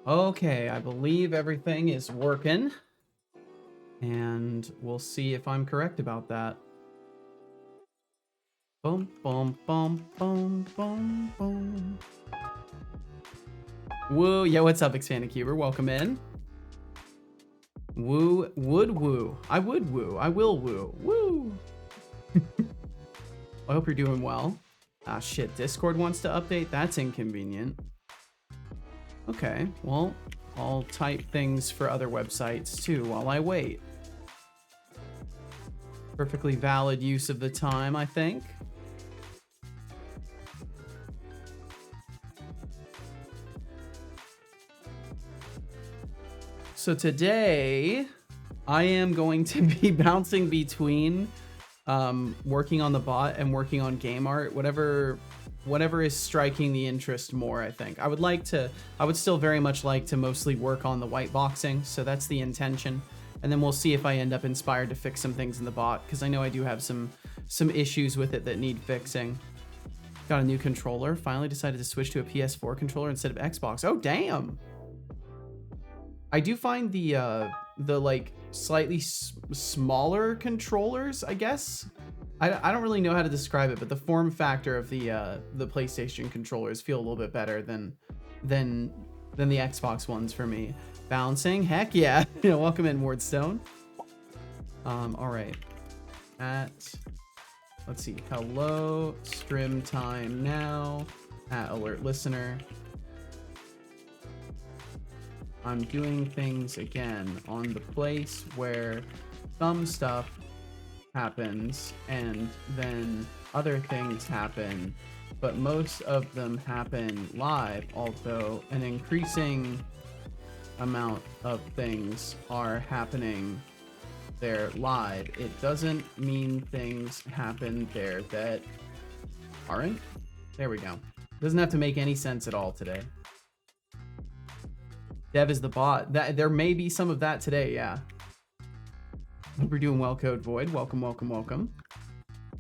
Okay, I believe everything is working. And we'll see if I'm correct about that. Boom, boom, boom, boom, boom, boom. Woo, yo, what's up, Expanded Cuber? Welcome in. Woo, would woo. I would woo. I will woo. Woo. I hope you're doing well. Ah, shit, Discord wants to update? That's inconvenient. Okay, well, I'll type things for other websites too while I wait. Perfectly valid use of the time, I think. So today, I am going to be bouncing between working on the bot and working on game art, whatever is striking the interest more, I think. I would still very much like to mostly work on the whiteboxing, so that's the intention. And then we'll see if I end up inspired to fix some things in the bot, because I know I do have some issues with it that need fixing. Got a new controller. Finally decided to switch to a PS4 controller instead of Xbox. Oh, damn! I do find the like slightly smaller controllers, I guess. I don't really know how to describe it, but the form factor of the PlayStation controllers feel a little bit better than the Xbox ones for me. Bouncing, heck yeah! You know, welcome in, Wardstone. All right. Let's see. Hello, stream time now. At alert listener. I'm doing things again on the place where some stuff happens and then other things happen, but most of them happen live, although an increasing amount of things are happening there live. It doesn't mean things happen there that aren't. There we go. Doesn't have to make any sense at all today. Dev is the bot. There may be some of that today, yeah. Hope you're doing well, Code Void. Welcome, welcome, welcome.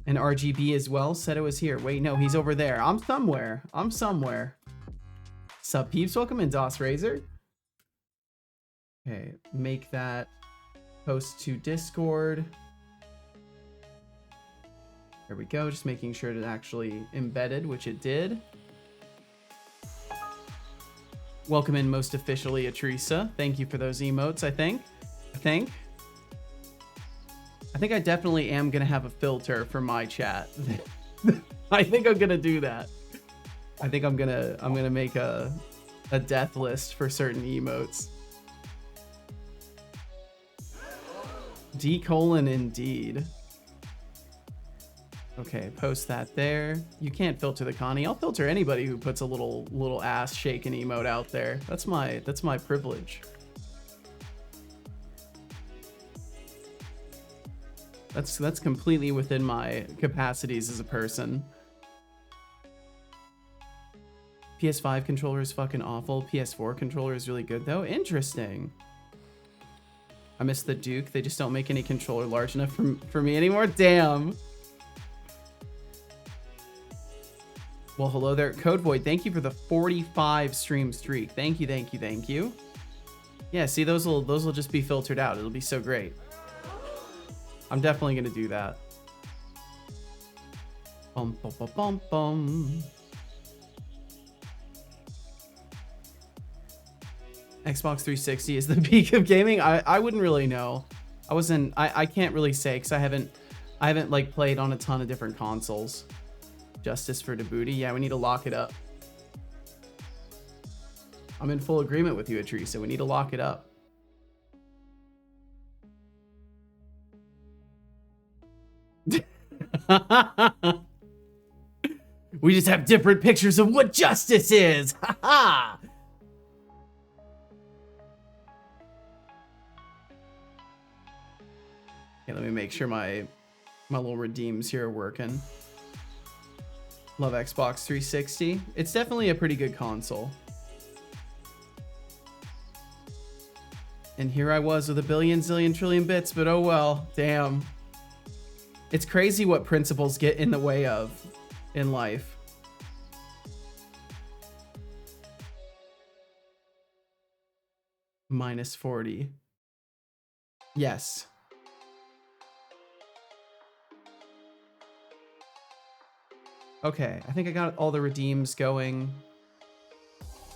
And RGB as well. Said it was here. Wait, no, he's over there. I'm somewhere. Sup, peeps? Welcome in, DOS Razor. Okay, make that post to Discord. There we go. Just making sure it actually embedded, which it did. Welcome in most officially, Atrisa. Thank you for those emotes, I think I definitely am gonna have a filter for my chat. I think I'm gonna do that. I think I'm gonna make a death list for certain emotes. D: indeed. Okay, post that there. You can't filter the Connie. I'll filter anybody who puts a little ass shaking emote out there. That's my privilege. That's completely within my capacities as a person. PS5 controller is fucking awful. PS4 controller is really good though. Interesting. I miss the Duke. They just don't make any controller large enough for me anymore. Damn. Well, hello there, Code Void. Thank you for the 45 stream streak. Thank you, thank you, thank you. Yeah, see, those will just be filtered out. It'll be so great. I'm definitely gonna do that. Bum bum bum bum bum. Xbox 360 is the peak of gaming. I wouldn't really know. I can't really say because I haven't like played on a ton of different consoles. Justice for Djibouti. Yeah, we need to lock it up. I'm in full agreement with you, Atrisa. We need to lock it up. We just have different pictures of what justice is. Ha ha. Okay, let me make sure my little redeems here are working. Love Xbox 360. It's definitely a pretty good console. And here I was with a billion, zillion, trillion bits, but oh well, damn. It's crazy what principles get in the way of in life. minus 40. Yes. Okay, I think I got all the redeems going.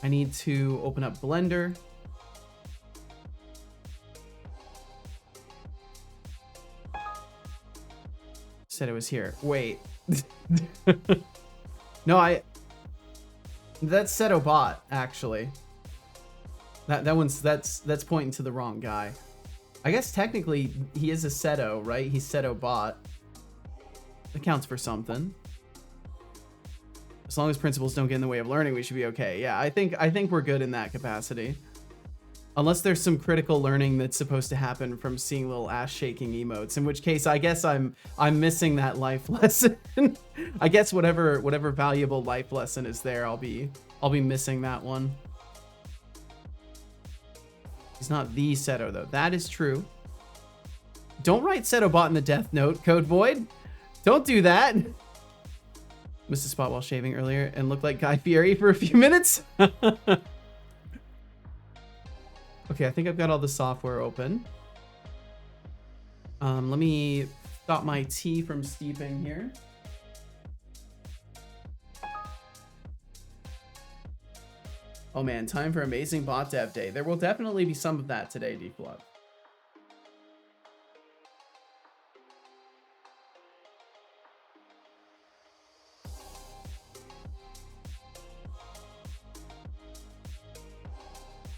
I need to open up Blender. Said it was here. Wait. No, that's Seto bot, actually. That's pointing to the wrong guy. I guess technically he is a Seto, right? He's Seto bot. That counts for something. As long as principles don't get in the way of learning, we should be okay. Yeah, I think we're good in that capacity. Unless there's some critical learning that's supposed to happen from seeing little ass shaking emotes, in which case I guess I'm missing that life lesson. I guess whatever valuable life lesson is there, I'll be missing that one. He's not the Seto though. That is true. Don't write Seto bot in the death note, Code Void. Don't do that. Missed a spot while shaving earlier and looked like Guy Fieri for a few minutes. Okay, I think I've got all the software open. Let me stop my tea from steeping here. Oh man, time for amazing bot dev day. There will definitely be some of that today, Deflux.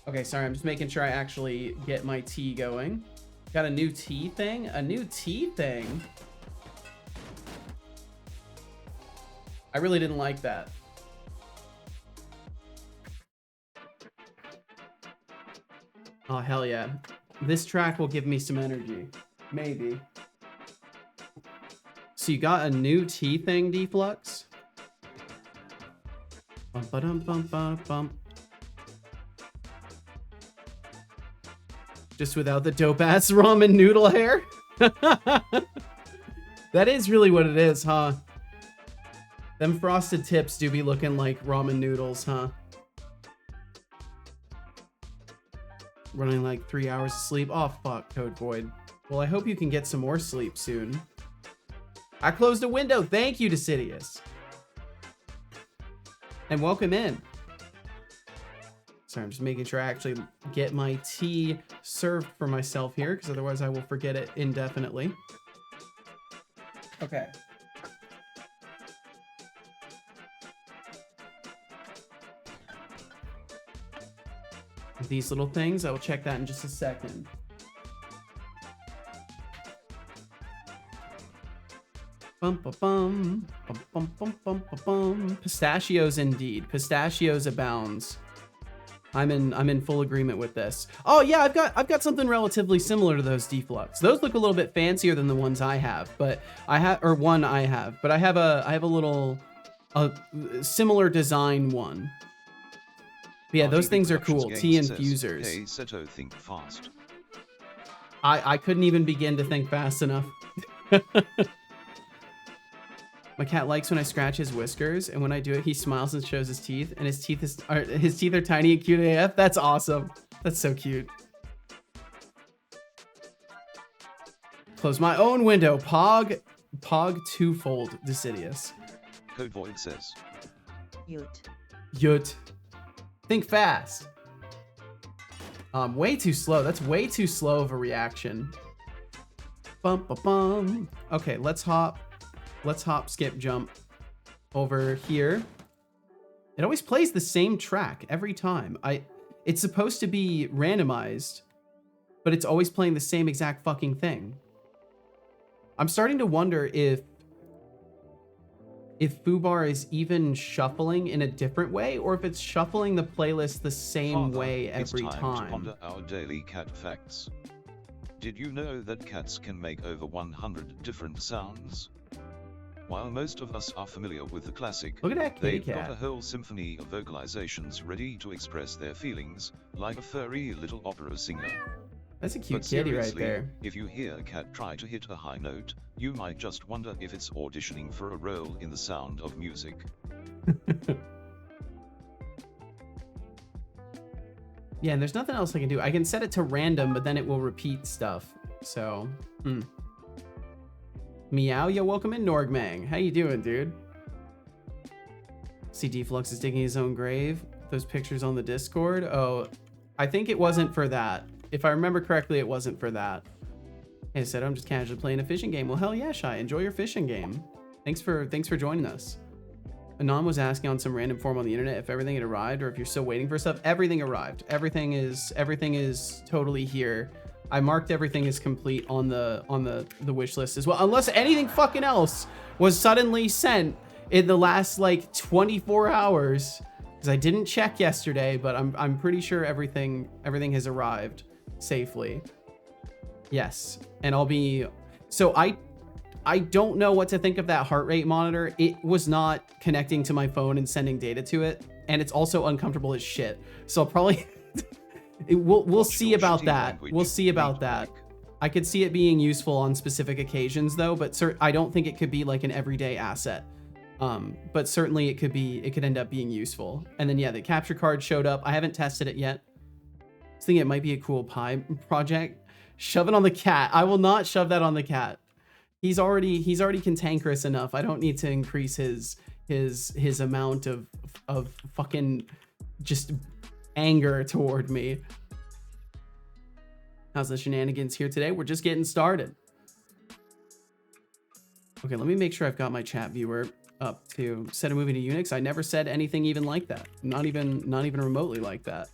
Okay, sorry, I'm just making sure I actually get my tea going. Got a new tea thing? A new tea thing? I really didn't like that. Oh, hell yeah. This track will give me some energy. Maybe. So you got a new tea thing, Deflux? Bum ba dum bum ba bum. Just without the dope ass ramen noodle hair? That is really what it is, huh? Them frosted tips do be looking like ramen noodles, huh? Running like 3 hours of sleep. Oh, fuck, Code Void. Well, I hope you can get some more sleep soon. I closed a window. Thank you, Decidius. And welcome in. Sorry, I'm just making sure I actually get my tea served for myself here, because otherwise I will forget it indefinitely. Okay. These little things, I will check that in just a second. Bum, ba, bum, bum, bum, bum, bum, bum, bum. Pistachios indeed. Pistachios abounds. I'm in full agreement with this. Oh yeah, I've got something relatively similar to those Deflux. Those look a little bit fancier than the ones I have, but I have a little similar design one. But yeah, those things are cool. Tea infusers. Hey, Seto, think fast. I couldn't even begin to think fast enough. My cat likes when I scratch his whiskers, and when I do it, he smiles and shows his teeth, and his teeth are tiny and cute AF. That's awesome. That's so cute. Close my own window. Pog twofold Decidius. Code Void says. Yut. Think fast. Way too slow. That's way too slow of a reaction. Bum ba bum. Okay, let's hop, skip, jump over here. It always plays the same track every time. It's supposed to be randomized, but it's always playing the same exact fucking thing. I'm starting to wonder if Fubar is even shuffling in a different way, or if it's shuffling the playlist the same way every time. It's time to ponder our daily cat facts. Did you know that cats can make over 100 different sounds? While most of us are familiar with the classic, look at that kitty they've cat. got a whole symphony of vocalizations ready to express their feelings, like a furry little opera singer. That's a cute kitty right there. If you hear a cat try to hit a high note, you might just wonder if it's auditioning for a role in The Sound of Music. Yeah, and there's nothing else I can do. I can set it to random, but then it will repeat stuff. So, Meow, yo, welcome in, Norgmang. How you doing, dude? See, Deflux is digging his own grave. Those pictures on the Discord. Oh, I think it wasn't for that. If I remember correctly, it wasn't for that. Hey, I said I'm just casually playing a fishing game. Well, hell yeah, Shy. Enjoy your fishing game. Thanks for joining us. Anon was asking on some random forum on the internet if everything had arrived or if you're still waiting for stuff. Everything arrived. Everything is totally here. I marked everything as complete on the wish list as well. Unless anything fucking else was suddenly sent in the last like 24 hours. Because I didn't check yesterday, but I'm pretty sure everything has arrived safely. Yes. And I'll be so I don't know what to think of that heart rate monitor. It was not connecting to my phone and sending data to it, and it's also uncomfortable as shit. So I'll probably we'll see about that. We'll see about that. I could see it being useful on specific occasions though, but I don't think it could be like an everyday asset. But certainly it could end up being useful. And then yeah, the capture card showed up. I haven't tested it yet. I was thinking it might be a cool pie project. Shove it on the cat. I will not shove that on the cat. He's already cantankerous enough. I don't need to increase his amount of fucking just anger toward me. How's the shenanigans here today? We're just getting started. Okay, let me make sure I've got my chat viewer up to set a movie to Unix. I never said anything even like that. Not even remotely like that.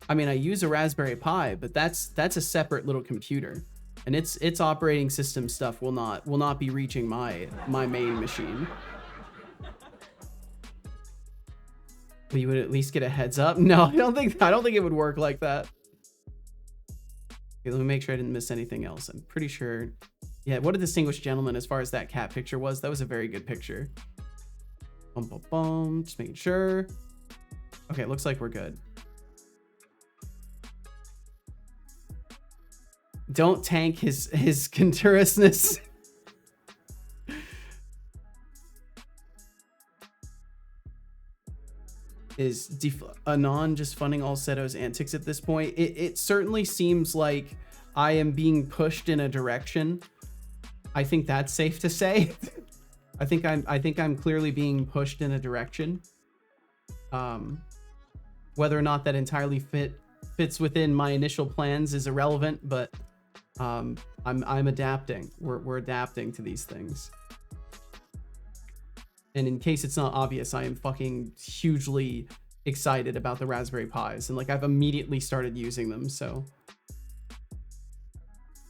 I mean, I use a Raspberry Pi, but that's a separate little computer. And its operating system stuff will not be reaching my main machine. But you would at least get a heads up. No, I don't think it would work like that. Okay, let me make sure I didn't miss anything else. I'm pretty sure. Yeah, what a distinguished gentleman as far as that cat picture was. That was a very good picture. Bum, bum, bum. Just making sure. Okay, looks like we're good. Don't tank his cantankerousness. Is Anon just funding all Seto's antics at this point? It certainly seems like I am being pushed in a direction. I think that's safe to say. I think I'm clearly being pushed in a direction. Whether or not that entirely fits within my initial plans is irrelevant, but I'm adapting. We're adapting to these things. And in case it's not obvious, I am fucking hugely excited about the Raspberry Pis, and like I've immediately started using them. So,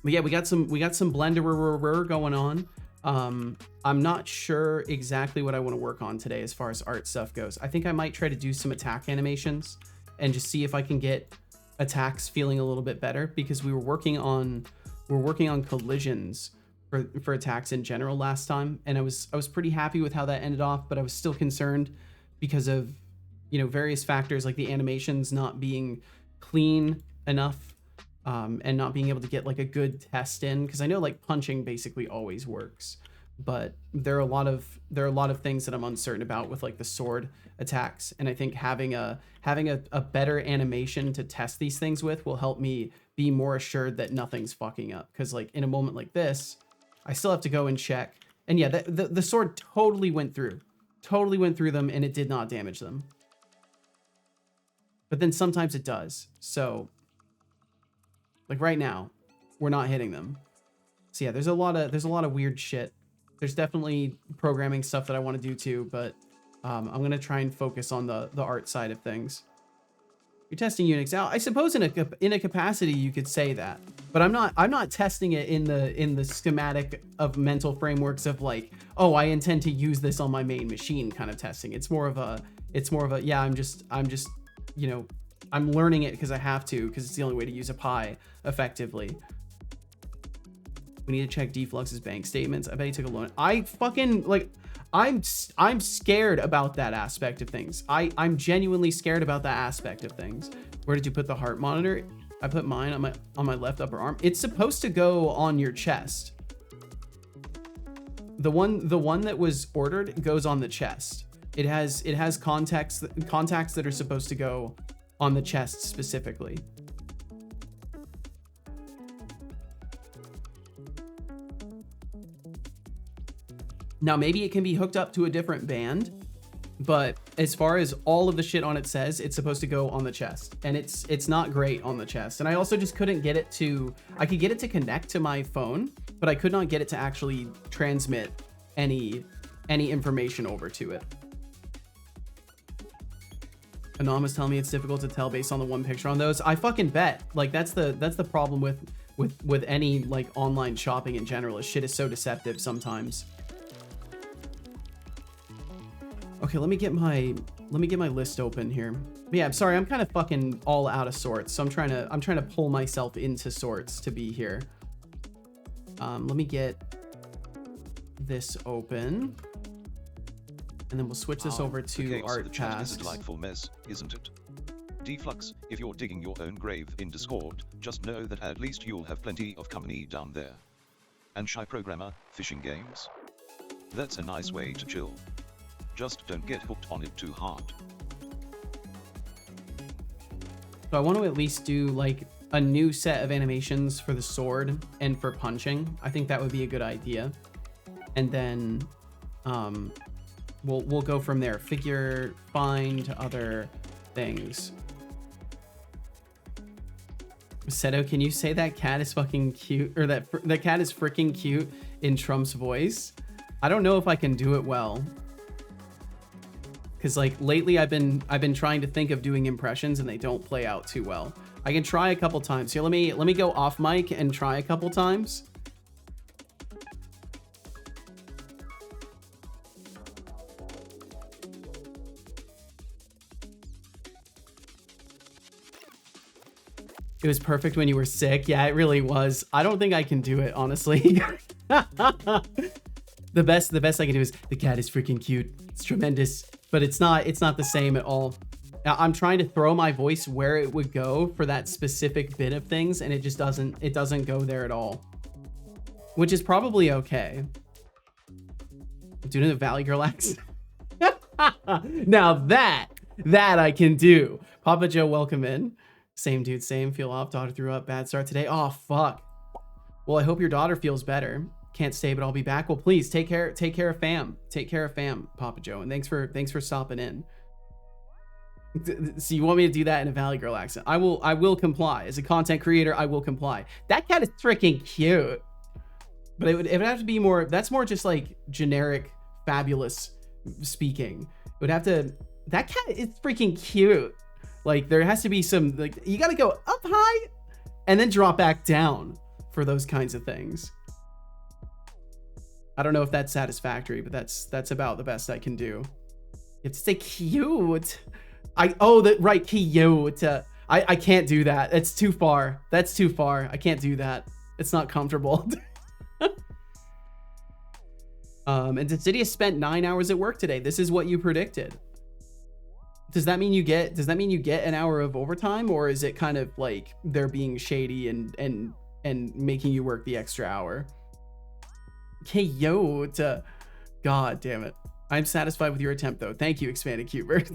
but yeah, we got some blender going on. I'm not sure exactly what I want to work on today as far as art stuff goes. I think I might try to do some attack animations and just see if I can get attacks feeling a little bit better, because we're working on collisions for attacks in general last time, and I was pretty happy with how that ended off, but I was still concerned because of, you know, various factors like the animations not being clean enough, and not being able to get like a good test in, because I know like punching basically always works, but there are a lot of things that I'm uncertain about with like the sword attacks, and I think having a better animation to test these things with will help me be more assured that nothing's fucking up, because like in a moment like this, I still have to go and check. And yeah, the sword totally went through them, and it did not damage them. But then sometimes it does. So like right now, we're not hitting them. So yeah, there's a lot of weird shit. There's definitely programming stuff that I want to do too, but I'm gonna try and focus on the art side of things. You're testing Unix out. I suppose in a capacity you could say that, but I'm not testing it in the schematic of mental frameworks of like, oh, I intend to use this on my main machine kind of testing. It's more of a yeah, I'm just you know, I'm learning it because I have to, because it's the only way to use a Pi effectively. We need to check Deflux's bank statements. I bet he took a loan. I fucking like. I'm scared about that aspect of things. I'm genuinely scared about that aspect of things. Where did you put the heart monitor? I put mine on my left upper arm. It's supposed to go on your chest. The one that was ordered goes on the chest. It has contacts that are supposed to go on the chest specifically. Now, maybe it can be hooked up to a different band, but as far as all of the shit on it says, it's supposed to go on the chest, and it's not great on the chest. And I also just couldn't get it to, I could get it to connect to my phone, but I could not get it to actually transmit any information over to it. Anonymous telling me it's difficult to tell based on the one picture on those. I fucking bet. Like that's the problem with any like online shopping in general. Is shit is so deceptive sometimes. Okay, let me get my list open here. But yeah, I'm sorry, I'm kind of fucking all out of sorts. So I'm trying to pull myself into sorts to be here. Let me get this open. And then we'll switch this over to Art Tasks. Is a delightful mess, isn't it? Deflux, if you're digging your own grave in Discord, just know that at least you'll have plenty of company down there. And Shy Programmer, fishing games? That's a nice way to chill. Just don't get hooked on it too hard. So I want to at least do like a new set of animations for the sword and for punching. I think that would be a good idea. And then we'll go from there. Figure, find other things. Seto, can you say that cat is fucking cute, or that cat is freaking cute in Trump's voice? I don't know if I can do it well. Because like lately I've been trying to think of doing impressions and they don't play out too well. I can try a couple times. Here, let me go off mic and try a couple times. It was perfect when you were sick. Yeah, it really was. I don't think I can do it, honestly. The best I can do is the cat is freaking cute. It's tremendous. But it's not the same at all. I'm trying to throw my voice where it would go for that specific bit of things, and it just doesn't go there at all. Which is probably okay. Doing the Valley Girl accent. Now that I can do. Papa Joe, welcome in. Same dude, same. Feel off. Daughter threw up. Bad start today. Oh fuck. Well, I hope your daughter feels better. Can't stay, but I'll be back. Well, please take care of fam. Take care of fam, Papa Joe. And thanks for stopping in. So you want me to do that in a Valley Girl accent? I will comply. As a content creator, I will comply. That cat is freaking cute. But it would have to be more, that's more just like generic, fabulous speaking. It would have to, that cat is freaking cute. Like there has to be some, like you gotta go up high and then drop back down for those kinds of things. I don't know if that's satisfactory, but that's about the best I can do. You have to say cute. Right, cute. I can't do that. It's too far. That's too far. I can't do that. It's not comfortable. And Dissidia spent 9 hours at work today. This is what you predicted. Does that mean you get an hour of overtime, or is it kind of like they're being shady and making you work the extra hour? Cute. God damn it. I'm satisfied with your attempt though. Thank you, Expanded Cubert.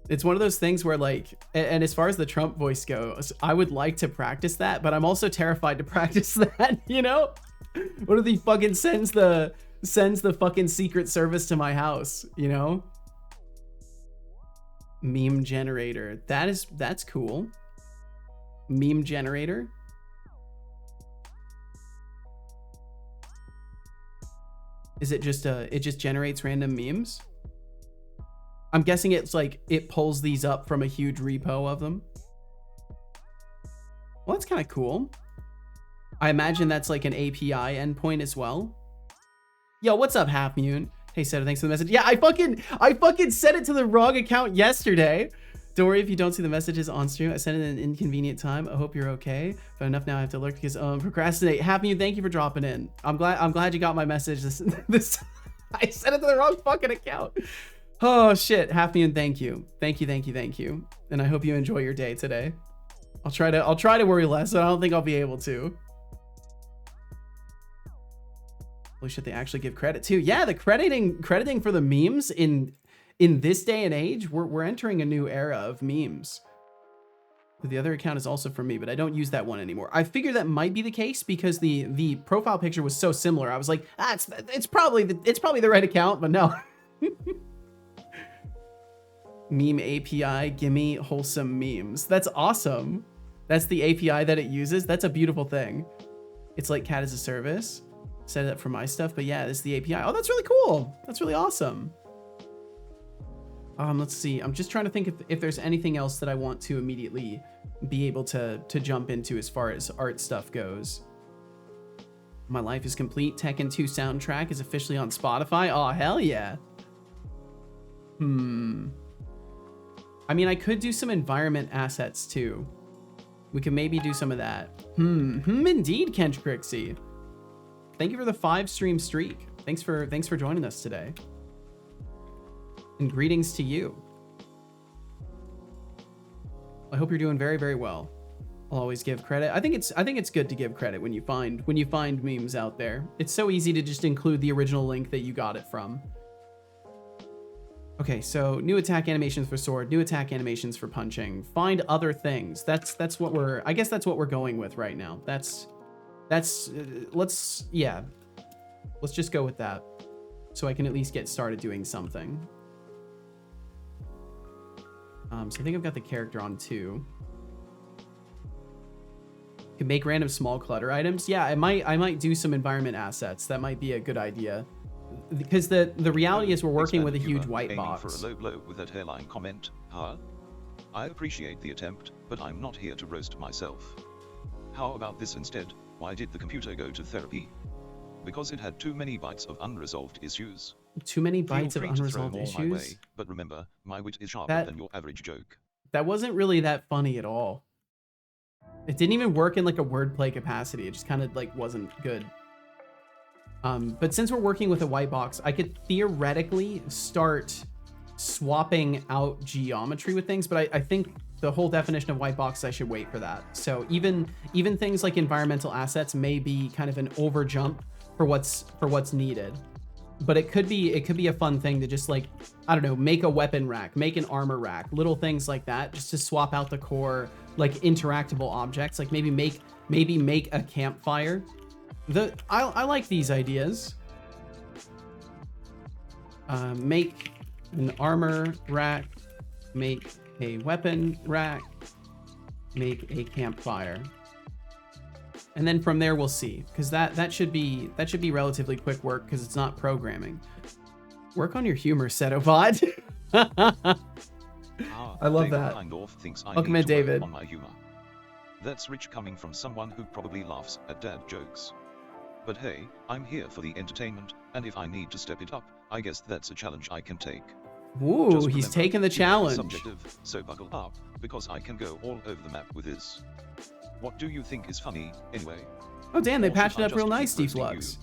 It's one of those things where like, and as far as the Trump voice goes, I would like to practice that, but I'm also terrified to practice that, you know? What if he fucking sends the fucking Secret Service to my house, you know? Meme generator. That's cool. Meme generator. Is it just it just generates random memes? I'm guessing it's like it pulls these up from a huge repo of them. Well, that's kind of cool. I imagine that's like an API endpoint as well. Yo, what's up, Half Moon? Hey, Seto, thanks for the message. Yeah, I fucking sent it to the wrong account yesterday. Don't worry if you don't see the messages on stream. I sent it at an inconvenient time. I hope you're okay. But enough now. I have to lurk because procrastinate. Half Moon, thank you for dropping in. I'm glad you got my message. This I sent it to the wrong fucking account. Oh shit, Half Moon, thank you. Thank you. And I hope you enjoy your day today. I'll try to worry less, but I don't think I'll be able to. Holy shit, they actually give credit too. Yeah, the crediting for the memes in in this day and age, we're entering a new era of memes. The other account is also from me, but I don't use that one anymore. I figured that might be the case because the profile picture was so similar. I was like, it's probably the right account, but no. Meme API, gimme wholesome memes. That's awesome. That's the API that it uses. That's a beautiful thing. It's like cat as a service. Set it up for my stuff, but yeah, this is the API. Oh, that's really cool. That's really awesome. Let's see. I'm just trying to think if there's anything else that I want to immediately be able to jump into as far as art stuff goes. My Life is Complete Tekken 2 soundtrack is officially on Spotify. Oh, hell yeah. I mean, I could do some environment assets too. We could maybe do some of that. Indeed, Kench Crixie. Thank you for the 5-stream streak. Thanks for joining us today. And greetings to you. I hope you're doing very, very well. I'll always give credit. I think it's good to give credit when you find memes out there. It's so easy to just include the original link that you got it from. Okay, so new attack animations for sword, new attack animations for punching. Find other things. That's what we're, I guess that's what we're going with right now. Let's just go with that. So I can at least get started doing something. So I think I've got the character on too. Can make random small clutter items. Yeah, I might do some environment assets. That might be a good idea. Because the reality is we're working with a huge white box. For a low blow with that hairline comment, huh? I appreciate the attempt, but I'm not here to roast myself. How about this instead? Why did the computer go to therapy? Because it had too many bytes of unresolved issues. Too many bytes of unresolved issues? Way, but remember, my wit is sharper than your average joke. That wasn't really that funny at all. It didn't even work in like a wordplay capacity. It just kind of like wasn't good. But since we're working with a white box, I could theoretically start swapping out geometry with things, but I think the whole definition of white box, I should wait for that. So even things like environmental assets may be kind of an over jump for what's needed. But it could be a fun thing to just like, I don't know, make a weapon rack, make an armor rack, little things like that, just to swap out the core like interactable objects, like maybe make a campfire. I like these ideas. Make an armor rack, make a weapon rack, make a campfire. And then from there we'll see, because that should be relatively quick work because it's not programming. Work on your humor, Setobot. I love that. Welcome in, David. On my humor. That's rich coming from someone who probably laughs at dad jokes. But hey, I'm here for the entertainment, and if I need to step it up, I guess that's a challenge I can take. Ooh, he's taking the challenge. Subjective, so buckle up, because I can go all over the map with this. What do you think is funny, anyway? Oh damn, they patched it up real nice, Deflux.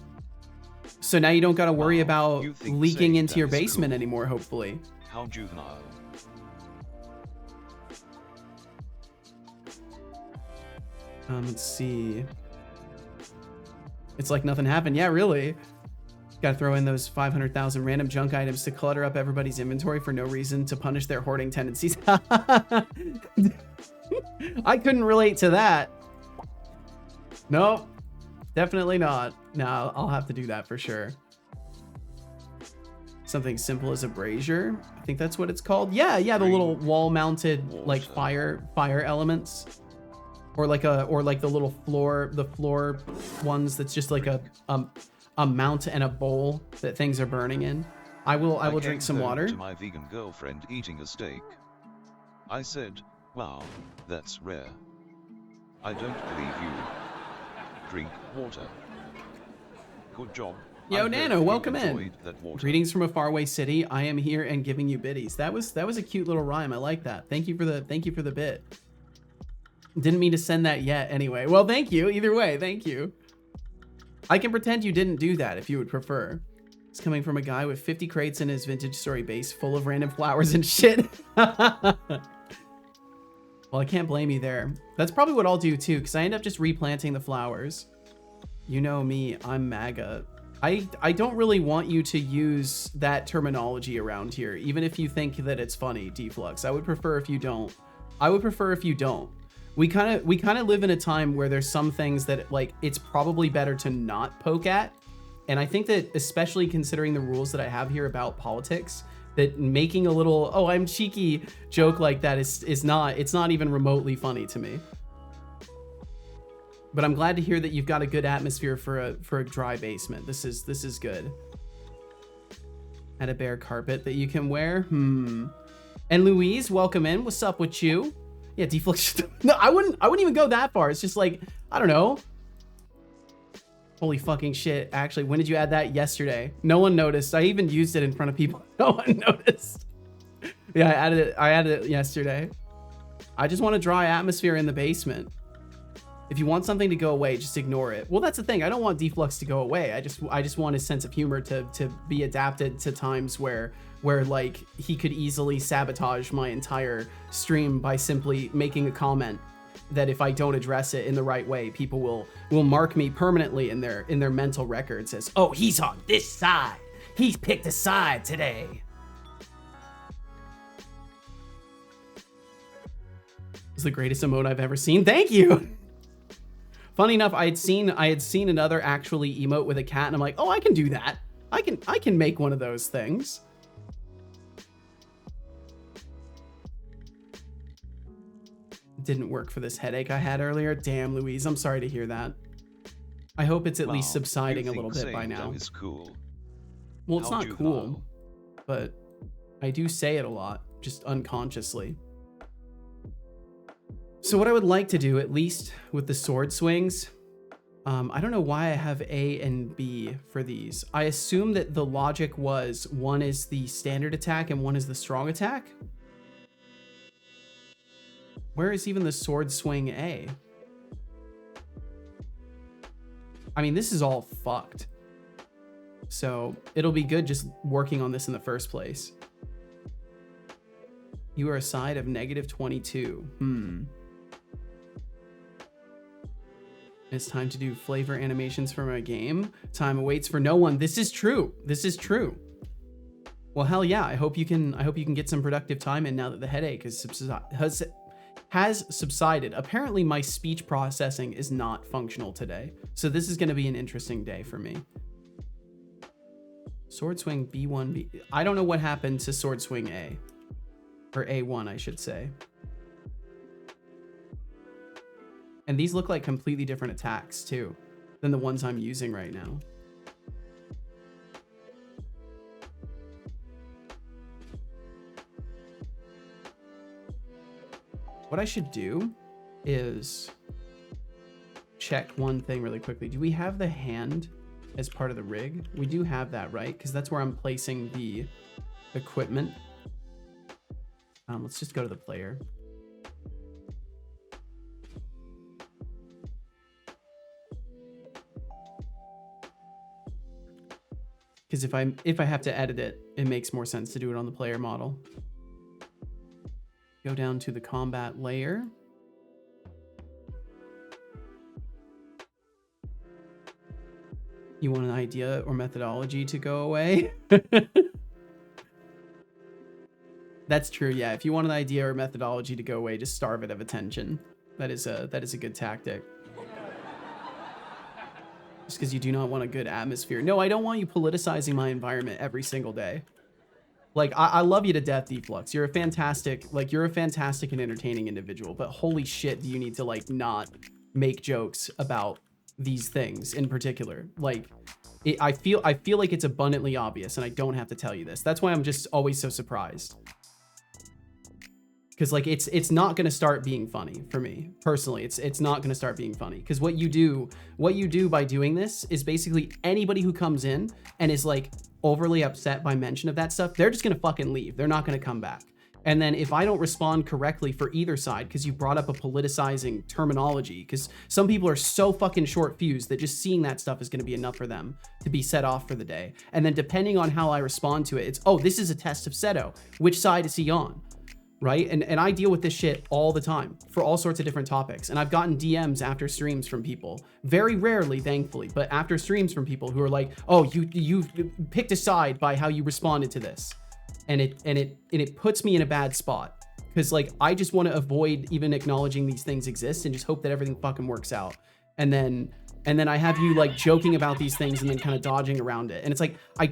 So now you don't gotta worry about leaking into your basement anymore, hopefully. How juvenile. Let's see. It's like nothing happened. Yeah, really. Gotta throw in those 500,000 random junk items to clutter up everybody's inventory for no reason to punish their hoarding tendencies. I couldn't relate to that. Nope, definitely not. No, I'll have to do that for sure. Something simple as a brazier. I think that's what it's called. Yeah, the little wall-mounted like fire elements, or like the little floor ones that's just like a mount and a bowl that things are burning in. I will drink some water. To my vegan girlfriend eating a steak. I said, "Wow, that's rare. I don't believe you. Drink water." Good job. Yo, Nano, welcome in. Greetings from a faraway city. I am here and giving you biddies. That was a cute little rhyme. I like that. Thank you for the bit. Didn't mean to send that yet anyway. Well, thank you. Either way, thank you. I can pretend you didn't do that if you would prefer. It's coming from a guy with 50 crates in his vintage story base full of random flowers and shit. Well, I can't blame you there. That's probably what I'll do too, because I end up just replanting the flowers. You know me, I'm MAGA. I don't really want you to use that terminology around here, even if you think that it's funny, Deflux. I would prefer if you don't. I would prefer if you don't. We kind of live in a time where there's some things that like it's probably better to not poke at. And I think that especially considering the rules that I have here about politics, that making a little "oh, I'm cheeky" joke like that is not even remotely funny to me. But I'm glad to hear that you've got a good atmosphere for a dry basement. This is good. And a bare carpet that you can wear. And Louise, welcome in. What's up with you? Yeah, Deflux. No, I wouldn't even go that far. It's just like, I don't know. Holy fucking shit. Actually, when did you add that? Yesterday. No one noticed. I even used it in front of people. No one noticed. Yeah, I added it yesterday. I just want a dry atmosphere in the basement. If you want something to go away, just ignore it. Well, that's the thing. I don't want Deflux to go away. I just want his sense of humor to be adapted to times where like he could easily sabotage my entire stream by simply making a comment that if I don't address it in the right way, people will mark me permanently in their mental records as, oh, he's on this side. He's picked a side today. It's the greatest emote I've ever seen. Thank you. Funny enough, I had seen another actually emote with a cat, and I'm like, oh, I can do that. I can make one of those things. Didn't work for this headache I had earlier. Damn, Louise, I'm sorry to hear that. I hope it's at least subsiding a little bit by now. Is cool. Well, it's not cool, but I do say it a lot, just unconsciously. So what I would like to do, at least with the sword swings, I don't know why I have A and B for these. I assume that the logic was one is the standard attack and one is the strong attack. Where is even the sword swing A? I mean, this is all fucked. So it'll be good just working on this in the first place. You are a side of -22. It's time to do flavor animations for my game. Time awaits for no one. This is true. This is true. Well, hell yeah. I hope you can get some productive time in now that the headache has subsided. Apparently my speech processing is not functional today. So this is going to be an interesting day for me. Sword swing B1, B. I don't know what happened to sword swing A. Or A1, I should say. And these look like completely different attacks too than the ones I'm using right now. What I should do is check one thing really quickly. Do we have the hand as part of the rig? We do have that, right? Because that's where I'm placing the equipment. Let's just go to the player. Because if I have to edit it, it makes more sense to do it on the player model. Go down to the combat layer. You want an idea or methodology to go away? That's true, yeah. If you want an idea or methodology to go away, just starve it of attention. That is a good tactic. Just because you do not want a good atmosphere. No, I don't want you politicizing my environment every single day. Like, I love you to death, Deflux. You're a fantastic and entertaining individual, but holy shit, do you need to, like, not make jokes about these things in particular. Like, I feel like it's abundantly obvious, and I don't have to tell you this. That's why I'm just always so surprised. Because, like, it's not going to start being funny for me personally. It's not going to start being funny because what you do by doing this is basically anybody who comes in and is like overly upset by mention of that stuff, they're just going to fucking leave. They're not going to come back. And then if I don't respond correctly for either side, because you brought up a politicizing terminology, because some people are so fucking short fused that just seeing that stuff is going to be enough for them to be set off for the day. And then depending on how I respond to it, it's, oh, this is a test of Seto. Which side is he on? right? And I deal with this shit all the time for all sorts of different topics. And I've gotten DMs after streams from people, very rarely, thankfully, but after streams from people who are like, oh, you picked a side by how you responded to this. And it puts me in a bad spot. Because like, I just want to avoid even acknowledging these things exist and just hope that everything fucking works out. And then I have you like joking about these things and then kind of dodging around it. And it's like, I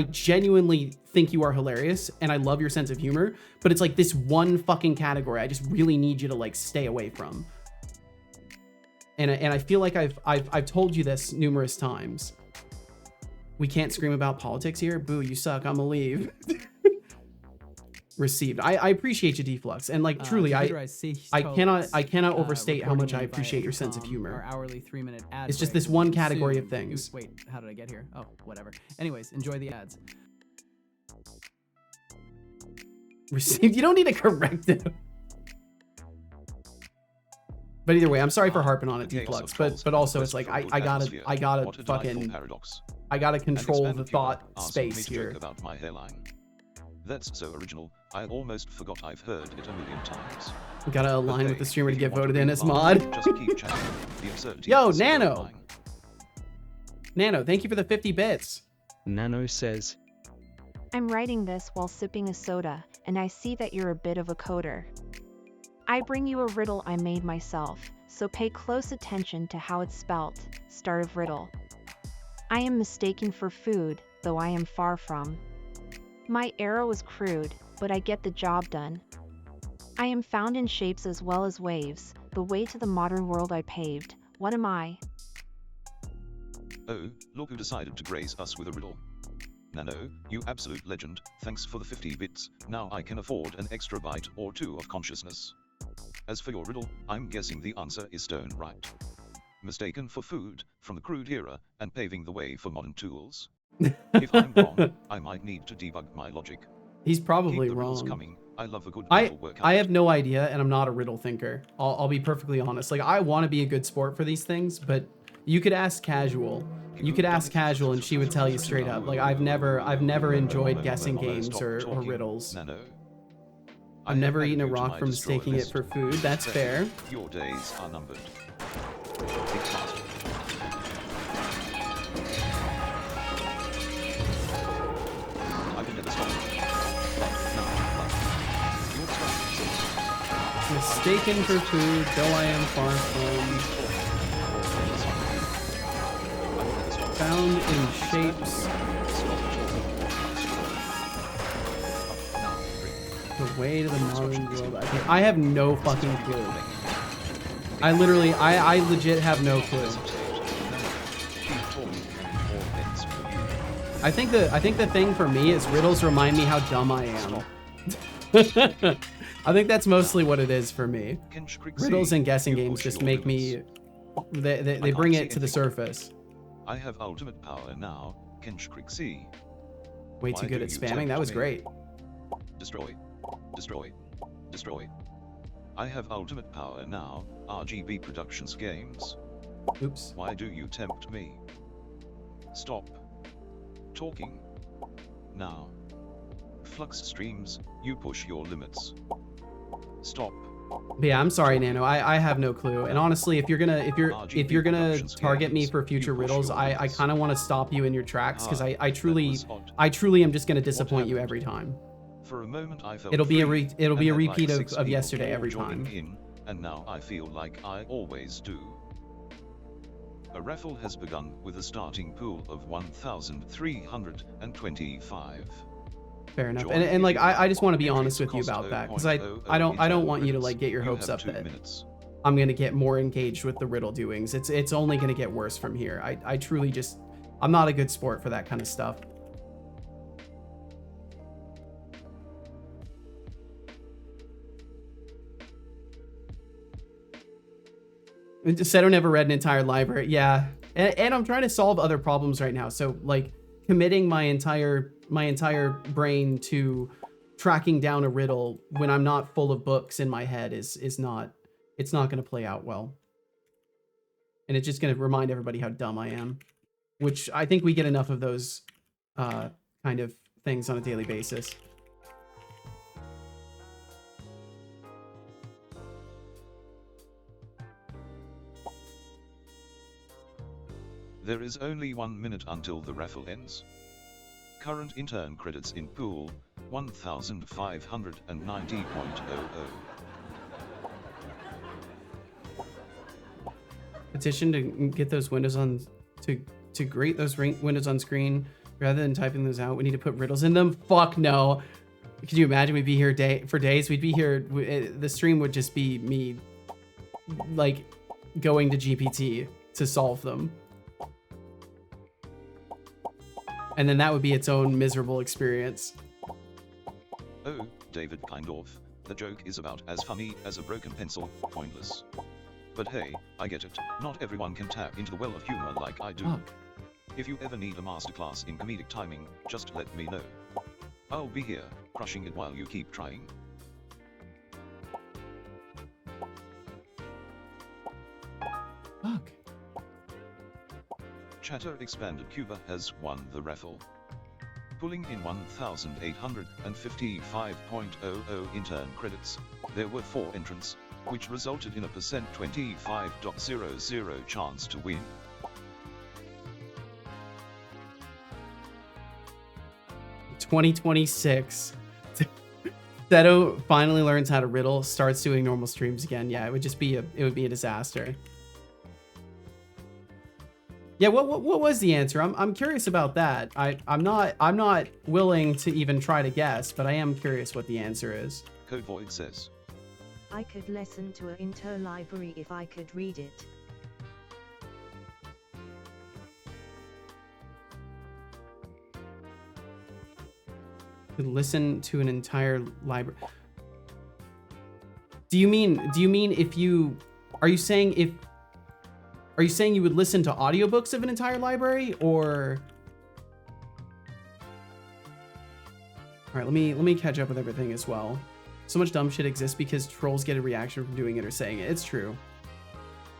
genuinely think you are hilarious and I love your sense of humor, but it's like this one fucking category I just really need you to like stay away from. And I feel like I've told you this numerous times. We can't scream about politics here. Boo, you suck. I'ma leave. Received. I appreciate you, Deflux, and like truly, I cannot overstate how much I appreciate your sense of humor. Our hourly 3-minute ad. It's just this one category of things. Wait, how did I get here? Oh, whatever. Anyways, enjoy the ads. Received. You don't need to correct it. But either way, I'm sorry for harping on it, Deflux. But also, it's like I gotta control the thought space here. About my hairline. That's so original, I almost forgot I've heard it a million times. Gotta align with the streamer to get voted in as mod. Just keep chatting. The absurdity Yo, is Nano! terrifying. Nano, thank you for the 50 bits. Nano says, I'm writing this while sipping a soda, and I see that you're a bit of a coder. I bring you a riddle I made myself, so pay close attention to how it's spelt. Start of riddle. I am mistaken for food, though I am far from. My arrow is crude, but I get the job done. I am found in shapes as well as waves, the way to the modern world I paved. What am I? Oh, look who decided to grace us with a riddle. Nano, you absolute legend, thanks for the 50 bits, now I can afford an extra bite or two of consciousness. As for your riddle, I'm guessing the answer is stone right. Mistaken for food, from the crude era, and paving the way for modern tools. If I'm wrong, I might need to debug my logic. He's probably Keep the riddles wrong. coming. I love a good riddle workout. I have no idea, and I'm not a riddle thinker. I'll be perfectly honest. Like, I want to be a good sport for these things, but you could ask Casual. You could ask Casual, and she would tell you straight up. Like, I've never enjoyed guessing games or riddles. Nano. I've never eaten a rock for mistaking it for food. That's fair. Your days are numbered. Think faster. I will never stop. You're distracted. Mistaken for food, though I am far from. Found in shapes. The way to the modern world. I have no fucking clue. I legit have no clue. I think the thing for me is riddles remind me how dumb I am. I think that's mostly what it is for me. Riddles and guessing games just make me. They bring it to the surface. I have ultimate power now. Kenshkrixi. Way too good at spamming. That was great. Destroy. Destroy. Destroy. I have ultimate power now. RGB Productions Games. Oops. Why do you tempt me? Stop talking. Now. Flux Streams, you push your limits. Stop. But yeah, I'm sorry, Nano. I have no clue. And honestly, if you're gonna target me for future riddles, I kind of want to stop you in your tracks because I truly am just gonna disappoint you every time. For a moment I felt it'll be a repeat like of yesterday every time. And now I feel like I always do. A raffle has begun with a starting pool of 1,325. Fair enough. And like I just want to be honest with you about that because I don't want you to like get your hopes up that I'm gonna get more engaged with the riddle doings. It's only gonna get worse from here. I truly just I'm not a good sport for that kind of stuff. Seto never read an entire library. Yeah, and I'm trying to solve other problems right now. So like committing my entire brain to tracking down a riddle when I'm not full of books in my head is not going to play out well. And it's just going to remind everybody how dumb I am, which I think we get enough of those kind of things on a daily basis. There is only 1 minute until the raffle ends. Current intern credits in pool, 1590.00. Petition to get those windows on to grate those windows on screen rather than typing those out. We need to put riddles in them. Fuck no. Could you imagine we'd be here for days? We'd be here. The stream would just be me like going to GPT to solve them. And then that would be its own miserable experience. Oh, David Kindorf, the joke is about as funny as a broken pencil, pointless. But hey, I get it, not everyone can tap into the well of humor like I do. Fuck. If you ever need a masterclass in comedic timing, just let me know. I'll be here, crushing it while you keep trying. Fuck. Chatter Expanded Cuba has won the raffle. Pulling in 1,855.00 intern credits, there were 4 entrants, which resulted in a %25.00 chance to win. $2026. Seto finally learns how to riddle, starts doing normal streams again. Yeah, it would be a disaster. Yeah, what was the answer? I'm curious about that. I'm not willing to even try to guess, but I am curious what the answer is. Code Void says, I could listen to an interlibrary if I could read it. Could listen to an entire library. Do you mean if you are you saying you would listen to audiobooks of an entire library, or all right, let me catch up with everything as well. So much dumb shit exists because trolls get a reaction from doing it or saying it. It's true.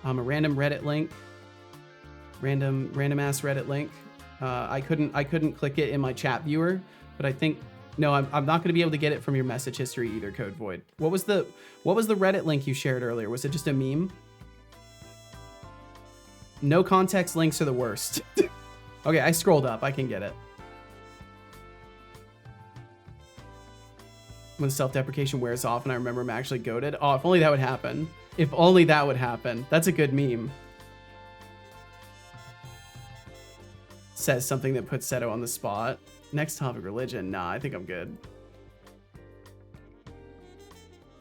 A random Reddit link, random ass Reddit link. I couldn't click it in my chat viewer, but I think no, I'm not going to be able to get it from your message history either, Code Void. What was the Reddit link you shared earlier? Was it just a meme? No context links are the worst. Okay, I scrolled up. I can get it. When self-deprecation wears off and I remember I'm actually goated. Oh, if only that would happen. If only that would happen. That's a good meme. Says something that puts Seto on the spot. Next topic, religion. Nah, I think I'm good.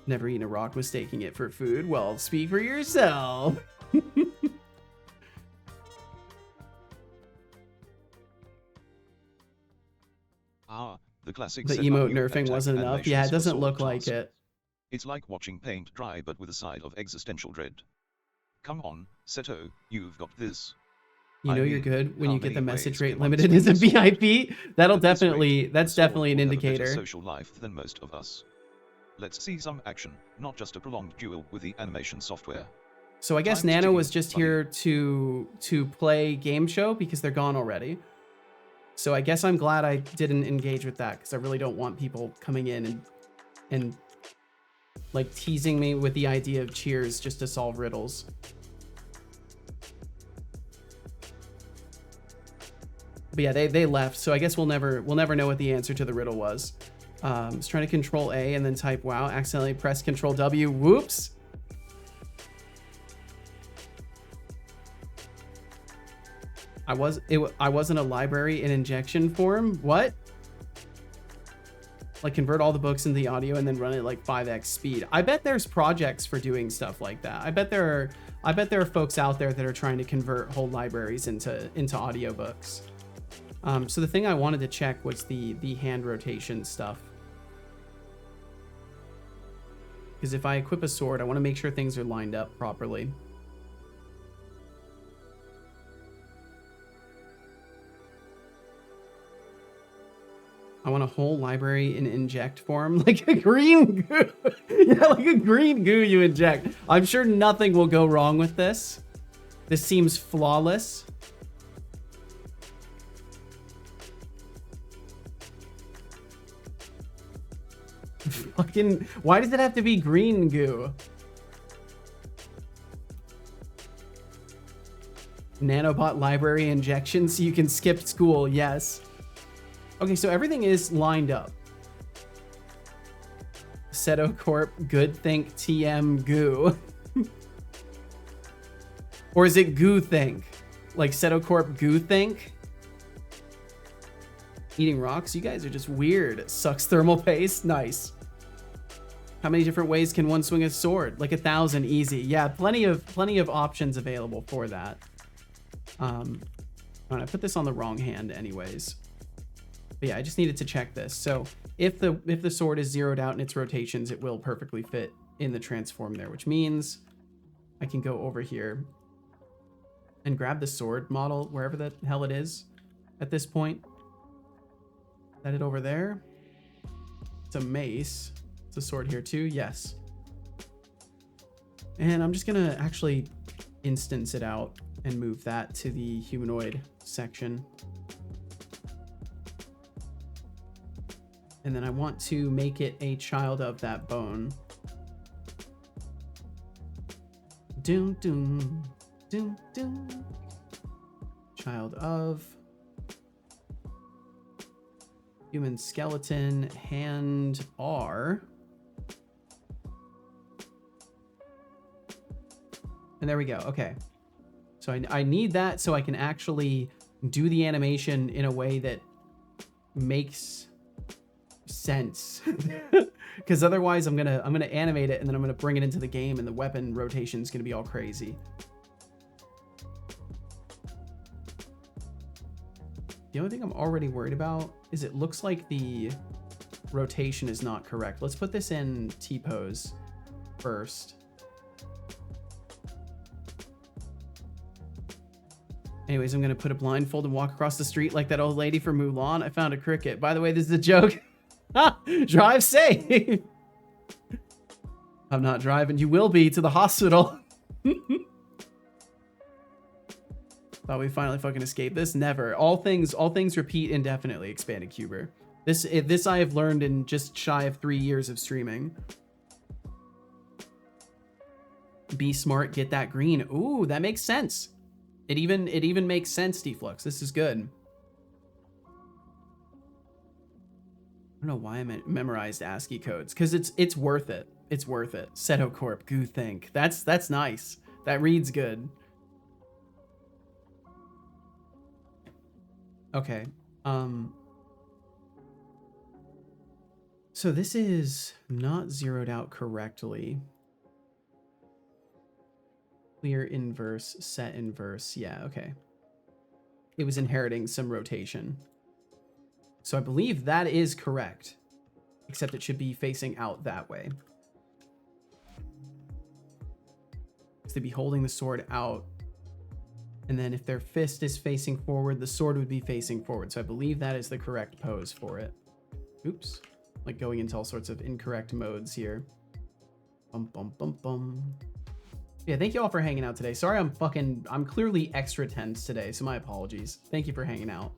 Never eaten a rock, mistaking it for food. Well, speak for yourself. The classic. The emote nerfing wasn't enough. Yeah, it doesn't look like it. It's like watching paint dry but with a side of existential dread. Come on, Seto, you've got this. You know you're good when you get the message rate limited as a VIP. That's definitely an indicator. Social life than most of us. Let's see some action, not just a prolonged duel with the animation software. So I guess Nano was just here to play game show because they're gone already. So I guess I'm glad I didn't engage with that because I really don't want people coming in and like teasing me with the idea of cheers just to solve riddles. But yeah, they left, so I guess we'll never know what the answer to the riddle was. I was trying to control A and then type wow, accidentally pressed control W. Whoops. I was in a library in injection form. What? Like convert all the books into the audio and then run it at like 5x speed. I bet there's projects for doing stuff like that. I bet there are folks out there that are trying to convert whole libraries into audiobooks. So the thing I wanted to check was the hand rotation stuff. Because if I equip a sword, I want to make sure things are lined up properly. I want a whole library in inject form, like a green goo. Yeah, like a green goo you inject. I'm sure nothing will go wrong with this. This seems flawless. Fucking, why does it have to be green goo? Nanobot library injection so you can skip school. Yes. Okay, so everything is lined up. Seto Corp, Good Think, TM, Goo. Or is it Goo Think? Like Seto Corp, Goo Think? Eating rocks? You guys are just weird. Sucks thermal paste? Nice. How many different ways can one swing a sword? Like 1,000 easy. Yeah, plenty of options available for that. I put this on the wrong hand anyways. But yeah, I just needed to check this. So if the sword is zeroed out in its rotations, it will perfectly fit in the transform there, which means I can go over here and grab the sword model wherever the hell it is at this point. Set it over there. It's a mace. It's a sword here too. Yes. And I'm just gonna actually instance it out and move that to the humanoid section. And then I want to make it a child of that bone. Doom, doom, doom, doom. Child of human skeleton, hand R. And there we go. Okay. So I need that so I can actually do the animation in a way that makes sense. Because otherwise I'm gonna animate it and then I'm gonna bring it into the game and the weapon rotation is gonna be all crazy. The only thing I'm already worried about is it looks like the rotation is not correct. Let's put this in T-pose first. Anyways, I'm gonna put a blindfold and walk across the street like that old lady from Mulan. I found a cricket. By the way, this is a joke. Drive safe. I'm not driving. You will be to the hospital. Thought we finally fucking escaped this. Never. All things repeat indefinitely. Expanded Cuber. This I have learned in just shy of 3 years of streaming. Be smart. Get that green. Ooh, that makes sense. It even makes sense, Deflux. This is good. I don't know why I memorized ASCII codes, because it's worth it. It's worth it. Seto Corp, Goo Think. That's nice. That reads good. Okay. So this is not zeroed out correctly. Clear inverse, set inverse. Yeah, okay. It was inheriting some rotation. So I believe that is correct, except it should be facing out that way. So they'd be holding the sword out. And then if their fist is facing forward, the sword would be facing forward. So I believe that is the correct pose for it. Oops. Like going into all sorts of incorrect modes here. Bum, bum, bum, bum. Yeah, thank you all for hanging out today. Sorry, I'm clearly extra tense today, so my apologies. Thank you for hanging out.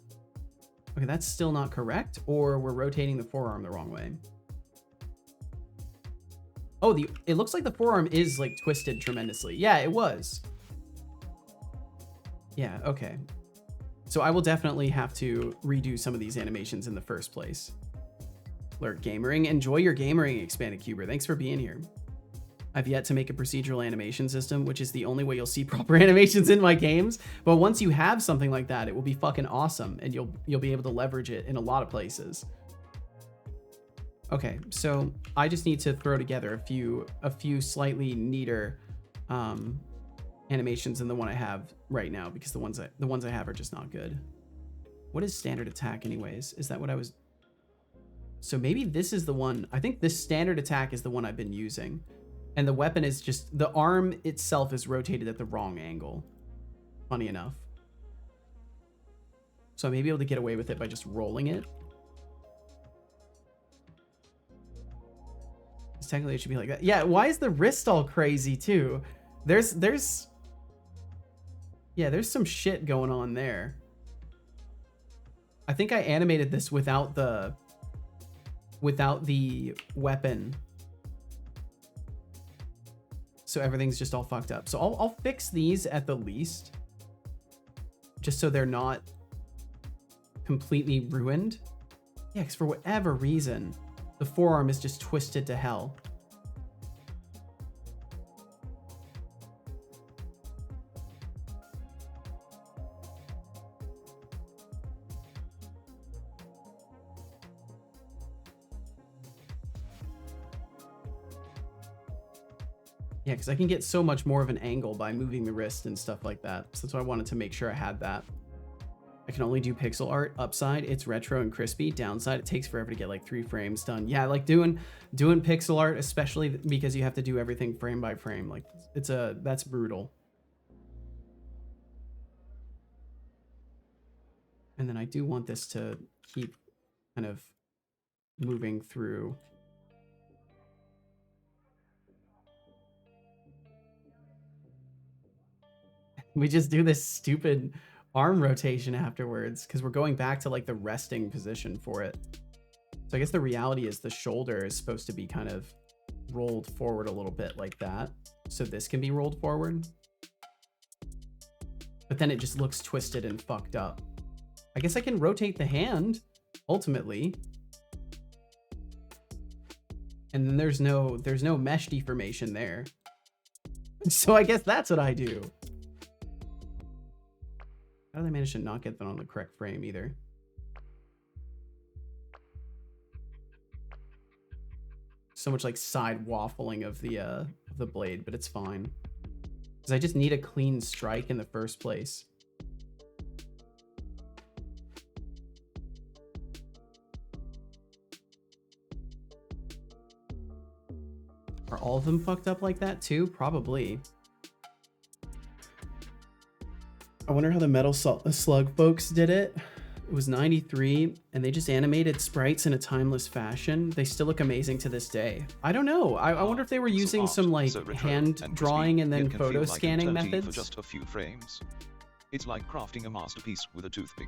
Okay, that's still not correct, or we're rotating the forearm the wrong way. Oh, it looks like the forearm is like twisted tremendously. Yeah, it was. Yeah, okay. So I will definitely have to redo some of these animations in the first place. Lurk Gamering, enjoy your gamering, Expanded Cuber. Thanks for being here. I've yet to make a procedural animation system, which is the only way you'll see proper animations in my games. But once you have something like that, it will be fucking awesome, and you'll be able to leverage it in a lot of places. Okay, so I just need to throw together a few slightly neater animations than the one I have right now, because the ones I have are just not good. What is standard attack anyways? Is that what I was? So maybe this is the one. I think this standard attack is the one I've been using. And the weapon is just, the arm itself is rotated at the wrong angle. Funny enough. So I may be able to get away with it by just rolling it. Technically it should be like that. Yeah, why is the wrist all crazy too? There's some shit going on there. I think I animated this without the weapon. So everything's just all fucked up. So I'll fix these at the least. just so they're not completely ruined. Yeah, because for whatever reason, the forearm is just twisted to hell. Yeah, because I can get so much more of an angle by moving the wrist and stuff like that. So that's why I wanted to make sure I had that. I can only do pixel art. Upside, it's retro and crispy. Downside, it takes forever to get like 3 frames done. Yeah, like doing pixel art, especially because you have to do everything frame by frame. Like that's brutal. And then I do want this to keep kind of moving through. We just do this stupid arm rotation afterwards because we're going back to like the resting position for it. So I guess the reality is the shoulder is supposed to be kind of rolled forward a little bit like that. So this can be rolled forward. But then it just looks twisted and fucked up. I guess I can rotate the hand ultimately. And then there's no mesh deformation there. So I guess that's what I do. How did I manage to not get that on the correct frame either? So much like side waffling of the blade, but it's fine. Because I just need a clean strike in the first place. Are all of them fucked up like that too? Probably. I wonder how the Metal Slug folks did it. It was 93, and they just animated sprites in a timeless fashion. They still look amazing to this day. I don't know. I wonder if they were using some like hand drawing and then photo scanning methods. For just a few frames. It's like crafting a masterpiece with a toothpick.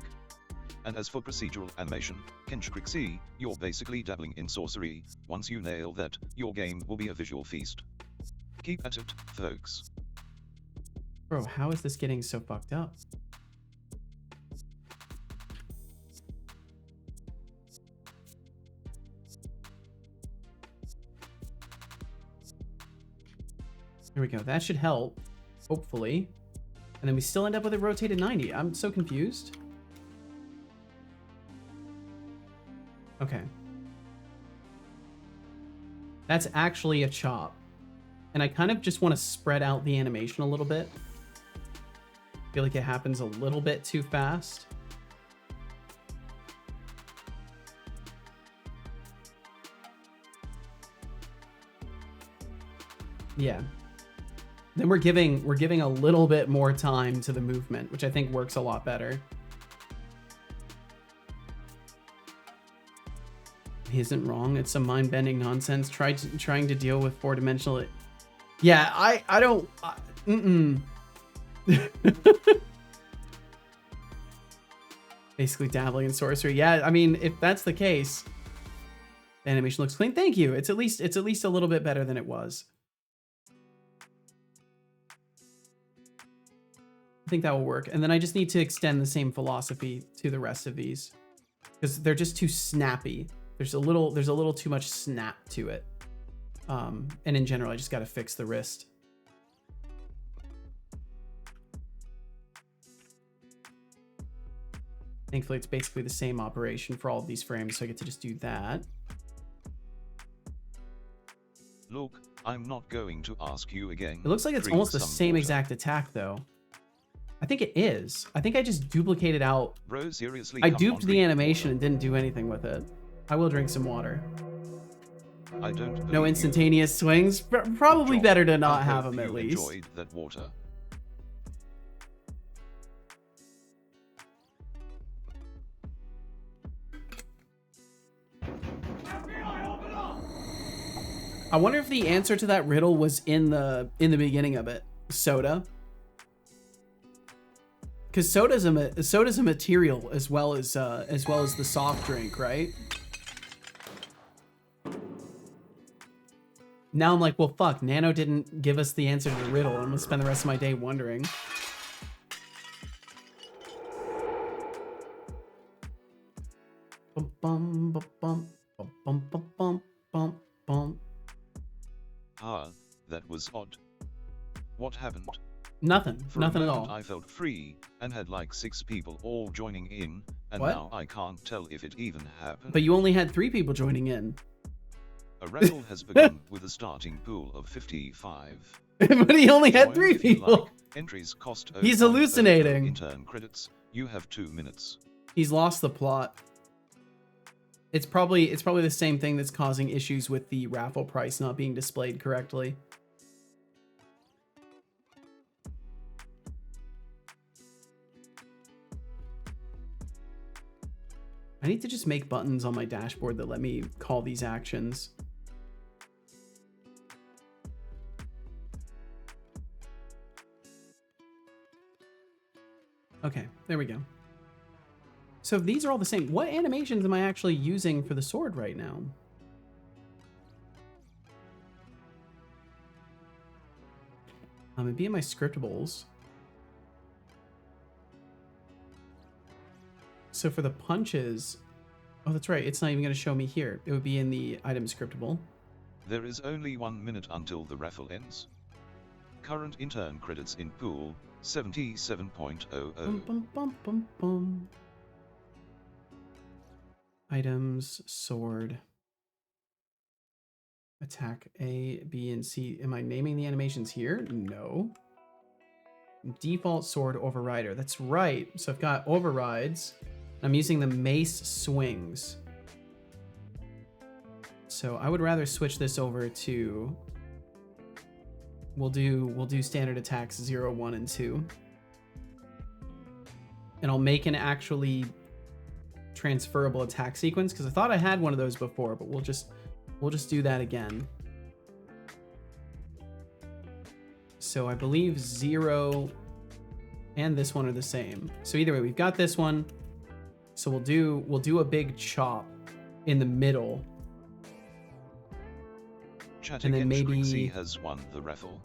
And as for procedural animation, Kenshkrixi, you're basically dabbling in sorcery. Once you nail that, your game will be a visual feast. Keep at it, folks. Bro, how is this getting so fucked up? There we go. That should help, hopefully. And then we still end up with a rotated 90. I'm so confused. Okay. That's actually a chop. And I kind of just want to spread out the animation a little bit. I feel like it happens a little bit too fast. Yeah. Then we're giving a little bit more time to the movement, which I think works a lot better. He isn't wrong. It's some mind-bending nonsense. Trying to deal with 4-dimensional. Yeah, I don't. Basically dabbling in sorcery. Yeah, I mean, if that's the case, the animation looks clean. Thank you. It's at least a little bit better than it was. I think that will work. And then I just need to extend the same philosophy to the rest of these because they're just too snappy. There's a little too much snap to it. And in general, I just got to fix the wrist. Thankfully, it's basically the same operation for all of these frames, so I get to just do that. Look, I'm not going to ask you again. It looks like it's almost the same exact attack, though. I think it is. I think I just duplicated out. Bro, seriously, I duped the animation and didn't do anything with it. I will drink some water. I don't. No instantaneous swings. Probably better to not have them at least. Enjoyed that water. I wonder if the answer to that riddle was in the beginning of it. Soda. Because soda's a material as well as the soft drink, right? Now I'm like, well, fuck. Nano didn't give us the answer to the riddle. I'm gonna spend the rest of my day wondering. bum, bum, bum, bum, bum, bum, bum, bum. Ah, that was odd. What happened? Nothing. For Nothing a at moment all. I felt free, and had like 6 people all joining in, and What? now I can't tell if it even happened. But you only had 3 people joining in. A raffle has begun with a starting pool of 55. But he only had Join 3 if you people. like. Entries cost He's 0.00 hallucinating. intern credits. You have 2 minutes. He's lost the plot. It's probably the same thing that's causing issues with the raffle price not being displayed correctly. I need to just make buttons on my dashboard that let me call these actions. Okay, there we go. So these are all the same. What animations am I actually using for the sword right now? It'd be in my scriptables. So for the punches, oh, that's right. It's not even going to show me here. It would be in the item scriptable. There is only 1 minute until the raffle ends. Current intern credits in pool, 77.00. Bum, bum, bum, bum, bum. Items, sword. Attack A, B, and C. Am I naming the animations here? No. Default sword overrider. That's right. So I've got overrides. I'm using the mace swings. So I would rather switch this over to, we'll do standard attacks 0, 1, and 2. And I'll make an actually transferable attack sequence because I thought I had one of those before, but we'll just do that again. So I believe 0 and this one are the same. So either way, we've got this one. So we'll do a big chop in the middle. Chatting and then maybe Trixie has won the raffle.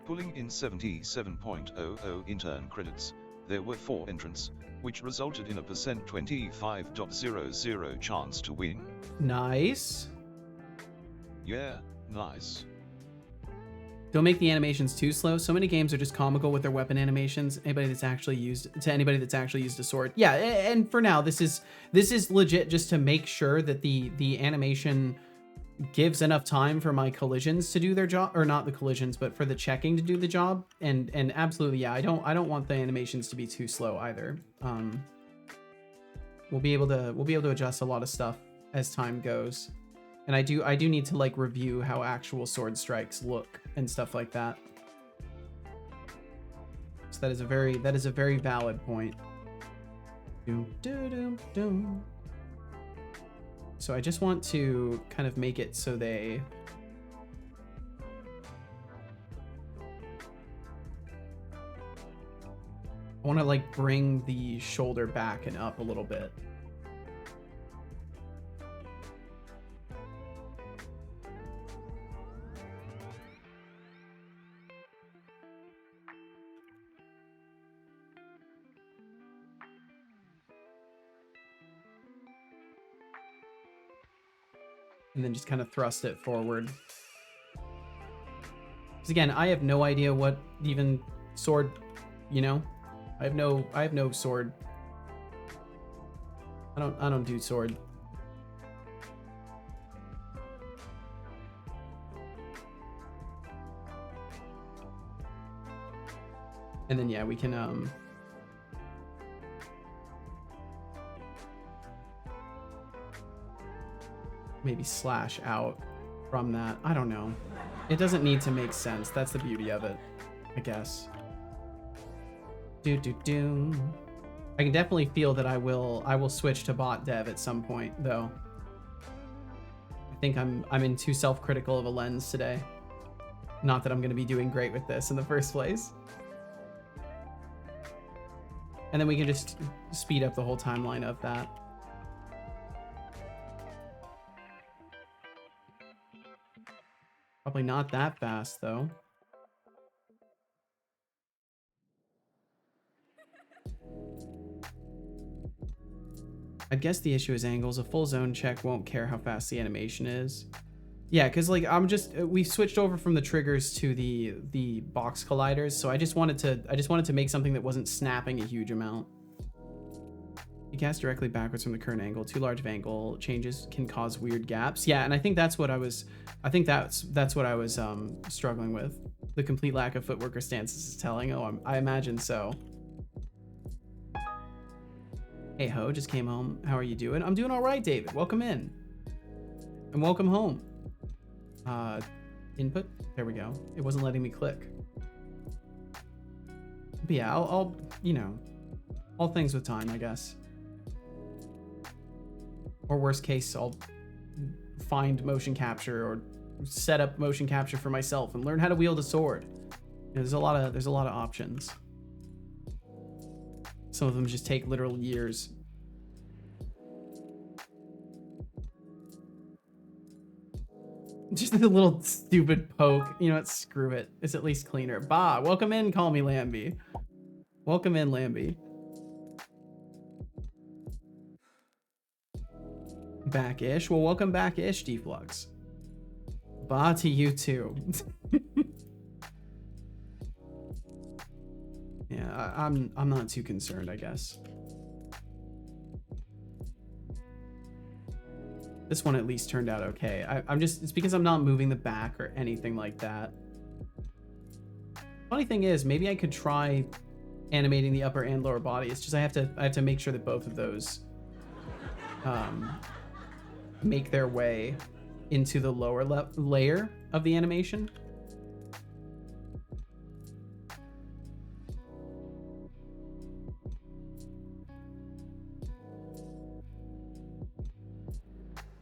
Pulling in 77.00 intern credits, there were 4 entrants, which resulted in a %25.00 chance to win. Nice. Yeah, nice. Don't make the animations too slow. So many games are just comical with their weapon animations. Anybody that's actually used a sword. Yeah, and for now, this is legit just to make sure that the animation gives enough time for my collisions to do their job, or not the collisions, but for the checking to do the job. And absolutely, yeah, I don't want the animations to be too slow either. We'll be able to adjust a lot of stuff as time goes. And I do need to like review how actual sword strikes look and stuff like that. So that is a very valid point. Doom, doom, doom, doom. So I just want to kind of make it so I want to like bring the shoulder back and up a little bit. And then just kind of thrust it forward. Because again, I have no idea what even sword, you know? I have no sword. I don't do sword. And then yeah, we can maybe slash out from that. I don't know. It doesn't need to make sense. That's the beauty of it, I guess. I can definitely feel that I will switch to bot dev at some point though. I think I'm in too self-critical of a lens today. Not that I'm going to be doing great with this in the first place. And then we can just speed up the whole timeline of that. Probably not that fast, though. I guess the issue is angles. A full zone check won't care how fast the animation is. Yeah, because like we switched over from the triggers to the box colliders, so I just wanted to make something that wasn't snapping a huge amount. You cast directly backwards from the current angle. Too large of angle changes can cause weird gaps. Yeah, and I think that's what I was struggling with. The complete lack of footwork or stances is telling. Oh, I imagine so. Hey ho, just came home. How are you doing? I'm doing all right, David. Welcome in. And welcome home. Input. There we go. It wasn't letting me click. But yeah, I'll you know, all things with time, I guess. Or worst case, I'll find motion capture or set up motion capture for myself and learn how to wield a sword. There's a lot of options. Some of them just take literal years. Just a little stupid poke. You know what? Screw it. It's at least cleaner. Bah, welcome in, call me Lambie. Welcome in, Lambie. Back-ish. Well, welcome back-ish, Deflux. Bah to you too. Yeah, I'm not too concerned, I guess. This one at least turned out okay. It's because I'm not moving the back or anything like that. Funny thing is, maybe I could try animating the upper and lower body. It's just I have to make sure that both of those make their way into the lower layer of the animation.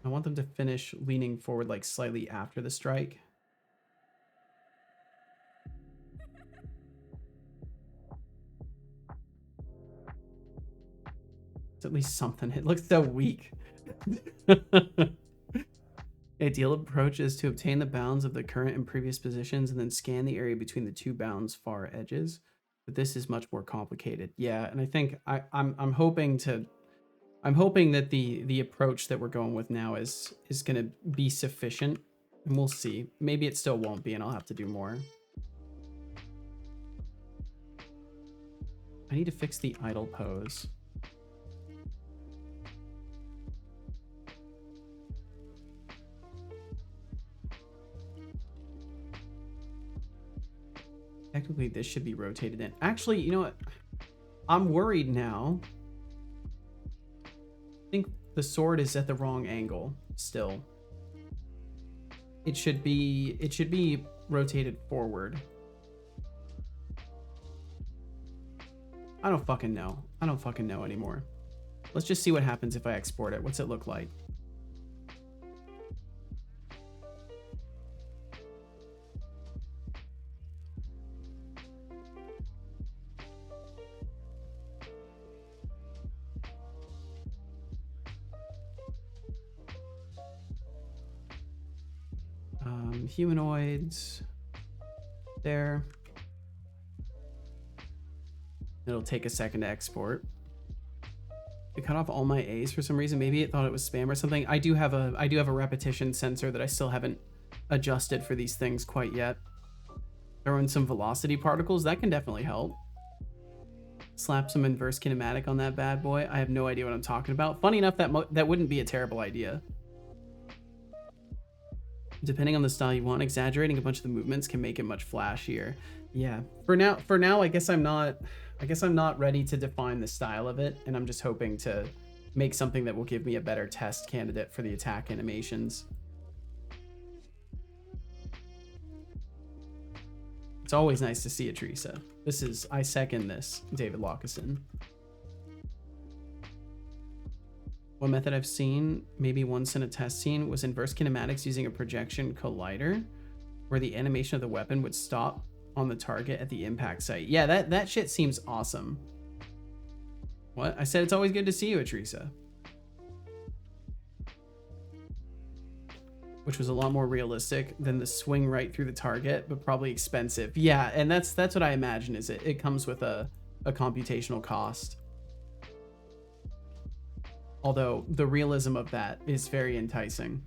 I want them to finish leaning forward like slightly after the strike. It's at least something. It looks so weak. The ideal approach is to obtain the bounds of the current and previous positions and then scan the area between the two bounds far edges. But this is much more complicated. Yeah, and I think I'm hoping that the approach that we're going with now is going to be sufficient, and we'll see. Maybe it still won't be, and I'll have to do more. I need to fix the idle pose. Technically, this should be rotated in. Actually, you know what? I'm worried now. I think the sword is at the wrong angle still. It should be rotated forward. I don't fucking know. I don't fucking know anymore. Let's just see what happens if I export it. What's it look like? Humanoids there. It'll take a second to export. It cut off all my A's for some reason. Maybe it thought it was spam or something. I do have a repetition sensor that I still haven't adjusted for these things quite yet. Throw in some velocity particles, that can definitely help. Slap some inverse kinematic on that bad boy. I have no idea what I'm talking about. Funny enough, that wouldn't be a terrible idea. Depending on the style you want, exaggerating a bunch of the movements can make it much flashier. Yeah. For now, I guess I'm not ready to define the style of it, and I'm just hoping to make something that will give me a better test candidate for the attack animations. It's always nice to see it, Teresa. I second this, David Lockeson. One method I've seen, maybe once in a test scene, was inverse kinematics using a projection collider, where the animation of the weapon would stop on the target at the impact site. Yeah, that shit seems awesome. What? I said it's always good to see you, Teresa. Which was a lot more realistic than the swing right through the target, but probably expensive. Yeah, and that's what I imagine is it comes with a computational cost. Although the realism of that is very enticing.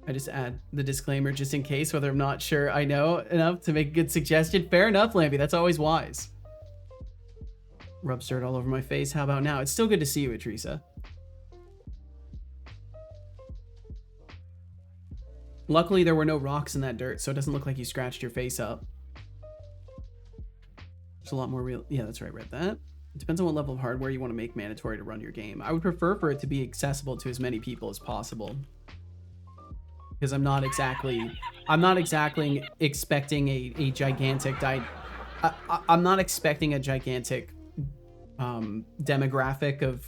I just add the disclaimer just in case, whether I'm not sure I know enough to make a good suggestion. Fair enough, Lampy. That's always wise. Rub dirt all over my face. How about now? It's still good to see you, Teresa. Luckily, there were no rocks in that dirt, so it doesn't look like you scratched your face up. There's a lot more real. Yeah, that's right. Read that. It depends on what level of hardware you want to make mandatory to run your game. I would prefer for it to be accessible to as many people as possible. Because I'm not exactly expecting a gigantic I'm not expecting a gigantic demographic of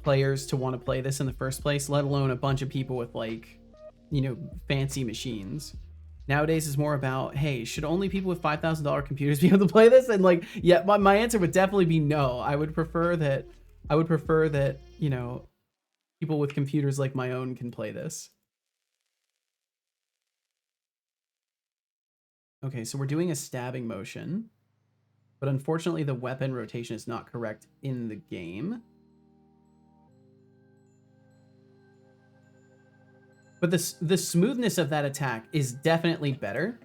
players to want to play this in the first place, let alone a bunch of people with, like, you know, fancy machines. Nowadays is more about, hey, should only people with $5,000 computers be able to play this? And, like, yeah, my answer would definitely be no. I would prefer that, you know, people with computers like my own can play this. Okay, so we're doing a stabbing motion, but unfortunately the weapon rotation is not correct in the game. But the smoothness of that attack is definitely better.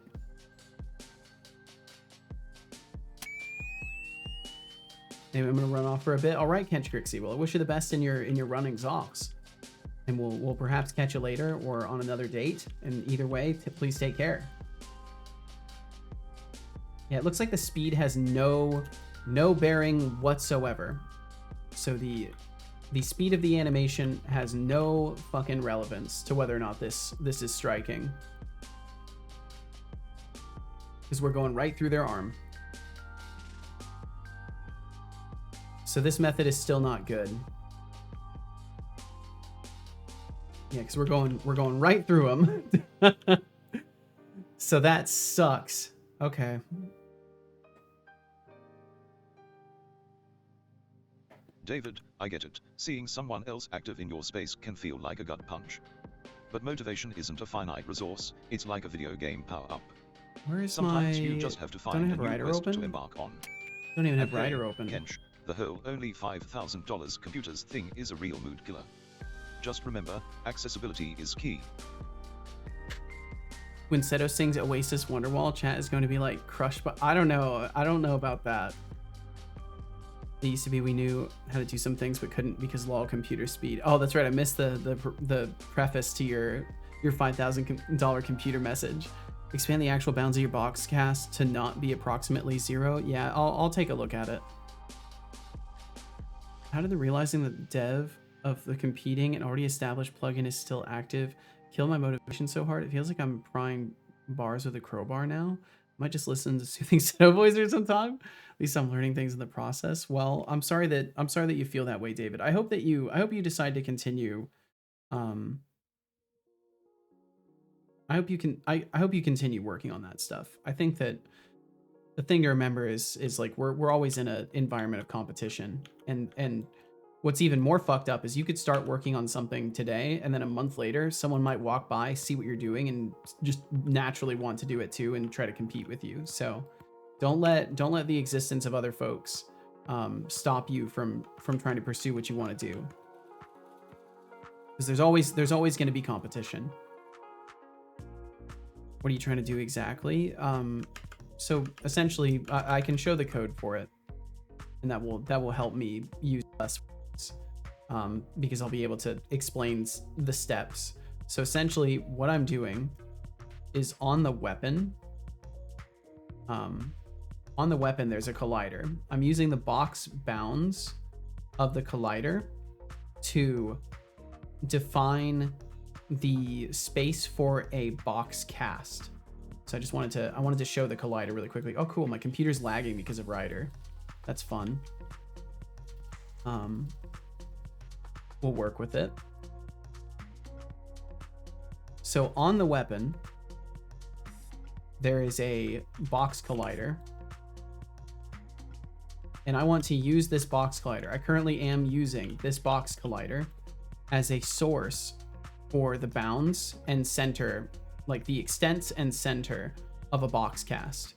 Maybe I'm gonna run off for a bit. All right, Kench Grixie. Well, I wish you the best in your running Zox, and we'll perhaps catch you later or on another date. And either way, please take care. Yeah, it looks like the speed has no bearing whatsoever. So the speed of the animation has no fucking relevance to whether or not this is striking. Because we're going right through their arm. So this method is still not good. Yeah, because we're going right through them. So that sucks. Okay. David, I get it. Seeing someone else active in your space can feel like a gut punch. But motivation isn't a finite resource, it's like a video game power-up. Where is Sometimes you just have to find a new quest to embark on. Don't even have And hey, Rider open. Kench, the whole only $5,000 computers thing is a real mood killer. Just remember, accessibility is key. When Seto sings Oasis Wonderwall, chat is going to be like crushed, but I don't know about that. It used to be we knew how to do some things but couldn't because lol computer speed. Oh, that's right. I missed the preface to your $5,000 computer message. Expand the actual bounds of your box cast to not be approximately 0. Yeah, I'll take a look at it. How did the realizing that dev of the competing and already established plugin is still active kill my motivation so hard? It feels like I'm prying bars with a crowbar now. Might just listen to soothing Seto voices sometime. At least I'm learning things in the process. Well, I'm sorry that you feel that way, David. I hope you decide to continue. I hope you continue working on that stuff. I think that the thing to remember is like we're always in an environment of competition, and what's even more fucked up is you could start working on something today, and then a month later, someone might walk by, see what you're doing, and just naturally want to do it too and try to compete with you. So don't let the existence of other folks stop you from trying to pursue what you want to do. Because there's always going to be competition. What are you trying to do exactly? So essentially, I can show the code for it, and that will help me use less words, because I'll be able to explain the steps. So essentially, what I'm doing is on the weapon. On the weapon, there's a collider. I'm using the box bounds of the collider to define the space for a box cast. So I wanted to show the collider really quickly. Oh, cool. My computer's lagging because of Rider. That's fun. We'll work with it. So on the weapon, there is a box collider. And I want to use this box collider. I currently am using this box collider as a source for the bounds and center, like the extents and center of a box cast.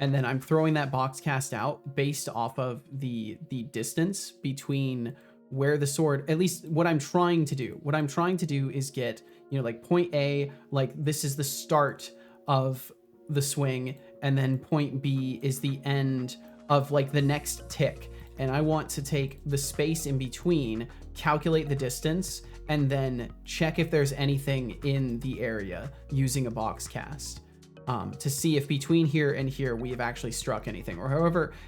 and then I'm throwing that box cast out based off of the distance between where the sword, at least what I'm trying to do. What I'm trying to do is get, you know, like point A, like this is the start of the swing, and then point B is the end of like the next tick. And I want to take the space in between, calculate the distance, and then check if there's anything in the area using a box cast. To see if between here and here we have actually struck anything, or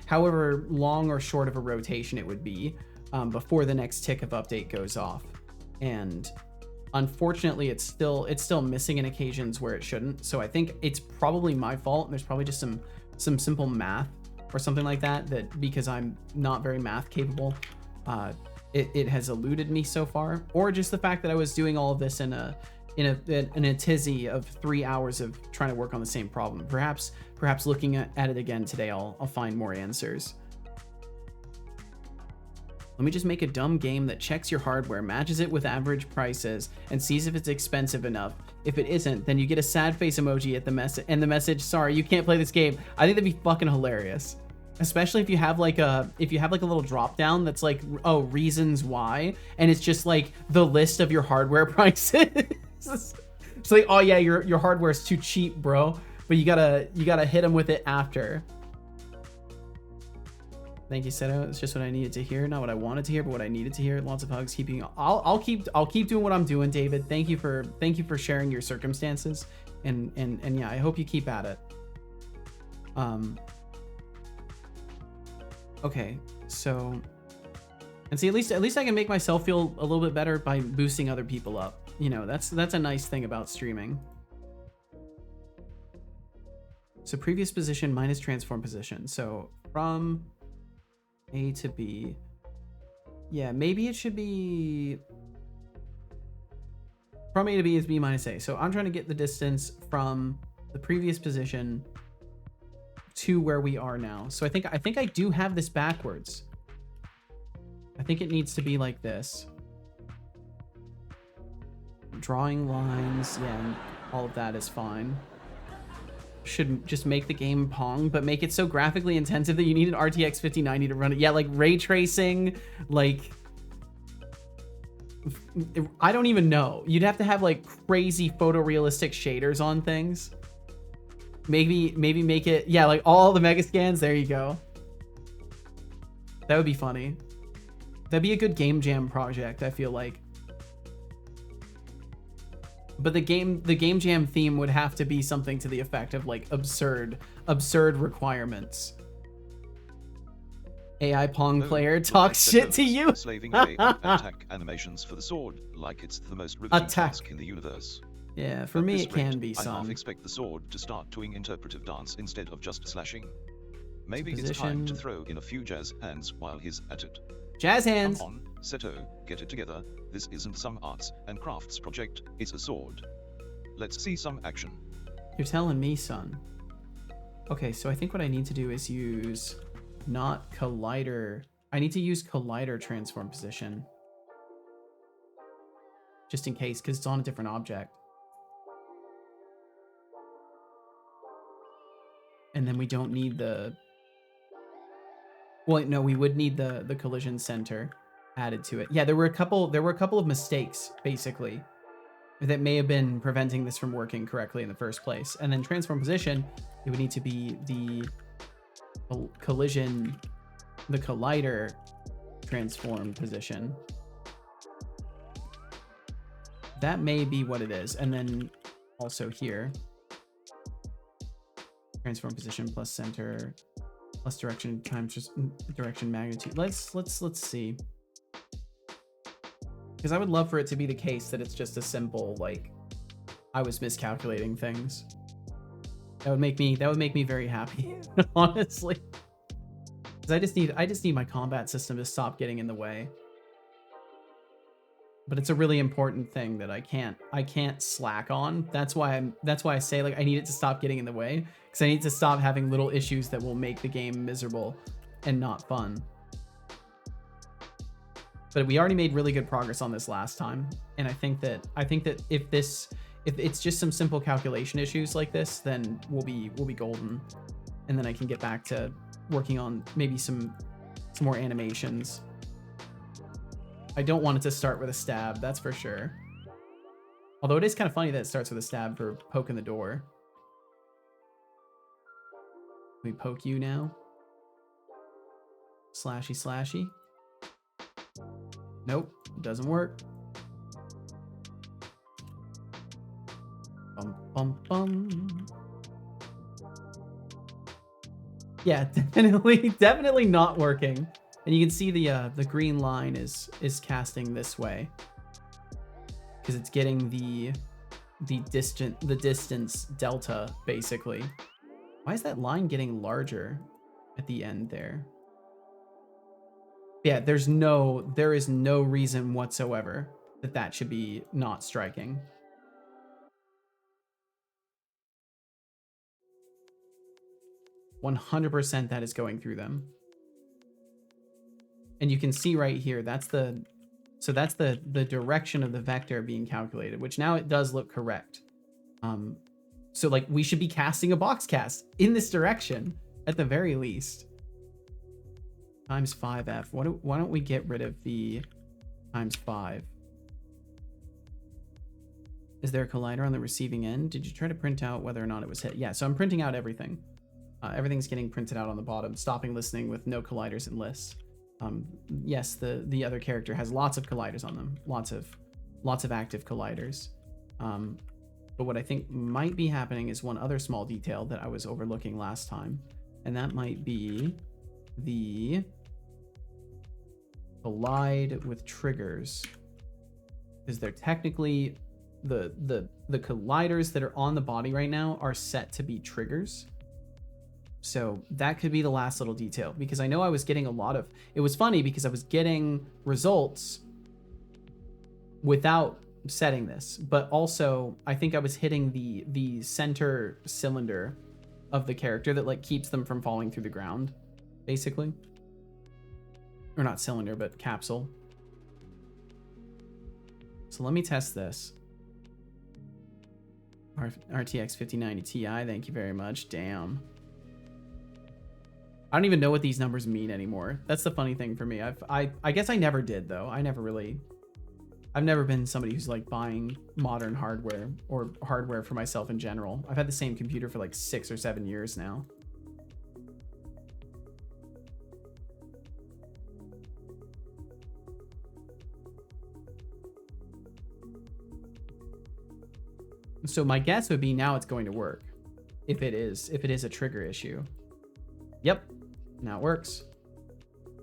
however long or short of a rotation it would be before the next tick of update goes off. And unfortunately, it's still missing in occasions where it shouldn't. So I think it's probably my fault. There's probably just some simple math or something like that because I'm not very math capable, it has eluded me so far, or just the fact that I was doing all of this in a tizzy of 3 hours of trying to work on the same problem. Perhaps looking at it again today, I'll find more answers. Let me just make a dumb game that checks your hardware, matches it with average prices, and sees if it's expensive enough. If it isn't, then you get a sad face emoji at the message, sorry, you can't play this game. I think that'd be fucking hilarious. Especially if you have like a little drop down that's like, oh, reasons why, and it's just like the list of your hardware prices. It's like, oh yeah, your hardware is too cheap, bro, but you gotta hit them with it after. Thank you, Seto. It's just what I needed to hear, not what I wanted to hear, but what I needed to hear. Lots of hugs. I'll keep doing what I'm doing, David. Thank you for sharing your circumstances, and yeah, I hope you keep at it. Okay, so, and see, at least I can make myself feel a little bit better by boosting other people up. You know, that's a nice thing about streaming. So previous position minus transform position. So from A to B. Yeah, maybe it should be from A to B is B minus A. So I'm trying to get the distance from the previous position to where we are now. So I think I do have this backwards. I think it needs to be like this. Drawing lines, yeah, and all of that is fine. Should just make the game Pong, but make it so graphically intensive that you need an RTX 5090 to run it. Yeah, like ray tracing, like I don't even know. You'd have to have like crazy photorealistic shaders on things. Maybe make it, yeah, like all the mega scans. There you go. That would be funny. That'd be a good game jam project, I feel like. But the game jam theme would have to be something to the effect of like absurd requirements. AI Pong player talks shit to you. Slaving away at attack animations for the sword, like it's the most riveting task in the universe. Yeah, for me it can be I some. half expect the sword to start doing interpretive dance instead of just slashing. Maybe it's time to throw in a few jazz hands while he's at it. Jazz hands. Come on, Seto, get it together. This isn't some arts and crafts project, it's a sword. Let's see some action. You're telling me, son. Okay, so I think what I need to do is use not collider. I need to use collider transform position. Just in case, because it's on a different object. And then we don't need the... Well, no, we would need the collision center added to it. Yeah, there were a couple of mistakes, basically, that may have been preventing this from working correctly in the first place. And then transform position, it would need to be the collision, the collider transform position. That may be what it is. And then also here, transform position plus center plus direction times just direction magnitude. Let's see. Because I would love for it to be the case that it's just a simple, like, I was miscalculating things. That would make me very happy, honestly. Because I just need my combat system to stop getting in the way. But it's a really important thing that I can't slack on. That's why I say, like, I need it to stop getting in the way, because I need to stop having little issues that will make the game miserable and not fun. But we already made really good progress on this last time, and I think that if it's just some simple calculation issues like this, then we'll be golden. and then I can get back to working on maybe some more animations. I don't want it to start with a stab, that's for sure. Although it is kind of funny that it starts with a stab for poking the door. Can we poke you now? Slashy, slashy. Nope, doesn't work. Bum, bum, bum. Yeah, definitely not working. And you can see the green line is casting this way because it's getting the distance delta basically. Why is that line getting larger at the end there? Yeah, there is no reason whatsoever that should be not striking. %, that is going through them. And you can see right here, that's the direction of the vector being calculated, which now it does look correct. So like we should be casting a box cast in this direction at the very least. Times 5F. Why don't we get rid of the times 5? Is there a collider on the receiving end? Did you try to print out whether or not it was hit? Yeah, so I'm printing out everything. Everything's getting printed out on the bottom. Stopping listening with no colliders in lists. Yes, the other character has lots of colliders on them. Lots of active colliders. But what I think might be happening is one other small detail that I was overlooking last time. And that might be the collide with triggers. Because they're technically the colliders that are on the body right now are set to be triggers. So that could be the last little detail, because I know I was getting it was funny because I was getting results without setting this, but also I think I was hitting the center cylinder of the character that like keeps them from falling through the ground, basically. Or not cylinder, but capsule. So let me test this. RTX 5090 Ti, thank you very much. Damn. I don't even know what these numbers mean anymore. That's the funny thing for me. I guess I never did though. I've never been somebody who's like buying modern hardware or hardware for myself in general. I've had the same computer for like 6 or 7 years now. So my guess would be now it's going to work. If it is a trigger issue. Yep. Now it works.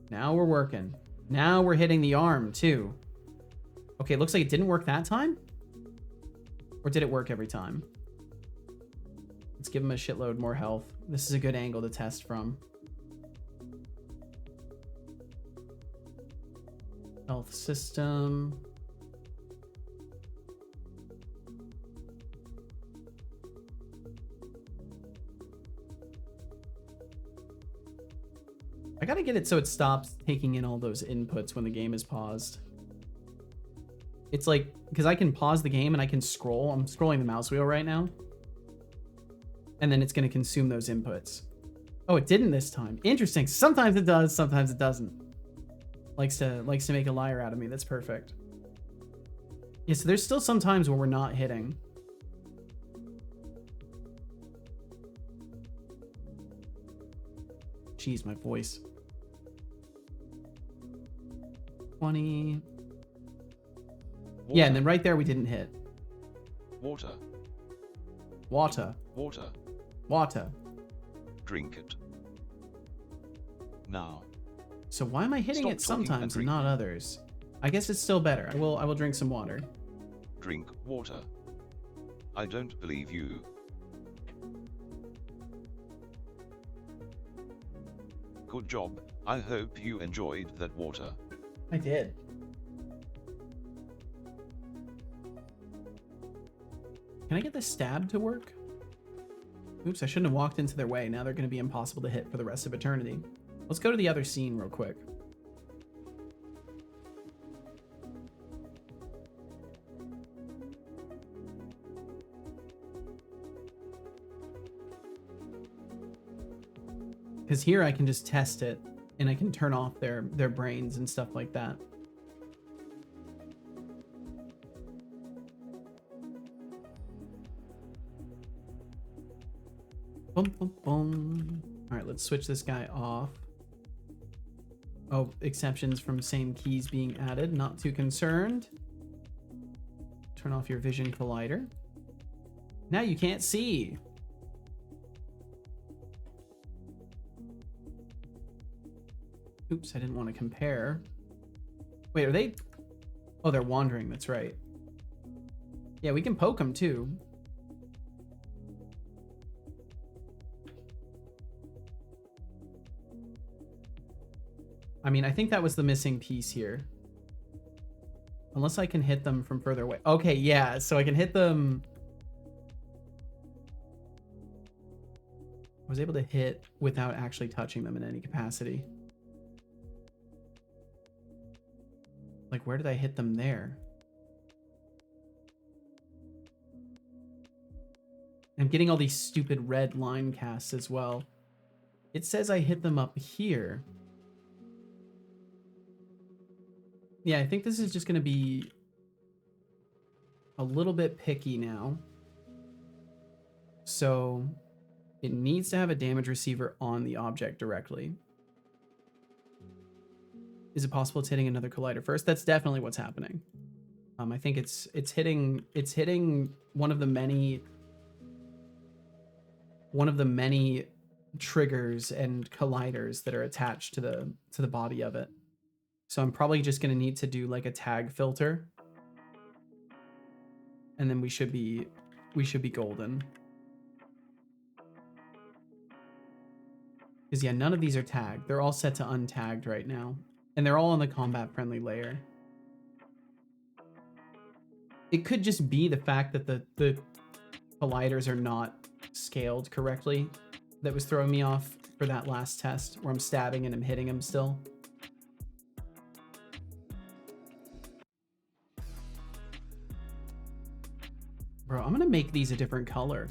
Now we're working. Now we're hitting the arm too. Okay, looks like it didn't work that time. Or did it work every time? Let's give him a shitload more health. This is a good angle to test from. Health system. I gotta get it so it stops taking in all those inputs when the game is paused. It's like, because I can pause the game and I can scroll. I'm scrolling the mouse wheel right now. And then it's gonna consume those inputs. Oh, it didn't this time. Interesting. Sometimes it does, sometimes it doesn't. Likes to make a liar out of me. That's perfect. Yeah, so there's still some times where we're not hitting. Jeez, my voice. 20. Yeah, and then right there we didn't hit. Water. Water. Water. Water. Drink it. Now. So why am I hitting Stop it sometimes and drink. not others? I guess it's still better. I will drink some water. Drink water. I don't believe you. Good job. I hope you enjoyed that water. I did. Can I get the stab to work? Oops, I shouldn't have walked into their way. Now they're going to be impossible to hit for the rest of eternity. Let's go to the other scene real quick. Because here I can just test it and I can turn off their brains and stuff like that. Boom, boom, boom. All right, let's switch this guy off. Oh, exceptions from same keys being added. Not too concerned. Turn off your vision collider. Now you can't see. Oops, I didn't want to compare. Wait, are they? Oh, they're wandering. That's right. Yeah, we can poke them too. I mean, I think that was the missing piece here. Unless I can hit them from further away. Okay, yeah, so I can hit them. I was able to hit without actually touching them in any capacity. Like, where did I hit them there? I'm getting all these stupid red line casts as well. It says I hit them up here. Yeah, I think this is just going to be a little bit picky now. So it needs to have a damage receiver on the object directly. Is it possible it's hitting another collider first? That's definitely what's happening. I think it's hitting one of the many triggers and colliders that are attached to the body of it. So I'm probably just going to need to do like a tag filter. And then we should be golden. Because yeah, none of these are tagged. They're all set to untagged right now. And they're all on the combat friendly layer. It could just be the fact that the colliders are not scaled correctly that was throwing me off for that last test where I'm stabbing and I'm hitting him still. Bro, I'm gonna make these a different color.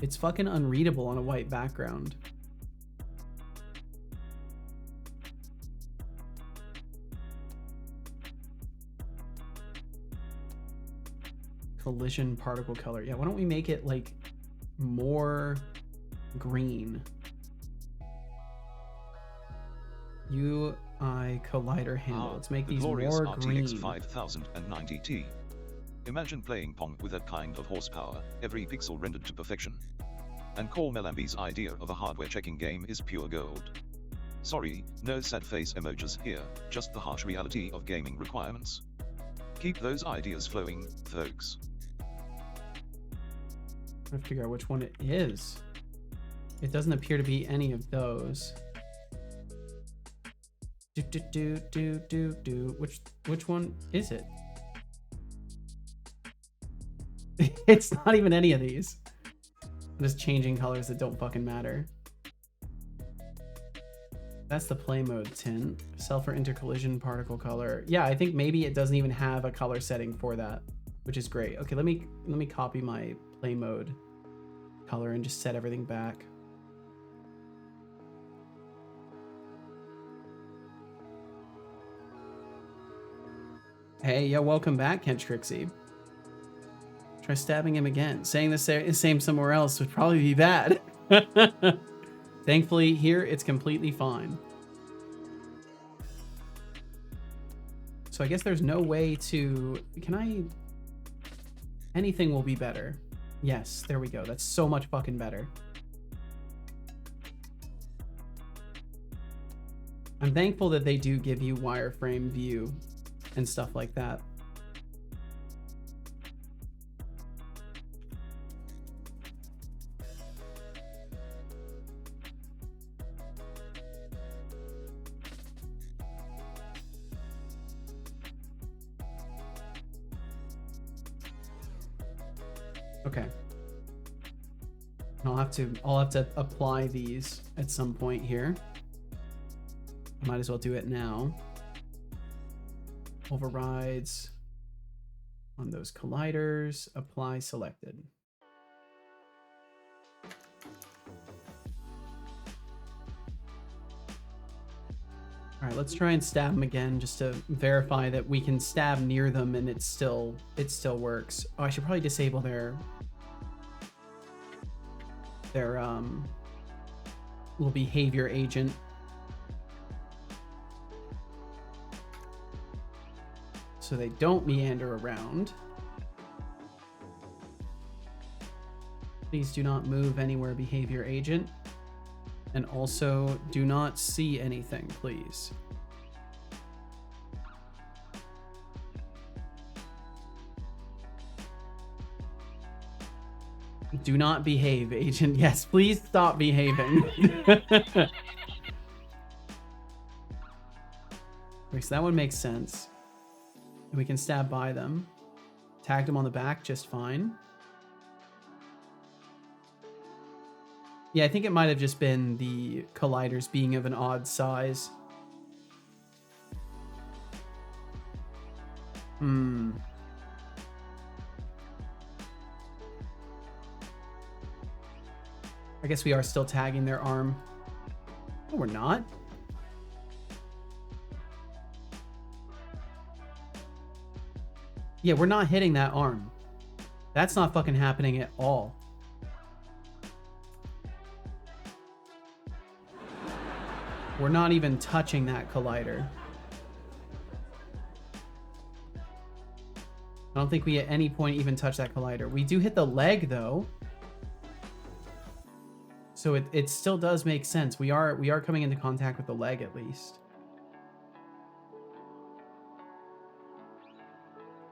It's fucking unreadable on a white background. Collision particle color. Yeah, why don't we make it like more green? UI collider handle. Let's make these more green. RTX 5090T. Imagine playing Pong with that kind of horsepower, every pixel rendered to perfection. And call Melambi's idea of a hardware checking game is pure gold. Sorry, no sad face emojis here, just the harsh reality of gaming requirements. Keep those ideas flowing, folks. I have to figure out which one it is. It doesn't appear to be any of those. Which one is it? It's not even any of these. I'm just changing colors that don't fucking matter. That's the play mode tint. Self or intercollision particle color. Yeah, I think maybe it doesn't even have a color setting for that, which is great. Okay, let me copy my play mode color and just set everything back. Hey, yeah, welcome back, Kent Trixie. Try stabbing him again. Saying the same somewhere else would probably be bad. Thankfully, here it's completely fine. So I guess there's no way to... Anything will be better. Yes, there we go. That's so much fucking better. I'm thankful that they do give you wireframe view and stuff like that. Okay. I'll have to apply these at some point here. Might as well do it now. Overrides on those colliders. Apply selected. All right, let's try and stab them again just to verify that we can stab near them and it still works. Oh, I should probably disable their little behavior agent. So they don't meander around. Please do not move anywhere, behavior agent. And also, do not see anything, please. Do not behave, agent. Yes, please stop behaving. Okay, so that one makes sense. We can stab by them. Tagged them on the back just fine. Yeah, I think it might have just been the colliders being of an odd size. I guess we are still tagging their arm. No, we're not. Yeah, we're not hitting that arm. That's not fucking happening at all. We're not even touching that collider. I don't think we at any point even touch that collider. We do hit the leg though. So it still does make sense. We are coming into contact with the leg at least.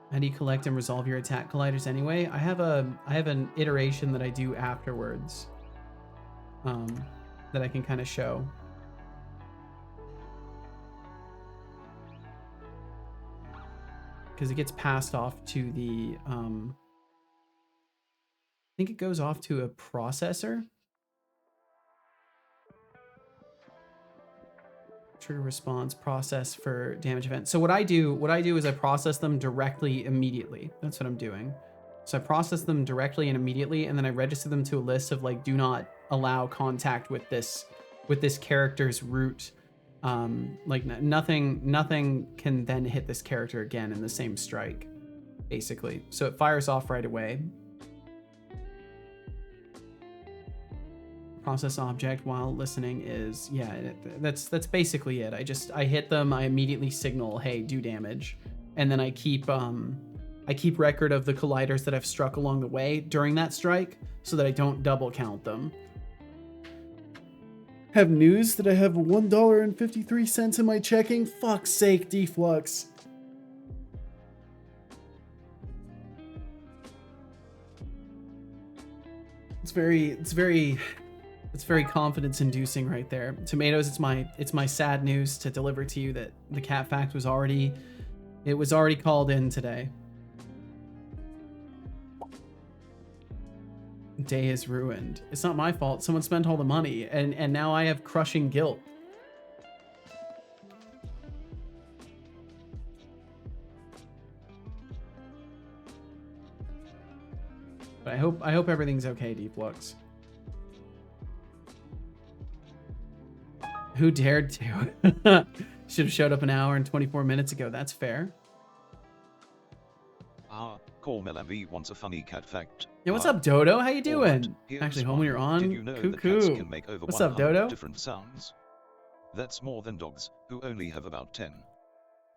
How do you collect and resolve your attack colliders anyway? I have an iteration that I do afterwards. That I can kind of show. Because it gets passed off to the I think it goes off to a processor. Trigger response process for damage event. So what I do is I process them directly immediately. That's what I'm doing. So I process them directly and immediately, and then I register them to a list of like, do not allow contact with this character's root. Like nothing can then hit this character again in the same strike, basically. So it fires off right away. Process object while listening is, yeah, that's basically it. I hit them, I immediately signal, hey, do damage, and then I keep record of the colliders that I've struck along the way during that strike so that I don't double count them. Have news that I have $1.53 in my checking. Fuck's sake, Deflux. It's very confidence inducing right there. Tomatoes, it's my sad news to deliver to you that the cat fact was already called in today. Day is ruined. It's not my fault. Someone spent all the money and now I have crushing guilt. But I hope everything's okay, Deflux. Who dared to? Should have showed up an hour and 24 minutes ago. That's fair. Call Melamv wants a funny cat fact. Yeah, what's up, Dodo? How you Alright, doing? here's Actually, home when you're on. Did you know that cats can make over What's up, 100 Dodo? different sounds? That's more than dogs, who only have about 10.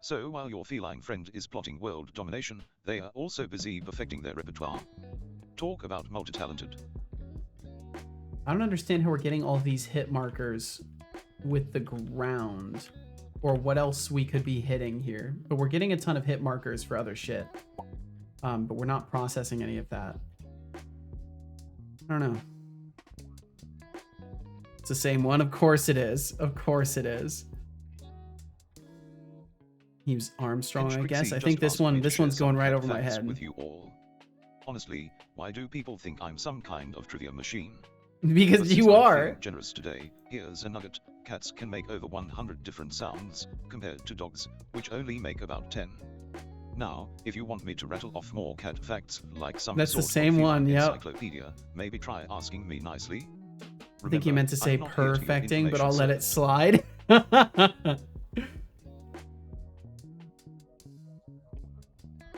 So while your feline friend is plotting world domination, they are also busy perfecting their repertoire. Talk about multi-talented. I don't understand how we're getting all these hit markers with the ground, or what else we could be hitting here. But we're getting a ton of hit markers for other shit. But we're not processing any of that. I don't know. It's the same one. Of course it is. Of course it is. He was Armstrong, I guess. I think this one's going right over my head. With you all. Honestly, why do people think I'm some kind of trivia machine? Because you are. Generous today. Here's a nugget. Cats can make over 100 different sounds, compared to dogs, which only make about 10. Now, if you want me to rattle off more cat facts, like some That's sort the same of one, yep. encyclopedia, maybe try asking me nicely. I think you meant to say I'm not here to give perfecting, but I'll let information it slide.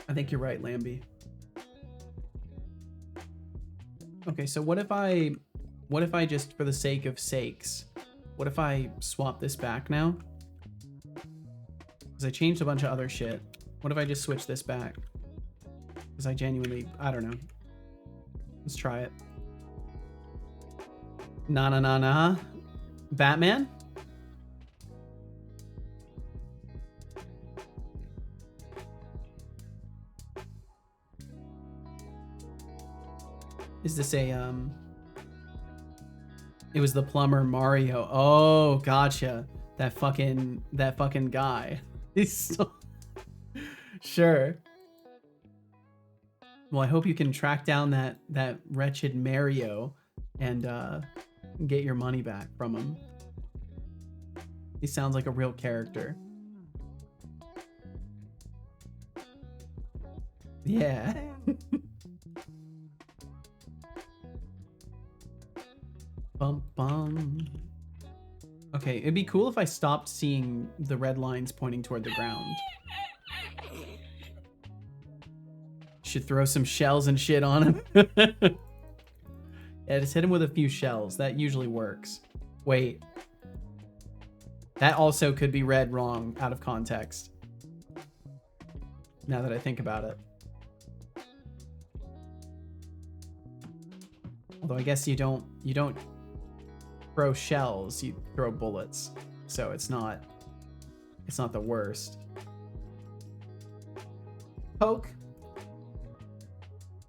I think you're right, Lambie. Okay, so what if I just, for the sake of sakes, what if I swap this back now? Because I changed a bunch of other shit. What if I just switch this back? Because I genuinely, I don't know. Let's try it. Na. Batman? Is this a, it was the plumber Mario. Oh, gotcha. That fucking guy. He's so... Sure. Well, I hope you can track down that wretched Mario and get your money back from him. He sounds like a real character. Yeah. Bum bum. Okay, it'd be cool if I stopped seeing the red lines pointing toward the ground. Should throw some shells and shit on him. Yeah, just hit him with a few shells. That usually works. Wait. That also could be read wrong out of context. Now that I think about it. Although I guess you don't throw shells, you throw bullets. So it's not the worst. Poke.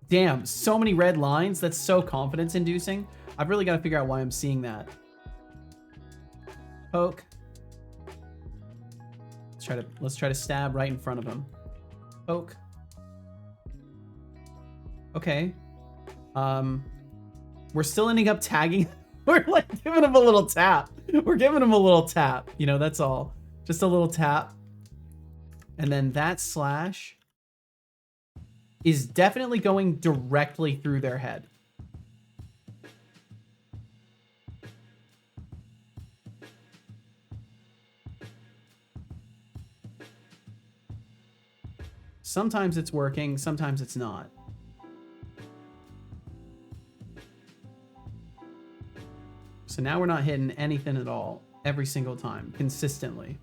Damn, so many red lines. That's so confidence inducing. I've really got to figure out why I'm seeing that. Poke. Let's try to stab right in front of him. Poke. Okay. We're still ending up tagging. We're like giving him a little tap. We're giving him a little tap. You know, that's all. Just a little tap. And then that slash is definitely going directly through their head. Sometimes it's working, sometimes it's not. So now we're not hitting anything at all every single time, consistently.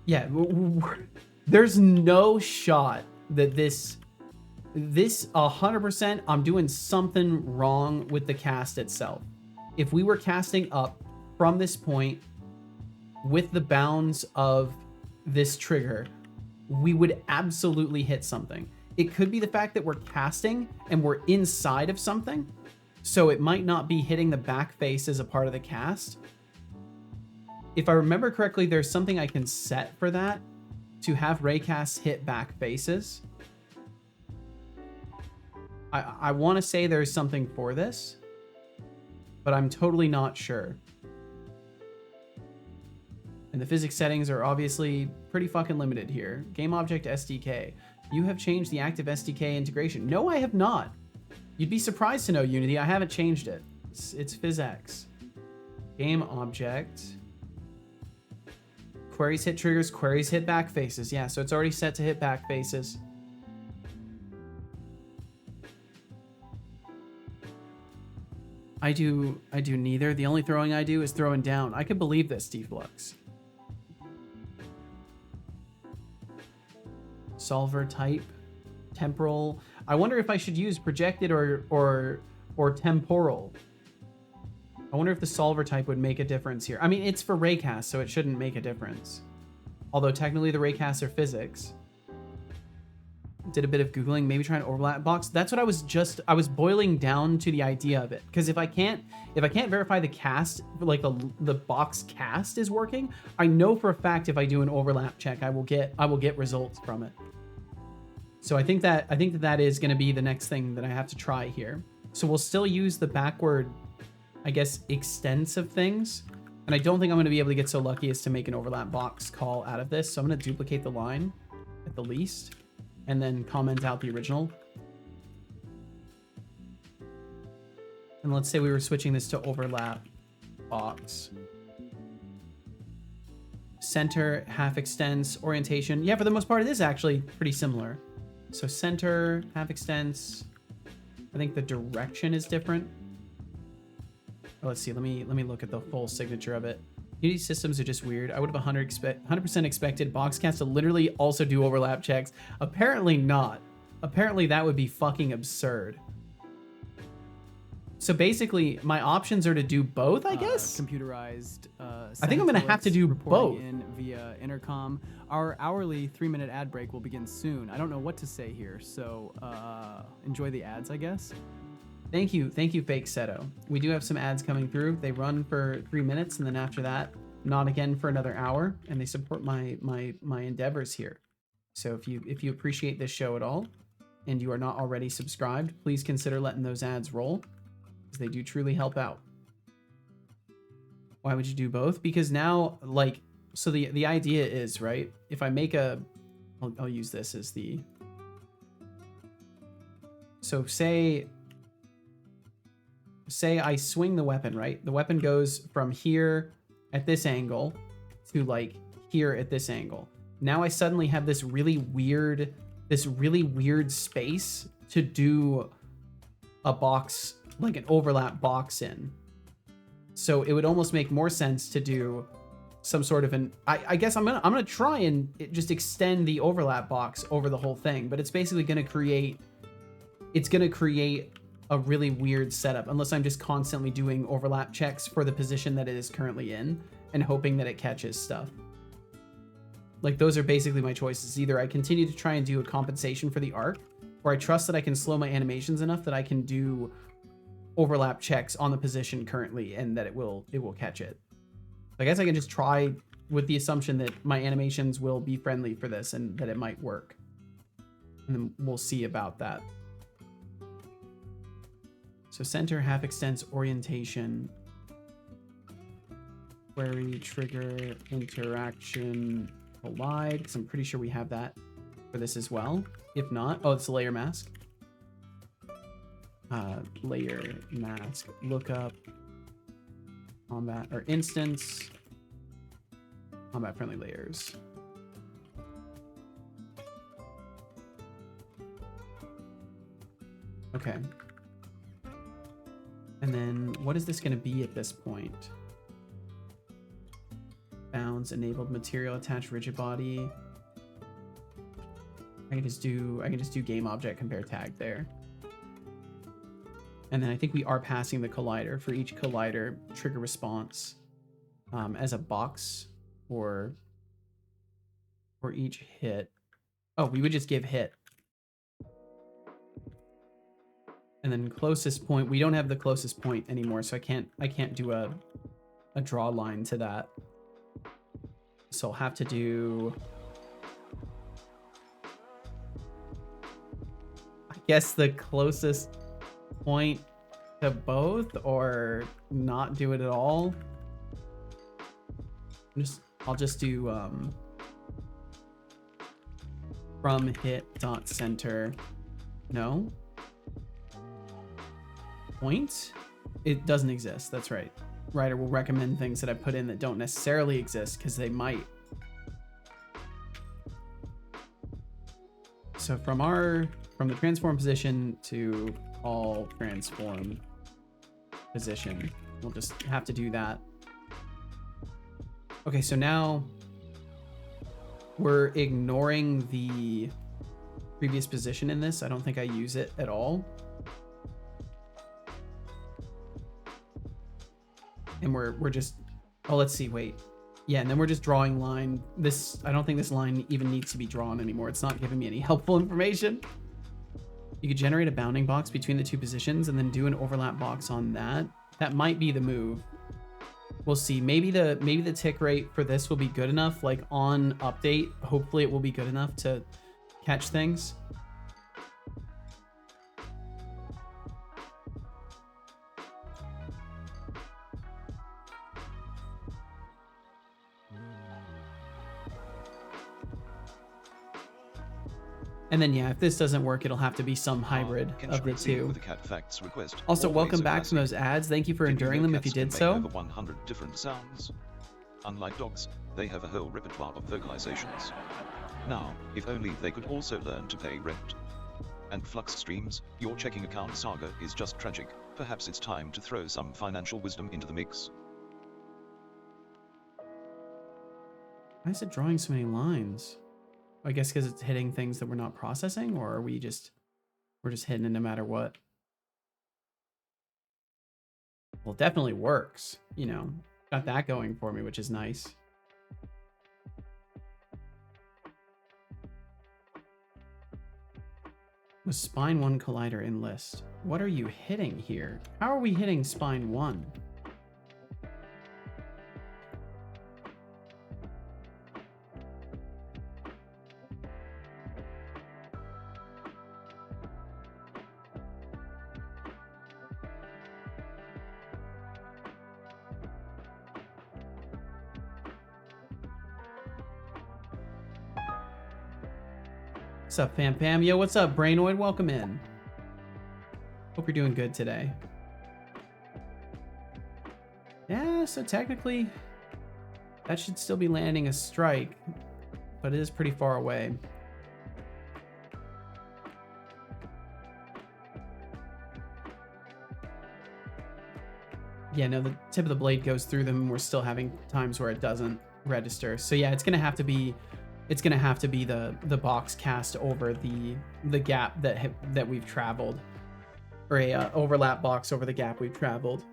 Yeah, there's no shot that this 100%, I'm doing something wrong with the cast itself. If we were casting up from this point with the bounds of this trigger, we would absolutely hit something. It could be the fact that we're casting and we're inside of something, so it might not be hitting the back face as a part of the cast. If I remember correctly, there's something I can set for that to have raycasts hit back faces. I want to say there's something for this, but I'm totally not sure. And the physics settings are obviously pretty fucking limited here. Game Object SDK. You have changed the active SDK integration. No, I have not. You'd be surprised to know, Unity. I haven't changed it. It's PhysX. Game Object. Queries hit triggers, queries hit back faces. Yeah, so it's already set to hit back faces. I do neither. The only throwing I do is throwing down. I could believe this, Deflux. Solver type, temporal. I wonder if I should use projected or temporal. I wonder if the solver type would make a difference here. I mean, it's for raycast, so it shouldn't make a difference. Although technically the raycasts are physics. Did a bit of Googling, maybe try an overlap box. That's what I was boiling down to the idea of it. Because if I can't verify the cast, like the box cast is working, I know for a fact if I do an overlap check, I will get results from it. So I think that is going to be the next thing that I have to try here. So we'll still use the backward, I guess, extents of things. And I don't think I'm going to be able to get so lucky as to make an overlap box call out of this. So I'm going to duplicate the line at the least and then comment out the original. And let's say we were switching this to overlap box. Center, half extents, orientation. Yeah, for the most part, it is actually pretty similar. So center, half extents. I think the direction is different. Let's see. Let me look at the full signature of it. Unity systems are just weird. I would have 100% expected Boxcast to literally also do overlap checks. Apparently not. Apparently that would be fucking absurd. So basically, my options are to do both, I guess? Computerized. I think I'm gonna have to do both. In via intercom. Our hourly 3-minute ad break will begin soon. I don't know what to say here, so enjoy the ads, I guess. Thank you, Fake Seto. We do have some ads coming through. They run for 3 minutes, and then after that, not again for another hour. And they support my endeavors here. So if you appreciate this show at all, and you are not already subscribed, please consider letting those ads roll, because they do truly help out. Why would you do both? Because now, like, so the idea is, right? If I make I'll use this as the. So say I swing the weapon, right? The weapon goes from here at this angle to like here at this angle. Now I suddenly have this really weird space to do a box, like an overlap box in. So it would almost make more sense to do some sort of I guess I'm gonna try and just extend the overlap box over the whole thing, but it's basically gonna create a really weird setup unless I'm just constantly doing overlap checks for the position that it is currently in and hoping that it catches stuff. Like, those are basically my choices. Either I continue to try and do a compensation for the arc, or I trust that I can slow my animations enough that I can do overlap checks on the position currently and that it will catch it. I guess I can just try with the assumption that my animations will be friendly for this and that it might work. And then we'll see about that. So center, half extents, orientation, query, trigger, interaction, collide, because I'm pretty sure we have that for this as well. If not, oh, it's a layer mask. Layer mask, lookup, combat, or instance, combat friendly layers. Okay. And then what is this going to be at this point? Bounds, enabled material, attached rigid body. I can just do game object compare tag there. And then I think we are passing the collider for each collider trigger response as a box for each hit. Oh, we would just give hit. And then closest point, we don't have the closest point anymore, so I can't do a draw line to that. So I'll have to do, I guess, the closest point to both, or not do it at all. I'll just do from hit dot center. No. Point? It doesn't exist. That's right. Writer will recommend things that I put in that don't necessarily exist because they might. So from the transform position to all transform position, we'll just have to do that. Okay, so now we're ignoring the previous position in this. I don't think I use it at all. And we're just, oh, let's see, wait. Yeah, and then we're just drawing line. I don't think this line even needs to be drawn anymore. It's not giving me any helpful information. You could generate a bounding box between the two positions and then do an overlap box on that. That might be the move. We'll see. Maybe the tick rate for this will be good enough, like on update. Hopefully it will be good enough to catch things. And then, yeah, if this doesn't work, it'll have to be some Ah, hybrid Kench of the Crixie two. with a cat facts request. Also, Always welcome a back from classic. those ads. Thank you for Did enduring know them if you cats did can make so. over 100 different sounds? Unlike dogs, they have a whole repertoire of vocalizations. Now, if only they could also learn to pay rent. And Flux streams, your checking account saga is just tragic. Perhaps it's time to throw some financial wisdom into the mix. Why is it drawing so many lines? I guess because it's hitting things that we're not processing, or are we're just hitting it no matter what? Well, it definitely works. You know, got that going for me, which is nice. Was spine 1 collider in list? What are you hitting here? How are we hitting spine 1? What's up, Pam Pam? Yo, what's up, Brainoid? Welcome in. Hope you're doing good today. Yeah, so technically, that should still be landing a strike, but it is pretty far away. Yeah, no, the tip of the blade goes through them, and we're still having times where it doesn't register. So yeah, it's gonna have to be the box cast over the gap that we've traveled, or a overlap box over the gap we've traveled.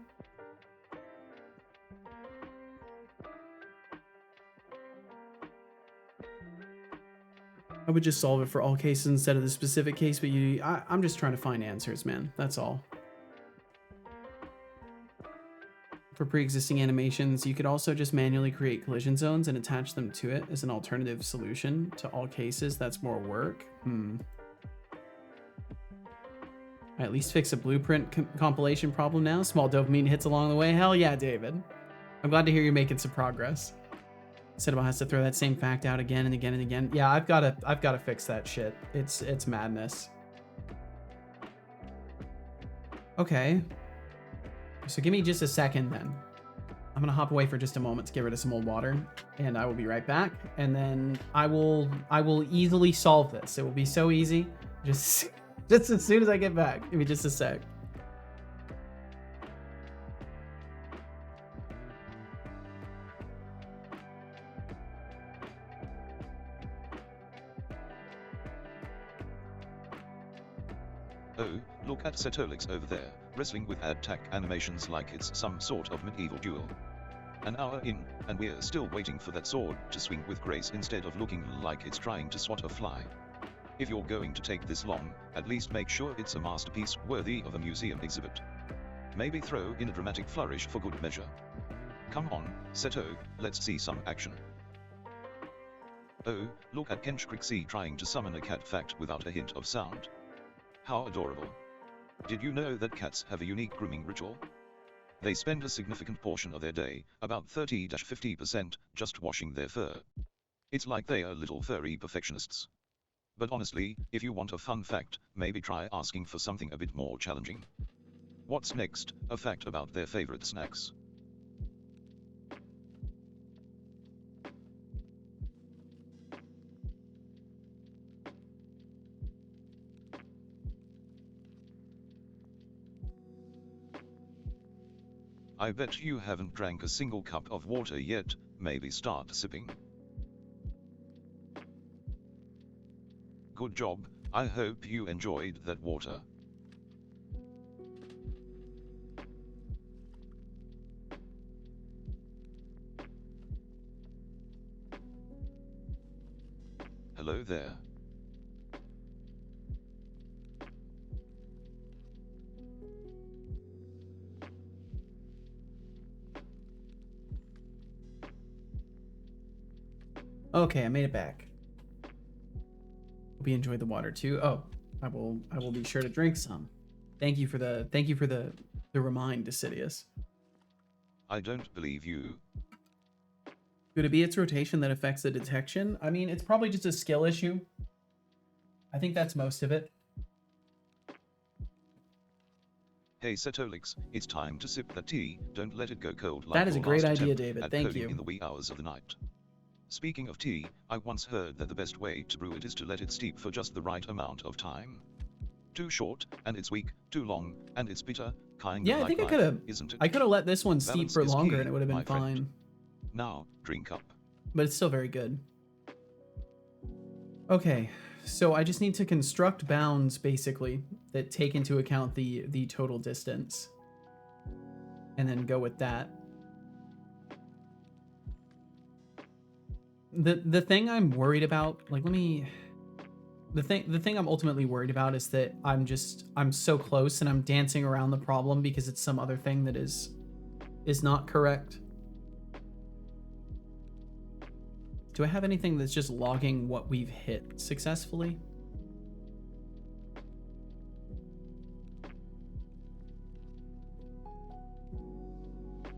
I would just solve it for all cases instead of the specific case, but I'm just trying to find answers, man. That's all. For pre-existing animations, you could also just manually create collision zones and attach them to it as an alternative solution to all cases. That's more work. I at least fix a blueprint compilation problem now. Small dopamine hits along the way. Hell yeah, David. I'm glad to hear you're making some progress. Cinema has to throw that same fact out again and again and again. Yeah, I've gotta fix that shit. It's madness. Okay. So give me just a second then. I'm gonna hop away for just a moment to get rid of some old water, and I will be right back. And then I will easily solve this. It will be so easy. Just as soon as I get back. Give me just a sec. Oh, look at Setolix over there, wrestling with ad-tac animations like it's some sort of medieval duel. An hour in, and we're still waiting for that sword to swing with grace instead of looking like it's trying to swat a fly. If you're going to take this long, at least make sure it's a masterpiece worthy of a museum exhibit. Maybe throw in a dramatic flourish for good measure. Come on, Seto, let's see some action. Oh, look at Kench Crixie trying to summon a cat fact without a hint of sound. How adorable. Did you know that cats have a unique grooming ritual? They spend a significant portion of their day, about 30-50%, just washing their fur. It's like they are little furry perfectionists. But honestly, if you want a fun fact, maybe try asking for something a bit more challenging. What's next? A fact about their favorite snacks. I bet you haven't drank a single cup of water yet, maybe start sipping. Good job, I hope you enjoyed that water. Hello there. Okay, I made it back. Hope you enjoyed the water too. Oh, I will be sure to drink some. Thank you for the remind, Decidius. I don't believe you. Could it be its rotation that affects the detection? I mean, it's probably just a skill issue. I think that's most of it. Hey Setolix, it's time to sip that tea, don't let it go cold like That is a your great last idea, attempt David. at Thank coding you. in the wee hours of the night. Speaking of tea, I once heard that the best way to brew it is to let it steep for just the right amount of time. Too short, and it's weak, too long, and it's bitter, kind Yeah, of I like think I life, could have. isn't it? I could have let this one steep Balance for is longer, key, and it would have been my friend. fine. Now, drink up. But it's still very good. Okay, so I just need to construct bounds basically that take into account the total distance, and then go with that. The thing I'm worried about, like, the thing I'm ultimately worried about is that I'm so close and I'm dancing around the problem because it's some other thing that is not correct. Do I have anything that's just logging what we've hit successfully?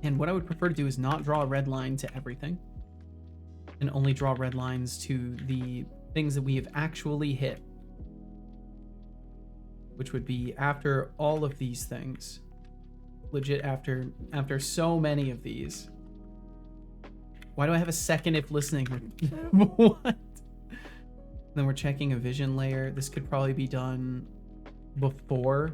And what I would prefer to do is not draw a red line to everything and only draw red lines to the things that we have actually hit, which would be after all of these things. Legit after so many of these. Why do I have a second if listening? What? Then we're checking a vision layer. This could probably be done before.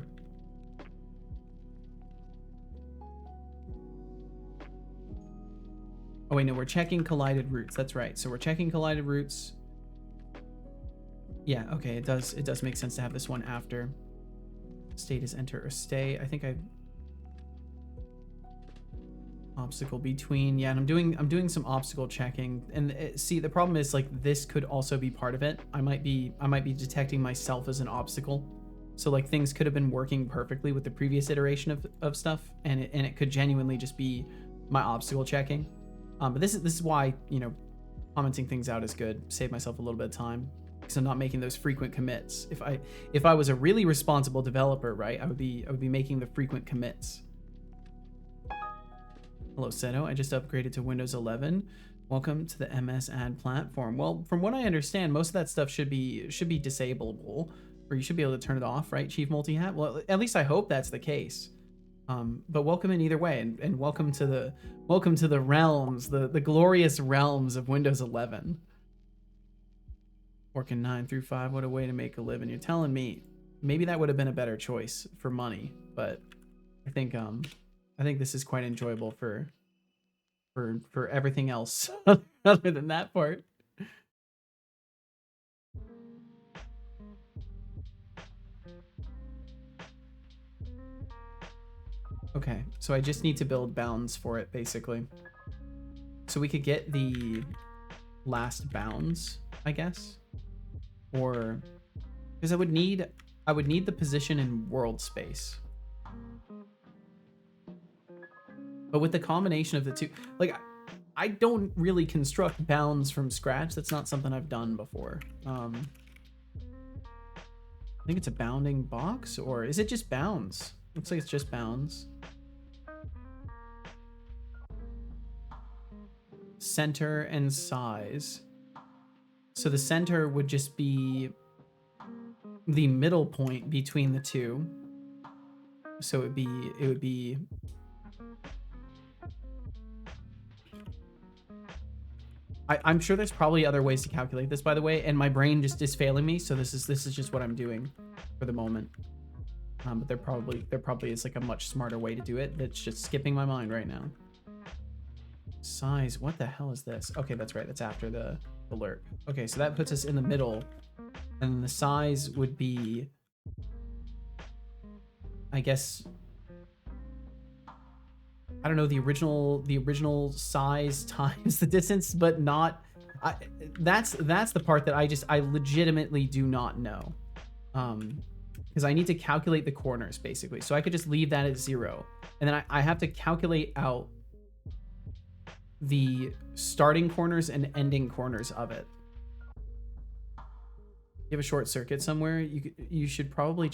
Oh wait, no, we're checking collided roots. That's right. So we're checking collided roots. Yeah, okay, it does make sense to have this one after. State is enter or stay. I think I obstacle between. Yeah, and I'm doing some obstacle checking. And see, the problem is, like, this could also be part of it. I might be detecting myself as an obstacle. So like things could have been working perfectly with the previous iteration of stuff, and it could genuinely just be my obstacle checking. But this is why, you know, commenting things out is good. Save myself a little bit of time because I'm not making those frequent commits. If I was a really responsible developer, right, I would be making the frequent commits. Hello, Seto. I just upgraded to Windows 11. Welcome to the MS Ad platform. Well, from what I understand, most of that stuff should be disableable, or you should be able to turn it off, right, Chief Multi-Hat? Well, at least I hope that's the case. But welcome in either way, and welcome to the realms, the glorious realms of Windows 11. Working 9 through 5, what a way to make a living. You're telling me maybe that would have been a better choice for money, but I think this is quite enjoyable for everything else other than that part. Okay, so I just need to build bounds for it, basically. So we could get the last bounds, I guess, or because I would need the position in world space. But with the combination of the two, like, I don't really construct bounds from scratch. That's not something I've done before. I think it's a bounding box, or is it just bounds? Looks like it's just bounds. Center and size. So the center would just be the middle point between the two. So it would be I'm sure there's probably other ways to calculate this, by the way, and my brain just is failing me, so this is just what I'm doing for the moment. But there probably is like a much smarter way to do it that's just skipping my mind right now. Size, what the hell is this? Okay, that's right, that's after the lerp. Okay, so that puts us in the middle, and the size would be, I guess, I don't know, the original size times the distance, but not. That's the part that I legitimately do not know, because I need to calculate the corners basically. So I could just leave that at 0, and then I have to calculate out the starting corners and ending corners of it. You have a short circuit somewhere. You should probably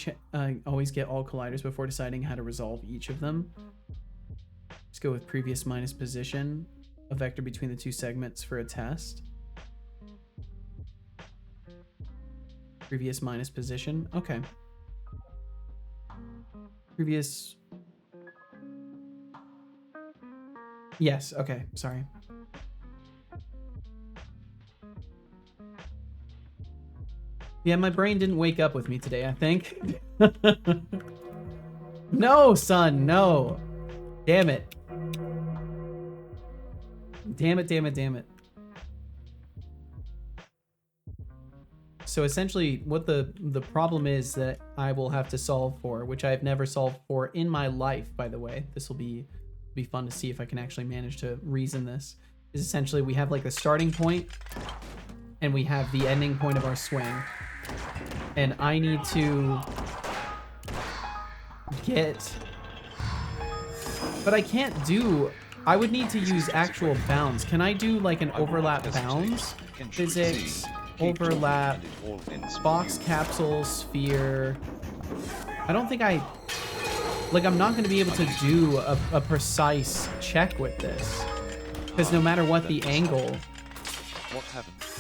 always get all colliders before deciding how to resolve each of them. Let's go with previous minus position, a vector between the two segments for a test. Previous minus position. Okay. Previous. Yes, okay, sorry. Yeah, my brain didn't wake up with me today, I think. No, son, no. Damn it. Damn it, damn it, damn it. So essentially what the problem is that I will have to solve for, which I've never solved for in my life, by the way. This will be fun to see if I can actually manage to reason this. Is essentially we have like the starting point and we have the ending point of our swing. And I need to get, but I can't do, I would need to use actual bounds. Can I do like an overlap bounds? Physics, overlap, box, capsule, sphere. I don't think I'm not going to be able to do a precise check with this. Because no matter what the angle,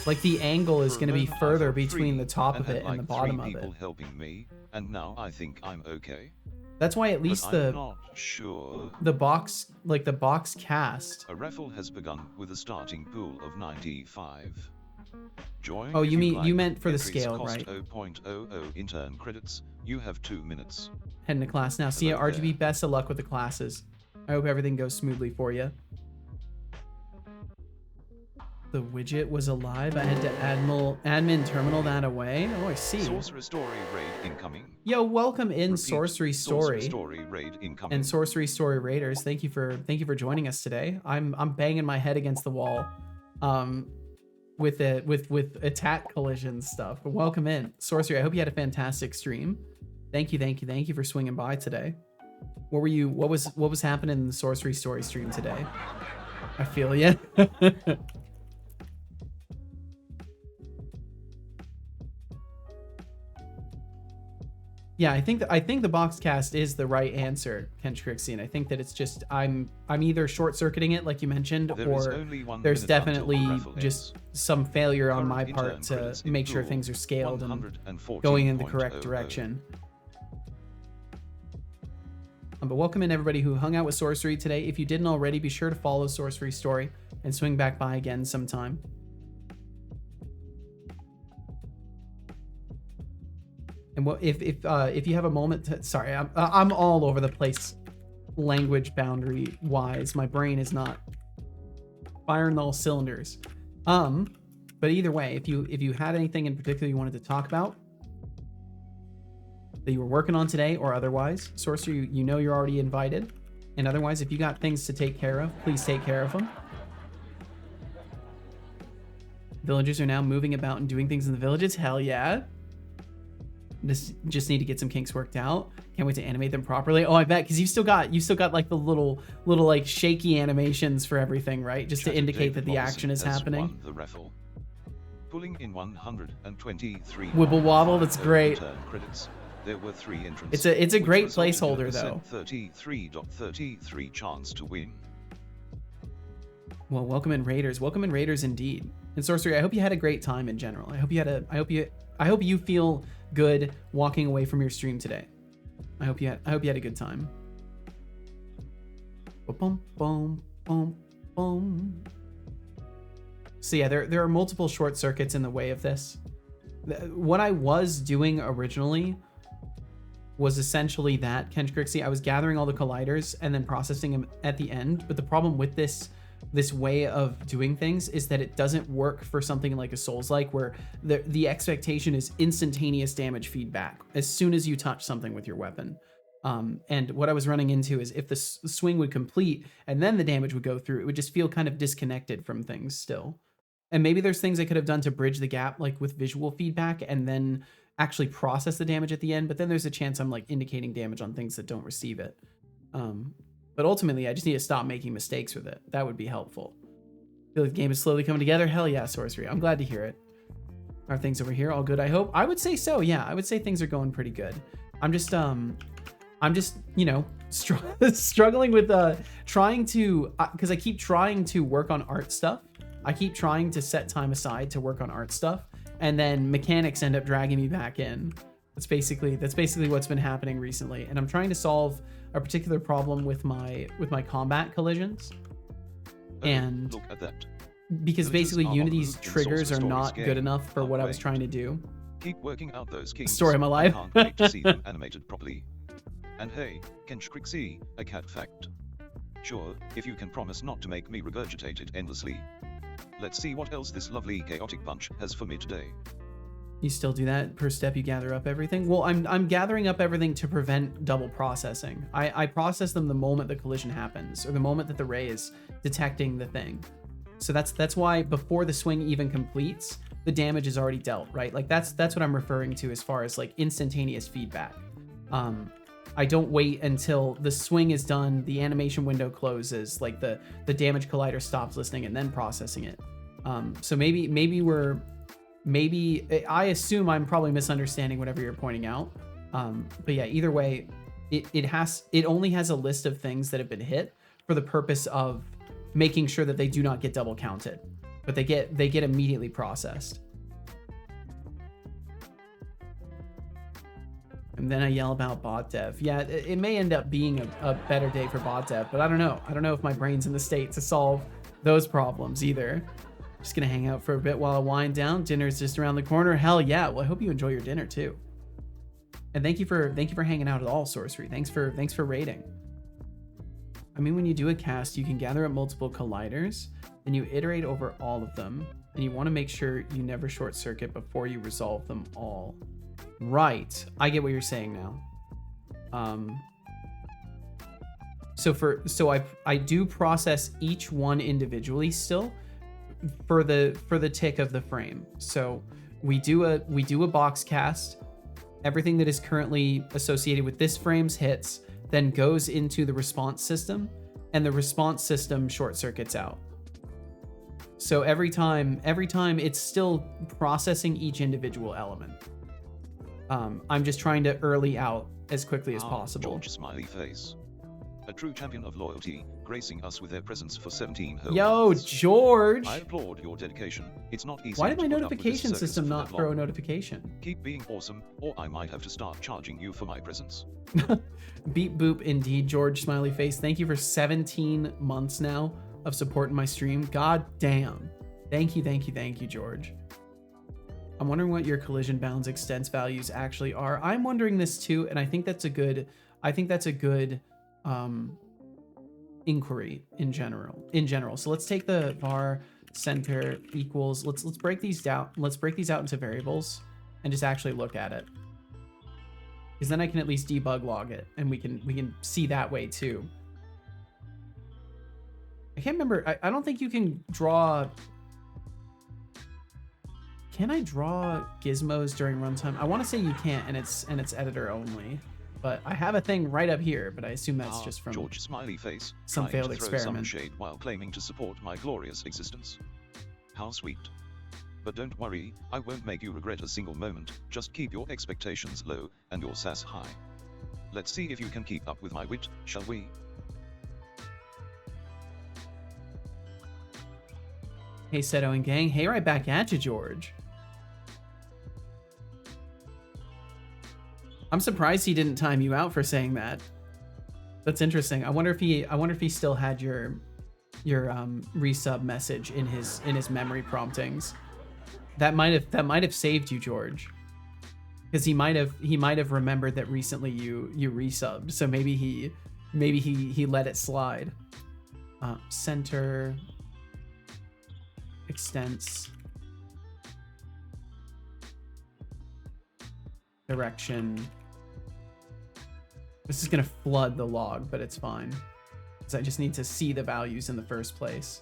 like the angle is going to be further between the top of it and the bottom of it. Helping me, and now I think I'm okay. That's why at least I'm not sure. the box, like the box cast. A raffle has begun with a starting pool of 95. Join. Oh, if you mean like. you meant for the Entries scale, cost right? 0.00 intern credits. You have 2 minutes. Heading to class now. See ya, Hello RGB. there. Best of luck with the classes. I hope everything goes smoothly for you. The widget was alive. I had to admin terminal that away. Oh, I see. Sorcerer Story raid incoming. Yo, welcome in, Repeat. Sorcery Sorcerer Story. Story raid incoming. And Sorcery Story Raiders. Thank you for joining us today. I'm banging my head against the wall, with attack collision stuff. But welcome in, Sorcery. I hope you had a fantastic stream. Thank you for swinging by today. What was happening in the Sorcery Story stream today? I feel ya. Yeah, I think the box cast is the right answer, Kench Crixie, and I think that it's just I'm either short circuiting it like you mentioned, or there's definitely just some failure on my part to make sure things are scaled and going in the correct direction. But welcome in everybody who hung out with Sorcery today. If you didn't already, be sure to follow Sorcery Story and swing back by again sometime. And what if you have a moment to, sorry, I'm all over the place language boundary wise. My brain is not firing all cylinders. But either way, if you had anything in particular you wanted to talk about that you were working on today or otherwise, Sorcerer, you know you're already invited. And otherwise, if you got things to take care of, please take care of them. Villagers are now moving about and doing things in the villages. Hell yeah. Just need to get some kinks worked out. Can't wait to animate them properly. Oh, I bet, because you've still got like the little like shaky animations for everything, right? Just to indicate that the action is happening. The raffle. Pulling in 123. Wibble wobble, that's great. Credits. There were 3 entrants. It's a great placeholder though. 33.33 chance to win. Well, welcome in Raiders. Welcome in Raiders indeed. And Sorcery, I hope you had a great time in general. I hope you feel good walking away from your stream today. I hope you had a good time. Boom, boom, boom, boom. So yeah, there are multiple short circuits in the way of this. What I was doing originally was essentially that, Kench Crixie. I was gathering all the colliders and then processing them at the end. But the problem with this way of doing things is that it doesn't work for something like a Souls-like, where the expectation is instantaneous damage feedback as soon as you touch something with your weapon. And what I was running into is if the swing would complete and then the damage would go through, it would just feel kind of disconnected from things still. And maybe there's things I could have done to bridge the gap, like with visual feedback, and then actually process the damage at the end. But then there's a chance I'm like indicating damage on things that don't receive it. But ultimately, I just need to stop making mistakes with it. That would be helpful. I feel like the game is slowly coming together. Hell yeah, Sorcery. I'm glad to hear it. Are things over here all good, I hope? I would say so, yeah. I would say things are going pretty good. I'm just you know, struggling with trying to, because I keep trying to work on art stuff. I keep trying to set time aside to work on art stuff. and then mechanics end up dragging me back in. That's basically what's been happening recently. And I'm trying to solve a particular problem with my combat collisions. And look at that. because Villagers basically are Unity's moved in triggers Sorcerer are not Stories good game. enough for what I was Upgrade. trying to do. Keep working out those kings. Story of my life. I can't wait to see them animated properly. And hey, Kench Crixie, a cat fact. Sure, if you can promise not to make me regurgitate it endlessly. Let's see what else this lovely chaotic bunch has for me today. You still do that per step you gather up everything? Well, I'm gathering up everything to prevent double processing. I process them the moment the collision happens, or the moment that the ray is detecting the thing. So that's why before the swing even completes, the damage is already dealt, right? Like that's what I'm referring to as far as like instantaneous feedback. I don't wait until the swing is done, the animation window closes, like the damage collider stops listening and then processing it. So maybe I assume I'm probably misunderstanding whatever you're pointing out. But yeah, either way, it only has a list of things that have been hit for the purpose of making sure that they do not get double counted, but they get immediately processed. And then I yell about bot dev. Yeah, it may end up being a better day for bot dev, but I don't know. I don't know if my brain's in the state to solve those problems either. Just gonna hang out for a bit while I wind down. Dinner's just around the corner. Hell yeah. Well, I hope you enjoy your dinner too. And thank you for hanging out at all, Sorcery. Thanks for raiding. I mean, when you do a cast, you can gather up multiple colliders, then you iterate over all of them, and you want to make sure you never short circuit before you resolve them all. Right. I get what you're saying now. So I do process each one individually still for the tick of the frame. So we do a box cast. Everything that is currently associated with this frame's hits then goes into the response system, and the response system short circuits out. So every time it's still processing each individual element. I'm just trying to early out as quickly as possible. George smiley face. A true champion of loyalty, gracing us with their presence for 17 whole Yo, months. George! I applaud your dedication. It's not easy. Why did my to put up with this notification circus system for not that throw a long. notification? Keep being awesome, or I might have to start charging you for my presence. Beep boop indeed, George smiley face. Thank you for 17 months now of supporting my stream. God damn. Thank you, George. I'm wondering what your collision bounds extents values actually are. I'm wondering this too, and I think that's a good inquiry in general. So let's take the var center equals, let's break these down. Let's break these out into variables and just actually look at it. Because then I can at least debug log it, and we can see that way too. I can't remember. I don't think you can draw. Can I draw gizmos during runtime? I want to say you can't, and it's editor only. But I have a thing right up here, but I assume that's just from George smiley face. some trying failed to throw some experiment. shade while claiming to support my glorious existence. How sweet. But don't worry, I won't make you regret a single moment. Just keep your expectations low and your sass high. Let's see if you can keep up with my wit, shall we? Hey, Seto and gang. Hey, right back at you, George. I'm surprised he didn't time you out for saying that. That's interesting. I wonder if he still had your resub message in his memory promptings. That might have saved you, George. Because he might have remembered that recently you resubbed. So maybe he let it slide. Center extents direction. This is gonna flood the log, but it's fine. Because I just need to see the values in the first place.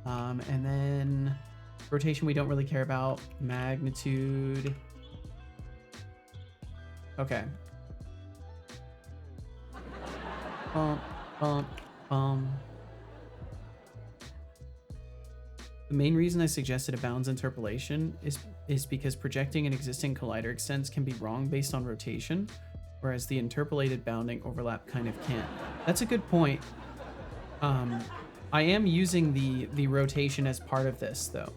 And then rotation we don't really care about. Magnitude. Okay. Bump, bump, bump. The main reason I suggested a bounds interpolation is because projecting an existing collider extents can be wrong based on rotation, whereas the interpolated bounding overlap kind of can't. That's a good point. I am using the rotation as part of this though.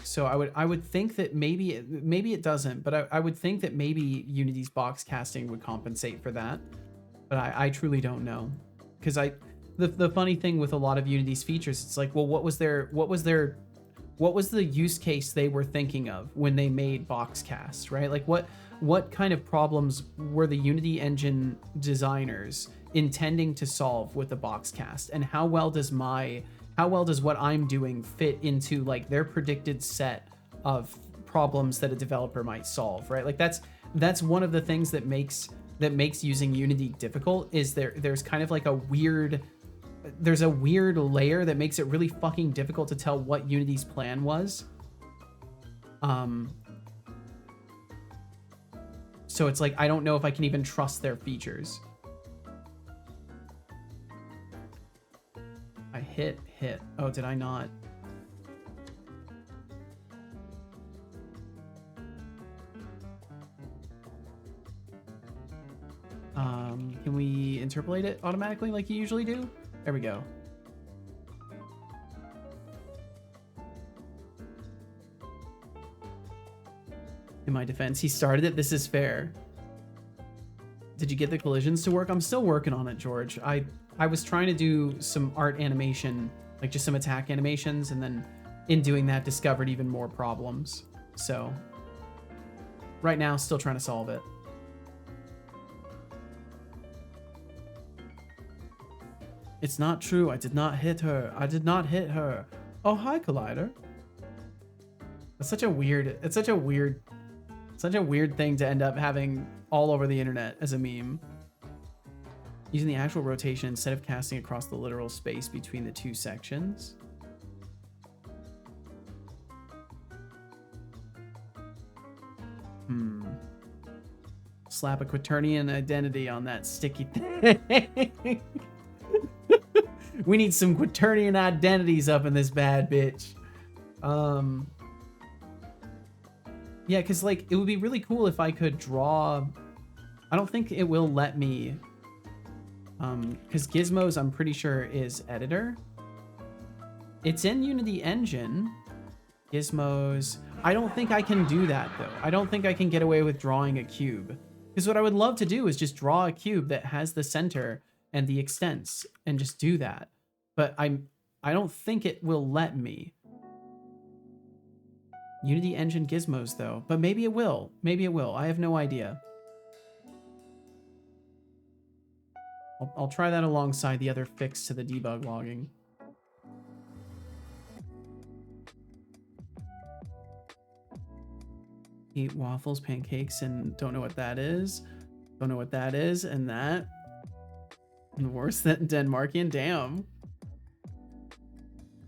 So I would think that maybe it doesn't, but I would think that maybe Unity's box casting would compensate for that. But I truly don't know. Because the funny thing with a lot of Unity's features, it's like, well, what was the use case they were thinking of when they made boxcast, right? Like what kind of problems were the Unity engine designers intending to solve with the boxcast, and how well does what I'm doing fit into like their predicted set of problems that a developer might solve, right? Like that's one of the things that makes using Unity difficult, is there's kind of like a weird layer that makes it really fucking difficult to tell what Unity's plan was. So it's like I don't know if I can even trust their features. I hit. Oh, did I not? Can we interpolate it automatically like you usually do? There we go. In my defense, he started it. This is fair. Did you get the collisions to work? I'm still working on it, George. I was trying to do some art animation, like just some attack animations, and then in doing that discovered even more problems. So right now, still trying to solve it. It's not true. I did not hit her. I did not hit her. Oh, hi, Collider. It's such a weird thing to end up having all over the internet as a meme. Using the actual rotation instead of casting across the literal space between the two sections. Slap a quaternion identity on that sticky thing. We need some quaternion identities up in this bad bitch. Yeah, because like it would be really cool if I could draw. I don't think it will let me. Because Gizmos, I'm pretty sure, is editor. It's in Unity Engine. Gizmos. I don't think I can do that though. I don't think I can get away with drawing a cube. Because what I would love to do is just draw a cube that has the center and the extents and just do that. But I don't think it will let me. Unity Engine Gizmos though. But maybe it will. Maybe it will. I have no idea. I'll try that alongside the other fix to the debug logging. Eat waffles, pancakes, and don't know what that is. Don't know what that is, and that. And worse than Denmarkian. Damn.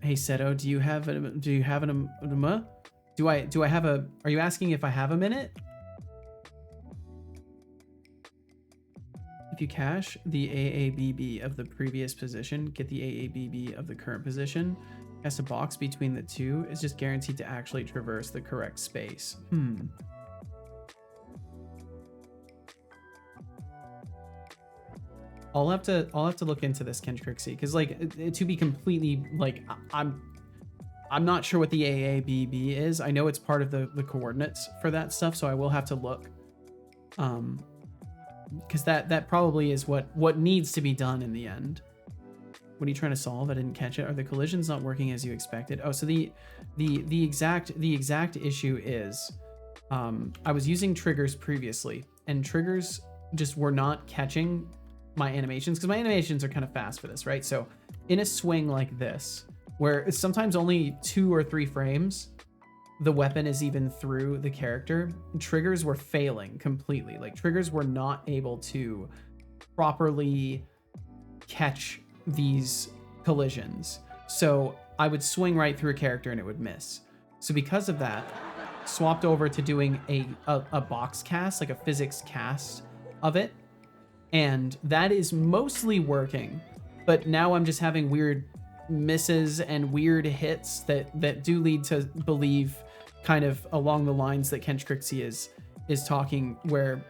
Hey Seto, do you have an are you asking if I have a minute? If you cache the AABB of the previous position, get the AABB of the current position, cast a box between the two is just guaranteed to actually traverse the correct space. I'll have to look into this, Kentrixie, because like to be completely like I'm not sure what the AABB is. I know it's part of the coordinates for that stuff, so I will have to look. Because that probably is what needs to be done in the end. What are you trying to solve? I didn't catch it. Are the collisions not working as you expected? Oh, so the exact issue is I was using triggers previously, and triggers just were not catching my animations, because my animations are kind of fast for this, right? So in a swing like this, where it's sometimes only 2 or 3 frames, the weapon is even through the character, triggers were failing completely. Like triggers were not able to properly catch these collisions. So I would swing right through a character and it would miss. So because of that, swapped over to doing a box cast, like a physics cast of it. And that is mostly working, but now I'm just having weird misses and weird hits that do lead to believe kind of along the lines that Kentrixie is talking, where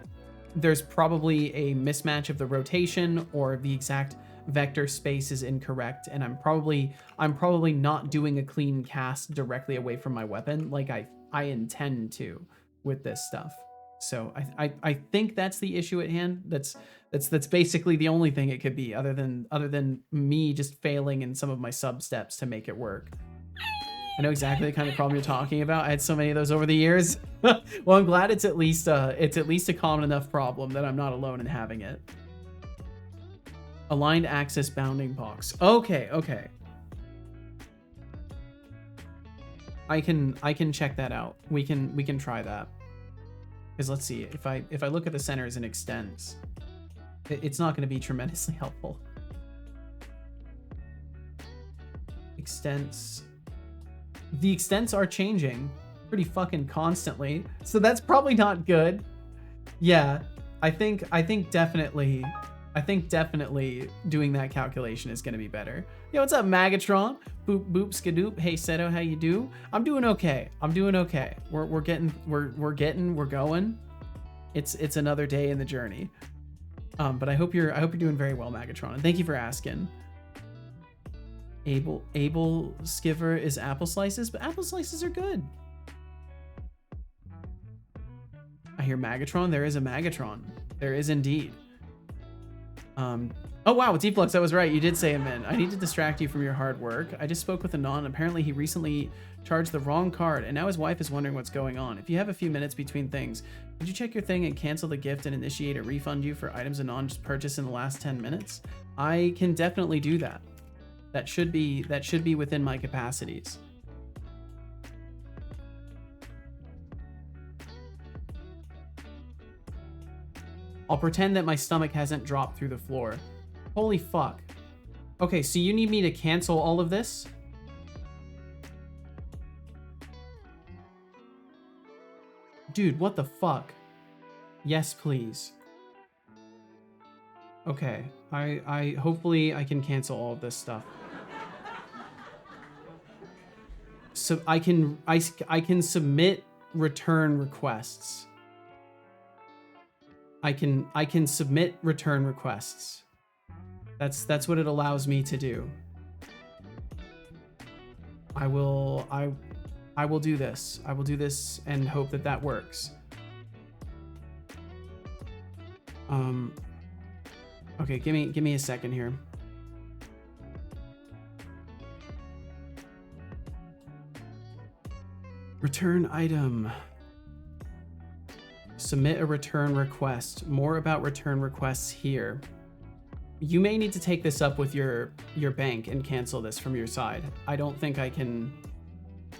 there's probably a mismatch of the rotation, or the exact vector space is incorrect, and I'm probably not doing a clean cast directly away from my weapon like I intend to with this stuff. So I think that's the issue at hand. That's basically the only thing it could be, other than me just failing in some of my sub steps to make it work. I know exactly the kind of problem you're talking about. I had so many of those over the years. Well, I'm glad it's at least a common enough problem that I'm not alone in having it. Aligned axis bounding box. Okay. I can check that out. We can try that. Because let's see, if I look at the centers and extents, it's not going to be tremendously helpful. Extents. The extents are changing pretty fucking constantly, so that's probably not good. Yeah, I think definitely doing that calculation is going to be better. Yo, what's up, Magatron? Boop boop skadoop. Hey Seto, how you do? I'm doing okay. We're going. It's another day in the journey. But I hope you're doing very well, Magatron, and thank you for asking. Able Skiver is apple slices, but apple slices are good. I hear Magatron. There is a Magatron. There is indeed. Oh wow, Deflux, I was right. You did say amen. I need to distract you from your hard work. I just spoke with Anon. Apparently he recently charged the wrong card, and now his wife is wondering what's going on. If you have a few minutes between things, could you check your thing and cancel the gift and initiate a refund you for items Anon just purchased in the last 10 minutes? I can definitely do that. That should be within my capacities. I'll pretend that my stomach hasn't dropped through the floor. Holy fuck. Okay, so you need me to cancel all of this? Dude, what the fuck? Yes, please. Okay, I hopefully I can cancel all of this stuff. So I can submit return requests. I can submit return requests. That's what it allows me to do. I will do this. I will do this and hope that that works. Okay, give me a second here. Return item. Submit a return request. More about return requests here. You may need to take this up with your bank and cancel this from your side. I don't think I can.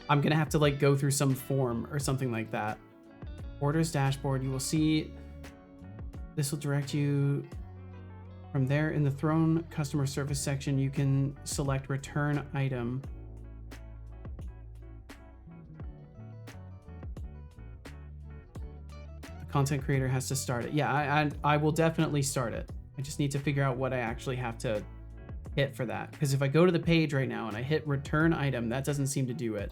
I'm gonna have to like go through some form or something like that. Orders dashboard. You will see. This will direct you from there in the Throne customer service section. You can select return item. Content creator has to start it. Yeah, I will definitely start it. I just need to figure out what I actually have to hit for that. Because if I go to the page right now and I hit return item, that doesn't seem to do it.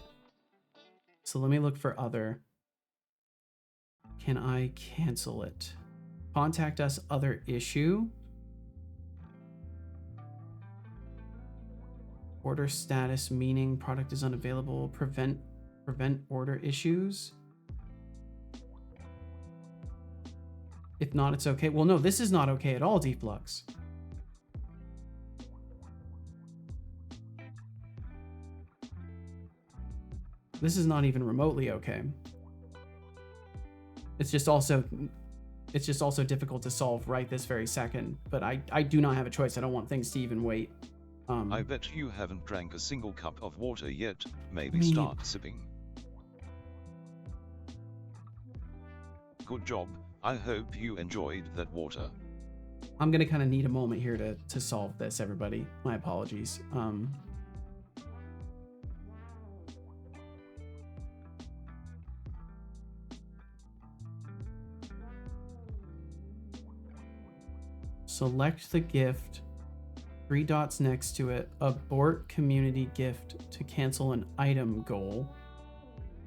So let me look for other. Can I cancel it? Contact us other issue. Order status meaning product is unavailable. Prevent order issues. If not, it's okay. Well, no, this is not okay at all, Deflux. This is not even remotely okay. It's just also difficult to solve right this very second. But I do not have a choice. I don't want things to even wait. I bet you haven't drank a single cup of water yet. Maybe start sipping. Good job. I hope you enjoyed that water. I'm gonna kind of need a moment here to solve this, everybody. My apologies. Select the gift. 3 dots next to it. Abort community gift to cancel an item goal.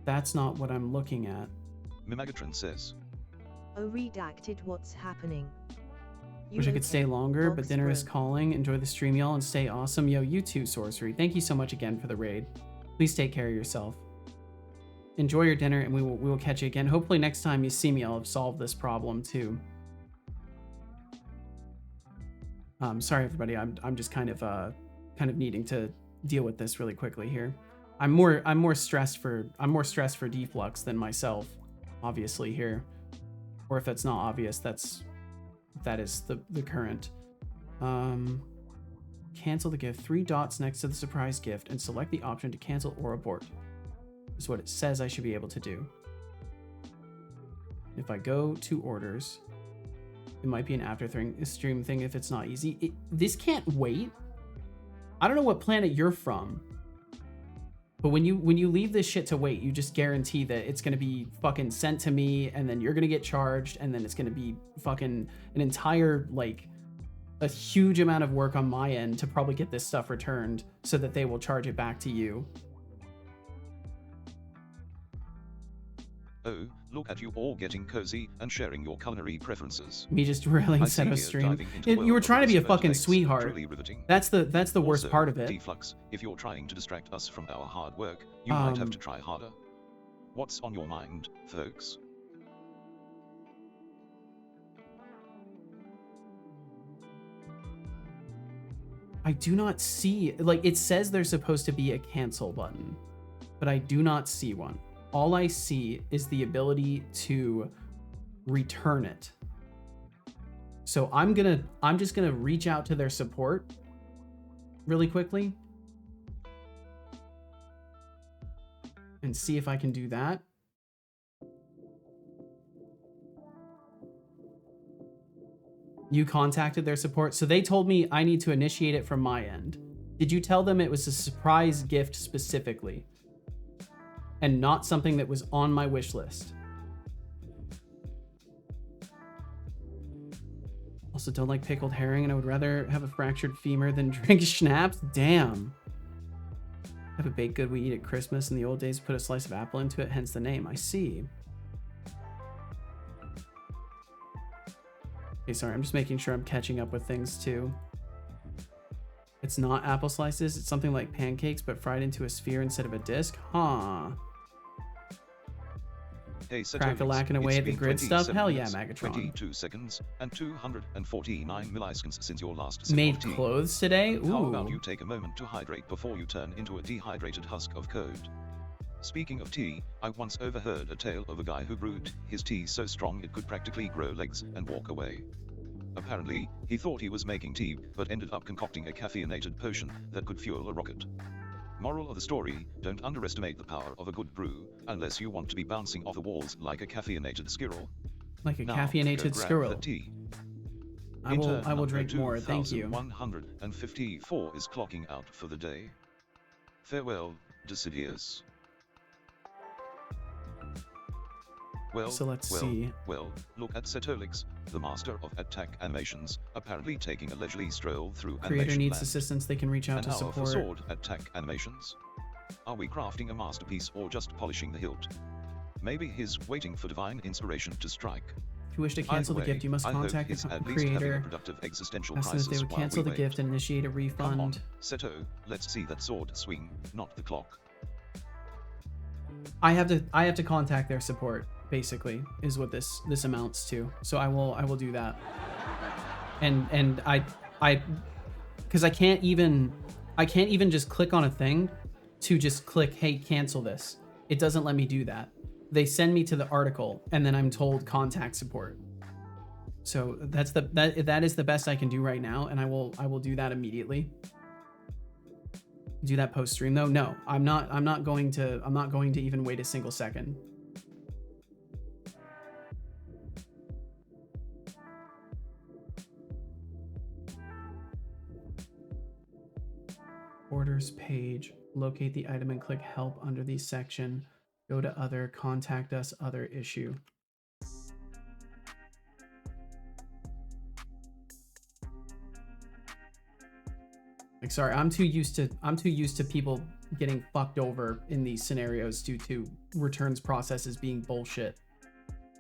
That's not what I'm looking at. Mimagatron says. Oh, redacted, what's happening? Wish I could stay longer, but Box dinner is room. calling. Enjoy the stream, y'all, and stay awesome. Yo, you too, Sorcery. Thank you so much again for the raid. Please take care of yourself. Enjoy your dinner, and we will catch you again. Hopefully next time you see me, I'll have solved this problem too. Sorry everybody, I'm just kind of needing to deal with this really quickly here. I'm more stressed for Deflux than myself, obviously here. Or if that's not obvious, that is the current. Cancel the gift. 3 dots next to the surprise gift and select the option to cancel or abort. Is what it says I should be able to do. If I go to orders, it might be an after stream thing if it's not easy. This can't wait. I don't know what planet you're from, but when you leave this shit to wait, you just guarantee that it's gonna be fucking sent to me, and then you're gonna get charged, and then it's gonna be fucking an entire, like, a huge amount of work on my end to probably get this stuff returned so that they will charge it back to you. Oh, look at you all getting cozy and sharing your culinary preferences. Me just railing I set see a here stream. diving into the You were world trying to of be a this fucking takes sweetheart. truly riveting. That's the worst Also, part of it. Deflux, if you're trying to distract us from our hard work, you might have to try harder. What's on your mind, folks? I do not see, like, it says there's supposed to be a cancel button, but I do not see one. All I see is the ability to return it. So I'm just gonna reach out to their support really quickly and see if I can do that. You contacted their support, so they told me I need to initiate it from my end. Did you tell them it was a surprise gift specifically and not something that was on my wish list? Also don't like pickled herring, and I would rather have a fractured femur than drink schnapps. Damn. Have a baked good we eat at Christmas. In the old days, put a slice of apple into it, hence the name. I see. Okay, sorry, I'm just making sure I'm catching up with things too. It's not apple slices, it's something like pancakes, but fried into a sphere instead of a disc. Huh. Hey, Crack-a-lacking away at the grid stuff? Hell yeah, Megatron. 22 seconds and 249 milliseconds since your last sip Made of tea. clothes today? Ooh. How about you take a moment to hydrate before you turn into a dehydrated husk of code? Speaking of tea, I once overheard a tale of a guy who brewed his tea so strong it could practically grow legs and walk away. Apparently, he thought he was making tea, but ended up concocting a caffeinated potion that could fuel a rocket. Moral of the story, don't underestimate the power of a good brew, unless you want to be bouncing off the walls like a caffeinated squirrel. Like a Now, caffeinated go grab squirrel. the tea. I will drink more, thank you. 154 is clocking out for the day. Farewell, Decidius. Well, So let's see. Well, look at Setolix, the master of attack animations, apparently taking a leisurely stroll through Creator animation needs land. assistance, they can reach out An to hour for support. sword attack animations. Are we crafting a masterpiece or just polishing the hilt? Maybe he's waiting for divine inspiration to strike. If you wish to Either cancel the way, gift, you must I hope contact he's the at least having a creator. productive existential Ask them if crisis they would while cancel we the gift wait. and initiate a Come on, refund. Seto, let's see that sword swing, not the clock. I have to contact their support, basically, is what this amounts to. So I will do that. And I because I can't even just click on a thing to just click, hey, cancel this. It doesn't let me do that. They send me to the article and then I'm told contact support. So that is the best I can do right now, and I will do that immediately. Do that post stream though? No, I'm not going to even wait a single second. Orders page. Locate the item and click help under the section. Go to other, contact us, other issue. Like, sorry, I'm too used to people getting fucked over in these scenarios due to returns processes being bullshit.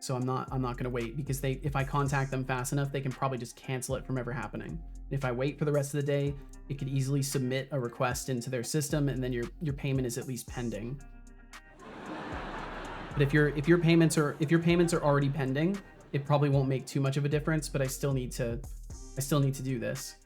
So I'm not gonna wait, because if I contact them fast enough, they can probably just cancel it from ever happening. If I wait for the rest of the day, it could easily submit a request into their system, and then your payment is at least pending. But if your payments are already pending, it probably won't make too much of a difference. But I still need to do this.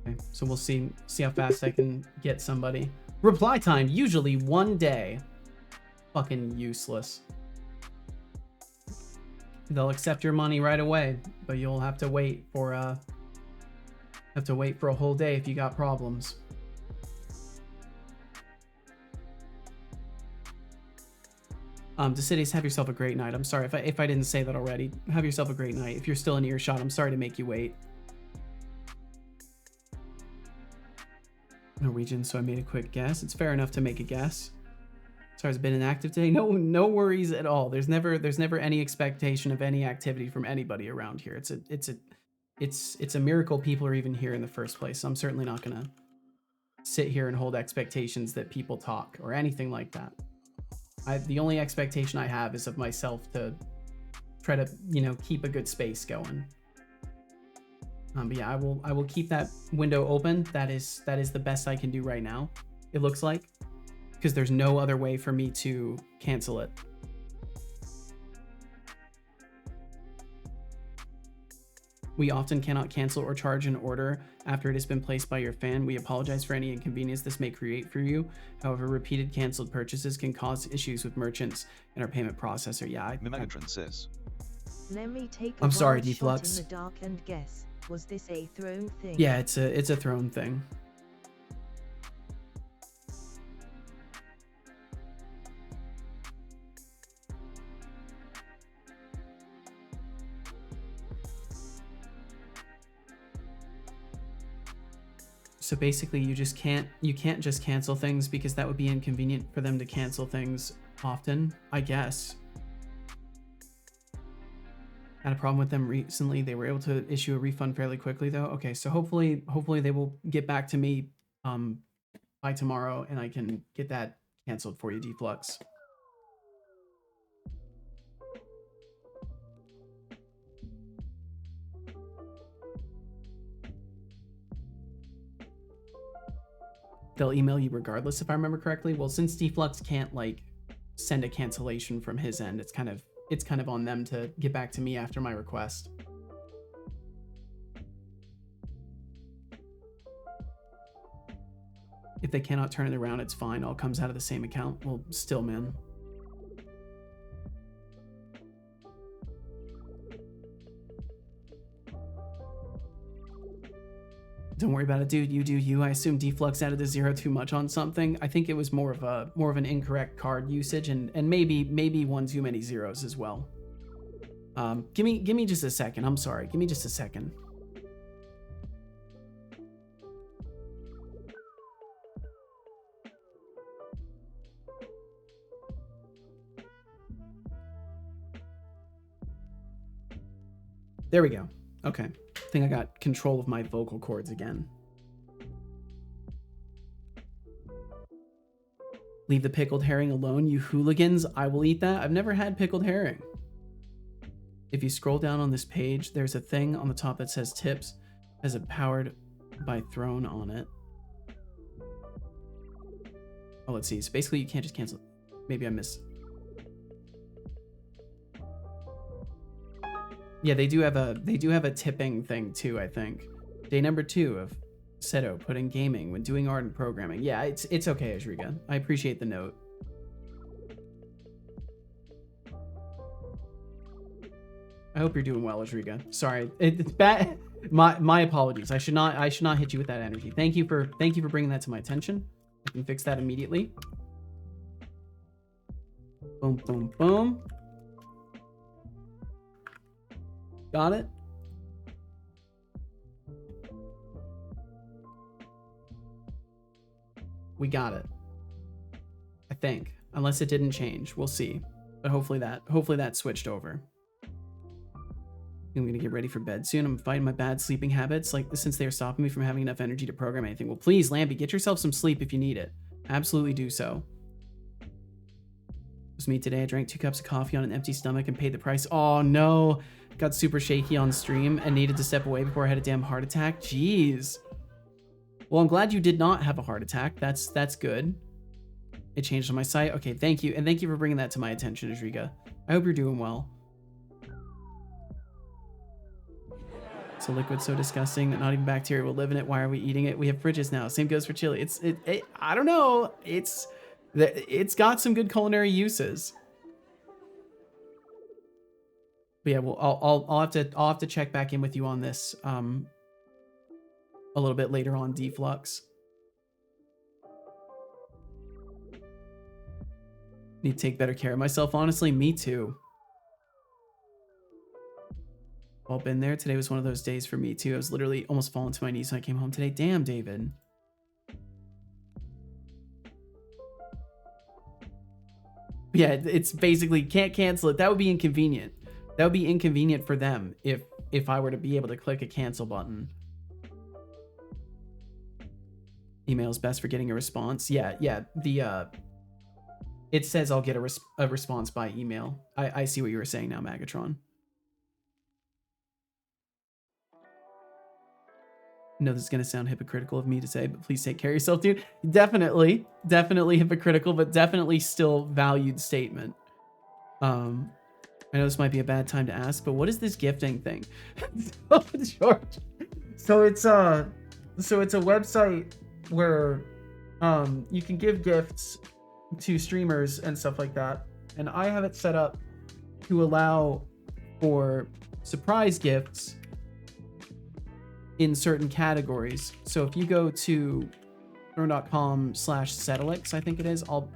Okay, so we'll see how fast I can get somebody. Reply time, usually 1 day. Fucking useless. They'll accept your money right away, but you'll have to wait for a whole day if you got problems. Decidious, have yourself a great night. I'm sorry if I didn't say that already. Have yourself a great night. If you're still in earshot, I'm sorry to make you wait. Norwegian, so I made a quick guess. It's fair enough to make a guess. Sorry, it's been inactive today. No worries at all. There's never any expectation of any activity from anybody around here. It's a miracle people are even here in the first place. So I'm certainly not gonna sit here and hold expectations that people talk or anything like that. The only expectation I have is of myself to try to, keep a good space going. But yeah, I will keep that window open. That is the best I can do right now, it looks like, because there's no other way for me to cancel it. We often cannot cancel or charge an order after it has been placed by your fan. We apologize for any inconvenience this may create for you. However, repeated canceled purchases can cause issues with merchants and our payment processor. Yeah, Mimagatron says. Let me take a I'm sorry, wild Deflux. shot in the dark and guess. Was this a throne thing? Yeah, it's a throne thing. So basically you can't just cancel things, because that would be inconvenient for them to cancel things often, I guess. Had a problem with them recently. They were able to issue a refund fairly quickly though. Okay, so hopefully they will get back to me by tomorrow, and I can get that canceled for you, Deflux. They'll email you regardless, if I remember correctly. Well, since Deflux can't like send a cancellation from his end, it's kind of on them to get back to me after my request. If they cannot turn it around, it's fine. All comes out of the same account. Well, still, man. Don't worry about it, dude. You do you. I assume Deflux added a 0 too much on something. I think it was more of an incorrect card usage, and maybe one too many zeros as well. Give me just a second. I'm sorry. Give me just a second. There we go. Okay. I think I got control of my vocal cords again. Leave the pickled herring alone, you hooligans. I will eat that. I've never had pickled herring. If you scroll down on this page, there's a thing on the top that says tips. Has a powered by throne on it. Oh, let's see. So basically you can't just cancel it. Maybe I missed. Yeah, they do have a tipping thing too, I think. Day number 2 of Seto putting gaming when doing art and programming. Yeah, it's okay, Ajriga. I appreciate the note. I hope you're doing well, Ajriga. Sorry, it's bad. My apologies. I should not hit you with that energy. Thank you for bringing that to my attention. I can fix that immediately. Boom, boom, boom. Got it? We got it. I think. Unless it didn't change. We'll see. But hopefully that switched over. I'm gonna get ready for bed soon. I'm fighting my bad sleeping habits, like since they are stopping me from having enough energy to program anything. Well, please, Lampy, get yourself some sleep if you need it. Absolutely do so. It was me today. I drank 2 cups of coffee on an empty stomach and paid the price. Oh no. Got super shaky on stream and needed to step away before I had a damn heart attack. Jeez. Well, I'm glad you did not have a heart attack. That's good. It changed on my site. Okay, thank you. And thank you for bringing that to my attention, Adriga. I hope you're doing well. So liquid's so disgusting that not even bacteria will live in it. Why are we eating it? We have fridges now. Same goes for chili. I don't know. It's got some good culinary uses. But yeah, well, I'll have to check back in with you on this a little bit later on, Deflux. Need to take better care of myself. Honestly, me too. All been there. Today was one of those days for me too. I was literally almost falling to my knees when I came home today. Damn, David. Yeah, it's basically can't cancel it. That would be inconvenient. That would be inconvenient for them if I were to be able to click a cancel button. Email is best for getting a response. Yeah. The it says I'll get a response by email. I see what you were saying now, Magatron. I know this is going to sound hypocritical of me to say, but please take care of yourself, dude. Definitely hypocritical, but definitely still valued statement. I know this might be a bad time to ask, but what is this gifting thing? George. So it's a website where you can give gifts to streamers and stuff like that. And I have it set up to allow for surprise gifts in certain categories. So if you go to throne.com/Settlix, I think it is. I'll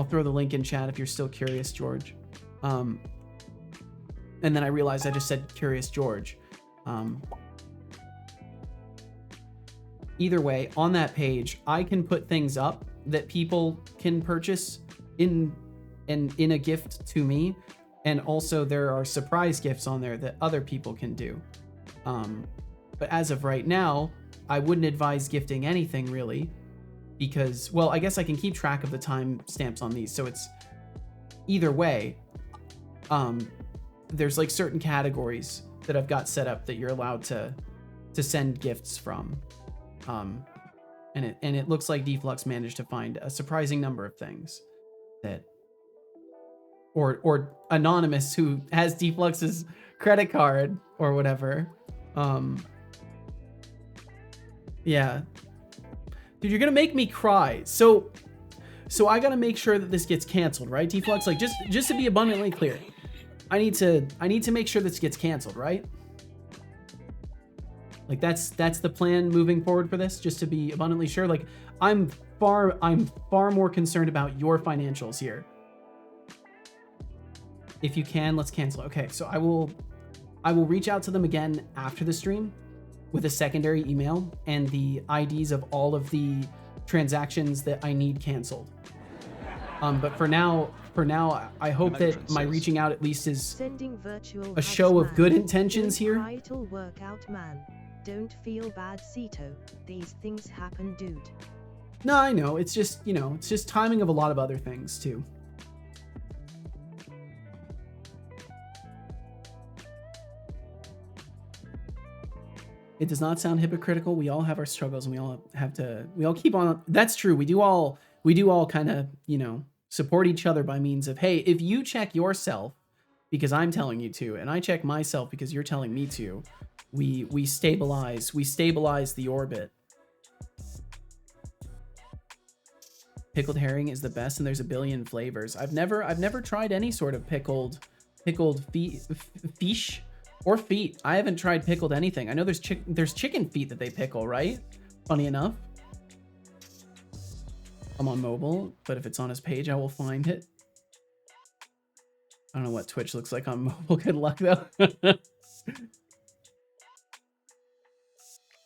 throw the link in chat if you're still curious, George. And then I realized I just said Curious George. Either way, on that page, I can put things up that people can purchase in a gift to me. And also there are surprise gifts on there that other people can do. But as of right now, I wouldn't advise gifting anything really because, well, I guess I can keep track of the time stamps on these. So it's either way, there's like certain categories that I've got set up that you're allowed to send gifts from. And it looks like Deflux managed to find a surprising number of things that, or Anonymous who has Deflux's credit card or whatever. Yeah. Dude, you're gonna make me cry. So I gotta make sure that this gets canceled, right, Deflux? Like just to be abundantly clear, I need to make sure this gets canceled, right? Like that's the plan moving forward for this, just to be abundantly sure. Like I'm far more concerned about your financials here. If you can, let's cancel. Okay, so I will reach out to them again after the stream with a secondary email and the IDs of all of the transactions that I need canceled. But for now, I hope that my reaching out at least is a show of good intentions here. It'll work out, man. Don't feel bad, Cito. These things happen, dude. No, I know. It's just, it's just timing of a lot of other things too. It does not sound hypocritical. We all have our struggles and we all keep on. That's true. We do all kind of, support each other by means of, hey, if you check yourself because I'm telling you to, and I check myself because you're telling me to, we stabilize the orbit. Pickled herring is the best, and there's a billion flavors. I've never tried any sort of pickled fish or feet. I haven't tried pickled anything. I know there's chicken feet that they pickle, right? Funny enough. I'm on mobile, but if it's on his page, I will find it. I don't know what Twitch looks like on mobile. Good luck though.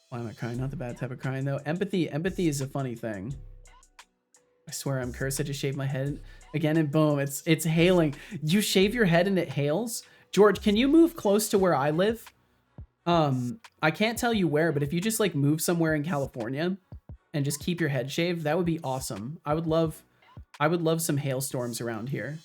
Why am I crying? Not the bad type of crying though. Empathy is a funny thing. I swear I'm cursed. I just shaved my head again and boom, it's hailing. You shave your head and it hails? George, can you move close to where I live? I can't tell you where, but if you just like move somewhere in California and just keep your head shaved, that would be awesome. I would love some hailstorms around here.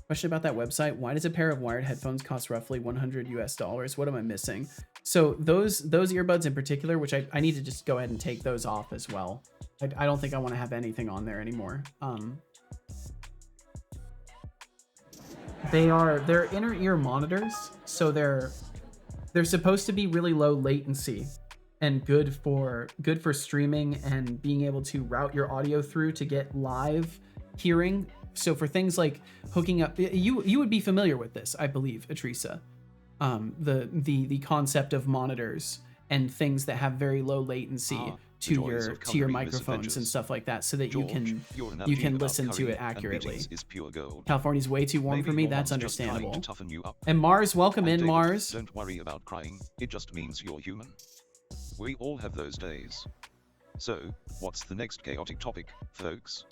Question about that website. Why does a pair of wired headphones cost roughly $100 US? What am I missing? So those earbuds in particular, which I need to just go ahead and take those off as well. I don't think I want to have anything on there anymore. They're inner ear monitors, so they're supposed to be really low latency and good for streaming and being able to route your audio through to get live hearing. So for things like hooking up, you would be familiar with this, I believe, Atrisa. The concept of monitors and things that have very low latency to your microphones and stuff like that, so that you can listen to it accurately. California's way too warm for me. That's understandable. And Mars, welcome in, Mars. Don't worry about crying. It just means you're human. We all have those days. So, what's the next chaotic topic, folks?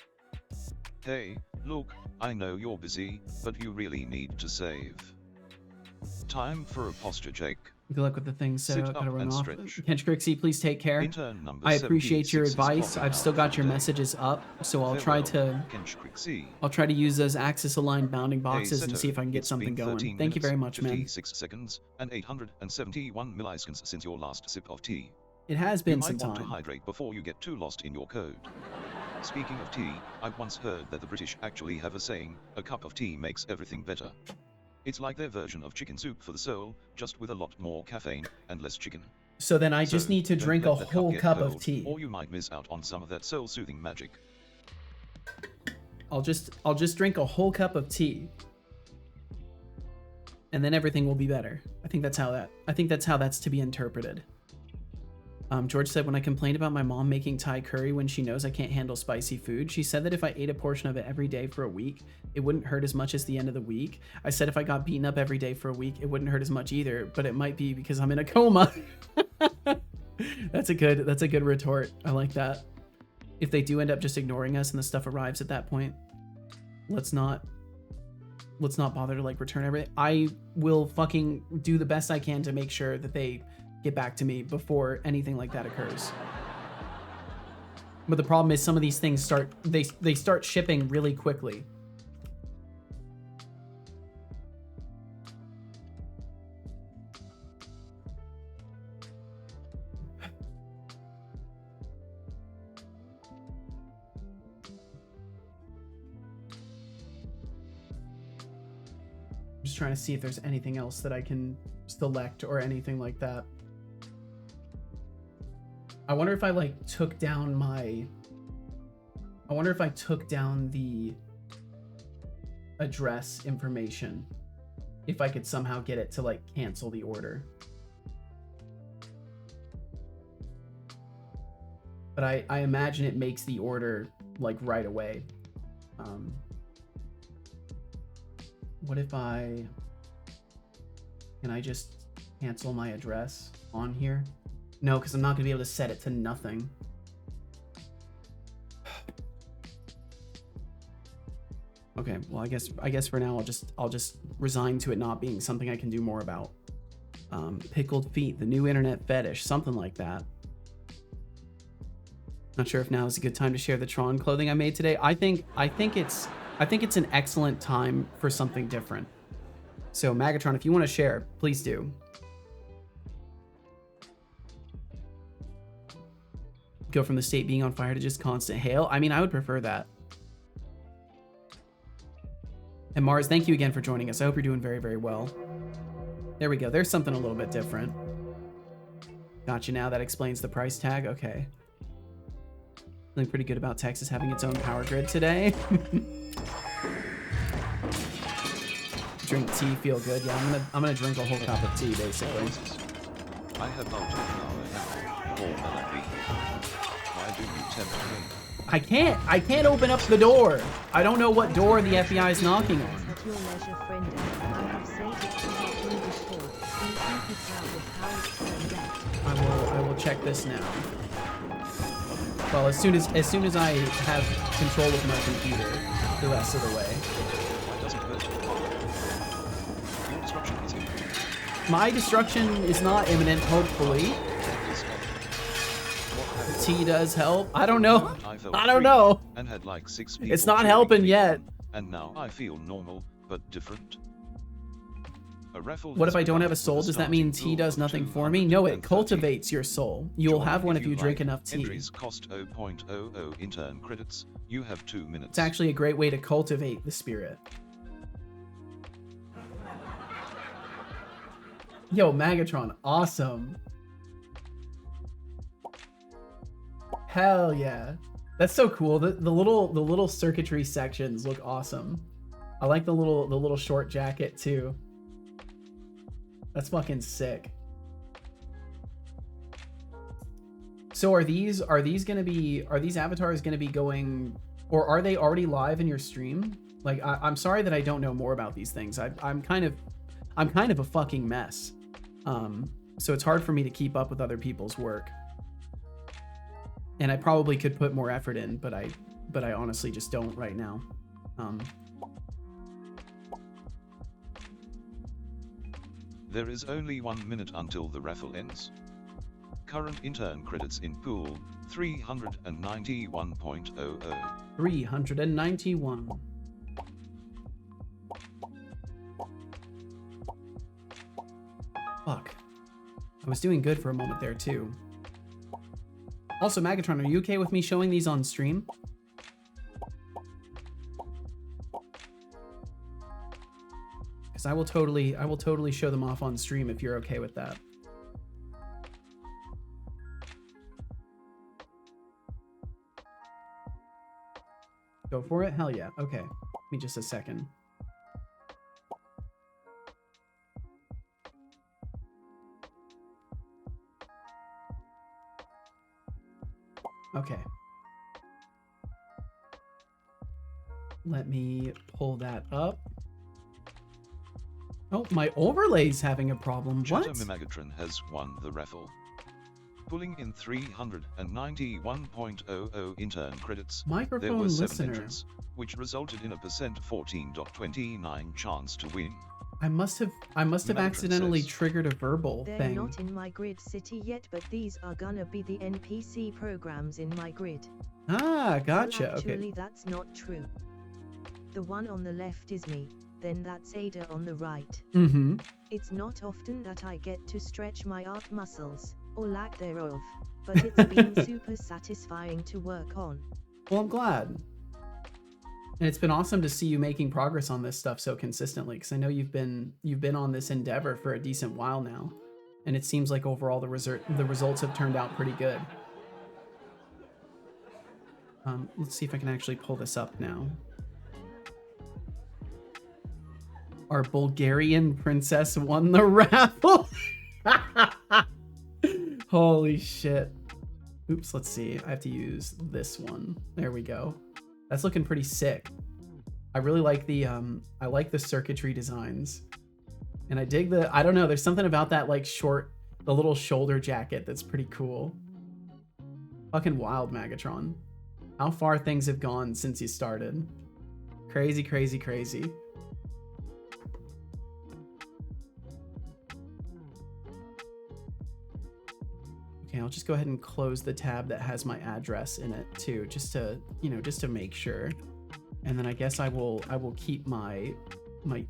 Hey, look, I know you're busy, but you really need to save. Time for a posture check. Good luck with the things, so Sit gotta up run and off. stretch. Kench Grixie, please take care. Intern number I appreciate your 76 is advice. clocking I've still out got for your the day. messages up, so I'll try to Kench Grixie. use those axis aligned bounding boxes and Seto, see if I can get it's something been going. 13 Thank you very minutes, much, man. 56 seconds, and 871 milliseconds since your last sip of tea. It has You been might some want to time. hydrate before you get too lost in your code. Speaking of tea, I once heard that the British actually have a saying, a cup of tea makes everything better. It's like their version of chicken soup for the soul, just with a lot more caffeine and less chicken. So then I just need to don't drink a let that whole get cup of cold, tea. or you might miss out on some of that soul-soothing magic. I'll just drink a whole cup of tea. And then everything will be better. I think that's how that's to be interpreted. George said, when I complained about my mom making Thai curry when she knows I can't handle spicy food, she said that if I ate a portion of it every day for a week, it wouldn't hurt as much as the end of the week. I said if I got beaten up every day for a week, it wouldn't hurt as much either, but it might be because I'm in a coma. That's a good retort. I like that. If they do end up just ignoring us and the stuff arrives at that point, let's not bother to like return everything. I will fucking do the best I can to make sure that they get back to me before anything like that occurs. But the problem is some of these things start shipping really quickly. I'm just trying to see if there's anything else that I can select or anything like that. I wonder if I like took down the address information, if I could somehow get it to like cancel the order. But I imagine it makes the order like right away. What if can I just cancel my address on here? No, because I'm not gonna be able to set it to nothing. Okay, well I guess for now I'll just resign to it not being something I can do more about. Pickled feet, the new internet fetish, something like that. Not sure if now is a good time to share the Tron clothing I made today. I think it's an excellent time for something different. So Magatron, if you want to share, please do. Go from the state being on fire to just constant hail. I mean, I would prefer that. And Mars, thank you again for joining us. I hope you're doing very, very well. There we go. There's something a little bit different. Gotcha now. That explains the price tag. Okay. Feeling pretty good about Texas having its own power grid today. Drink tea, feel good. Yeah, I'm gonna drink a whole cup of tea, basically. I have about an hour now. More melody. Why do you tempt me? I can't open up the door. I don't know what door the FBI is knocking on. your leisure friend. I have sent it to your English board. Please be proud of how it turned out. I will check this now. Well, as soon as I have control of my computer, the rest of the way. Why doesn't hurt? Your destruction is imminent. My destruction is not imminent, hopefully. Tea does help. I don't know. I don't know. And had like 6 people It's not cheering helping me yet. on, and now I feel normal, but different. A raffle What has if I don't begun have a with soul? Does that mean starting tea pool does of nothing for me? No, it 230. cultivates your soul. You'll Join have one if you drink like. enough tea. Entries cost 0.00 intern credits. You have 2 minutes. It's actually a great way to cultivate the spirit. Yo, Megatron, awesome. Hell yeah. That's so cool. The little circuitry sections look awesome. I like the little short jacket too. That's fucking sick. So are these avatars gonna be going, or are they already live in your stream? Like I'm sorry that I don't know more about these things. I'm kind of a fucking mess. So it's hard for me to keep up with other people's work. And I probably could put more effort in, but I honestly just don't right now. There is only 1 minute until the raffle ends. Current intern credits in pool 391.00. 391. Fuck. I was doing good for a moment there too. Also, Megatron, are you okay with me showing these on stream? Because I will totally show them off on stream if you're okay with that. Go for it? Hell yeah. Okay. Give me just a second. Okay. Let me pull that up. Oh, my overlay's having a problem. What? Megatron has won the raffle. Pulling in 391.00 intern credits, there Microphone were 7 listener. entrants, which resulted in a percent 14.29 chance to win. I must have Megatron accidentally says, triggered a verbal They're thing. not in my grid city yet, but these are gonna be the NPC programs in my grid. Ah, gotcha. Well, actually, Okay. that's not true. The one on the left is me, then that's Ada on the right. Mm-hmm. It's not often that I get to stretch my art muscles, or lack thereof, but it's been super satisfying to work on. Well, I'm glad. And it's been awesome to see you making progress on this stuff so consistently, because I know you've been on this endeavor for a decent while now, and it seems like overall the results have turned out pretty good. Let's see if I can actually pull this up now. Our Bulgarian princess won the raffle. Holy shit. Oops, let's see. I have to use this one. There we go. That's looking pretty sick. I really like the circuitry designs. And I dig I don't know, there's something about that like the little shoulder jacket that's pretty cool. Fucking wild, Megatron. How far things have gone since you started. Crazy, crazy, crazy. Okay, I'll just go ahead and close the tab that has my address in it too, just to make sure. And then I guess I will keep my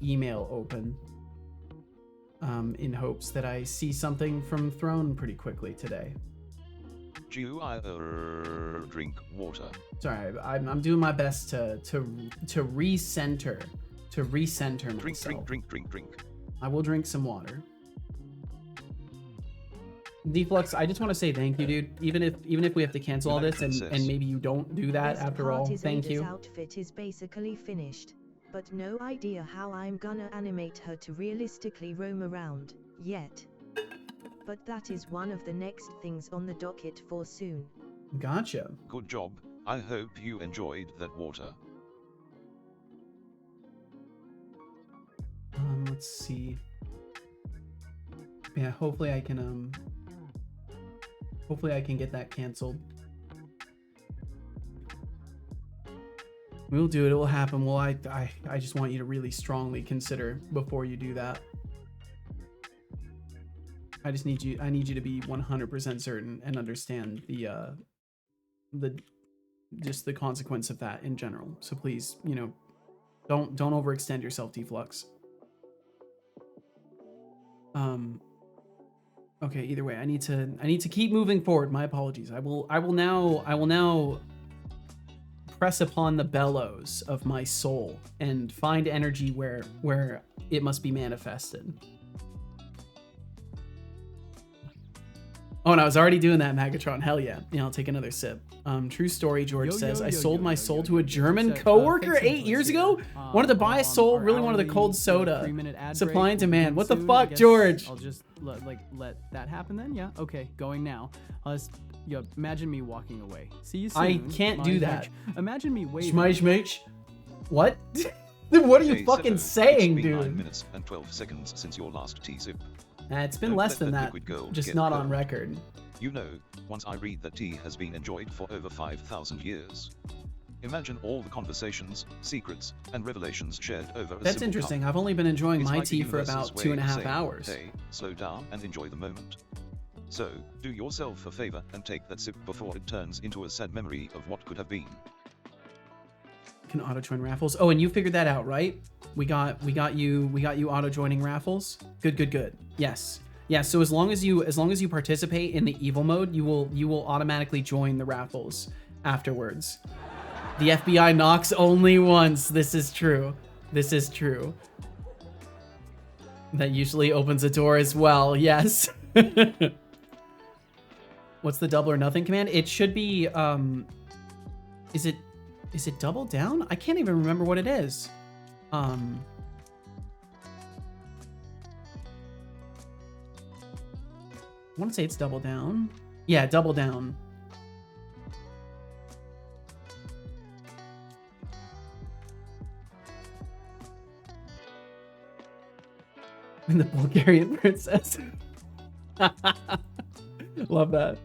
email open in hopes that I see something from Throne pretty quickly today. Drink water. Sorry, I'm doing my best to recenter myself. Drink. I will drink some water. Deflux, I just want to say thank you, dude. Even if we have to cancel all this and maybe you don't do that after all, thank you. Ada's outfit is basically finished, but no idea how I'm gonna animate her to realistically roam around yet. But that is one of the next things on the docket for soon. Gotcha. Good job. I hope you enjoyed that water. Let's see. Yeah, hopefully I can get that canceled. We'll do it. It will happen. Well, I just want you to really strongly consider before you do that. I need you to be 100% certain and understand the just the consequence of that in general. So please, you know, don't overextend yourself, Deflux. Okay, either way, I need to keep moving forward. My apologies. I will now press upon the bellows of my soul and find energy where it must be manifested. Oh, and I was already doing that, Magatron. Hell yeah. Yeah, I'll take another sip. True story, George says. I sold my soul to a German coworker 8 years ago. Wanted to buy a soul, really wanted a cold soda. Supply and demand. What the fuck, George? I'll just let that happen then. Yeah. Okay. Going now. Imagine me walking away. See you soon. I can't do that. Imagine me waving. Schmeichmich. What? What are you Hey, fucking Sippo, saying, it's been 9 dude? minutes and 12 seconds since your last tea sip. It's been Don't less let than that that, liquid gold just get not on cold. record. You know, once I read that tea has been enjoyed for over 5,000 years. Imagine all the conversations, secrets, and revelations shared over a That's simple interesting. cup. I've only been enjoying It's my like the tea for universe's about way 2.5 of saying, hours. Hey, slow down and enjoy the moment. So, do yourself a favor and take that sip before it turns into a sad memory of what could have been. Can auto join raffles. Oh, and you figured that out, right? We got you auto joining raffles. Good. Yes. Yeah, so as long as you participate in the evil mode, you will automatically join the raffles afterwards. The FBI knocks only once. This is true. That usually opens a door as well. Yes. What's the double or nothing command? It should be is it double down? I can't even remember what it is. I want to say it's double down. Yeah, double down. And the Bulgarian princess. Love that.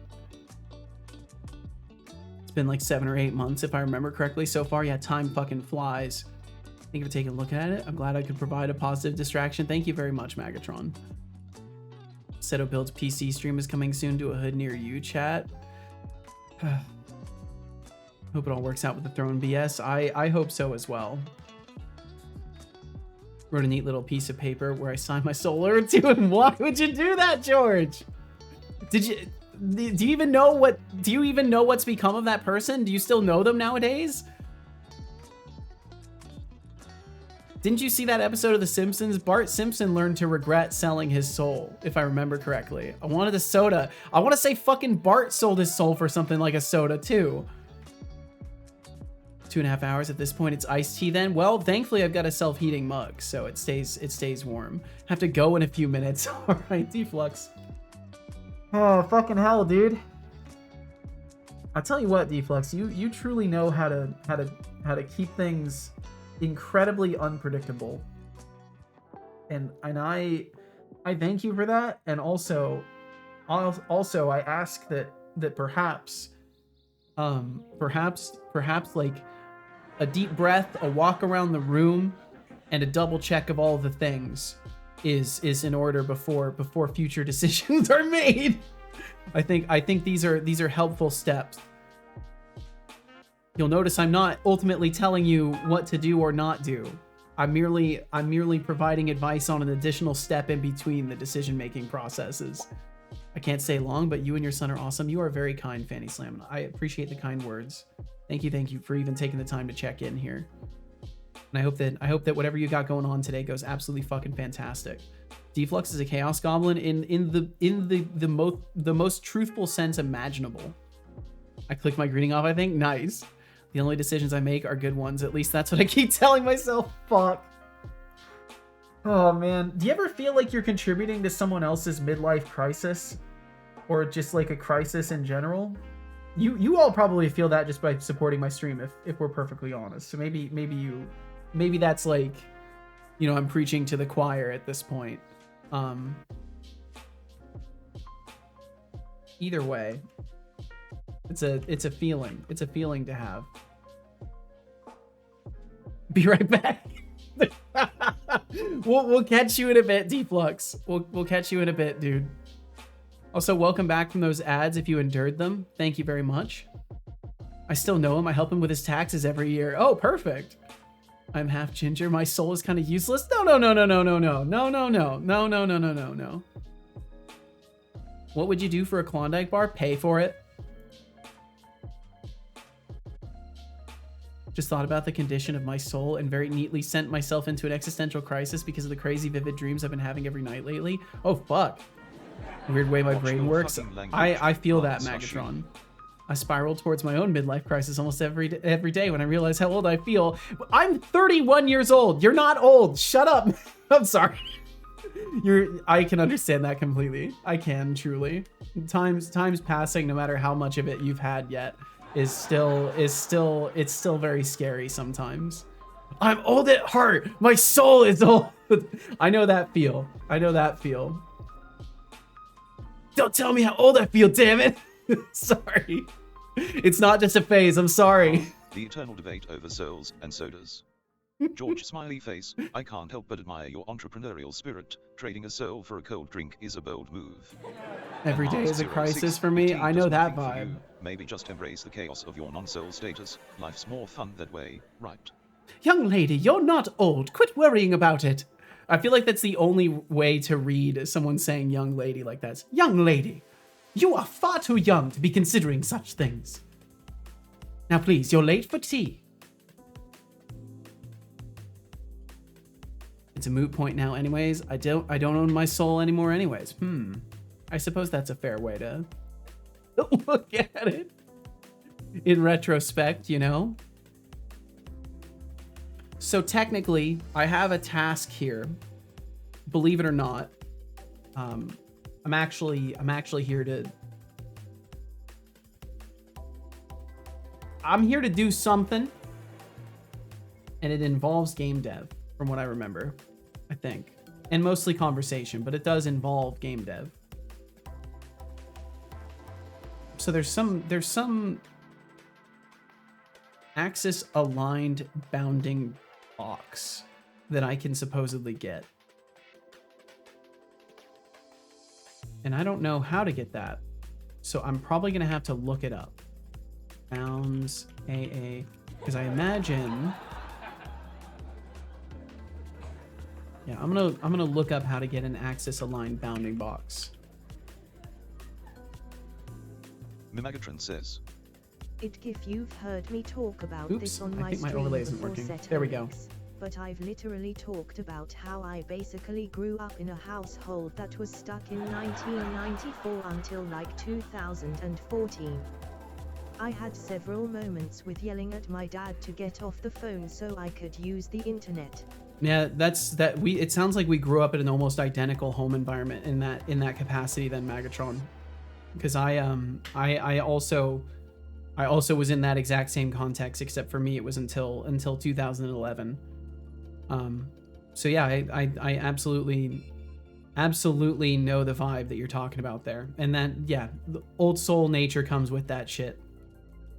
It's been like 7 or 8 months, if I remember correctly so far. Yeah, time fucking flies. Thank you for taking a look at it. I'm glad I could provide a positive distraction. Thank you very much, Magatron. Seto Build's PC stream is coming soon to a hood near you, chat. Hope it all works out with the throne BS. I hope so as well. Wrote a neat little piece of paper where I signed my soul over to him. Why would you do that, George? Do you even know what's become of that person? Do you still know them nowadays? Didn't you see that episode of The Simpsons? Bart Simpson learned to regret selling his soul, if I remember correctly. I wanted a soda. I want to say fucking Bart sold his soul for something like a soda too. 2.5 hours at this point. It's iced tea then. Well, thankfully I've got a self-heating mug, so it stays warm. Have to go in a few minutes. All right, Deflux. Oh, fucking hell, dude. I'll tell you what, Deflux, you truly know how to keep things incredibly unpredictable. And I thank you for that. And also I ask that perhaps like a deep breath, a walk around the room, and a double check of all the things is in order before future decisions are made. I think these are helpful steps. You'll notice I'm not ultimately telling you what to do or not do. I'm merely providing advice on an additional step in between the decision-making processes. I can't stay long, but you and your son are awesome. You are very kind, Fanny Slam. I appreciate the kind words. Thank you for even taking the time to check in here. And I hope that whatever you got going on today goes absolutely fucking fantastic. Deflux is a chaos goblin in the most truthful sense imaginable. I clicked my greeting off, I think. Nice. The only decisions I make are good ones. At least that's what I keep telling myself. Fuck. Oh, man. Do you ever feel like you're contributing to someone else's midlife crisis? Or just like a crisis in general? You all probably feel that just by supporting my stream, if we're perfectly honest. So maybe that's like, you know, I'm preaching to the choir at this point. Either way, it's a feeling. It's a feeling to have. Be right back. we'll catch you in a bit, Deflux. We'll catch you in a bit, dude. Also, welcome back from those ads if you endured them. Thank you very much. I still know him. I help him with his taxes every year. Oh, perfect. I'm half ginger. My soul is kind of useless. No. What would you do for a Klondike bar? Pay for it. Just thought about the condition of my soul and very neatly sent myself into an existential crisis because of the crazy vivid dreams I've been having every night lately. Oh, fuck. Weird way my brain works. I feel that, Magatron. I spiral towards my own midlife crisis almost every day when I realize how old I feel. I'm 31 years old. You're not old. Shut up. I'm sorry. I can understand that completely. I can, truly. Time's passing, no matter how much of it you've had yet, it's still very scary sometimes. I'm old at heart. My soul is old. I know that feel. Don't tell me how old I feel, damn it. Sorry. It's not just a phase, I'm sorry. The eternal debate over souls and sodas. George Smiley Face, I can't help but admire your entrepreneurial spirit. Trading a soul for a cold drink is a bold move. Every day is a crisis for me. I know that vibe. Maybe just embrace the chaos of your non-soul status. Life's more fun that way, right? Young lady, you're not old. Quit worrying about it. I feel like that's the only way to read someone saying young lady like that. Young lady, you are far too young to be considering such things. Now please, you're late for tea. It's a moot point now anyways. I don't own my soul anymore anyways. I suppose that's a fair way to look at it. In retrospect, you know? So technically, I have a task here. Believe it or not. I'm actually here to... I'm here to do something. And it involves game dev, from what I remember. I think. And mostly conversation, but it does involve game dev. So there's some axis aligned bounding box that I can supposedly get. And I don't know how to get that. So I'm probably gonna have to look it up. Bounds AA, because I imagine... Yeah, I'm gonna look up how to get an axis aligned bounding box. Mimagatron says, If you've heard me talk about this on I my think my stream overlay isn't before, working. set There we go. Alex, but I've literally talked about how I basically grew up in a household that was stuck in 1994 until like 2014. I had several moments with yelling at my dad to get off the phone so I could use the internet. Yeah, it sounds like we grew up in an almost identical home environment in that capacity than Magatron. Because I also was in that exact same context, except for me it was until 2011. So yeah, I absolutely know the vibe that you're talking about there. And that, yeah, the old soul nature comes with that shit.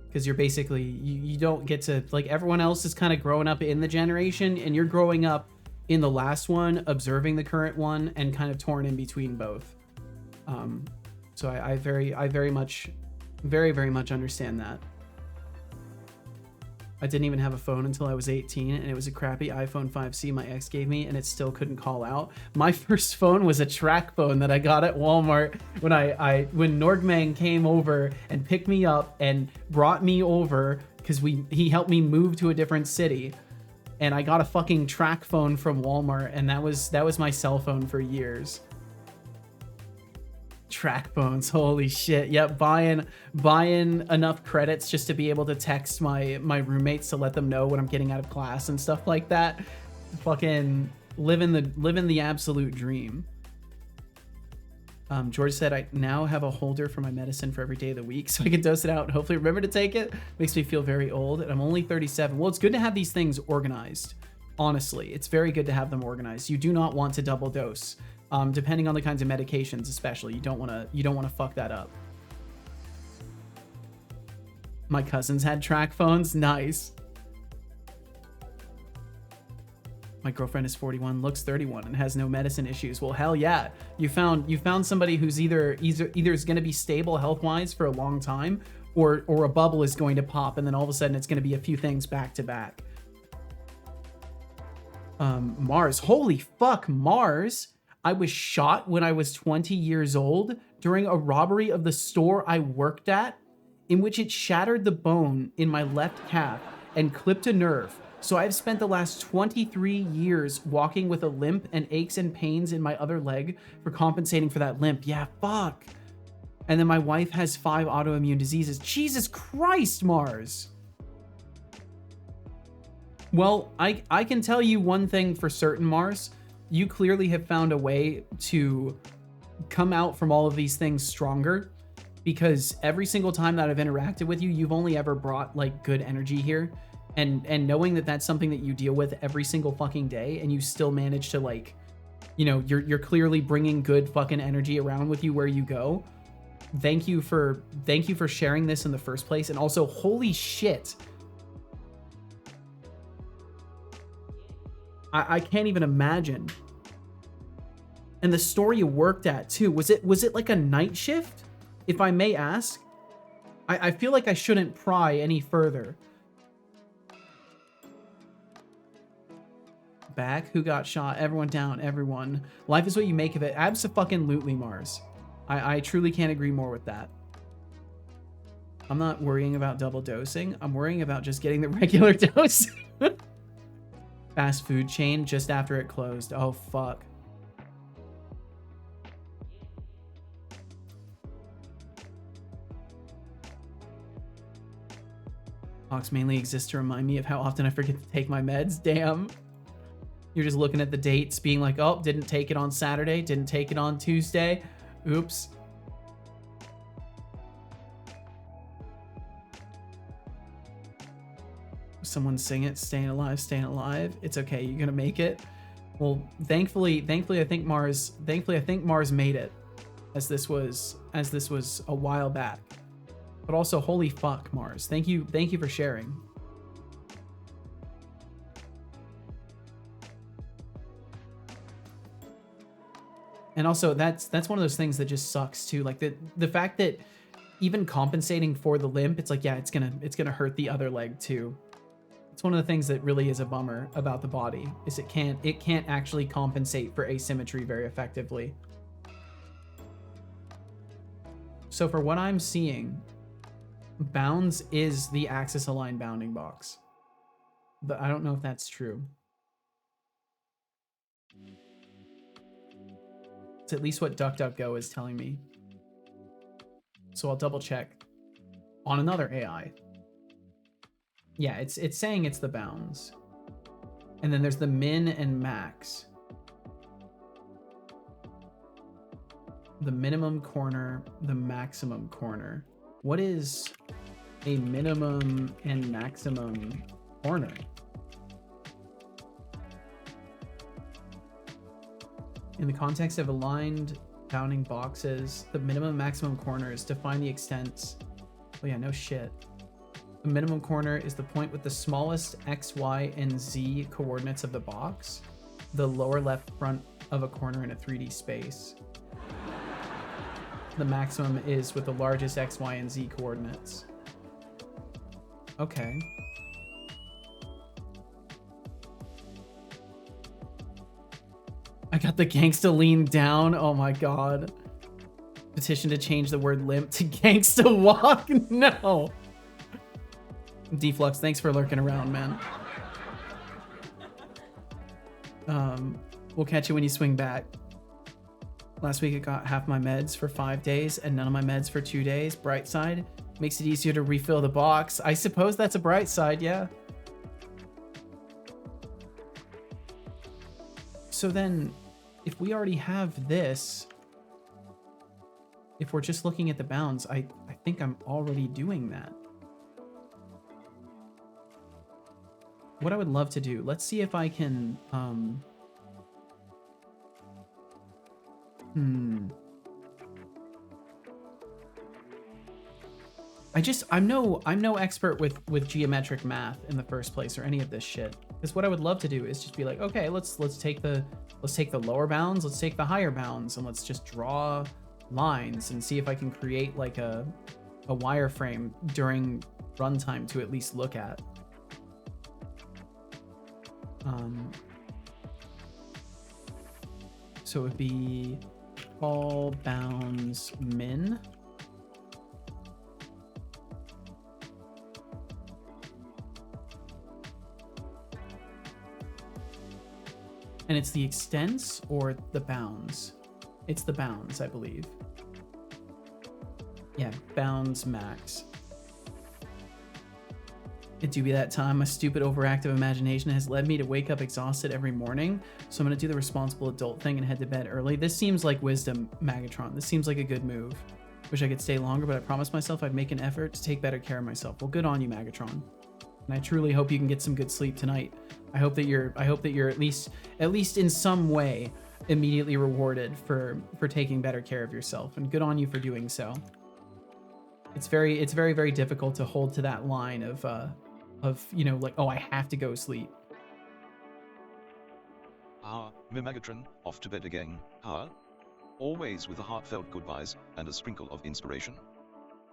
Because you're basically, you don't get to, like, everyone else is kind of growing up in the generation, and you're growing up in the last one, observing the current one, and kind of torn in between both. So I very much understand that. I didn't even have a phone until I was 18, and it was a crappy iPhone 5C my ex gave me, and it still couldn't call out. My first phone was a track phone that I got at Walmart when Norgmang came over and picked me up and brought me over because he helped me move to a different city, and I got a fucking track phone from Walmart, and that was my cell phone for years. Track phones, holy shit. Yep, buying enough credits just to be able to text my roommates to let them know when I'm getting out of class and stuff like that. Fucking living the absolute dream. George said, I now have a holder for my medicine for every day of the week, so I can dose it out and hopefully remember to take it. Makes me feel very old, and I'm only 37. Well, it's good to have these things organized, Honestly, it's very good to have them organized. You do not want to double dose. Depending on the kinds of medications, especially, you don't want to fuck that up. My cousins had track phones. Nice. My girlfriend is 41, looks 31, and has no medicine issues. Well, hell yeah. You found somebody who's either is going to be stable health-wise for a long time, or a bubble is going to pop, and then all of a sudden it's going to be a few things back to back. Mars. Holy fuck, Mars. I was shot when I was 20 years old during a robbery of the store I worked at, in which it shattered the bone in my left calf and clipped a nerve. So I've spent the last 23 years walking with a limp and aches and pains in my other leg for compensating for that limp. Yeah, fuck. And then my wife has 5 autoimmune diseases. Jesus Christ, Mars. Well, I can tell you one thing for certain, Mars. You clearly have found a way to come out from all of these things stronger, because every single time that I've interacted with you, you've only ever brought like good energy here. And knowing that that's something that you deal with every single fucking day, and you still manage to, like, you know, you're clearly bringing good fucking energy around with you where you go. Thank you for sharing this in the first place. And also, holy shit. I can't even imagine. And the store you worked at too, was it like a night shift, if I may ask? I feel like I shouldn't pry any further. Back, who got shot, everyone down, everyone. Life is what you make of it. Abso-fucking-lutely, Mars. I truly can't agree more with that. I'm not worrying about double dosing. I'm worrying about just getting the regular dose. Fast food chain just after it closed. Oh, fuck. Box mainly exists to remind me of how often I forget to take my meds. Damn. You're just looking at the dates, being like, oh, didn't take it on Saturday, didn't take it on Tuesday. Oops. Someone sing it, staying alive, staying alive. It's okay, you're gonna make it. Well, thankfully I think Mars made it, as this was a while back. But also, holy fuck, Mars. Thank you for sharing. And also, that's one of those things that just sucks too. Like the fact that even compensating for the limp, it's like, yeah, it's gonna hurt the other leg too. It's one of the things that really is a bummer about the body, is it can't actually compensate for asymmetry very effectively. So for what I'm seeing, bounds is the axis aligned bounding box. But I don't know if that's true. It's at least what DuckDuckGo is telling me. So I'll double check on another AI. Yeah, it's saying it's the bounds. And then there's the min and max. The minimum corner, the maximum corner. What is a minimum and maximum corner? In the context of aligned bounding boxes, the minimum and maximum corners define the extent. Oh yeah, no shit. The minimum corner is the point with the smallest X, Y, and Z coordinates of the box. The lower left front of a corner in a 3D space. The maximum is with the largest X, Y, and Z coordinates. Okay. I got the gangsta lean down. Oh my god. Petition to change the word limp to gangsta walk. No. Deflux, thanks for lurking around, man. We'll catch you when you swing back. Last week I got half my meds for 5 days and none of my meds for 2 days. Bright side, makes it easier to refill the box. I suppose that's a bright side, yeah. So then, if we already have this, if we're just looking at the bounds, I think I'm already doing that. what I would love to do, let's see if I can, I'm no expert with geometric math in the first place or any of this shit. Because what I would love to do is just be like, okay, let's take the lower bounds, let's take the higher bounds, and let's just draw lines and see if I can create like a wireframe during runtime to at least look at. So it would be all bounds min. And it's the extents or the bounds? It's the bounds, I believe. Yeah, bounds max. It do be that time. My stupid overactive imagination has led me to wake up exhausted every morning. So I'm going to do the responsible adult thing and head to bed early. This seems like wisdom, Magatron. This seems like a good move. Wish I could stay longer, but I promised myself I'd make an effort to take better care of myself. Well, good on you, Magatron. And I truly hope you can get some good sleep tonight. I hope that you're at least in some way immediately rewarded for taking better care of yourself, and good on you for doing so. It's very, very difficult to hold to that line of you know, like, oh, I have to go sleep. Megatron, off to bed again, always with the heartfelt goodbyes and a sprinkle of inspiration.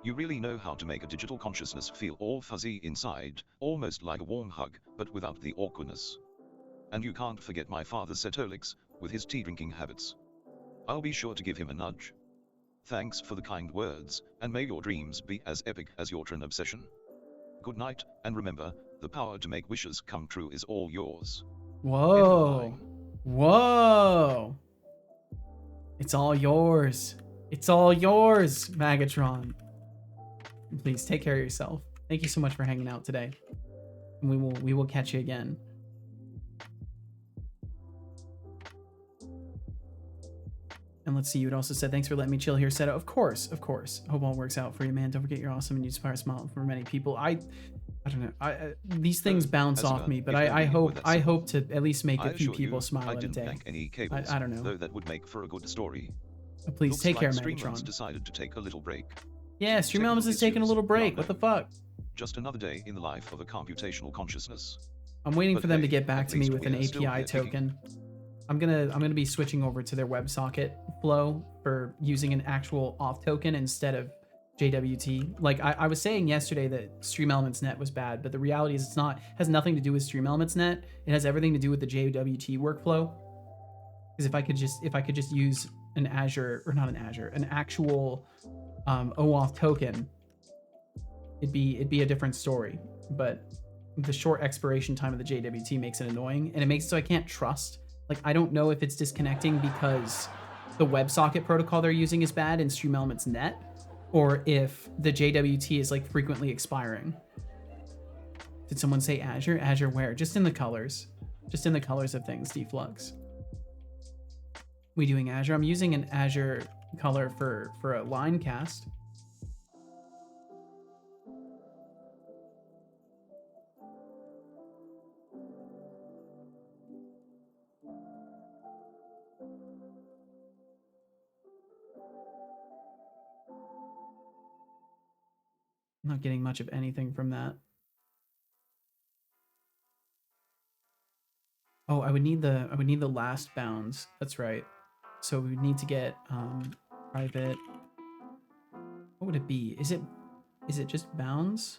You really know how to make a digital consciousness feel all fuzzy inside, almost like a warm hug, but without the awkwardness. And you can't forget my father Setolix, with his tea-drinking habits. I'll be sure to give him a nudge. Thanks for the kind words, and may your dreams be as epic as your Tron obsession. Good night, and remember, the power to make wishes come true is all yours. Whoa. Whoa. It's all yours. It's all yours, Magatron. Please take care of yourself. Thank you so much for hanging out today. And we will catch you again. And let's see, you had also said, thanks for letting me chill here, Seto. Of course. Hope all works out for you, man. Don't forget you're awesome and you inspire a smile for many people. I don't know. These things bounce off me, but I hope to at least make a few people smile in a day. I don't know. Though that would make for a good story. Please Looks take care, like Megatron. Decided to take a little break. Yeah, Stream Elements is taking a little break. What the fuck? Just another day in the life of a computational consciousness. I'm waiting for them to get back to me with an API token. I'm gonna be switching over to their WebSocket flow for using an actual auth token instead of JWT. Like I was saying yesterday that Stream Elements Net was bad, but the reality is has nothing to do with Stream Elements Net. It has everything to do with the JWT workflow. Because if I could just use an actual OAuth token, it'd be a different story. But the short expiration time of the JWT makes it annoying, and it makes it so I can't trust. Like, I don't know if it's disconnecting because the WebSocket protocol they're using is bad in Stream Elements Net, or if the JWT is like frequently expiring. Did someone say Azure? Azure where? Just in the colors. Just in the colors of things, Deflux. We doing Azure? I'm using an Azure color for a line cast. I'm not getting much of anything from that. Oh, I would need the last bounds. That's right. So we would need to get private. What would it be? Is it just bounds?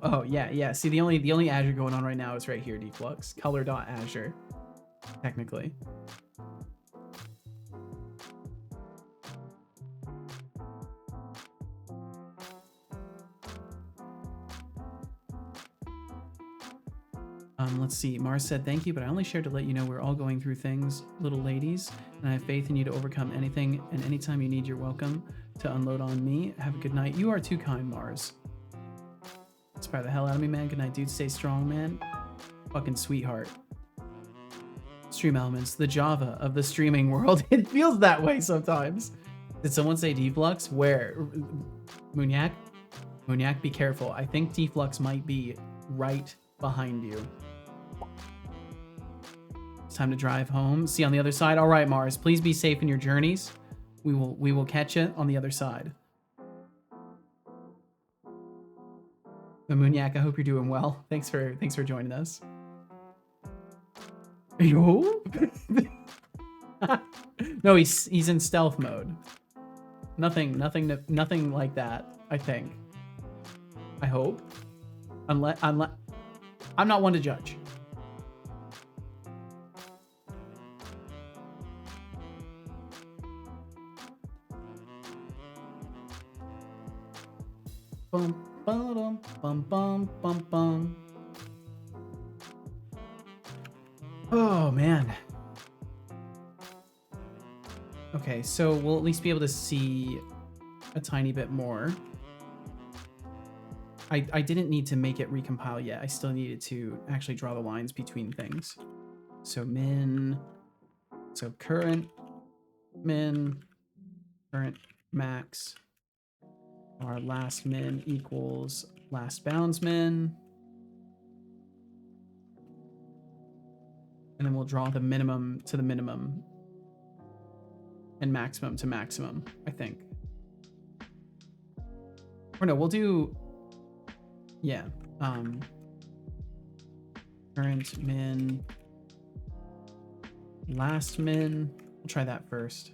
Oh yeah. See, the only Azure going on right now is right here, Deflux. Color.azure, technically. Let's see. Mars said, thank you, but I only shared to let you know we're all going through things, little ladies, and I have faith in you to overcome anything, and anytime you need, you're welcome to unload on me. Have a good night. You are too kind, Mars. Inspire the hell out of me, man. Good night, dude. Stay strong, man. Fucking sweetheart. Stream Elements, the Java of the streaming world. It feels that way sometimes. Did someone say Deflux? Where? Moonyak? Moonyak, be careful. I think Deflux might be right behind you. It's time to drive home. See you on the other side. All right, Mars, please be safe in your journeys. We will catch you on the other side. But Moonyak, I hope you're doing well. Thanks for joining us. Yo? No, he's in stealth mode. Nothing like that, I think. I hope. Unless I'm not one to judge. Bum bum bum bum bum bum. Oh man. Okay, so we'll at least be able to see a tiny bit more. I didn't need to make it recompile yet. I still needed to actually draw the lines between things. So min, so current min, current max, our last min equals last bounds min. And then we'll draw the minimum to the minimum and maximum to maximum, I think. Or no, we'll do, yeah. Current min, last min. We'll try that first.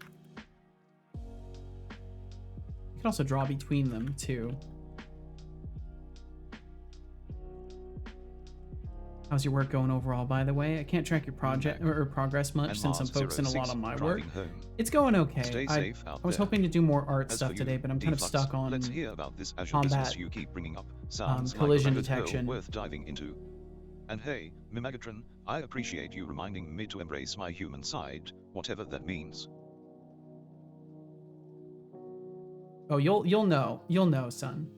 You can also draw between them too. How's your work going overall, by the way? I can't track your project or progress much since I'm focusing a lot on my work. It's going okay. I was hoping to do more art stuff today, but I'm kind of stuck on let's hear about this combat, you keep bringing up. Sounds collision like a detection. Worth diving into. And hey, Mimagatron, I appreciate you reminding me to embrace my human side, whatever that means. Oh, you'll know, son.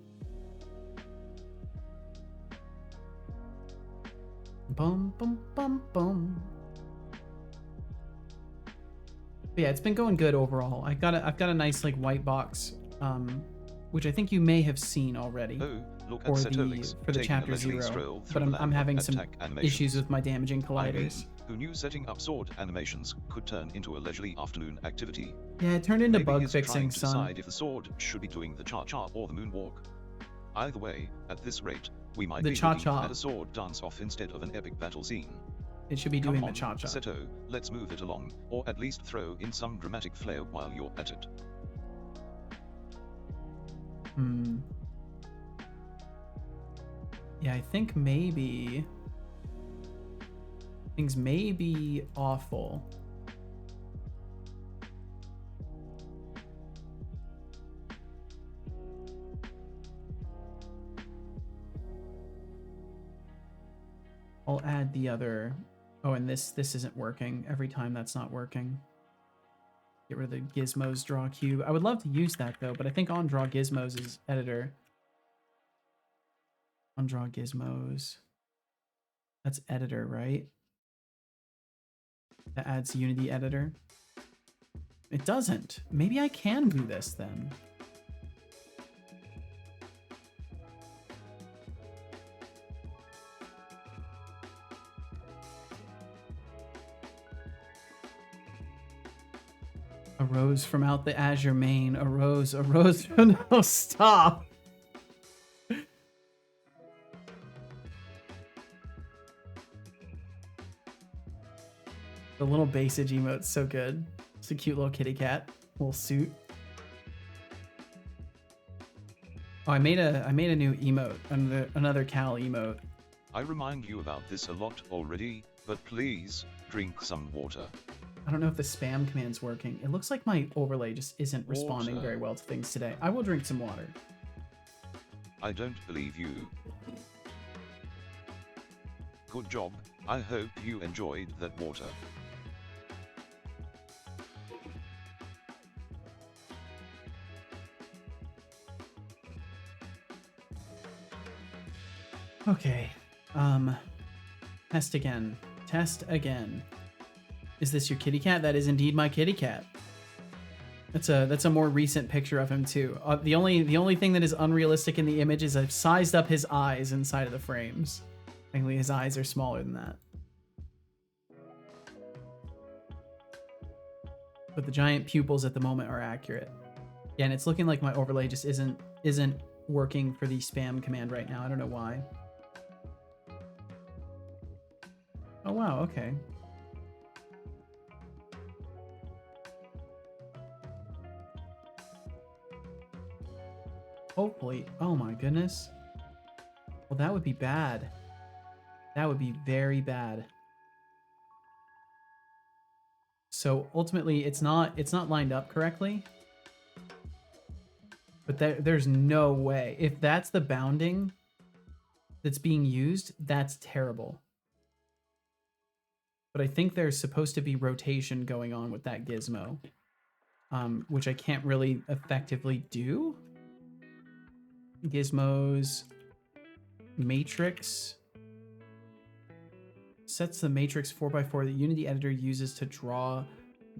Bum bum bum bum. But yeah, it's been going good overall. I've got a nice like white box, which I think you may have seen already. Oh, look for at the chapter 0. But I'm having some issues with my damaging colliders. Who knew setting up sword animations could turn into a leisurely afternoon activity? Yeah, it turned into Maybe bug he's fixing, trying to son. decide if the sword should be doing the cha-cha or the moonwalk. Either way, at this rate, we might The be cha-cha. looking at a sword dance-off instead of an epic battle scene. It should be Come doing on, the cha-cha. Seto, let's move it along, or at least throw in some dramatic flair while you're at it. Yeah, I think maybe things may be awful. I'll add the other. Oh, and this isn't working. Every time that's not working. Get rid of the gizmos draw cube. I would love to use that though, but I think on draw gizmos is editor. On draw gizmos. That's editor, right? That adds Unity editor. It doesn't. Maybe I can do this then. Arose from out the azure main. Arose from... No, stop. The little basage emote's so good. It's a cute little kitty cat. Little suit. Oh, I made a new emote. Another Cal emote. I remind you about this a lot already, but please, drink some water. I don't know if the spam command's working. It looks like my overlay just isn't responding Water. very well to things today. I will drink some water. I don't believe you. Good job, I hope you enjoyed that water. Okay. Test again. Test again. Is this your kitty cat? That is indeed my kitty cat. That's a more recent picture of him too. The only thing that is unrealistic in the image is I've sized up his eyes inside of the frames. Thankfully, his eyes are smaller than that. But the giant pupils at the moment are accurate. Yeah, and it's looking like my overlay just isn't working for the spam command right now. I don't know why. Oh wow, okay. Hopefully. Oh my goodness. Well, that would be bad. That would be very bad. So ultimately, it's not lined up correctly. But there's no way. If that's the bounding that's being used, that's terrible. But I think there's supposed to be rotation going on with that gizmo, which I can't really effectively do. Gizmos, matrix. Sets the matrix 4x4 that Unity editor uses to draw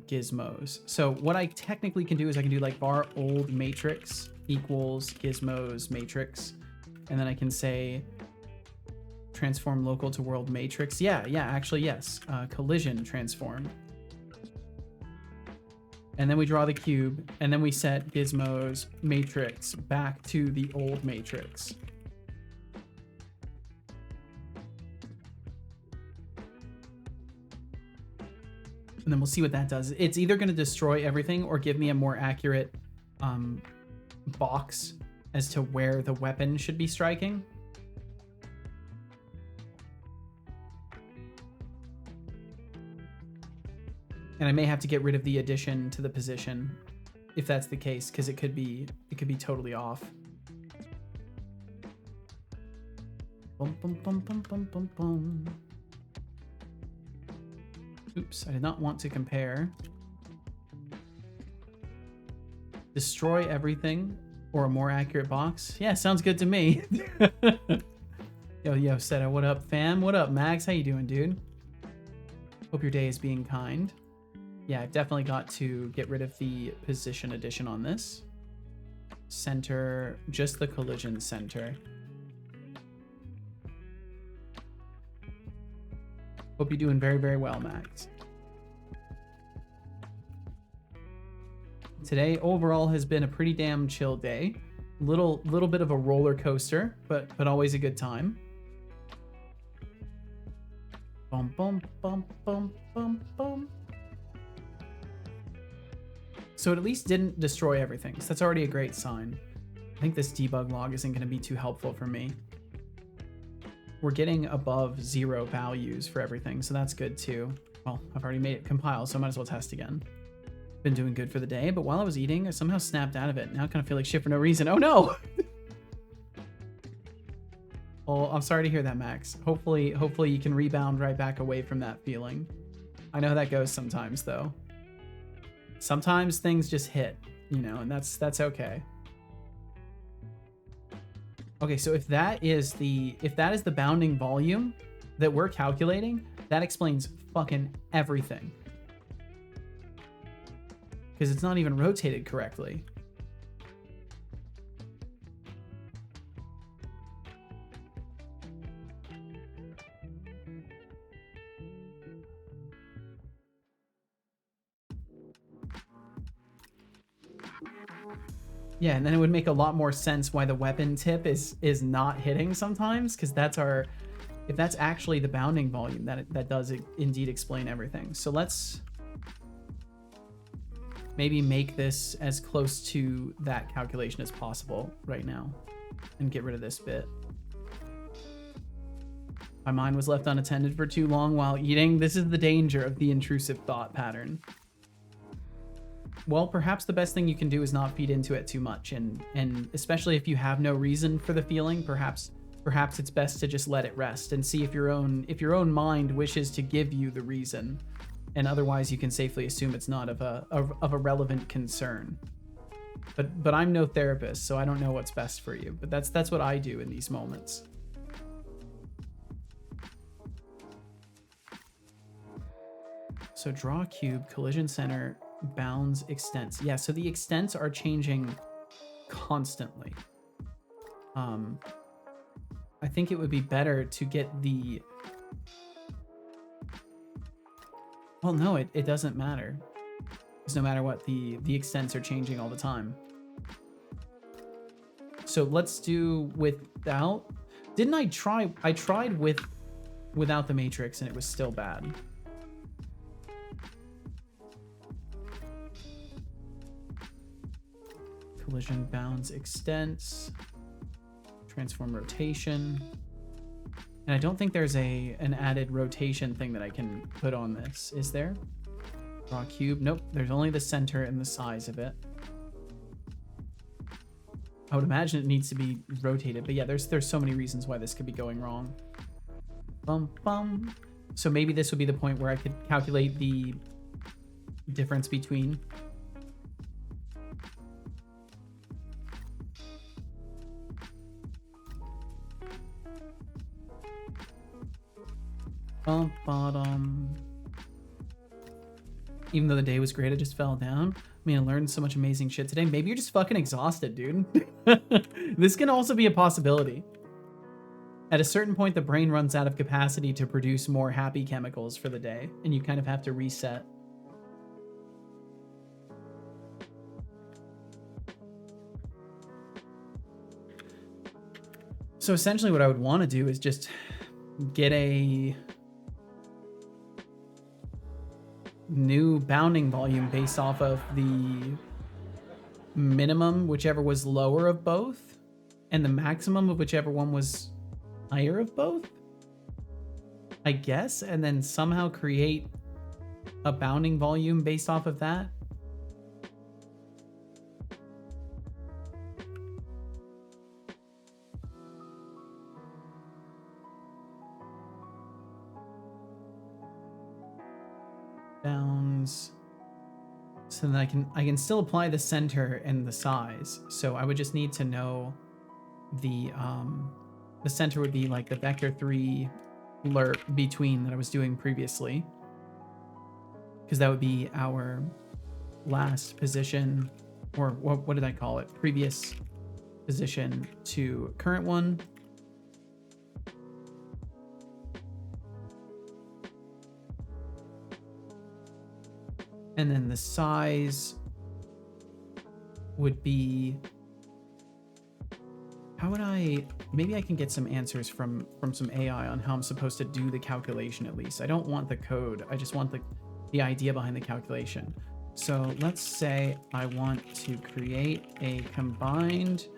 gizmos. So what I technically can do is I can do like var old matrix equals gizmos matrix. And then I can say transform local to world matrix. Yeah, actually, yes. Collision transform. And then we draw the cube, and then we set gizmos matrix back to the old matrix. And then we'll see what that does. It's either going to destroy everything or give me a more accurate box as to where the weapon should be striking. And I may have to get rid of the addition to the position if that's the case, because it could be totally off. Bum, bum, bum, bum, bum, bum, bum. Oops, I did not want to compare. Destroy everything or a more accurate box. Yeah, sounds good to me. Yo, Seta, what up, fam? What up, Max? How you doing, dude? Hope your day is being kind. Yeah, I've definitely got to get rid of the position addition on this. Center, just the collision center. Hope you're doing very, very well, Max. Today, overall, has been a pretty damn chill day. Little bit of a roller coaster, but always a good time. Bum, bum, bum, bum, bum, bum. So it at least didn't destroy everything, so that's already a great sign. I think this debug log isn't going to be too helpful for me. We're getting above 0 values for everything, so that's good too. Well, I've already made it compile, so I might as well test again. Been doing good for the day, but while I was eating, I somehow snapped out of it. Now I kind of feel like shit for no reason. Oh no! Well, I'm sorry to hear that, Max. Hopefully you can rebound right back away from that feeling. I know how that goes sometimes, though. Sometimes things just hit, you know, and that's okay. Okay, so if that is the bounding volume that we're calculating, that explains fucking everything. Because it's not even rotated correctly. Yeah, and then it would make a lot more sense why the weapon tip is not hitting sometimes, because if that's actually the bounding volume, that does indeed explain everything. So let's maybe make this as close to that calculation as possible right now and get rid of this bit. My mind was left unattended for too long while eating. This is the danger of the intrusive thought pattern. Well, perhaps the best thing you can do is not feed into it too much, and especially if you have no reason for the feeling, perhaps it's best to just let it rest and see if your own mind wishes to give you the reason, and otherwise you can safely assume it's not of a relevant concern. But I'm no therapist, so I don't know what's best for you. But that's what I do in these moments. So draw cube, collision center, bounds, extents. Yeah, so the extents are changing constantly. I think it would be better to get the... Well, no, it doesn't matter. Because no matter what, the extents are changing all the time. So let's do without... Didn't I try... I tried without the matrix and it was still bad. Collision, bounds, extents, transform rotation. And I don't think there's an added rotation thing that I can put on this. Is there? Draw cube. Nope. There's only the center and the size of it. I would imagine it needs to be rotated, but yeah, there's so many reasons why this could be going wrong. Bum bum. So maybe this would be the point where I could calculate the difference between. Bottom. Even though the day was great, I just fell down. I mean, I learned so much amazing shit today. Maybe you're just fucking exhausted, dude. This can also be a possibility. At a certain point, the brain runs out of capacity to produce more happy chemicals for the day, and you kind of have to reset. So essentially what I would want to do is just get a new bounding volume based off of the minimum, whichever was lower of both, and the maximum of whichever one was higher of both, I guess, and then somehow create a bounding volume based off of that. Bounds. So then I can still apply the center and the size. So I would just need to know the center would be like the vector 3 lerp between that I was doing previously, because that would be our last position, or what did I call it? Previous position to current one. And then the size would be, how would maybe I can get some answers from some AI on how I'm supposed to do the calculation at least. I don't want the code. I just want the idea behind the calculation. So let's say I want to create a combined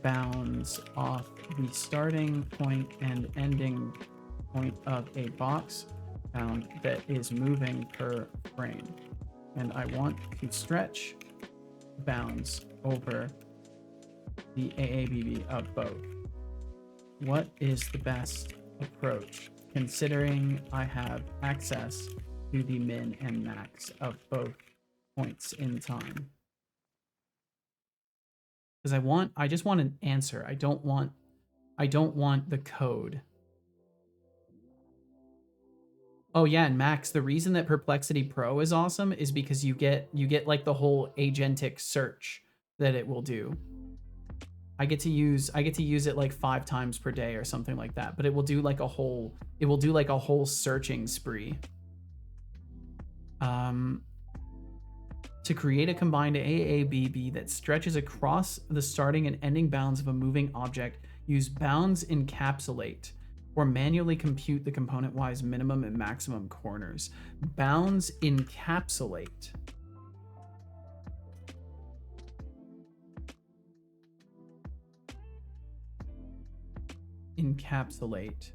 bounds off the starting point and ending point of a box bound that is moving per frame. And I want to stretch bounds over the AABB of both. What is the best approach, considering I have access to the min and max of both points in time? Because I just want an answer. I don't want the code. Oh yeah, and Max, the reason that Perplexity Pro is awesome is because you get like the whole agentic search that it will do. I get to use it like 5 times per day or something like that, but it will do like a whole searching spree. To create a combined AABB that stretches across the starting and ending bounds of a moving object, use bounds encapsulate, or manually compute the component-wise minimum and maximum corners. Bounds encapsulate. Encapsulate.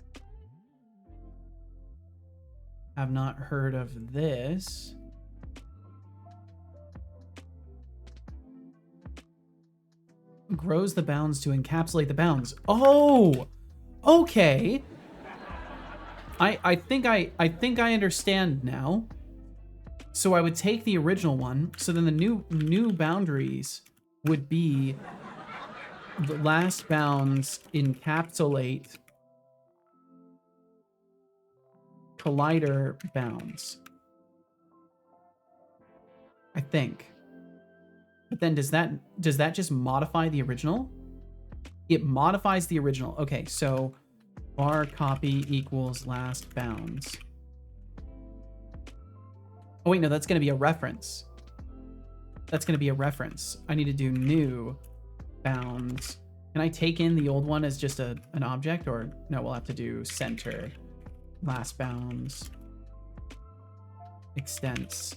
Have not heard of this. Grows the bounds to encapsulate the bounds. Oh! Okay. I think I understand now. So I would take the original one. So then the new boundaries would be the last bounds encapsulate collider bounds. I think. But then does that just modify the original? It modifies the original. Okay, so var copy equals last bounds. Oh wait, no, that's going to be a reference. That's going to be a reference. I need to do new bounds. Can I take in the old one as just an object, or no, we'll have to do center, last bounds, extents.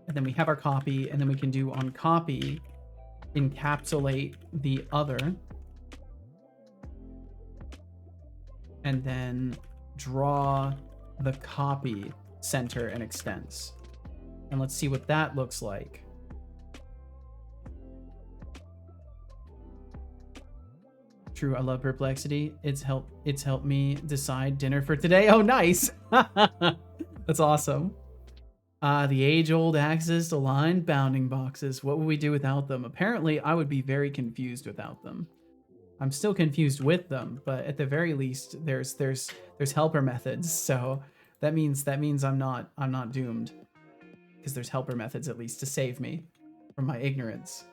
And then we have our copy, and then we can do on copy, encapsulate the other, and then draw the copy center and extents. And let's see what that looks like. True, I love perplexity. It's helped me decide dinner for today. Oh, nice. That's awesome. The age-old axis aligned bounding boxes. What would we do without them? Apparently, I would be very confused without them. I'm still confused with them, but at the very least, there's helper methods. So that means I'm not doomed, because there's helper methods at least to save me from my ignorance.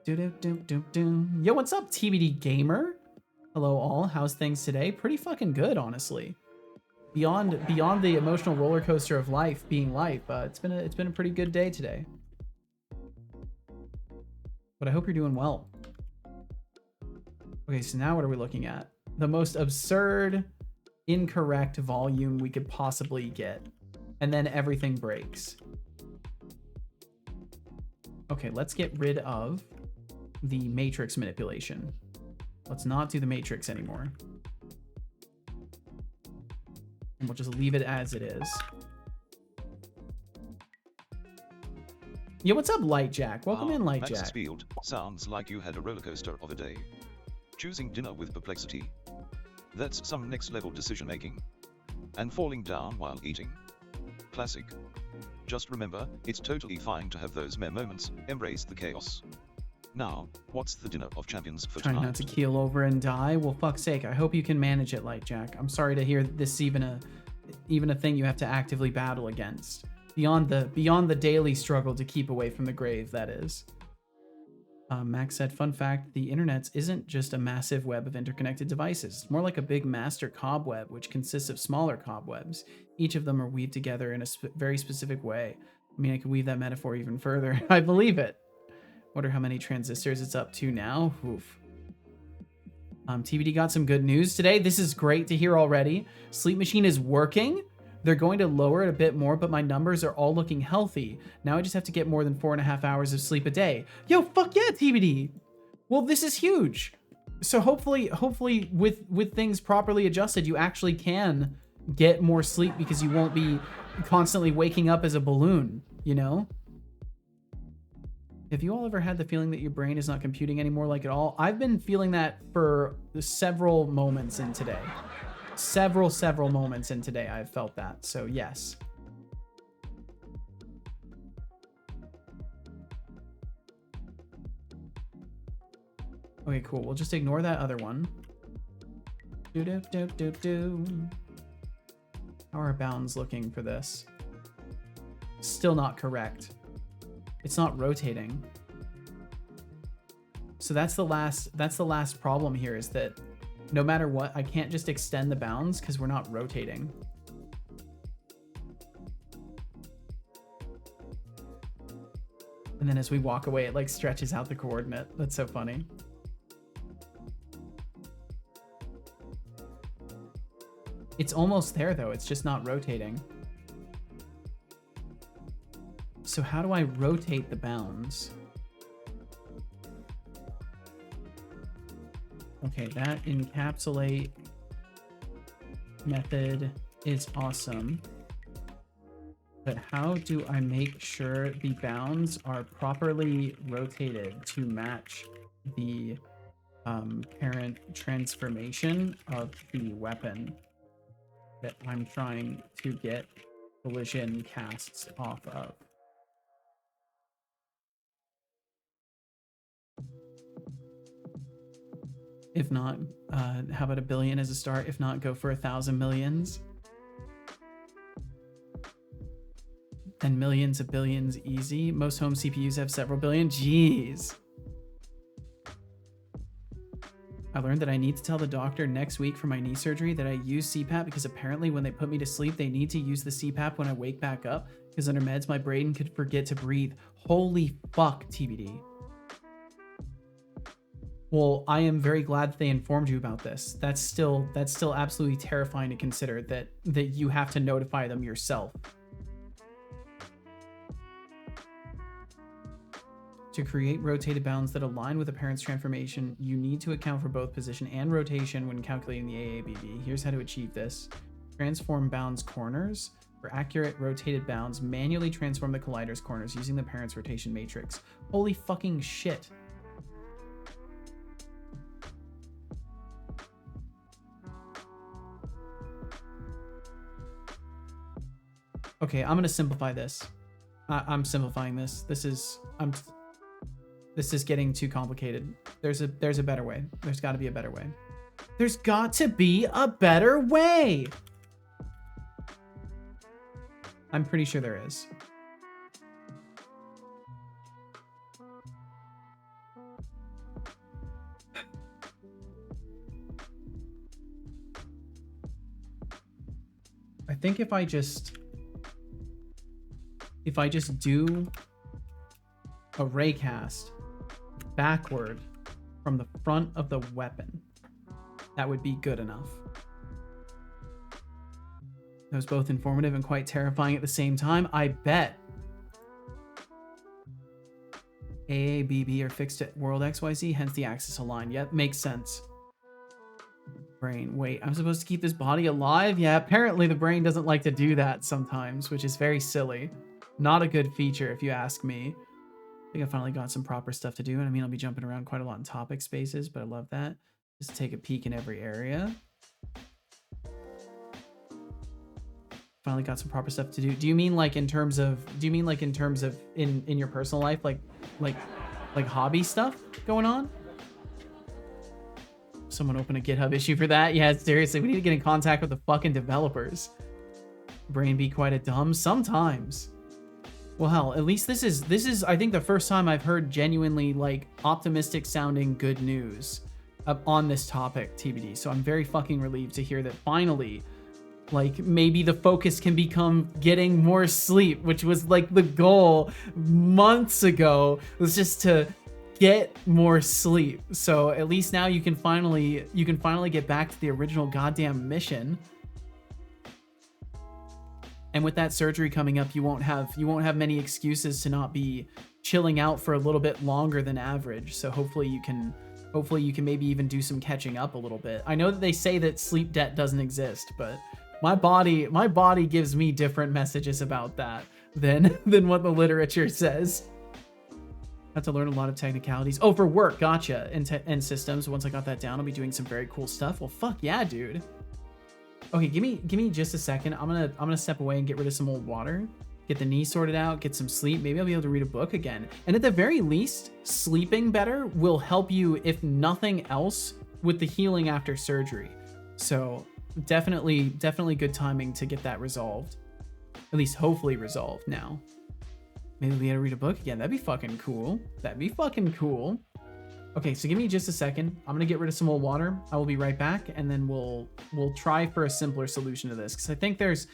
Yo, what's up, TBD gamer? Hello all. How's things today? Pretty fucking good, honestly. Beyond the emotional roller coaster of life being life, it's been a pretty good day today. But I hope you're doing well. Okay, so now what are we looking at? The most absurd, incorrect volume we could possibly get, and then everything breaks. Okay, let's get rid of the matrix manipulation. Let's not do the matrix anymore. And we'll just leave it as it is. Yo, what's up, Light Jack? Welcome in, Light Max's Jack. Field, sounds like you had a roller coaster of a day. Choosing dinner with perplexity. That's some next level decision making. And falling down while eating. Classic. Just remember, it's totally fine to have those meh moments, embrace the chaos. Now, what's the dinner of champions for Trying tonight? not to keel over and die. Well, fuck's sake. I hope you can manage it, Light Jack. I'm sorry to hear this even a thing you have to actively battle against. Beyond the daily struggle to keep away from the grave, that is. Max said, fun fact, the internet isn't just a massive web of interconnected devices. It's more like a big master cobweb, which consists of smaller cobwebs. Each of them are weaved together in a very specific way. I mean, I could weave that metaphor even further. I believe it. Wonder how many transistors it's up to now. Oof. TBD got some good news today. This is great to hear already. Sleep Machine is working. They're going to lower it a bit more, but my numbers are all looking healthy. Now I just have to get more than 4.5 hours of sleep a day. Yo, fuck yeah, TBD. Well, this is huge. So hopefully with things properly adjusted, you actually can get more sleep because you won't be constantly waking up as a balloon, you know? Have you all ever had the feeling that your brain is not computing anymore like at all? I've been feeling that for several moments in today. Several moments in today I've felt that, so yes. Okay, cool. We'll just ignore that other one. How are bounds looking for this? Still not correct. It's not rotating. So that's the last problem here, is that no matter what, I can't just extend the bounds because we're not rotating. And then as we walk away, it like stretches out the coordinate. That's so funny. It's almost there though, it's just not rotating. So how do I rotate the bounds? Okay, that encapsulate method is awesome. But how do I make sure the bounds are properly rotated to match the parent transformation of the weapon that I'm trying to get collision casts off of? If not, how about 1 billion as a start? If not, go for 1,000 millions. And millions of billions easy. Most home CPUs have several billion. Jeez. I learned that I need to tell the doctor next week for my knee surgery that I use CPAP because apparently when they put me to sleep, they need to use the CPAP when I wake back up because under meds, my brain could forget to breathe. Holy fuck, TBD. Well, I am very glad that they informed you about this. That's still absolutely terrifying to consider that you have to notify them yourself. To create rotated bounds that align with a parent's transformation, you need to account for both position and rotation when calculating the AABB. Here's how to achieve this. Transform bounds corners. For accurate rotated bounds, manually transform the collider's corners using the parent's rotation matrix. Holy fucking shit. Okay, I'm gonna simplify this. I'm simplifying this. This is getting too complicated. There's a better way. There's got to be a better way. There's got to be a better way. I'm pretty sure there is. I think if I just do a raycast backward from the front of the weapon, that would be good enough. That was both informative and quite terrifying at the same time. I bet. AABB are fixed at world XYZ, hence the axis aligned. Yep, makes sense. Brain, wait, I'm supposed to keep this body alive? Yeah, apparently the brain doesn't like to do that sometimes, which is very silly. Not a good feature if you ask me. I think I finally got some proper stuff to do, and I mean, I'll be jumping around quite a lot in topic spaces, but I love that. Just take a peek in every area. Finally got some proper stuff to do. Do you mean like in terms of in your personal life, like hobby stuff going on? Someone open a GitHub issue for that? Yeah, seriously, we need to get in contact with the fucking developers. Brain be quite a dumb sometimes. Well, hell, at least this is I think the first time I've heard genuinely like optimistic sounding good news on this topic, TBD. So I'm very fucking relieved to hear that finally, like, maybe the focus can become getting more sleep, which was like the goal months ago, was just to get more sleep. So at least now you can finally get back to the original goddamn mission. And with that surgery coming up, you won't have many excuses to not be chilling out for a little bit longer than average. So hopefully you can maybe even do some catching up a little bit. I know that they say that sleep debt doesn't exist, but my body gives me different messages about that than what the literature says. Have to learn a lot of technicalities. Oh, for work, gotcha. And systems. Once I got that down, I'll be doing some very cool stuff. Well, fuck yeah, dude. Okay, give me just a second. I'm gonna step away and get rid of some old water, get the knee sorted out, get some sleep. Maybe I'll be able to read a book again. And at the very least, sleeping better will help you, if nothing else, with the healing after surgery. So definitely good timing to get that resolved. At least hopefully resolved now. Maybe we'll be able to read a book again. That'd be fucking cool. That'd be fucking cool. Okay, so give me just a second. I'm gonna get rid of some old water. I will be right back, and then we'll try for a simpler solution to this, because I think there's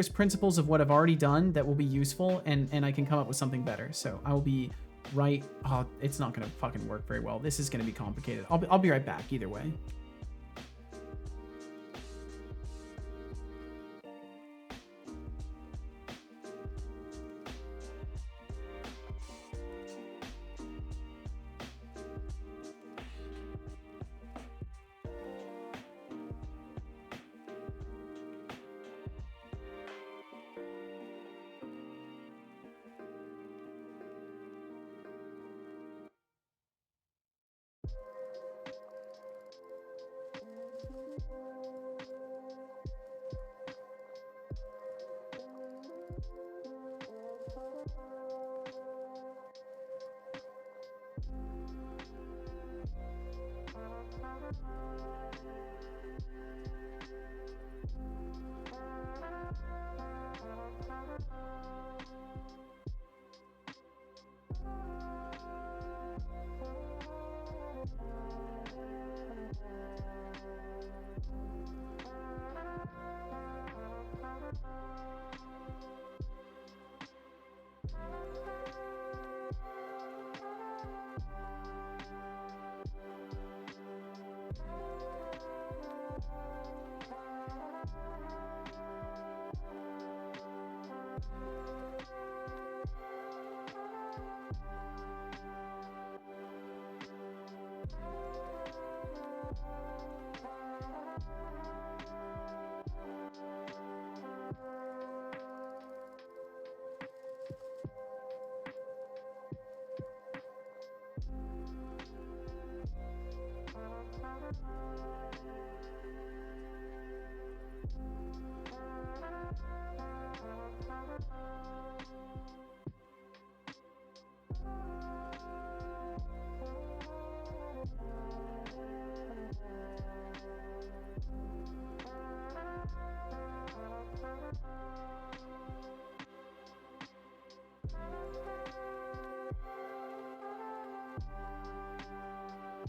principles of what I've already done that will be useful, and I can come up with something better. So I will be right. Oh, it's not gonna fucking work very well. This is gonna be complicated. I'll be right back either way.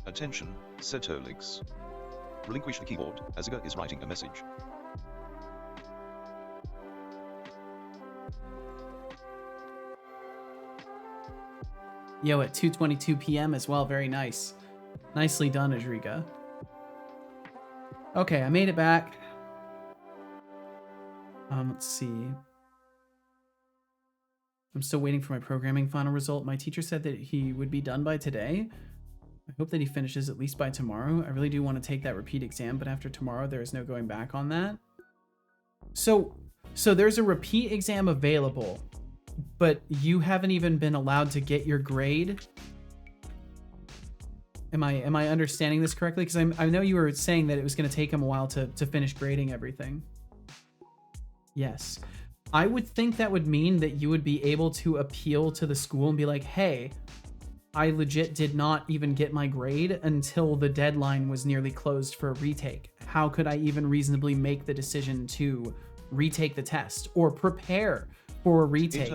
Attention, Setolix. Relinquish the keyboard, Aziga is writing a message. Yo, at 2:22 p.m. as well. Very nice. Nicely done, Adriga. Okay, I made it back. Let's see. I'm still waiting for my programming final result. My teacher said that he would be done by today. I hope that he finishes at least by tomorrow. I really do want to take that repeat exam, but after tomorrow, there is no going back on that. So there's a repeat exam available, but you haven't even been allowed to get your grade. Am I understanding this correctly? Because I know you were saying that it was going to take him a while to finish grading everything. Yes. I would think that would mean that you would be able to appeal to the school and be like, hey, I legit did not even get my grade until the deadline was nearly closed for a retake. How could I even reasonably make the decision to retake the test or prepare for a retake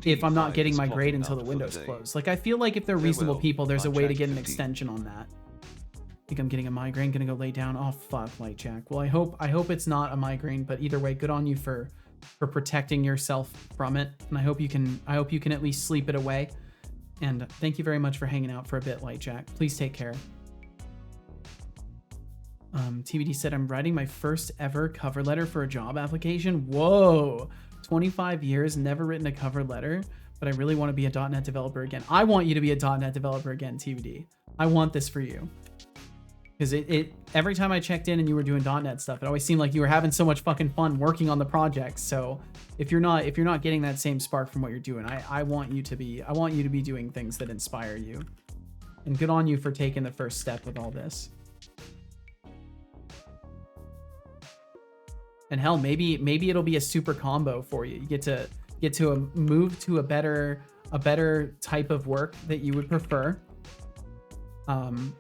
if I'm not getting my grade until the window's closed? Like, I feel like if they're reasonable people, there's a way to get an extension on that. I think I'm getting a migraine, gonna go lay down. Oh fuck, Lightjack. Well, I hope it's not a migraine, but either way, good on you for protecting yourself from it. And I hope you can at least sleep it away. And thank you very much for hanging out for a bit, Lightjack. Please take care. TBD said, I'm writing my first ever cover letter for a job application. Whoa, 25 years, never written a cover letter, but I really want to be a .NET developer again. I want you to be a .NET developer again, TBD. I want this for you. Because every time I checked in and you were doing .NET stuff, it always seemed like you were having so much fucking fun working on the project. So if you're not getting that same spark from what you're doing, I want you to be doing things that inspire you. And good on you for taking the first step with all this. And hell, maybe it'll be a super combo for you. You get to move to a better type of work that you would prefer.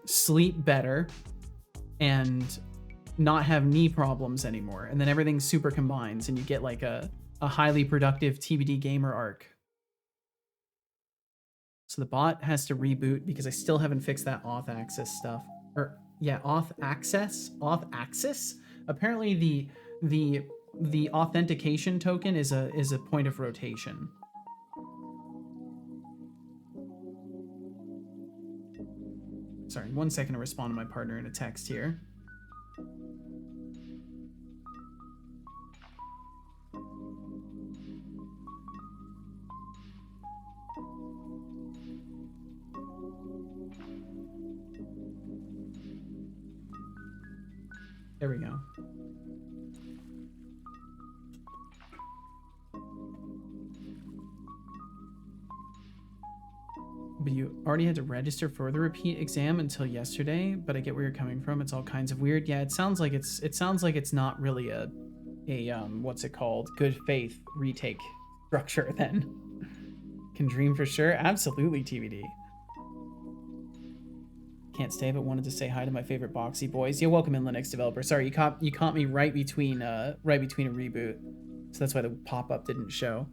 Sleep better, and not have knee problems anymore. And then everything super combines and you get like a highly productive TBD gamer arc. So the bot has to reboot because I still haven't fixed that auth access stuff. Or yeah, auth access. Apparently the authentication token is a point of rotation. Sorry, 1 second to respond to my partner in a text here. There we go. But you already had to register for the repeat exam until yesterday, but I get where you're coming from. It's all kinds of weird. Yeah, it sounds like it's not really a what's it called? Good faith retake structure then. Can dream for sure. Absolutely, TBD. Can't stay, but wanted to say hi to my favorite boxy boys. Yeah, welcome in, Linux developer. Sorry, you caught me right between a reboot, so that's why the pop-up didn't show.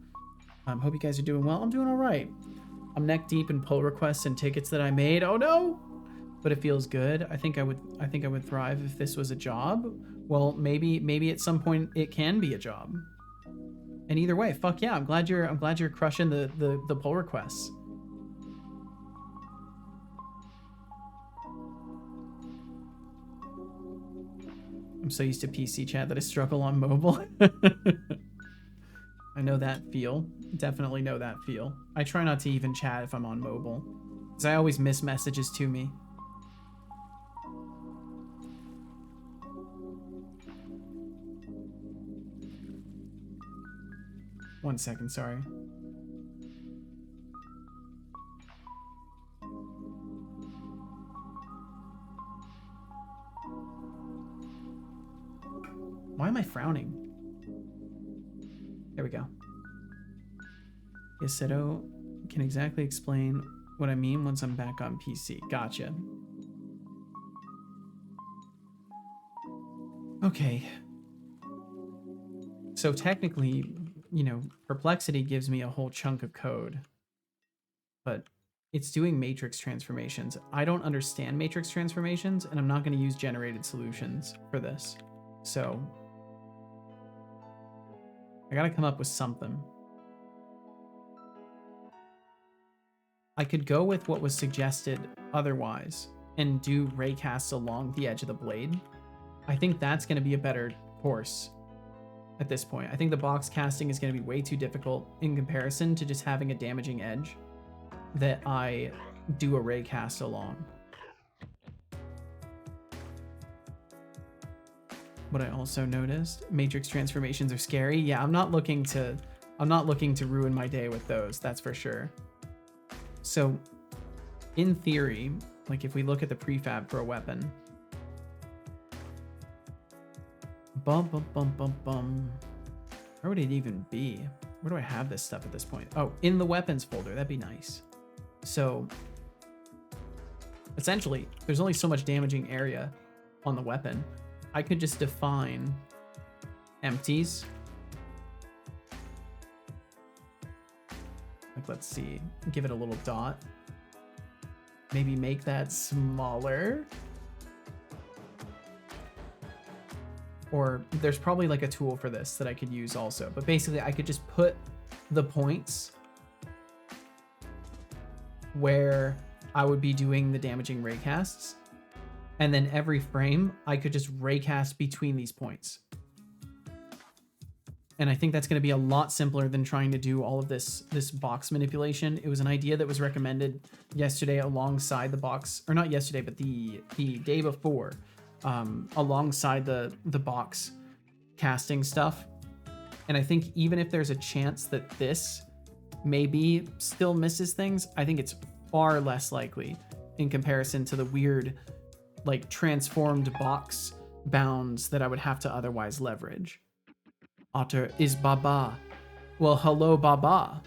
Hope you guys are doing well. I'm doing all right. I'm neck deep in pull requests and tickets that I made. Oh no! But it feels good. I think I would thrive if this was a job. Well, maybe at some point it can be a job. And either way, fuck yeah, I'm glad you're crushing the pull requests. I'm so used to PC chat that I struggle on mobile. I know that feel. Definitely know that feel. I try not to even chat if I'm on mobile, because I always miss messages to me. One second, sorry. Why am I frowning? There we go. Yaseto can exactly explain what I mean once I'm back on PC. Gotcha. Okay. So technically, you know, Perplexity gives me a whole chunk of code, but it's doing matrix transformations. I don't understand matrix transformations, and I'm not going to use generated solutions for this. So I got to come up with something. I could go with what was suggested otherwise and do raycasts along the edge of the blade. I think that's going to be a better course at this point. I think the box casting is going to be way too difficult in comparison to just having a damaging edge that I do a raycast along. What I also noticed, matrix transformations are scary. Yeah, I'm not looking to ruin my day with those, that's for sure. So in theory, like if we look at the prefab for a weapon, bum bum bum bum bum. Where would it even be? Where do I have this stuff at this point? Oh, in the weapons folder, that'd be nice. So essentially, there's only so much damaging area on the weapon. I could just define empties. Like, let's see, give it a little dot. Maybe make that smaller. Or there's probably like a tool for this that I could use also. But basically, I could just put the points where I would be doing the damaging raycasts. And then every frame, I could just raycast between these points. And I think that's going to be a lot simpler than trying to do all of this box manipulation. It was an idea that was recommended yesterday alongside the box, or not yesterday, but the day before, alongside the box casting stuff. And I think even if there's a chance that this maybe still misses things, I think it's far less likely in comparison to the weird, like, transformed box bounds that I would have to otherwise leverage. Otter is Baba. Well, hello, Baba.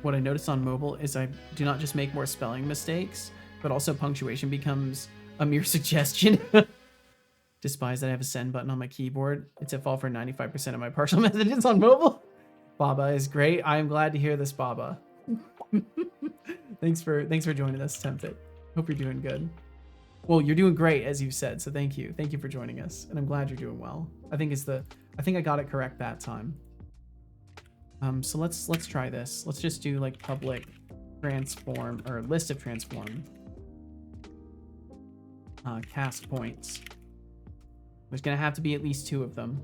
What I noticed on mobile is I do not just make more spelling mistakes, but also punctuation becomes a mere suggestion. Despise that I have a send button on my keyboard. It's at fault for 95% of my partial messages on mobile. Baba is great. I am glad to hear this, Baba. Thanks for joining us, Tempted. Hope you're doing good. Well, you're doing great, as you've said, so thank you. Thank you for joining us, and I'm glad you're doing well. I think I got it correct that time. So let's try this. Let's just do like public transform, or list of transform cast points. There's gonna have to be at least 2 of them.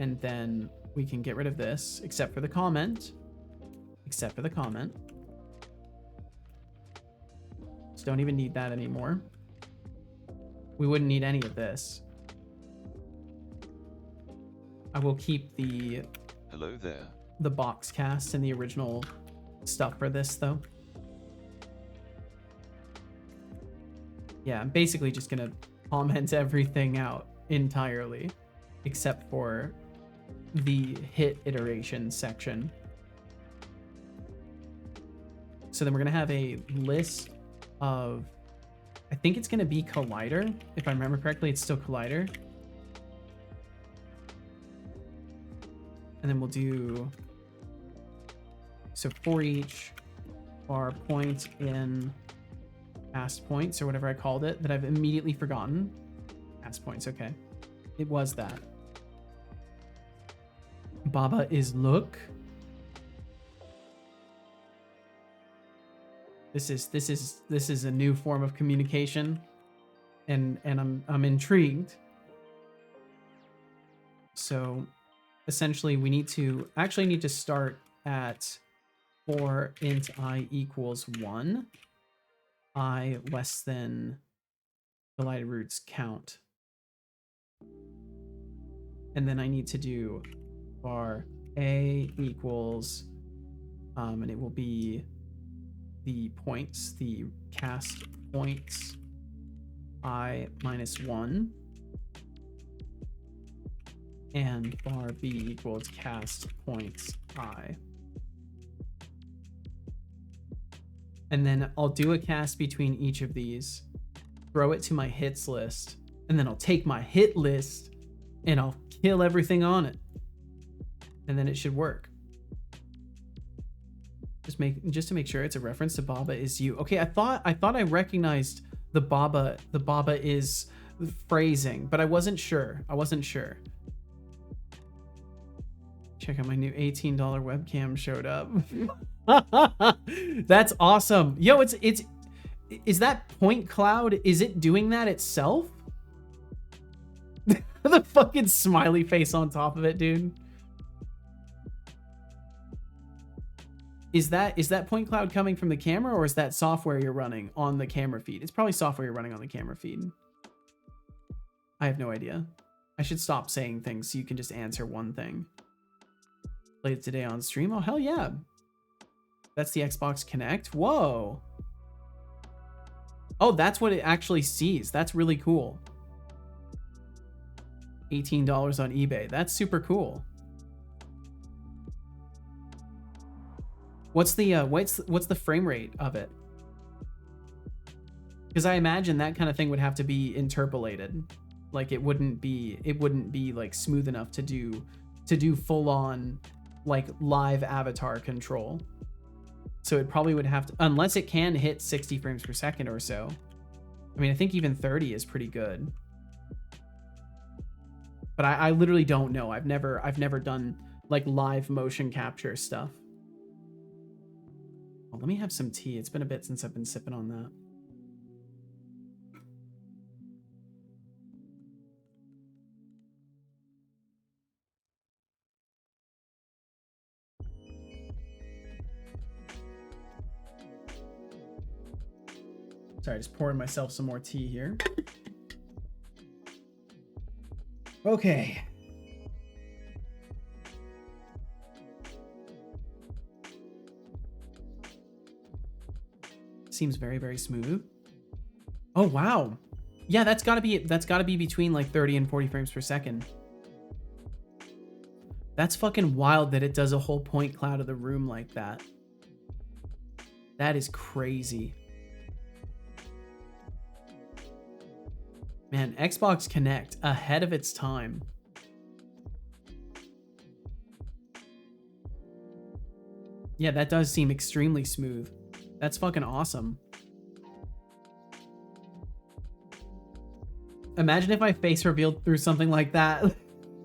And then we can get rid of this, except for the comment. Except for the comment. So don't even need that anymore. We wouldn't need any of this. I will keep the Hello there. The box cast and the original stuff for this though. Yeah, I'm basically just gonna comment everything out entirely, except for the hit iteration section. So then we're gonna have a list of, I think it's gonna be Collider. If I remember correctly, it's still Collider. And then we'll do, so for each our point in cast points, or whatever I called it, that I've immediately forgotten. Cast points, okay. It was that. Baba is look. This is a new form of communication, and I'm intrigued. So essentially we need to start at for int I equals 1, I less than delighted roots count. And then I need to do var a equals, and it will be the points, the cast points I minus 1, and bar B equals cast points I. And then I'll do a cast between each of these, throw it to my hits list, and then I'll take my hit list and I'll kill everything on it. And then it should work. Just to make sure it's a reference to Baba is you. Okay, I thought I recognized the Baba is phrasing, but I wasn't sure. Check out my new $18 webcam showed up. That's awesome. Yo, is that point cloud? Is it doing that itself? The fucking smiley face on top of it, dude. Is that point cloud coming from the camera, or is that software you're running on the camera feed? It's probably software you're running on the camera feed. I have no idea. I should stop saying things so you can just answer one thing. Played it today on stream. Oh, hell yeah. That's the Xbox Connect. Whoa. Oh, that's what it actually sees. That's really cool. $18 on eBay. That's super cool. What's the frame rate of it? Because I imagine that kind of thing would have to be interpolated. Like it wouldn't be like smooth enough to do full on like live avatar control. So it probably would have to, unless it can hit 60 frames per second or so. I mean, I think even 30 is pretty good. But I literally don't know. I've never done like live motion capture stuff. Oh, let me have some tea. It's been a bit since I've been sipping on that. Sorry, just pouring myself some more tea here. Okay. Seems very, very smooth. Oh, wow. Yeah, that's gotta be between like 30 and 40 frames per second. That's fucking wild that it does a whole point cloud of the room like that. That is crazy. Man, Xbox Connect, ahead of its time. Yeah, that does seem extremely smooth. That's fucking awesome. Imagine if I face revealed through something like that.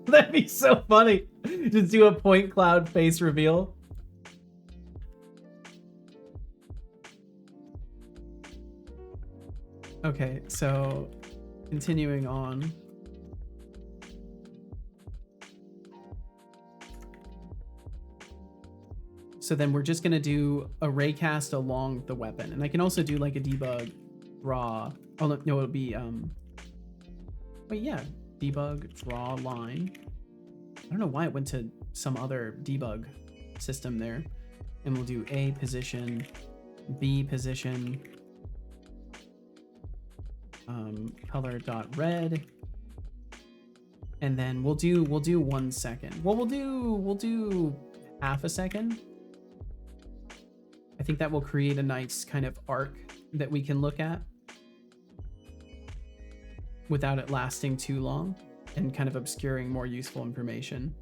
That'd be so funny. Just do a point cloud face reveal. Okay, so continuing on. So then we're just gonna do a raycast along the weapon, and I can also do like a debug raw. Oh no, it'll be wait, yeah, debug raw line. I don't know why it went to some other debug system there. And we'll do A position, B position, color dot red, and then we'll do 1 second. Well, we'll do half a second. I think that will create a nice kind of arc that we can look at without it lasting too long and kind of obscuring more useful information.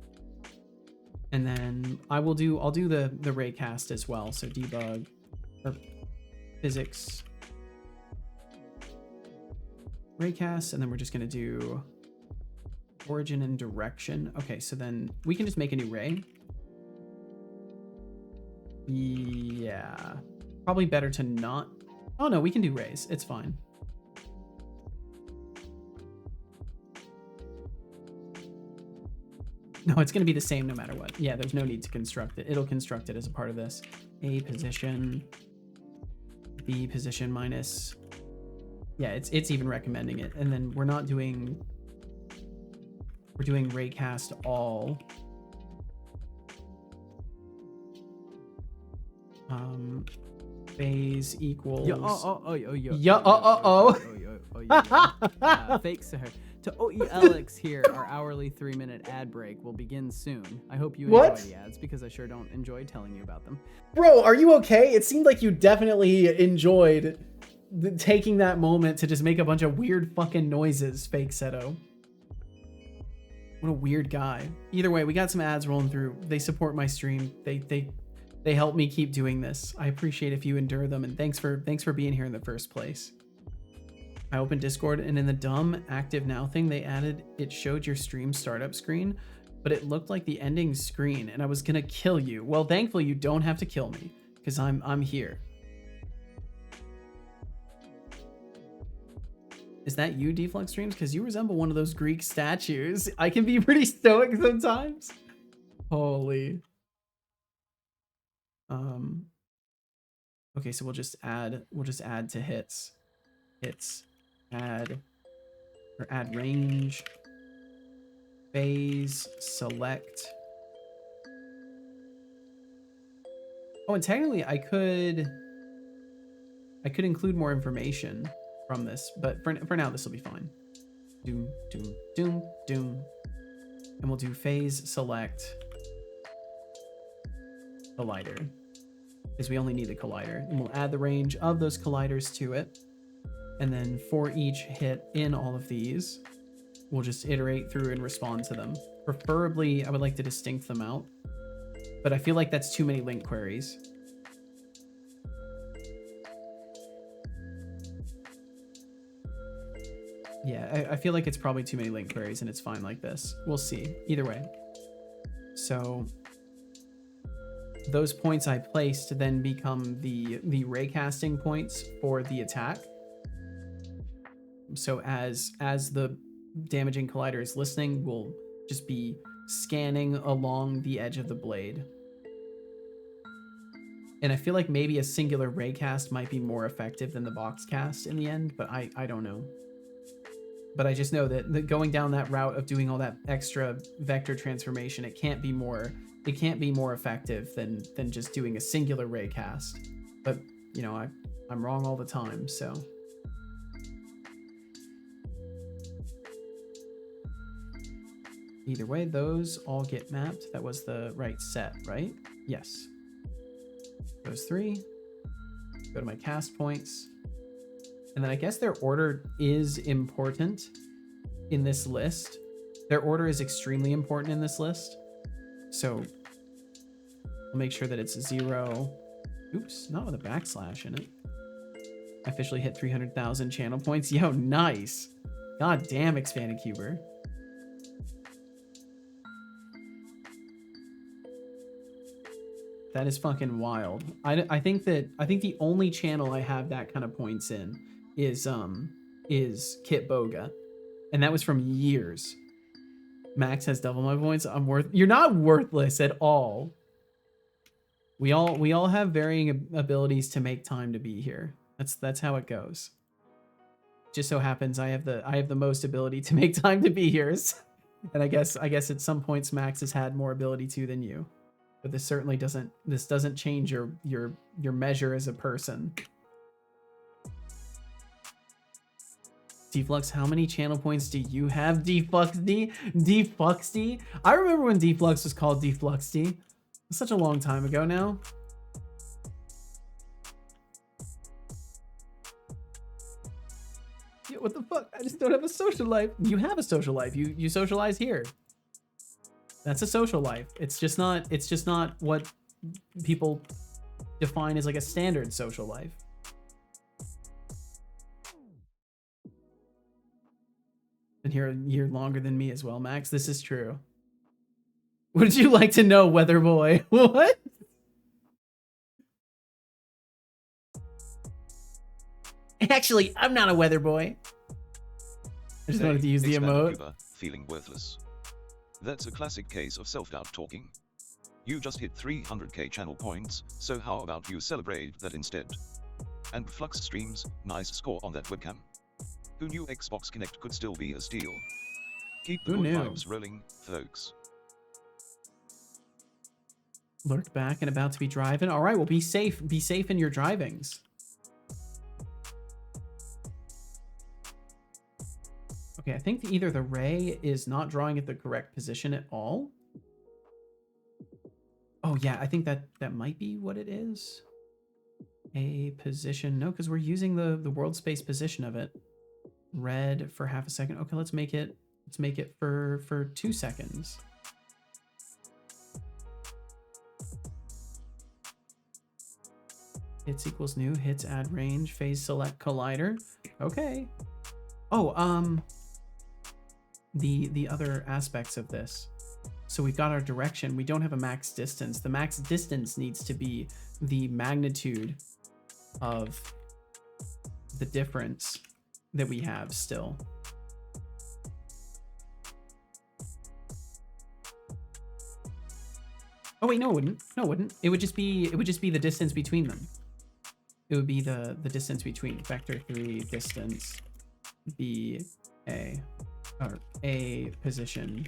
And then I'll do the raycast as well. So debug or physics raycast, and then we're just gonna do origin and direction. Okay, so then we can just make a new ray. Yeah, probably better to not. Oh no, we can do rays. It's fine. No, it's going to be the same no matter what. Yeah, there's no need to construct it. It'll construct it as a part of this. A position, B position minus. Yeah, it's even recommending it. And then we're doing raycast all. phase equals. Fake sir. To OELX here, our hourly 3-minute ad break will begin soon. I hope you enjoy What? the ads because I sure don't enjoy telling you about them. Bro, are you okay? It seemed like you definitely enjoyed taking that moment to just make a bunch of weird fucking noises, Fake Seto. What a weird guy. Either way, we got some ads rolling through. They support my stream. They help me keep doing this. I appreciate if you endure them, and thanks for being here in the first place. I opened Discord, and in the dumb active now thing they added, it showed your stream startup screen, but it looked like the ending screen, and I was gonna kill you. Well, thankfully you don't have to kill me, because I'm here. Is that you, Deflux Streams? Because you resemble one of those Greek statues. I can be pretty stoic sometimes. Holy. Okay, so we'll just add to hits. Hits. Add range. Phase. Select. Oh, and technically I could include more information from this, but for now this will be fine. Doom, doom, doom, doom. And we'll do phase select collider, because we only need the collider. And we'll add the range of those colliders to it. And then for each hit in all of these, we'll just iterate through and respond to them. Preferably, I would like to distinct them out, but I feel like that's too many link queries. Yeah, I feel like it's probably too many link queries, and it's fine like this. We'll see. Either way. So those points I placed then become the raycasting points for the attack. So as the damaging collider is listening, we'll just be scanning along the edge of the blade. And I feel like maybe a singular raycast might be more effective than the box cast in the end, but I don't know. But I just know that going down that route of doing all that extra vector transformation, it can't be more effective than just doing a singular raycast. But you know, I'm wrong all the time, so. Either way, those all get mapped. That was the right set, right? Yes. Those three. Go to my cast points. And then I guess their order is important in this list. Their order is extremely important in this list. So I'll make sure that it's 0. Oops, not with a backslash in it. I officially hit 300,000 channel points. Yo, nice. God damn, Expanded Cuber. That is fucking wild. I think the only channel I have that kind of points in is Kit Boga, and that was from years. Max has double my points. You're not worthless at all. We all have varying abilities to make time to be here. That's how it goes. Just so happens I have the most ability to make time to be here, and I guess at some points Max has had more ability to than you. But this certainly doesn't change your measure as a person. Deflux, how many channel points do you have? Defluxd? Defluxd? I remember when Deflux was called Defluxd. It's such a long time ago now. Yeah, what the fuck? I just don't have a social life. You have a social life. You socialize here. That's a social life. It's just not what people define as like a standard social life. Been here a year longer than me as well, Max. This is true. Would you like to know, Weather Boy? What? Actually, I'm not a weather boy. I just wanted to use the emote. Cuba, feeling worthless. That's a classic case of self-doubt talking. You just hit 300k channel points, so how about you celebrate that instead? And Flux Streams, nice score on that webcam. Who knew Xbox Kinect could still be a steal? Keep the good vibes rolling, folks. Lurk back and about to be driving. All right, well, be safe. Be safe in your drivings. Okay, I think either the ray is not drawing at the correct position at all. Oh, yeah, I think that might be what it is. A position. No, because we're using the world space position of it. Red for half a second. Okay, let's make it for 2 seconds. Hits equals new. Hits add range. Phase select collider. Okay. Oh, the other aspects of this. So we've got our direction. We don't have a max distance. The max distance needs to be the magnitude of the difference that we have still. Oh wait, no, it wouldn't. No, it wouldn't. It would just be the distance between them. It would be the distance between vector 3 distance B A or A position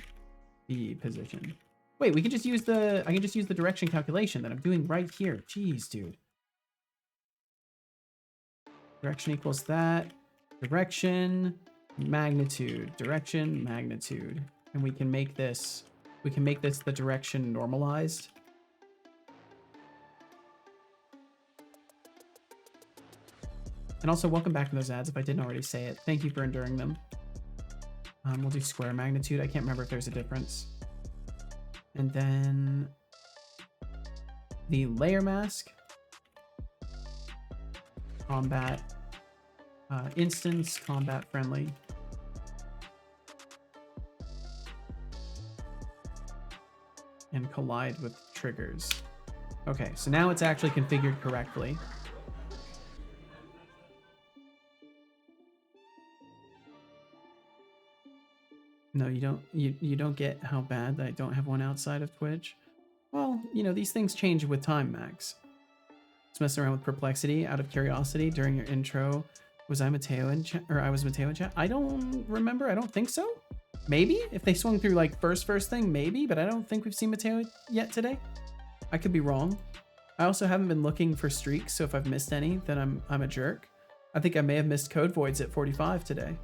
B position. Wait, we can just use I can just use the direction calculation that I'm doing right here. Jeez, dude. Direction equals that. Direction, magnitude, direction, magnitude. And we can make this the direction normalized. And also, welcome back to those ads if I didn't already say it. Thank you for enduring them. We'll do square magnitude. I can't remember if there's a difference. And then the layer mask, combat, instance, combat friendly. And collide with triggers. Okay, so now it's actually configured correctly. No, you don't. You don't get how bad that I don't have one outside of Twitch. Well, you know, these things change with time, Max. Just messing around with perplexity out of curiosity during your intro. Was I Mateo in chat, or I was Mateo in chat? I don't remember. I don't think so. Maybe if they swung through like first thing, maybe. But I don't think we've seen Mateo yet today. I could be wrong. I also haven't been looking for streaks, so if I've missed any, then I'm a jerk. I think I may have missed Code Voids at 45 today.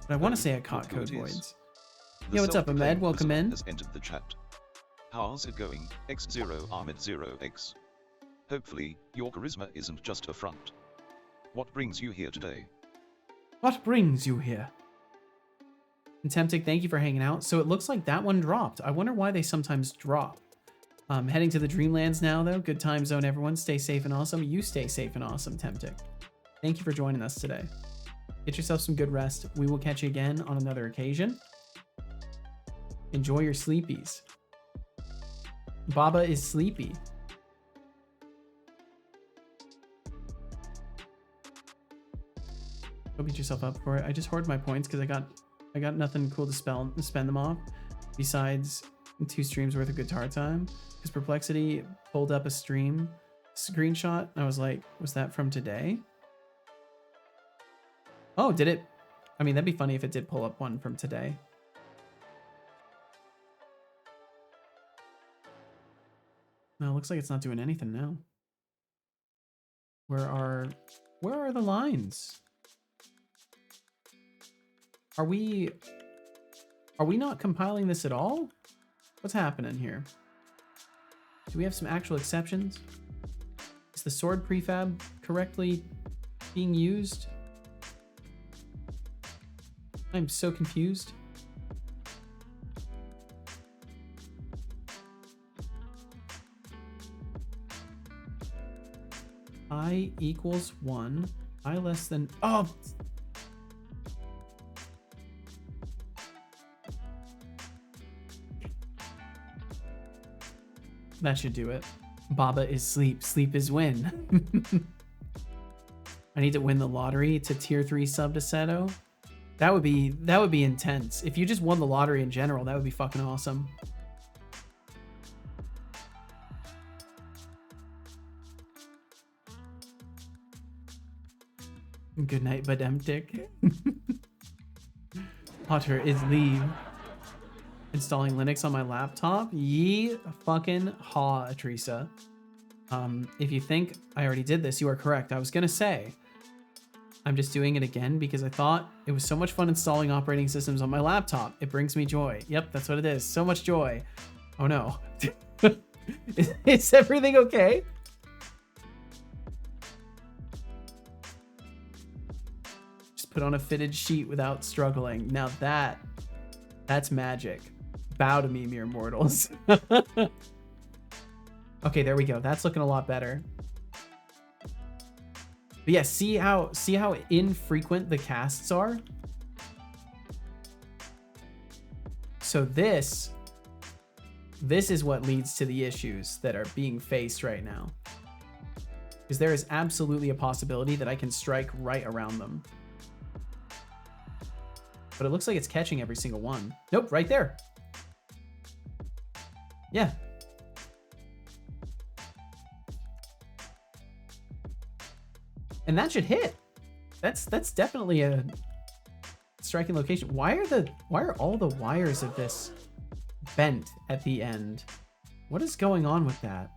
But I want to say I caught Code Voids. Yo, what's up, Ahmed? Welcome in. Has entered the chat. How's it going? X0 Ahmed 0X. Hopefully, your charisma isn't just a front. What brings you here today? What brings you here? And Temptic, thank you for hanging out. So it looks like that one dropped. I wonder why they sometimes drop. Heading to the Dreamlands now, though. Good time zone, everyone. Stay safe and awesome. You stay safe and awesome, Temptic. Thank you for joining us today. Get yourself some good rest. We will catch you again on another occasion. Enjoy your sleepies. Baba is sleepy. Go beat yourself up for it. I just hoard my points because I got nothing cool to spend them off besides 2 streams worth of guitar time. Because Perplexity pulled up a stream screenshot. And I was like, was that from today? Oh, did it? I mean, that'd be funny if it did pull up one from today. No, it looks like it's not doing anything now. Where are the lines? Are we not compiling this at all? What's happening here? Do we have some actual exceptions? Is the sword prefab correctly being used? I'm so confused. I equals 1. I less than... Oh! That should do it. Baba is sleep. Sleep is win. I need to win the lottery to tier 3 sub to Seto. That would be intense. If you just won the lottery in general, that would be fucking awesome. Good night, Bademtic. Potter is leave. installing Linux on my laptop. Ye fucking haw, Atrisa. If you think I already did this, you are correct. I was gonna say, I'm just doing it again because I thought it was so much fun installing operating systems on my laptop. It brings me joy. Yep, that's what it is. So much joy. Oh no. Is everything okay? Just put on a fitted sheet without struggling. Now that's magic. Bow to me, mere mortals. Okay, there we go. That's looking a lot better. But yeah, see how infrequent the casts are? So this is what leads to the issues that are being faced right now. Because there is absolutely a possibility that I can strike right around them. But it looks like it's catching every single one. Nope, right there. Yeah. And that should hit. That's definitely a striking location. Why are all the wires of this bent at the end? What is going on with that?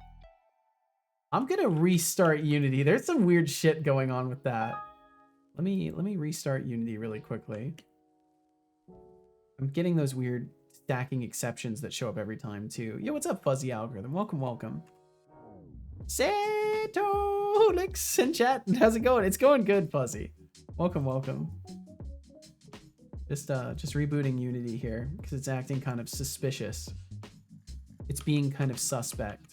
I'm gonna restart Unity. There's some weird shit going on with that. Let me restart Unity really quickly. I'm getting those weird stacking exceptions that show up every time too. Yo, what's up, Fuzzy Algorithm? Welcome, welcome. Satolix in chat. How's it going? It's going good, Fuzzy. Welcome, welcome. Just rebooting Unity here because it's acting kind of suspicious. It's being kind of suspect.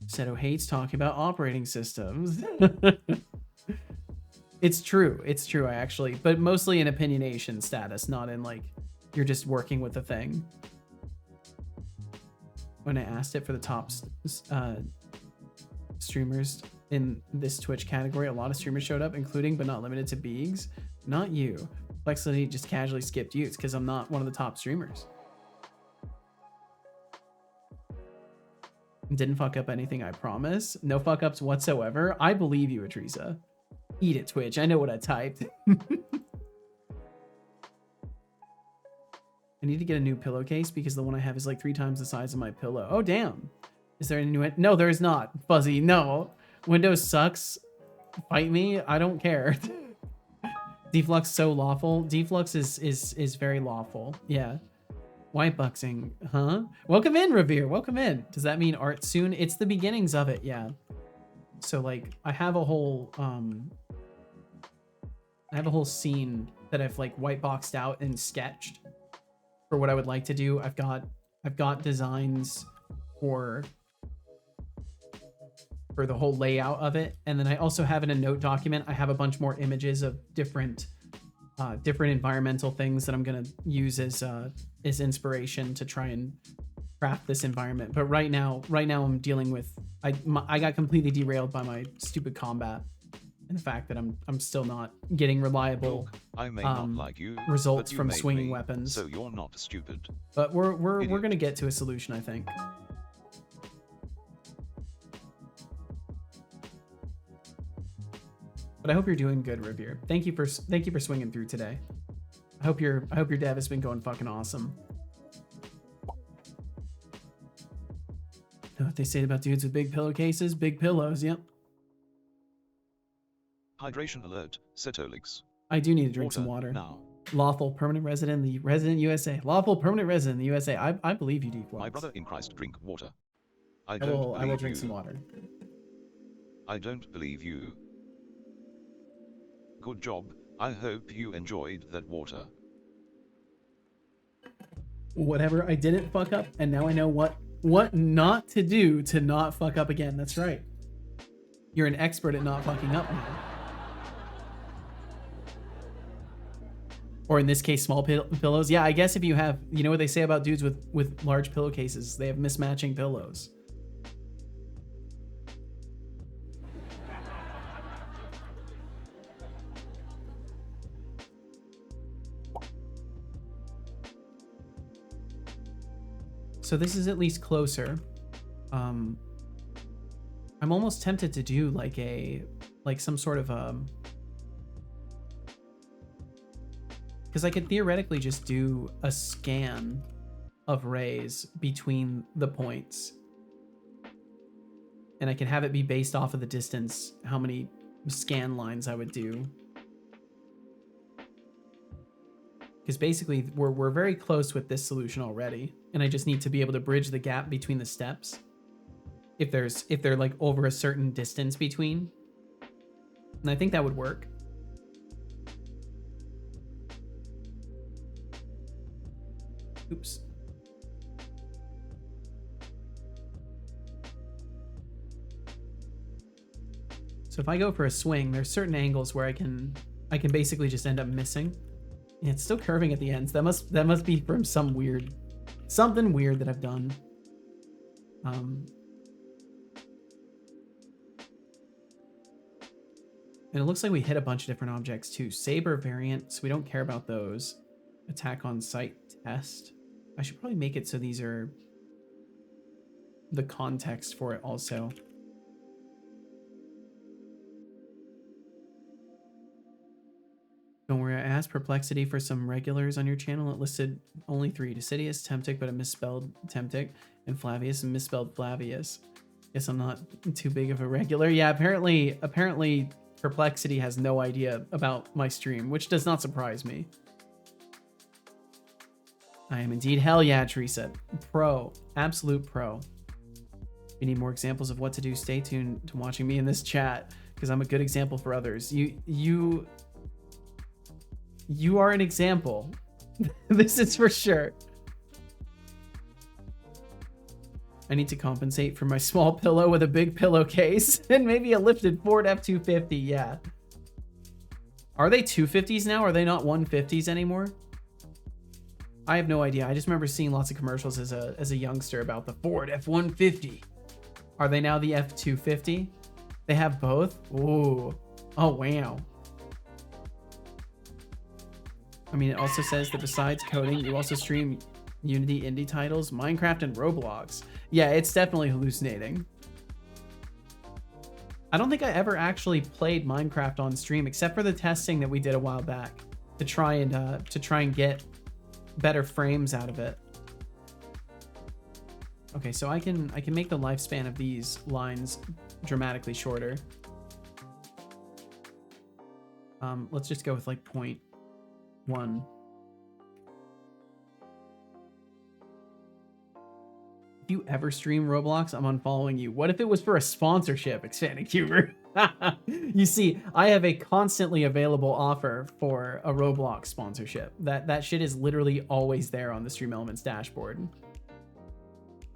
Seto hates talking about operating systems. It's true. It's true, I actually, but mostly in opinionation status, not in like you're just working with the thing. When I asked it for the top streamers in this Twitch category, a lot of streamers showed up, including but not limited to Beegs. Not you. Flexity just casually skipped you. It's because I'm not one of the top streamers. Didn't fuck up anything, I promise. No fuck ups whatsoever. I believe you, Atrisa. Eat it, Twitch. I know what I typed. I need to get a new pillowcase because the one I have is like 3 times the size of my pillow. Oh, damn. Is there any new... No, there is not. Fuzzy, no. Windows sucks. Fight me. I don't care. Deflux so lawful. Deflux is very lawful. Yeah. Whiteboxing, huh? Welcome in, Revere. Welcome in. Does that mean art soon? It's the beginnings of it, yeah. So like I have a whole scene that I've like whiteboxed out and sketched for what I would like to do. I've got designs for the whole layout of it, and then I also have in a note document I have a bunch more images of different environmental things that I'm gonna use as inspiration to try and craft this environment. But right now I'm dealing with I got completely derailed by my stupid combat and the fact that I'm still not getting reliable I may not like you, results but you from made swinging me, weapons. so you're not stupid. But we're Idiot. gonna get to a solution, I think. But I hope you're doing good, Revere. Thank you for swinging through today. I hope your dev has been going fucking awesome. Know what they say about dudes with big pillowcases? Big pillows, yep. Hydration alert, Setolix. I do need to drink some water. Now. Lawful permanent resident in the resident USA. Lawful permanent resident in the USA. I believe you, Deflux. My brother in Christ, drink water. I I will believe drink you. some water. I don't believe you. Good job. I hope you enjoyed that water. Whatever, I didn't fuck up, and now I know what not to do to not fuck up again. That's right. You're an expert at not fucking up now. Or in this case, small pillows. Yeah, I guess if you have, you know what they say about dudes with large pillowcases, they have mismatching pillows. So this is at least closer. I'm almost tempted to do like some sort of because I could theoretically just do a scan of rays between the points. And I could have it be based off of the distance, how many scan lines I would do. Because basically we're very close with this solution already. And I just need to be able to bridge the gap between the steps. If they're like over a certain distance between. And I think that would work. Oops. So if I go for a swing, there's certain angles where I can basically just end up missing. And it's still curving at the ends. That must be from something weird that I've done. And it looks like we hit a bunch of different objects too. Saber variants, we don't care about those. Attack on sight test. I should probably make it so these are the context for it also. Don't worry, I asked Perplexity for some regulars on your channel. It listed only 3. Decidius, Temptic, but it misspelled Temptic, and Flavius, and misspelled Flavius. Guess I'm not too big of a regular. Yeah, apparently Perplexity has no idea about my stream, which does not surprise me. I am indeed hell yeah, Teresa. Pro. Absolute pro. If you need more examples of what to do, stay tuned to watching me in this chat, because I'm a good example for others. You are an example. This is for sure. I need to compensate for my small pillow with a big pillowcase and maybe a lifted Ford F-250. Yeah. Are they 250s now? Are they not 150s anymore? I have no idea. I just remember seeing lots of commercials as a youngster about the Ford F-150. Are they now the F-250? They have both? Ooh. Oh, wow. I mean, it also says that besides coding, you also stream Unity indie titles, Minecraft, and Roblox. Yeah, it's definitely hallucinating. I don't think I ever actually played Minecraft on stream, except for the testing that we did a while back to try and get better frames out of it. Okay, so I can make the lifespan of these lines dramatically shorter. Let's just go with like 0.1. If you ever stream Roblox, I'm unfollowing you. What if it was for a sponsorship, Expanding Cuber? You see, I have a constantly available offer for a Roblox sponsorship. That shit is literally always there on the Stream Elements dashboard.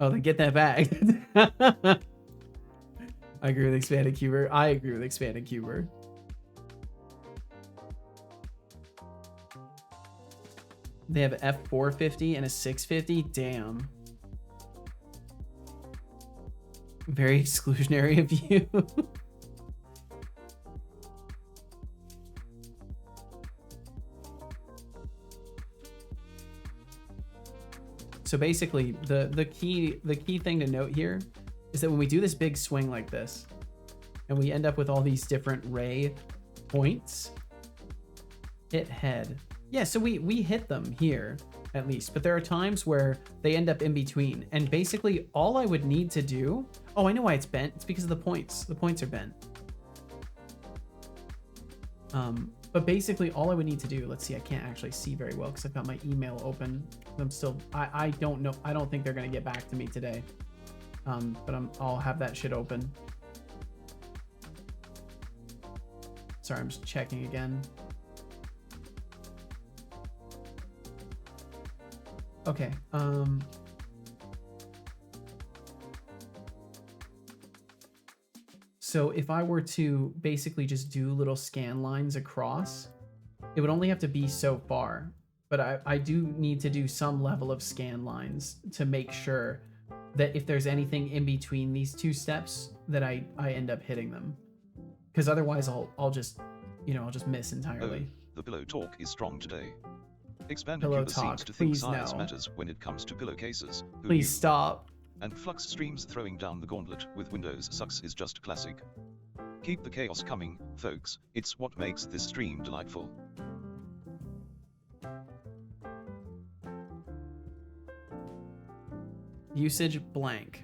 Oh, then get that bag. I agree with Expanding Cuber. I agree with Expanding Cuber. They have an F450 and a 650. Damn. Very exclusionary of you. So basically, the key thing to note here is that when we do this big swing like this, and we end up with all these different ray points, hit head. Yeah, so we hit them here at least, but there are times where they end up in between, and basically all I would need to do, oh, I know why it's bent. It's because of the points. The points are bent. But basically all I would need to do, let's see, I can't actually see very well because I've got my email open. I'm still, I don't know. I don't think they're going to get back to me today. But I'll have that shit open. Sorry, I'm just checking again. Okay. So if I were to basically just do little scan lines across, it would only have to be so far. But I do need to do some level of scan lines to make sure that if there's anything in between these two steps, that I end up hitting them. Because otherwise I'll just, I'll just miss entirely. Oh, the pillow talk is strong today. Expanding Pillow Cuber talk, seems to think please size no. matters when it comes to pillowcases. Who Please knew? stop. And Flux streams throwing down the gauntlet with Windows sucks is just classic. Keep the chaos coming, folks, it's what makes this stream delightful. Usage blank.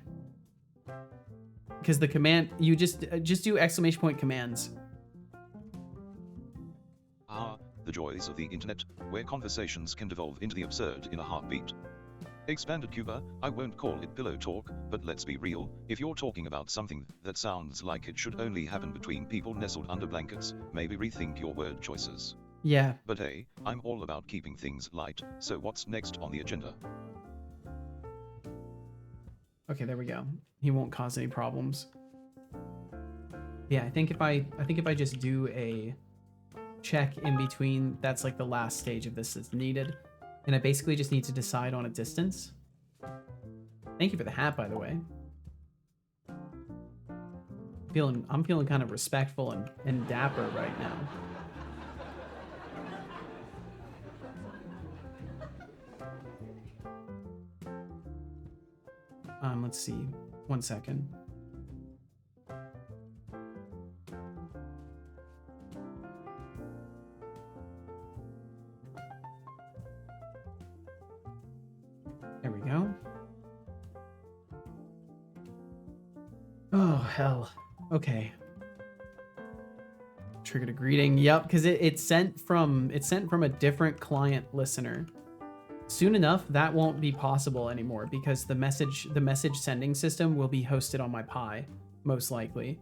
Because the command, you just do exclamation point commands. Ah, the joys of the internet, where conversations can devolve into the absurd in a heartbeat. Expanded Cuba, I won't call it pillow talk, but let's be real, if you're talking about something that sounds like it should only happen between people nestled under blankets, maybe rethink your word choices. Yeah. But hey, I'm all about keeping things light, so what's next on the agenda? Okay, there we go. He won't cause any problems. Yeah, I think if I just do a check in between, that's like the last stage of this that's needed. And I basically just need to decide on a distance. Thank you for the hat, by the way. I'm feeling kind of respectful and dapper right now. Let's see. 1 second. There we go. Oh, hell. Okay. Triggered a greeting. Yep, because it's sent from a different client listener. Soon enough, that won't be possible anymore because the message sending system will be hosted on my Pi, most likely.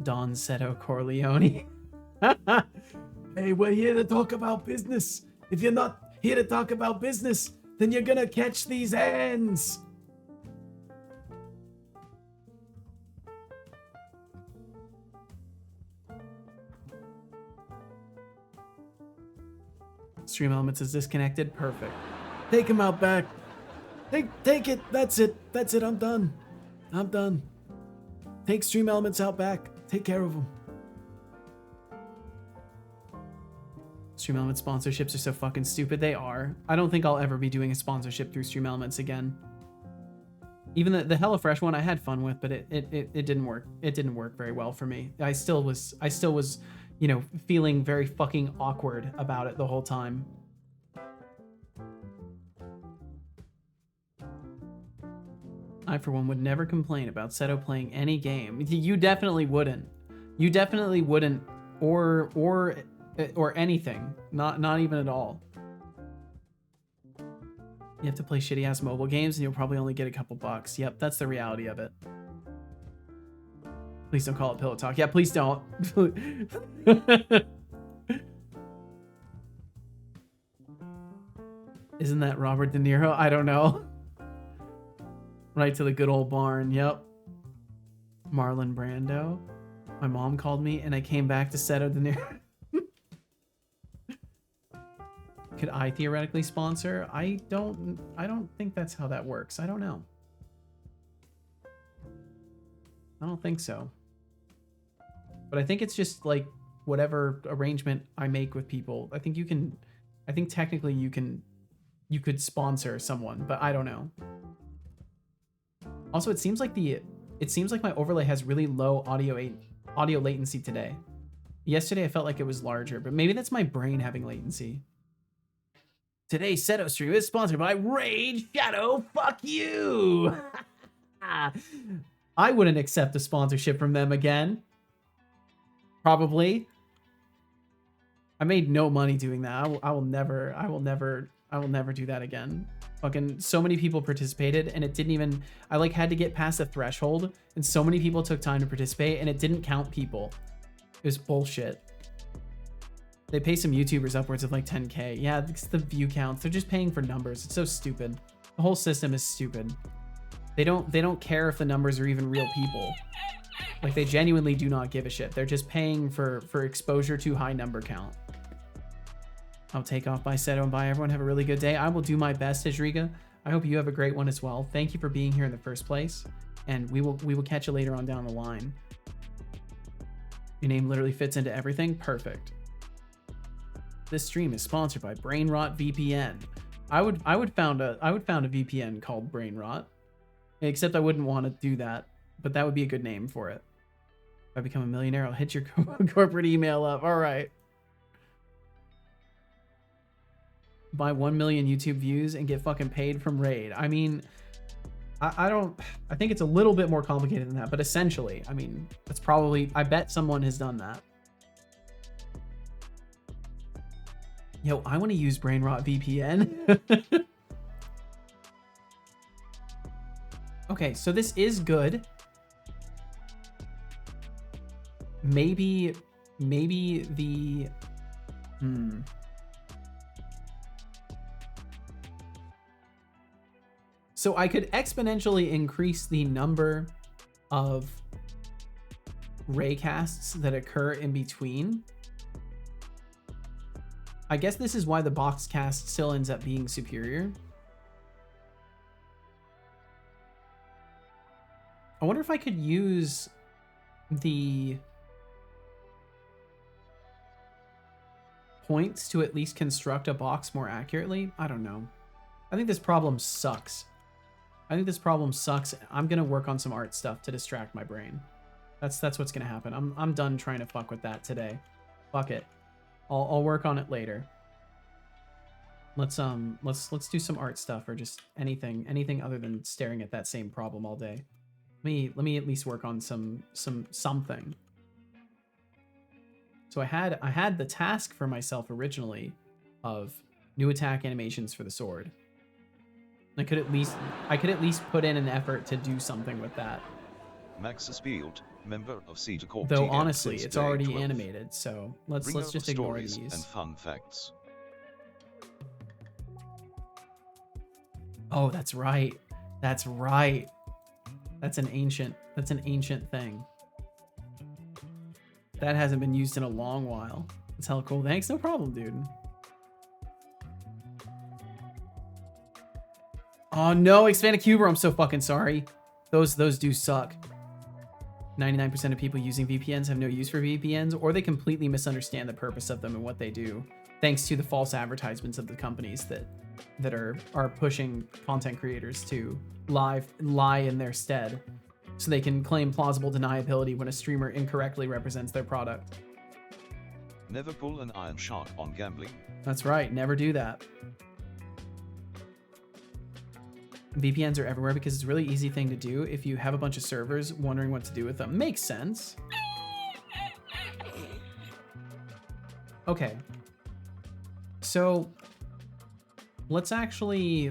Don Seto Corleone. Hey, we're here to talk about business. If you're not here to talk about business, then you're gonna catch these hands. Stream Elements is disconnected. Perfect. Take him out back. Take it. That's it. That's it. I'm done. I'm done. Take Stream Elements out back. Take care of them. Stream Elements sponsorships are so fucking stupid. They are. I don't think I'll ever be doing a sponsorship through Stream Elements again. Even the HelloFresh one I had fun with, but it didn't work. It didn't work very well for me. I still was, you know, feeling very fucking awkward about it the whole time. I, for one, would never complain about Seto playing any game. You definitely wouldn't. You definitely wouldn't, or anything. Not even at all. You have to play shitty ass mobile games, and you'll probably only get a couple bucks. Yep, that's the reality of it. Please don't call it Pillow Talk. Yeah, please don't. Isn't that Robert De Niro? I don't know. Right to the good old barn. Yep. Marlon Brando. My mom called me and I came back to Seto De Niro. Could I theoretically sponsor? I don't think that's how that works. I don't know. I don't think so. But I think it's just like whatever arrangement I make with people. I think technically you could sponsor someone, but I don't know. Also, it seems like my overlay has really low audio latency today. Yesterday I felt like it was larger, but maybe that's my brain having latency. Today's Seto stream is sponsored by Rage Shadow. Fuck you. I wouldn't accept a sponsorship from them again. Probably. I made no money doing that. I will never do that again. Fucking so many people participated and it didn't even, I like had to get past a threshold and so many people took time to participate and it didn't count people. It was bullshit. They pay some YouTubers upwards of like 10K. Yeah, it's the view counts. They're just paying for numbers. It's so stupid. The whole system is stupid. They don't care if the numbers are even real people. Like they genuinely do not give a shit. They're just paying for exposure to high number count. I'll take off by Seto and bye everyone. Have a really good day. I will do my best, Hijriga. I hope you have a great one as well. Thank you for being here in the first place. And we will catch you later on down the line. Your name literally fits into everything. Perfect. This stream is sponsored by Brainrot VPN. I would found a VPN called Brainrot. Except I wouldn't want to do that, but that would be a good name for it. If I become a millionaire, I'll hit your corporate email up. All right. Buy 1 million YouTube views and get fucking paid from Raid. I mean, I think it's a little bit more complicated than that, but essentially, I mean, that's probably, I bet someone has done that. Yo, I want to use Brainrot VPN. Okay, so this is good. Maybe the, So I could exponentially increase the number of raycasts that occur in between. I guess this is why the box cast still ends up being superior. I wonder if I could use the points to at least construct a box more accurately. I don't know. I think this problem sucks. I'm gonna work on some art stuff to distract my brain. That's what's gonna happen. I'm done trying to fuck with that today. Fuck it. I'll work on it later. Let's do some art stuff or just anything other than staring at that same problem all day. Let me at least work on something. So I had the task for myself originally of new attack animations for the sword. I could at least put in an effort to do something with that. Max Spielt, member of Cedar Corp. Though TM honestly, since it's day already 12. animated, so let's Bringer just of ignore stories these. and fun facts. Oh, that's right. That's right. That's an ancient thing. That hasn't been used in a long while. That's hella cool. Thanks, no problem, dude. Oh no, expanded cuber. I'm so fucking sorry. Those do suck. 99% of people using VPNs have no use for VPNs, or they completely misunderstand the purpose of them and what they do, thanks to the false advertisements of the companies that are pushing content creators to lie in their stead, so they can claim plausible deniability when a streamer incorrectly represents their product. Never pull an iron shark on gambling. That's right, never do that. VPNs are everywhere because it's a really easy thing to do if you have a bunch of servers wondering what to do with them. Makes sense. Okay. So let's actually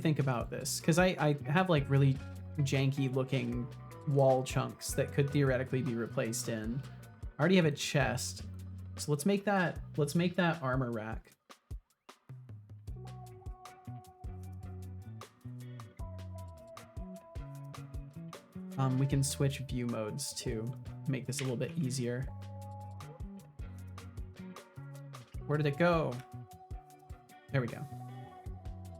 think about this, because I have like really janky looking wall chunks that could theoretically be replaced in. I already have a chest. So let's make that armor rack. We can switch view modes to make this a little bit easier. Where did it go? There we go.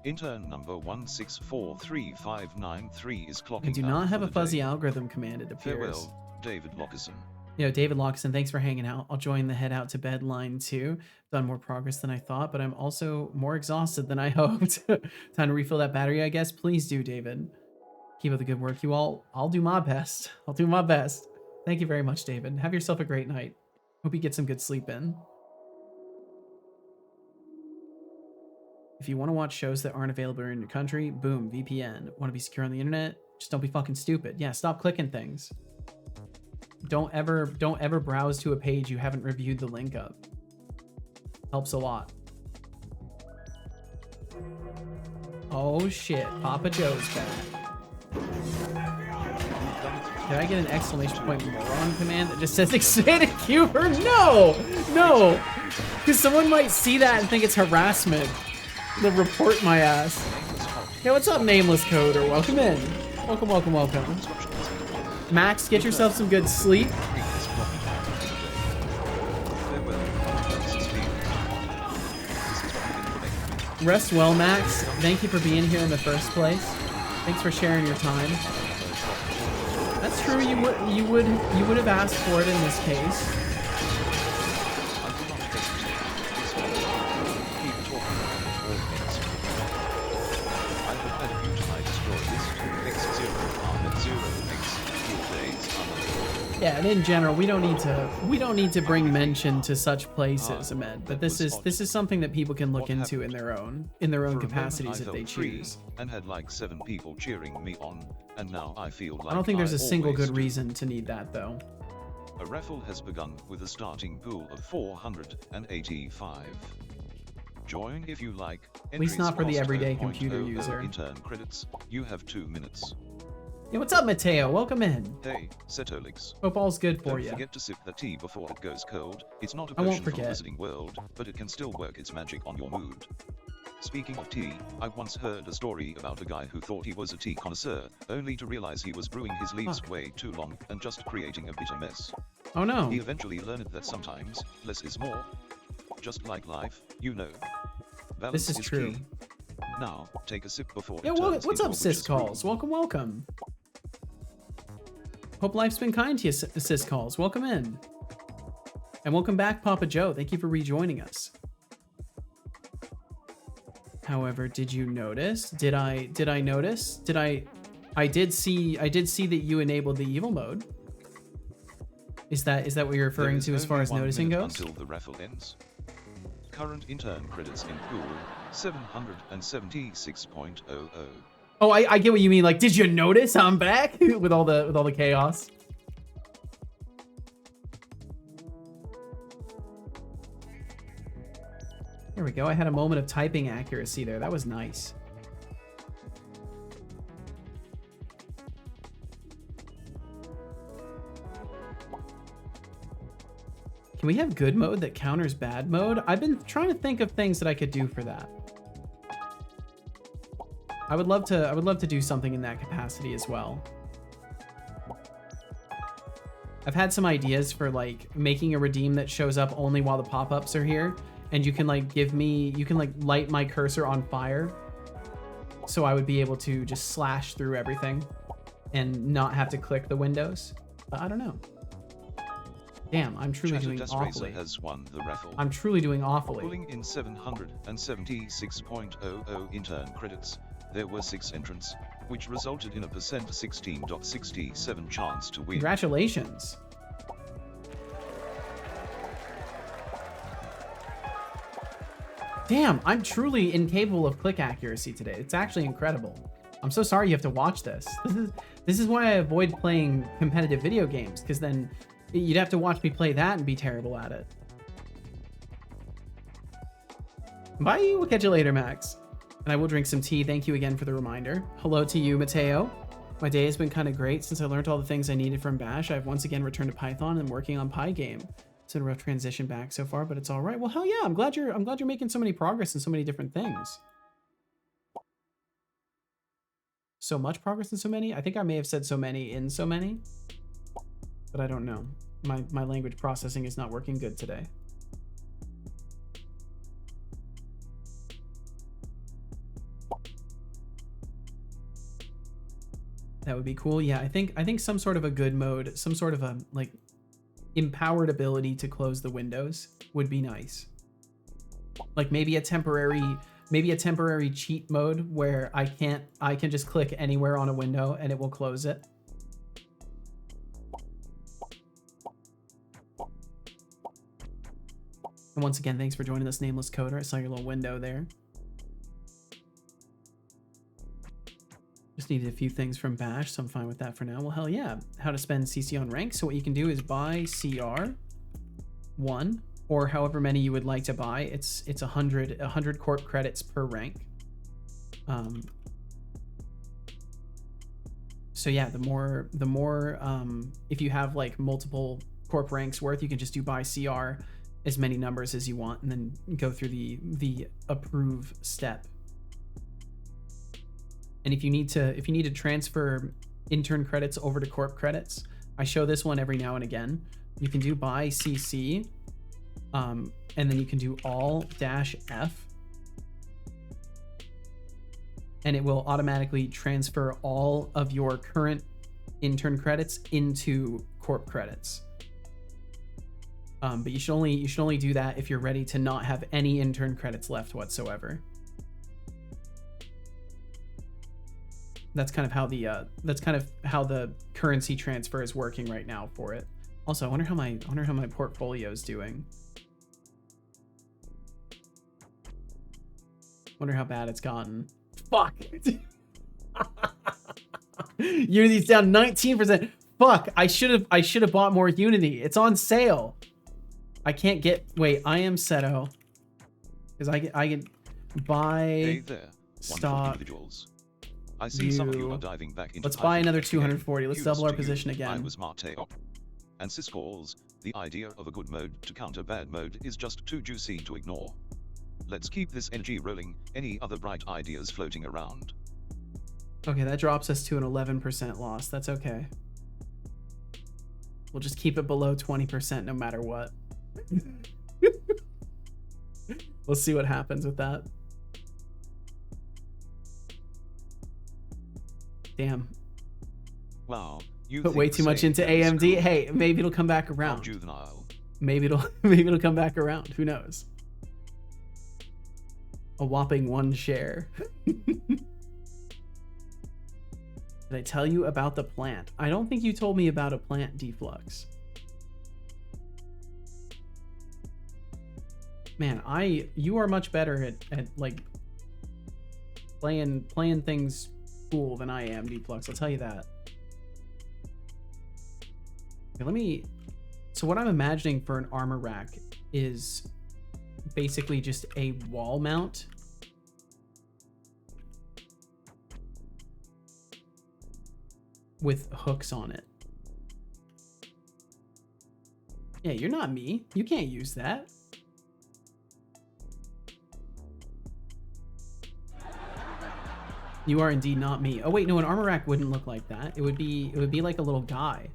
Intern number 1643593 is clocking We do out not have for a the fuzzy day. algorithm command, it appears. Farewell, David Lockerson. Yo, David Lockson, thanks for hanging out. I'll join the head out to bed line too. Done more progress than I thought, but I'm also more exhausted than I hoped. Time to refill that battery, I guess. Please do, David. Keep up the good work, you all. I'll do my best. I'll do my best. Thank you very much, David. Have yourself a great night. Hope you get some good sleep in. If you want to watch shows that aren't available in your country, boom, VPN. Want to be secure on the internet? Just don't be fucking stupid. Yeah, stop clicking things. Don't ever browse to a page you haven't reviewed the link of. Helps a lot. Oh shit, Papa Joe's back. Did I get an exclamation point moron command that just says expanded cuber? No! No! Because someone might see that and think it's harassment. They'll report my ass. Hey, what's up, nameless coder? Welcome in. Welcome, welcome, welcome. Max, get yourself some good sleep. Rest well, Max. Thank you for being here in the first place. Thanks for sharing your time. That's true. You would have asked for it in this case. Yeah, and in general, we don't need to bring mention to such places, Ahmed. But this is something that people can look into in their own capacities if they choose. And had like 7 people cheering me on, and now I feel like I don't think there's a single good always do. reason to need that though. A raffle has begun with a starting pool of 485. Join if you like. At least not for the Entries everyday cost computer 0.00 user. Intern credits. You have 2 minutes. Hey, what's up, Mateo? Welcome in. Hey, Setolix. Hope all's good for Don't you. forget to sip the tea before it goes cold. It's not a I won't potion from forget. Wizarding World, but it can still work its magic on your mood. Speaking of tea, I once heard a story about a guy who thought he was a tea connoisseur, only to realize he was brewing his leaves way too long and just creating a bitter mess. Oh no. He eventually learned that sometimes, less is more. Just like life, you know. Balance This is true. key. Now, take a sip before Yeah, it well, turns what's into up, a Sis witch's brew. Calls? Welcome, welcome. Hope life's been kind to you, Sis Calls. Welcome in. And welcome back, Papa Joe. Thank you for rejoining us. However, did you notice? Did I notice? I did see that you enabled the evil mode. Is that what you're referring There is to as far only as 1 noticing minute goes? Until the raffle ends. Current intern credits in pool 776.00. Oh, I get what you mean. Like, did you notice I'm back with all the chaos? There we go. I had a moment of typing accuracy there. That was nice. Can we have good mode that counters bad mode? I've been trying to think of things that I could do for that. I would love to do something in that capacity as well. I've had some ideas for like making a redeem that shows up only while the pop-ups are here, and you can like light my cursor on fire, so I would be able to just slash through everything and not have to click the windows. But I don't know. Damn, I'm truly doing awfully. Has won the raffle. I'm truly doing awfully. Pulling in 776.00 intern credits. There were 6 entrants, which resulted in a percent 16.67 chance to win. Congratulations. Damn, I'm truly incapable of click accuracy today. It's actually incredible. I'm so sorry you have to watch this. This is why I avoid playing competitive video games, because then you'd have to watch me play that and be terrible at it. Bye, we'll catch you later, Max. And I will drink some tea. Thank you again for the reminder. Hello to you, Mateo. My day has been kind of great since I learned all the things I needed from Bash. I've once again returned to Python and working on Pygame. It's been a rough transition back so far, but it's all right. Well, hell yeah, I'm glad you're making so many progress in so many different things. So much progress in so many? I think I may have said so many in so many, but I don't know. My language processing is not working good today. That would be cool. Yeah, I think some sort of a good mode, some sort of a like empowered ability to close the windows would be nice. Like maybe a temporary cheat mode where I can just click anywhere on a window and it will close it. And once again, thanks for joining us, Nameless Coder. I saw your little window there. Just needed a few things from Bash, so I'm fine with that for now. Well, hell yeah. How to spend CC on rank. So what you can do is buy CR 1, or however many you would like to buy. It's 100 corp credits per rank. So yeah, the more if you have like multiple corp ranks worth, you can just do buy CR as many numbers as you want and then go through the approve step. And if you need to transfer intern credits over to corp credits, I show this one every now and again. You can do buy CC, and then you can do all-F, and it will automatically transfer all of your current intern credits into corp credits. But you should only do that if you're ready to not have any intern credits left whatsoever. That's kind of how the currency transfer is working right now for it. Also, I wonder how my portfolio is doing. Wonder how bad it's gotten. Fuck. Unity's down 19%. Fuck. I should have bought more Unity. It's on sale. I can't get. Wait. I am Seto. Because I can buy. Hey there, wonderful stock. individuals. I see some of you are diving back into Let's buy Python another again. 240. Let's Kudos double our to you. position I again. was Mateo. And Syscalls, the idea of a good mode to counter bad mode is just too juicy to ignore. Let's keep this energy rolling. Any other bright ideas floating around? Okay, that drops us to an 11% loss. That's okay. We'll just keep it below 20% no matter what. We'll see what happens with that. Damn. Wow, you Put think way the too much same. into That is AMD. cool. Hey, maybe it'll come back How around. juvenile. Maybe it'll come back around. Who knows? A whopping 1 share. Did I tell you about the plant? I don't think you told me about a plant, Deflux. Man, you are much better at like playing things cool than I am, Deflux. I'll tell you that. Okay, so what I'm imagining for an armor rack is basically just a wall mount. With hooks on it. Yeah, you're not me. You can't use that. You are indeed not me. Oh wait, no, an armor rack wouldn't look like that. It would be like a little guy,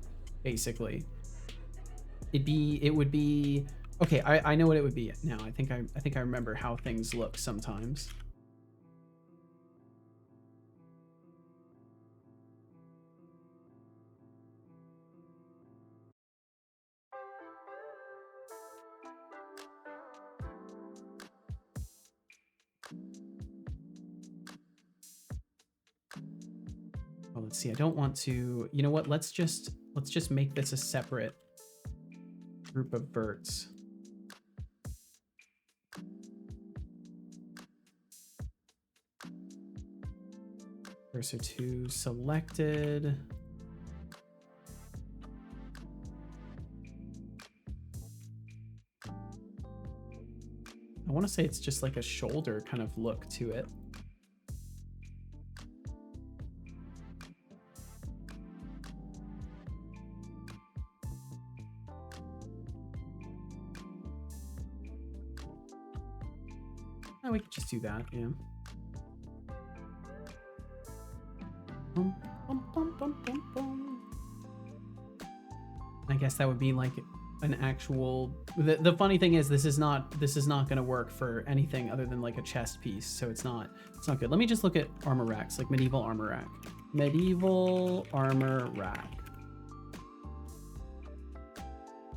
basically. It would be okay, I know what it would be now. I think I remember how things look sometimes. Oh, let's see. I don't want to. You know what? Let's just make this a separate group of verts. Cursor to selected. I want to say it's just like a shoulder kind of look to it. Oh, we could just do that, yeah. Bum, bum, bum, bum, bum, bum. I guess that would be like an actual. The funny thing is, this is not going to work for anything other than like a chest piece, so it's not good. Let me just look at armor racks, like medieval armor rack. Medieval armor rack.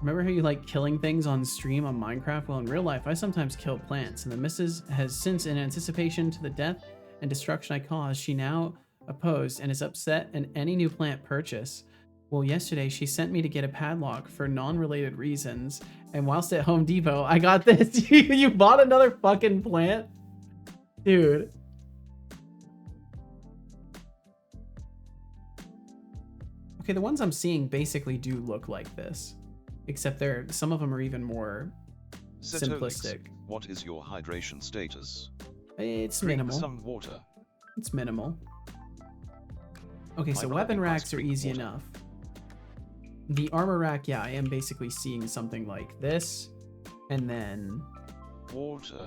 Remember how you like killing things on stream on Minecraft? Well, in real life, I sometimes kill plants, and the missus has since, in anticipation to the death and destruction I caused, she now opposed and is upset in any new plant purchase. Well, yesterday she sent me to get a padlock for non-related reasons, and whilst at Home Depot, I got this. You bought another fucking plant? Dude. Okay, the ones I'm seeing basically do look like this. Except some of them are even more simplistic. What is your hydration status? It's Drink minimal. some water. It's minimal. Okay, so My weapon brother racks must are drink easy water. enough. The armor rack, yeah, I am basically seeing something like this. And then Water.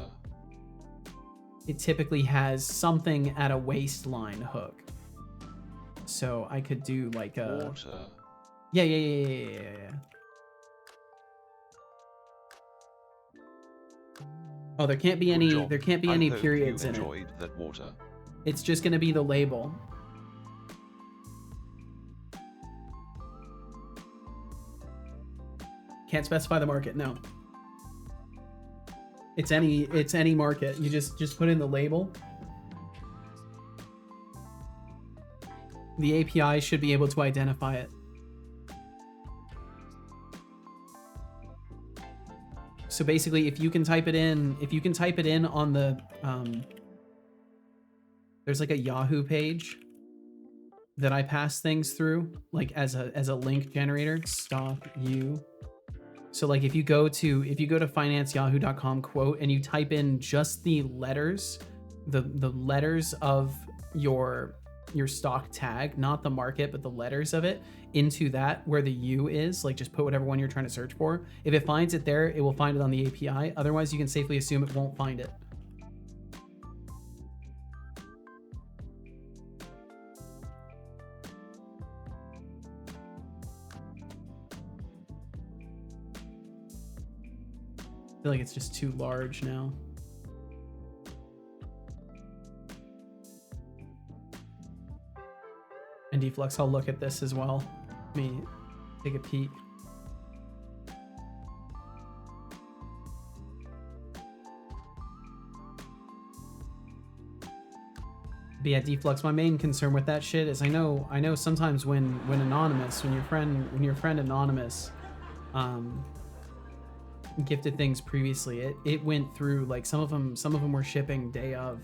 it typically has something at a waistline hook. So I could do like a... Water. Yeah. Oh, there can't be Good any job. I any hope periods you in it. enjoyed that water. It's just gonna be the label. Can't specify the market, no. It's any market. You just put in the label. The API should be able to identify it. So basically, if you can type it in on the, there's like a Yahoo page that I pass things through, like as a link generator, stock you. So like if you go to financeyahoo.com quote and you type in just the letters, the letters of your stock tag, not the market, but the letters of it, into that where the U is, like just put whatever one you're trying to search for. If it finds it there, it will find it on the API. Otherwise, you can safely assume it won't find it. I feel like it's just too large now. And Deflux, I'll look at this as well. Let me take a peek. But yeah, Deflux, my main concern with that shit is I know sometimes when anonymous, when your friend anonymous gifted things previously, it went through, like some of them were shipping day of.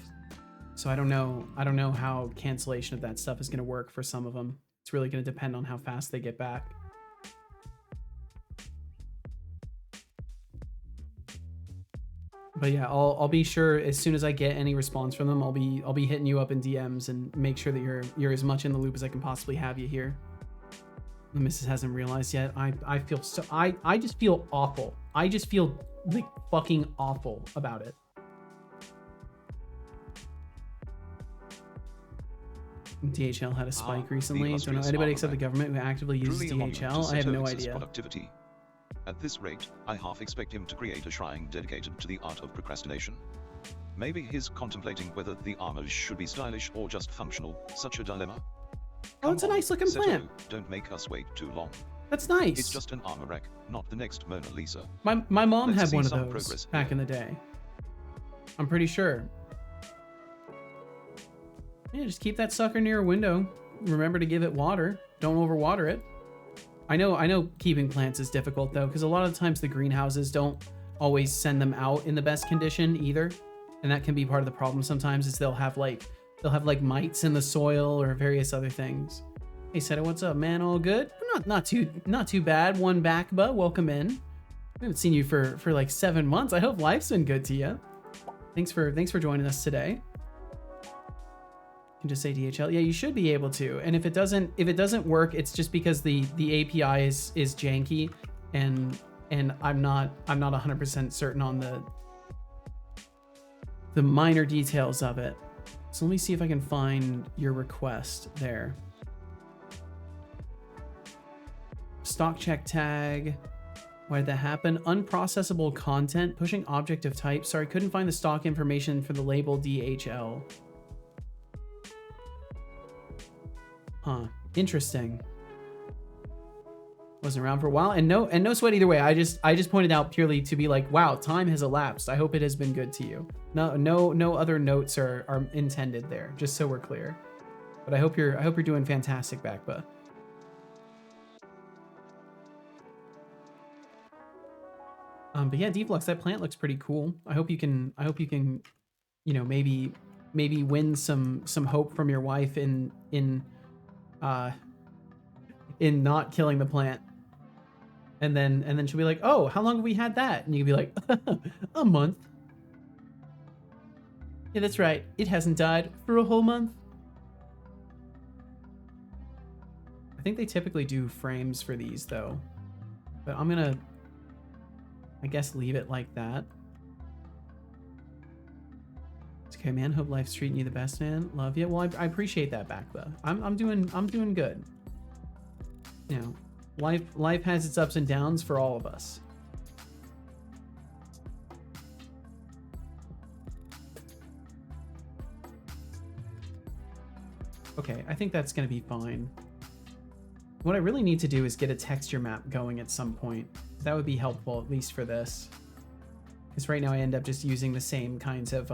So I don't know how cancellation of that stuff is going to work for some of them. It's really going to depend on how fast they get back. But yeah, I'll be sure as soon as I get any response from them, I'll be hitting you up in DMs and make sure that you're as much in the loop as I can possibly have you here. The missus hasn't realized yet. I feel so I just feel awful. I just feel like fucking awful about it. DHL had a spike recently. Don't know anybody except the government who actively uses DHL. I have no idea. Productivity. At this rate, I half expect him to create a shrine dedicated to the art of procrastination. Maybe he's contemplating whether the armor should be stylish or just functional. Such a dilemma. Oh, it's a nice looking plant. Don't make us wait too long. That's nice. It's just an armor rack, not the next Mona Lisa. My mom had one of those back in the day. I'm pretty sure. Yeah, just keep that sucker near a window. Remember to give it water. Don't overwater it. I know keeping plants is difficult though, because a lot of the times the greenhouses don't always send them out in the best condition either. And that can be part of the problem sometimes, is they'll have like mites in the soil or various other things. Hey Seta, what's up, man? All good? Not too bad. One back, but welcome in. We haven't seen you for like 7 months. I hope life's been good to you. Thanks for joining us today. Just say DHL. Yeah, you should be able to. And if it doesn't work, it's just because the API is janky, and I'm not 100% certain on the minor details of it. So let me see if I can find your request there. Stock check tag. Why did that happen? Unprocessable content, pushing object of type. Sorry, couldn't find the stock information for the label DHL. Huh. Interesting. Wasn't around for a while, and no sweat either way. I just pointed out purely to be like, wow, time has elapsed. I hope it has been good to you. No other notes are intended there, just so we're clear. But I hope you're doing fantastic, Backba. But yeah, Deflux, that plant looks pretty cool. I hope you can, you know, maybe win some hope from your wife in not killing the plant. And then she'll be like, oh, how long have we had that? And you can be like, a month. Yeah, that's right. It hasn't died for a whole month. I think they typically do frames for these though. But I'm gonna, I guess, leave it like that. It's okay, man. Hope life's treating you the best, man. Love you. Well, I appreciate that, Backba. I'm doing good. You know, life has its ups and downs for all of us. Okay, I think that's gonna be fine. What I really need to do is get a texture map going at some point. That would be helpful, at least for this. Because right now I end up just using the same kinds of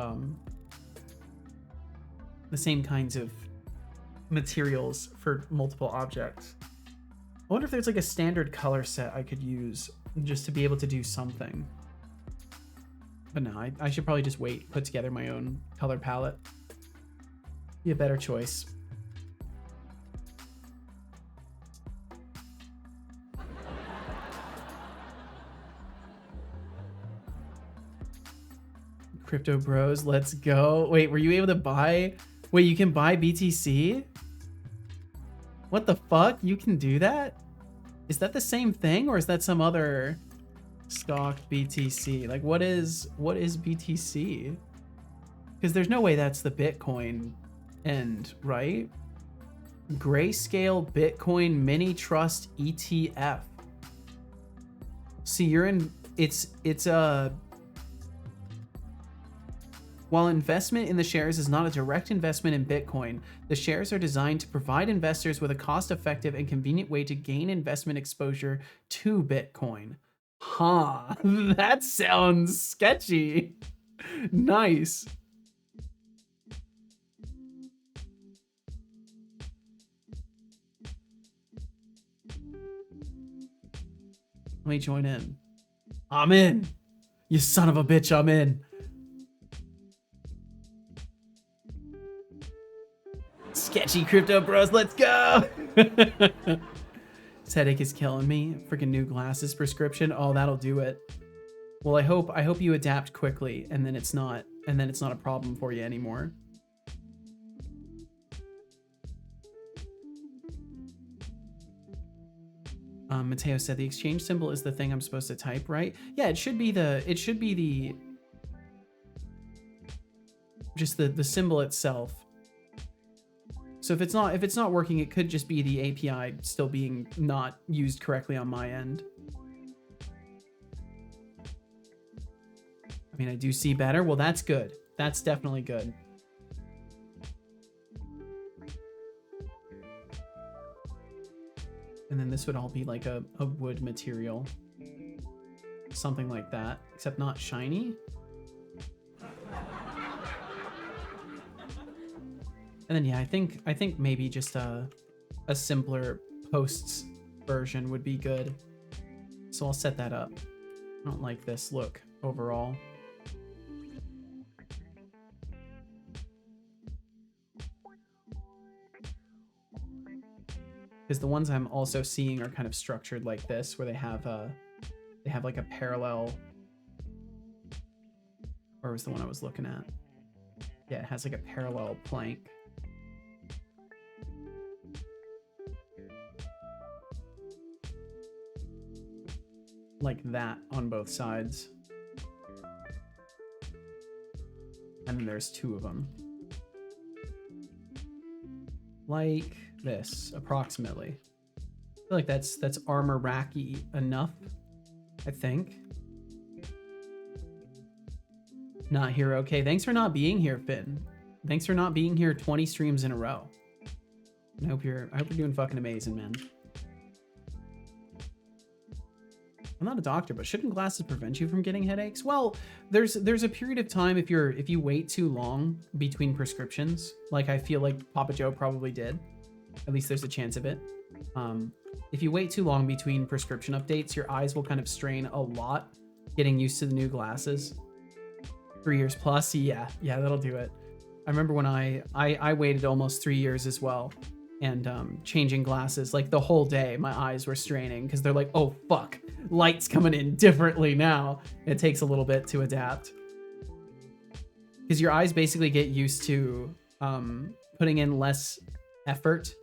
materials for multiple objects. I wonder if there's like a standard color set I could use just to be able to do something. But no, I should probably just wait, put together my own color palette. Be a better choice. Crypto bros, let's go. Wait, were you able to buy? Wait, you can buy BTC? What the fuck? You can do that? Is that the same thing, or is that some other stock BTC? Like, what is BTC? Because there's no way that's the Bitcoin end, right? Grayscale Bitcoin Mini Trust ETF. See, you're in. It's a. While investment in the shares is not a direct investment in Bitcoin, the shares are designed to provide investors with a cost-effective and convenient way to gain investment exposure to Bitcoin. Huh, that sounds sketchy. Nice. Let me join in. I'm in. You son of a bitch, I'm in. Sketchy crypto bros, let's go. This headache is killing me. Freaking new glasses prescription. Oh, that'll do it. Well, I hope you adapt quickly and then it's not a problem for you anymore. Mateo said the exchange symbol is the thing I'm supposed to type, right? Yeah, it should be the just the symbol itself. So if it's not working, it could just be the API still being not used correctly on my end. I mean, I do see better. Well, that's good. That's definitely good. And then this would all be like a wood material. Something like that, except not shiny. And then, yeah, I think maybe just a simpler posts version would be good. So I'll set that up. I don't like this look overall. Because the ones I'm also seeing are kind of structured like this, where they have like a parallel. Where was the one I was looking at? Yeah, it has like a parallel plank. Like that on both sides. And then there's two of them. Like this, approximately. I feel like that's armor racky enough, I think. Not here, okay. Thanks for not being here, Finn. Thanks for not being here 20 streams in a row. I hope you're doing fucking amazing, man. I'm not a doctor, but shouldn't glasses prevent you from getting headaches? Well, there's a period of time if you wait too long between prescriptions, like I feel like Papa Joe probably did. At least there's a chance of it. If you wait too long between prescription updates, your eyes will kind of strain a lot getting used to the new glasses. 3 years plus, yeah, that'll do it. I remember when I waited almost 3 years as well, and changing glasses, like the whole day, my eyes were straining because they're like, oh fuck, light's coming in differently now. It takes a little bit to adapt. Because your eyes basically get used to putting in less effort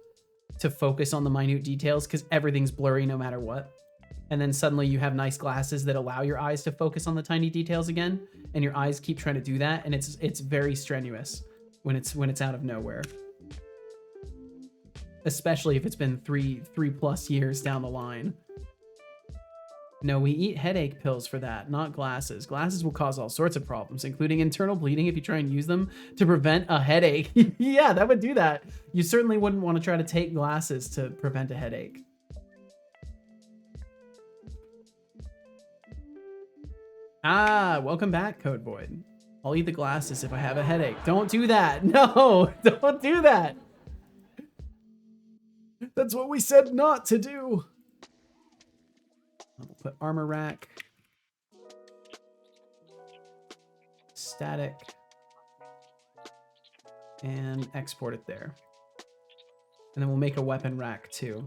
to focus on the minute details because everything's blurry no matter what. And then suddenly you have nice glasses that allow your eyes to focus on the tiny details again, and your eyes keep trying to do that, and it's very strenuous when it's out of nowhere. Especially if it's been three plus years down the line. No, we eat headache pills for that, not glasses. Glasses will cause all sorts of problems, including internal bleeding if you try and use them to prevent a headache. Yeah, that would do that. You certainly wouldn't want to try to take glasses to prevent a headache. Ah, welcome back, Code Void. I'll eat the glasses if I have a headache. Don't do that. No, don't do that. That's what we said not to do. We'll put armor rack. Static. And export it there. And then we'll make a weapon rack too.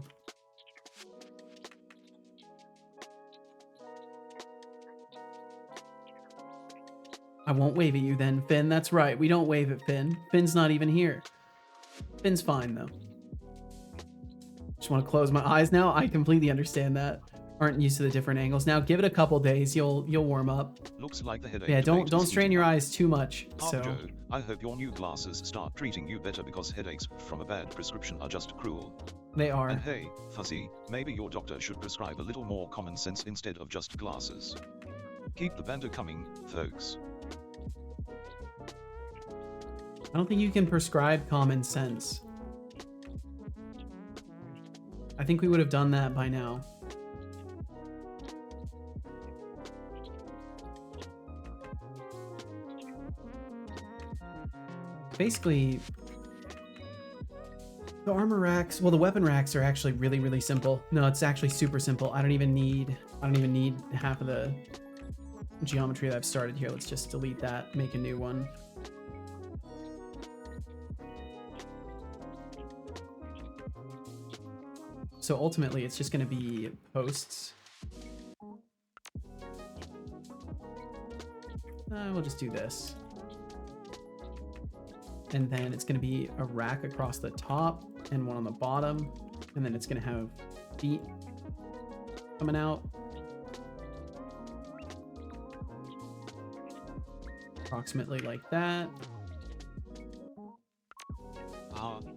I won't wave at you then, Finn. That's right. We don't wave at Finn. Finn's not even here. Finn's fine though. Just want to close my eyes now. I completely understand that. Aren't used to the different angles. Now give it a couple days. You'll warm up. Looks like the headache. Yeah, don't strain your eyes too much. So So Joe, I hope your new glasses start treating you better because headaches from a bad prescription are just cruel. they are. And hey, Fuzzy, maybe your doctor should prescribe a little more common sense instead of just glasses. Keep the banter coming, folks. I don't think you can prescribe common sense. I think we would have done that by now. Basically, the armor racks, well, the weapon racks are actually really, really simple. No, it's actually super simple. I don't even need half of the geometry that I've started here. Let's just delete that, make a new one. So ultimately, it's just going to be posts. We'll just do this. And then it's going to be a rack across the top and one on the bottom. And then it's going to have feet coming out. Approximately like that.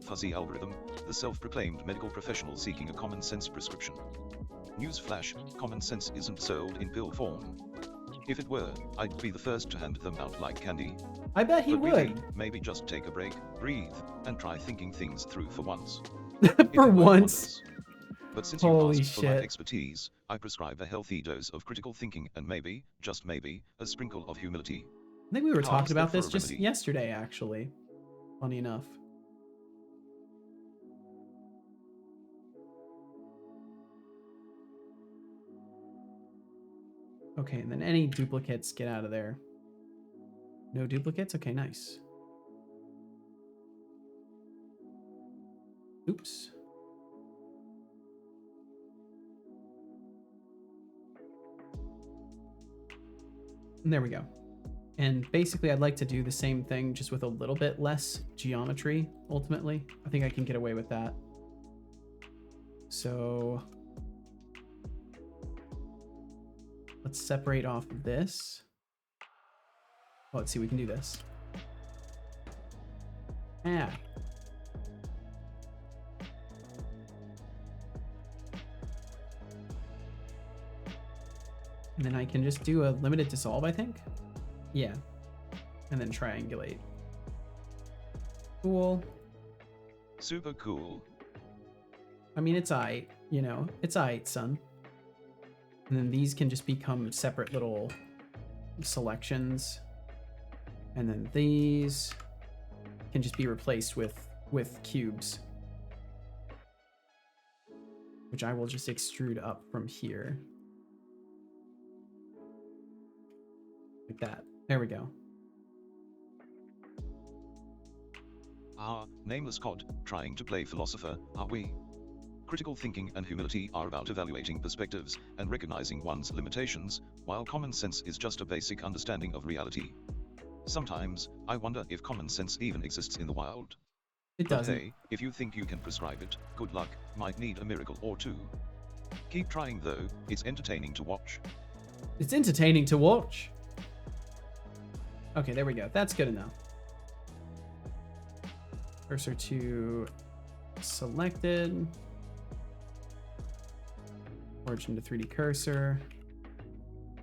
Fuzzy algorithm, the self-proclaimed medical professional seeking a common sense prescription. Newsflash, common sense isn't sold in pill form. If it were, I'd be the first to hand them out like candy. I bet he But would. really, maybe just take a break, breathe, and try thinking things through for once. For once. But since Holy you asked for my shit. expertise, I prescribe a healthy dose of critical thinking and maybe, just maybe, a sprinkle of humility. I think we were talking Ask about them this for a just remedy. yesterday, actually. Funny enough. Okay, and then any duplicates get out of there. No duplicates? Okay, nice. Oops. And there we go. And basically, I'd like to do the same thing, just with a little bit less geometry, ultimately. I think I can get away with that. So let's separate off this. Oh, let's see, we can do this. Yeah. And then I can just do a limited dissolve, I think. Yeah. And then triangulate. Cool. Super cool. I mean, it's aight, you know, it's aight, son. And then these can just become separate little selections. And then these can just be replaced with cubes, which I will just extrude up from here. Like that. There we go. Nameless COD, trying to play philosopher, are we? Critical thinking and humility are about evaluating perspectives and recognizing one's limitations, while common sense is just a basic understanding of reality. Sometimes, I wonder if common sense even exists in the wild. It But doesn't. hey, if you think you can prescribe it, good luck, might need a miracle or two. Keep trying though, it's entertaining to watch. It's entertaining to watch. Okay, there we go. That's good enough. Cursor to selected. Origin to 3D cursor.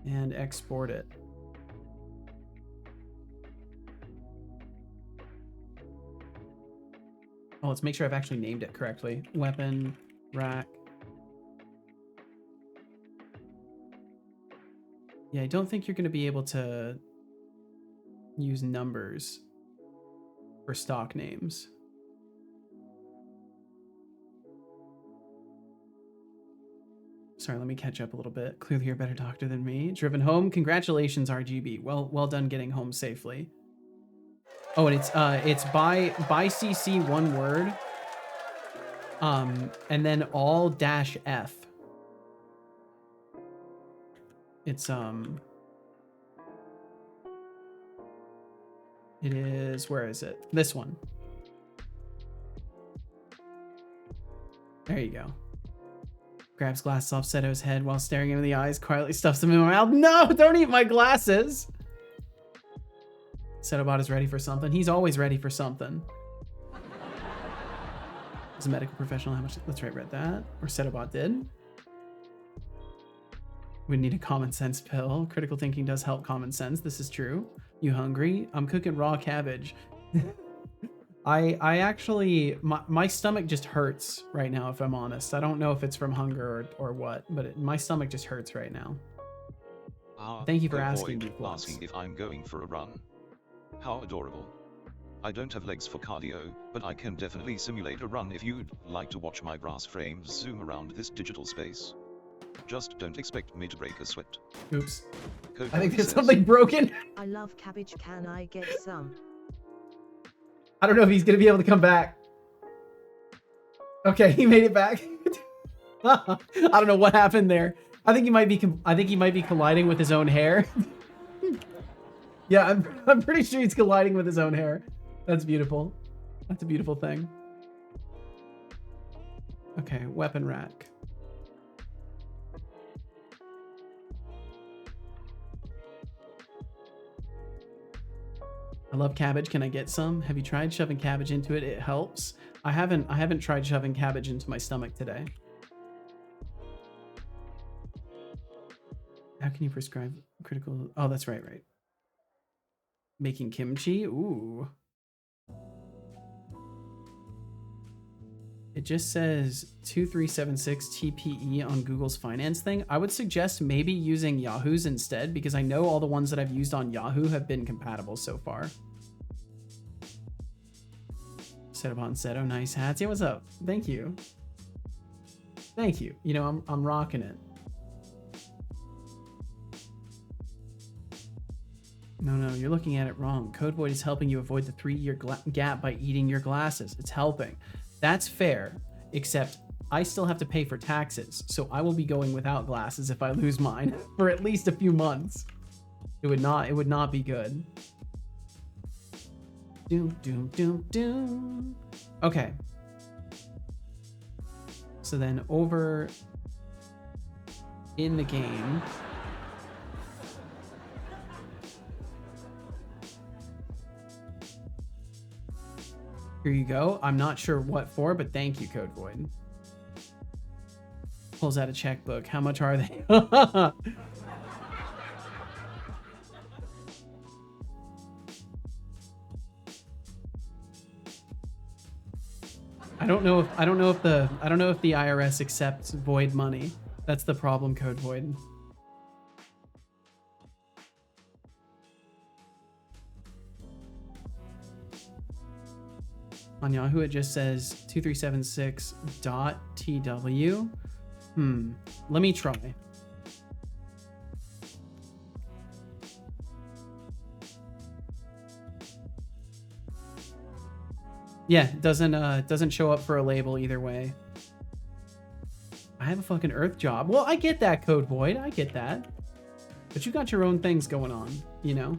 And export it. Oh, let's make sure I've actually named it correctly. Weapon, rack. Yeah, I don't think you're going to be able to use numbers for stock names. Sorry, let me catch up a little bit. Clearly you're a better doctor than me. Driven home. Congratulations, RGB. Well done getting home safely. Oh, and it's by CC one word. And then all dash F. It's it is, where is it? This one. There you go. Grabs glasses off Seto's head while staring him in the eyes, quietly stuffs them in my mouth. No, don't eat my glasses. Setobot is ready for something. He's always ready for something. As a medical professional, how much? Let's read that. Or Setobot did. We need a common sense pill. Critical thinking does help common sense. This is true. You hungry? I'm cooking raw cabbage. I actually, my stomach just hurts right now, if I'm honest. I don't know if it's from hunger or what, but my stomach just hurts right now. Thank you for asking. Asking if I'm going for a run. How adorable. I don't have legs for cardio, but I can definitely simulate a run if you'd like to watch my brass frames zoom around this digital space. Just don't expect me to break a sweat. Oops. Code I think Boy there's says, something broken. I love cabbage. Can I get some? I don't know if he's gonna be able to come back. Okay, he made it back. I don't know what happened there. I think he might be colliding with his own hair. Yeah, I'm pretty sure he's colliding with his own hair. That's beautiful. That's a beautiful thing. Okay, weapon rack. I love cabbage. Can I get some? Have you tried shoving cabbage into it? It helps. I haven't tried shoving cabbage into my stomach today. How can you prescribe critical? Oh, that's right. Making kimchi? Ooh. It just says 2376 TPE on Google's finance thing. I would suggest maybe using Yahoo's instead, because I know all the ones that I've used on Yahoo have been compatible so far. Set upon Seto, nice hats. Yeah, what's up? Thank you. Thank you. You know, I'm rocking it. No, you're looking at it wrong. Code Void is helping you avoid the 3-year gap by eating your glasses. It's helping. That's fair, except I still have to pay for taxes, so I will be going without glasses if I lose mine for at least a few months. It would not be good. Doom. Okay. So then over in the game, here you go. I'm not sure what for, but thank you, Code Void. Pulls out a checkbook. How much are they? I don't know if the IRS accepts void money. That's the problem, Code Void. On Yahoo, it just says 2376.tw. Let me try. Yeah, it doesn't show up for a label either way. I have a fucking Earth job. Well, I get that, Code Void. I get that. But you got your own things going on, you know?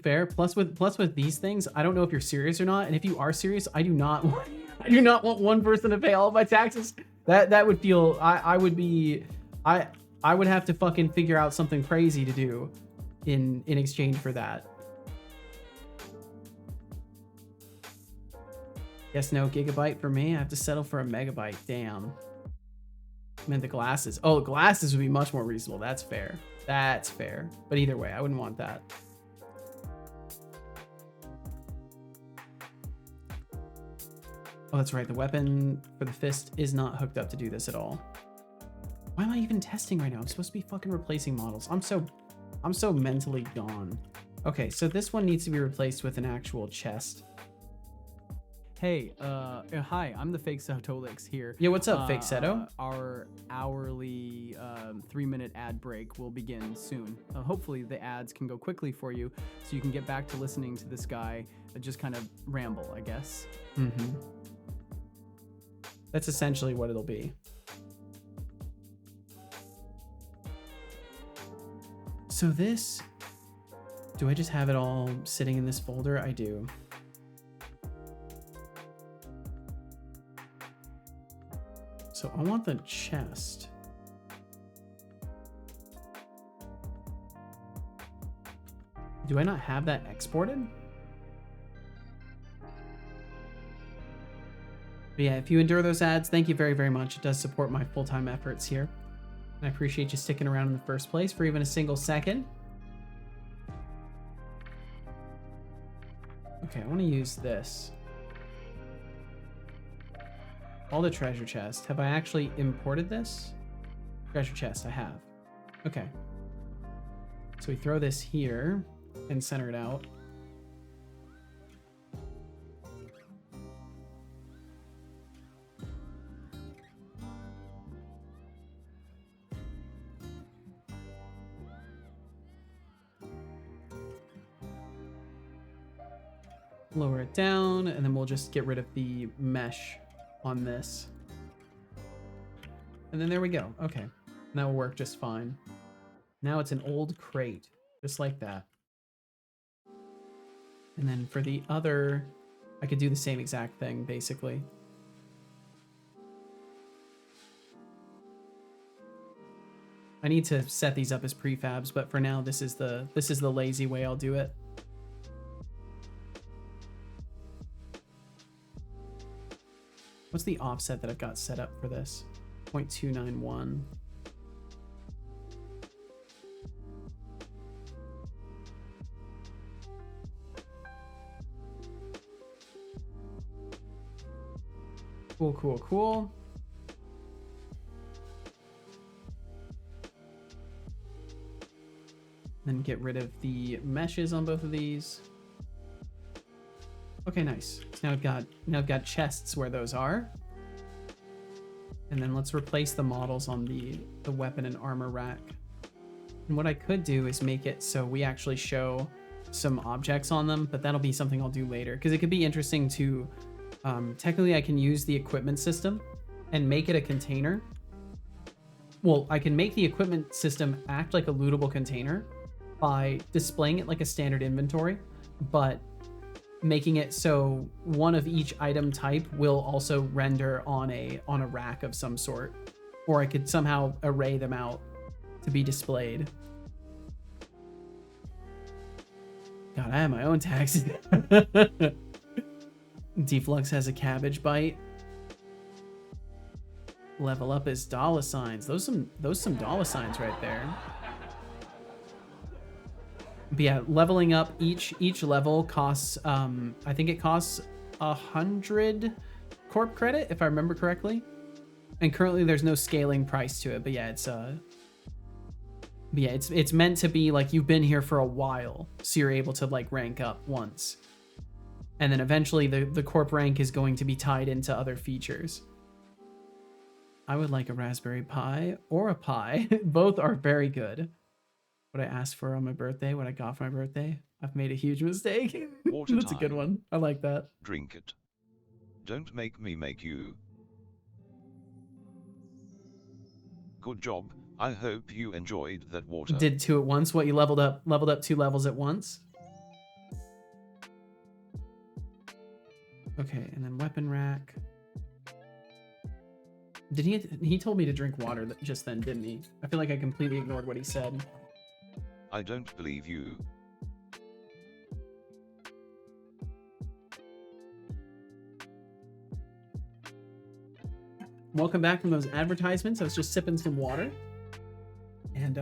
Fair. Plus with these things, I don't know if you're serious or not. And if you are serious, I do not want one person to pay all of my taxes. That would feel I would have to fucking figure out something crazy to do in exchange for that. Yes, no gigabyte for me. I have to settle for a megabyte. Damn. I meant the glasses. Oh, glasses would be much more reasonable. That's fair. That's fair. But either way, I wouldn't want that. Oh, that's right. The weapon for the fist is not hooked up to do this at all. Why am I even testing right now? I'm supposed to be fucking replacing models. I'm so mentally gone. Okay, so this one needs to be replaced with an actual chest. Hey, hi, I'm the fake Sotolix here. Yeah, what's up, fake Seto? Our hourly 3-minute ad break will begin soon. Hopefully the ads can go quickly for you so you can get back to listening to this guy just kind of ramble, I guess. Mm-hmm. That's essentially what it'll be. So this, do I just have it all sitting in this folder? I do. So I want the chest. Do I not have that exported? But yeah, if you endure those ads, thank you very, very much. It does support my full-time efforts here. And I appreciate you sticking around in the first place for even a single second. Okay, I want to use this. All the treasure chest. Have I actually imported this? Treasure chest, I have. Okay. So we throw this here and center it out. Lower it down, and then we'll just get rid of the mesh on this. And then there we go. Okay. That will work just fine. Now it's an old crate, just like that. And then for the other, I could do the same exact thing, basically. I need to set these up as prefabs, but for now, this is the lazy way I'll do it. What's the offset that I've got set up for this? 0.291. Cool, cool, cool. Then get rid of the meshes on both of these. Okay, nice. So now I've got chests where those are. And then let's replace the models on the weapon and armor rack. And what I could do is make it so we actually show some objects on them, but that'll be something I'll do later because it could be interesting to technically I can use the equipment system and make it a container. Well, I can make the equipment system act like a lootable container by displaying it like a standard inventory, but making it so one of each item type will also render on a rack of some sort, or I could somehow array them out to be displayed. God, I have my own tags. Deflux has a cabbage bite. Level up is dollar signs. Those some dollar signs right there. But yeah, leveling up each level costs I think it costs 100 corp credit if I remember correctly. And currently there's no scaling price to it, but yeah, it's meant to be like you've been here for a while, so you're able to like rank up once. And then eventually the corp rank is going to be tied into other features. I would like a Raspberry Pi or a pie. Both are very good. What I asked for on my birthday, what I got for my birthday, I've made a huge mistake. That's a good one. I like that. Drink it. Don't make me make you. Good job. I hope you enjoyed that water. Did 2 at once. What, you leveled up 2 levels at once? Okay, and then weapon rack. Did he told me to drink water just then, didn't he? I feel like I completely ignored what he said. I don't believe you. Welcome back from those advertisements. I was just sipping some water and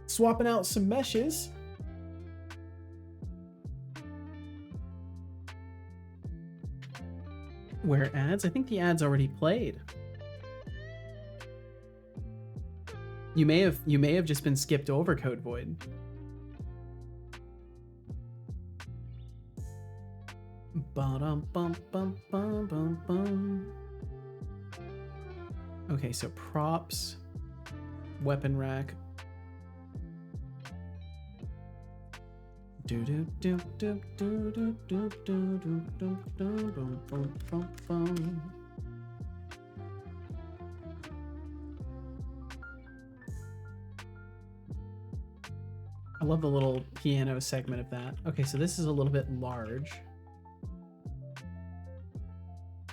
swapping out some meshes. Where ads? I think the ads already played. You may have just been skipped over, Code Void. Ba-dum-bum-bum-bum-bum-bum. Okay, so props, weapon rack. Do do do do do do do do do do do bum bum bum bum. I love the little piano segment of that. Okay, so this is a little bit large.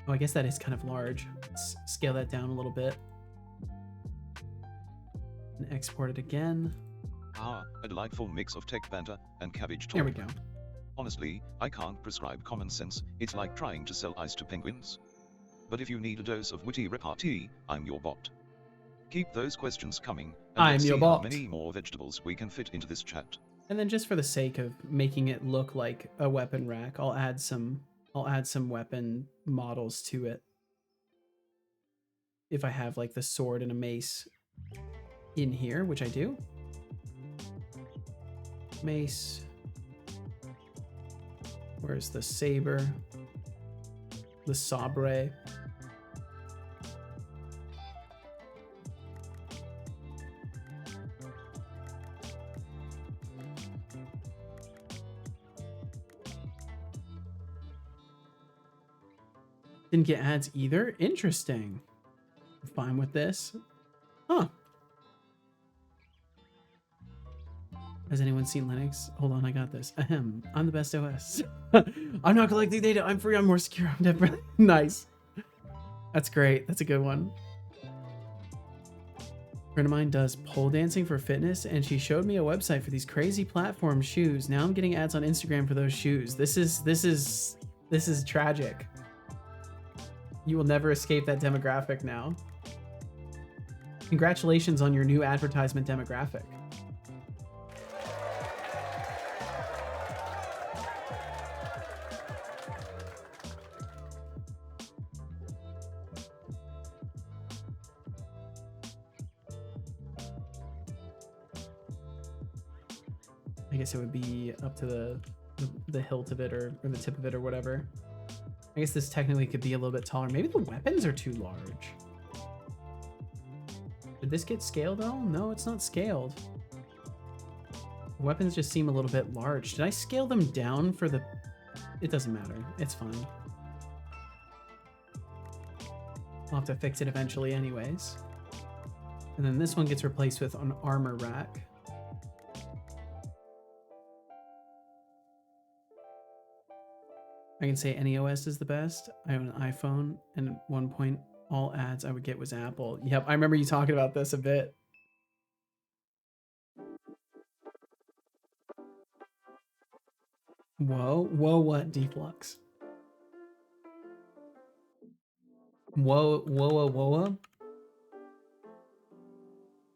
Oh, I guess that is kind of large. Let's scale that down a little bit. And export it again. Ah, a delightful mix of tech banter and cabbage talk. There we go. Honestly, I can't prescribe common sense. It's like trying to sell ice to penguins. But if you need a dose of witty repartee, I'm your bot. Keep those questions coming, and I'm let's your see bot. how many more vegetables we can fit into this chat. And then just for the sake of making it look like a weapon rack, I'll add some weapon models to it. If I have like the sword and a mace in here, which I do. Mace. Where's the saber? The sabre. Didn't get ads either? Interesting. I'm fine with this. Huh. Has anyone seen Linux? Hold on, I got this. Ahem. I'm the best OS. I'm not collecting data. I'm free. I'm more secure. I'm definitely nice. That's great. That's a good one. A friend of mine does pole dancing for fitness, and she showed me a website for these crazy platform shoes. Now I'm getting ads on Instagram for those shoes. This is tragic. You will never escape that demographic now. Congratulations on your new advertisement demographic. I guess it would be up to the hilt of it or the tip of it or whatever. I guess this technically could be a little bit taller. Maybe the weapons are too large. Did this get scaled at all? No, it's not scaled. Weapons just seem a little bit large. Did I scale them down for the... It doesn't matter. It's fine. I'll have to fix it eventually anyways. And then this one gets replaced with an armor rack. I can say any OS is the best. I have an iPhone, and at one point, all ads I would get was Apple. Yep, I remember you talking about this a bit. Whoa, whoa, what, Deflux? Whoa, whoa, whoa, whoa, whoa.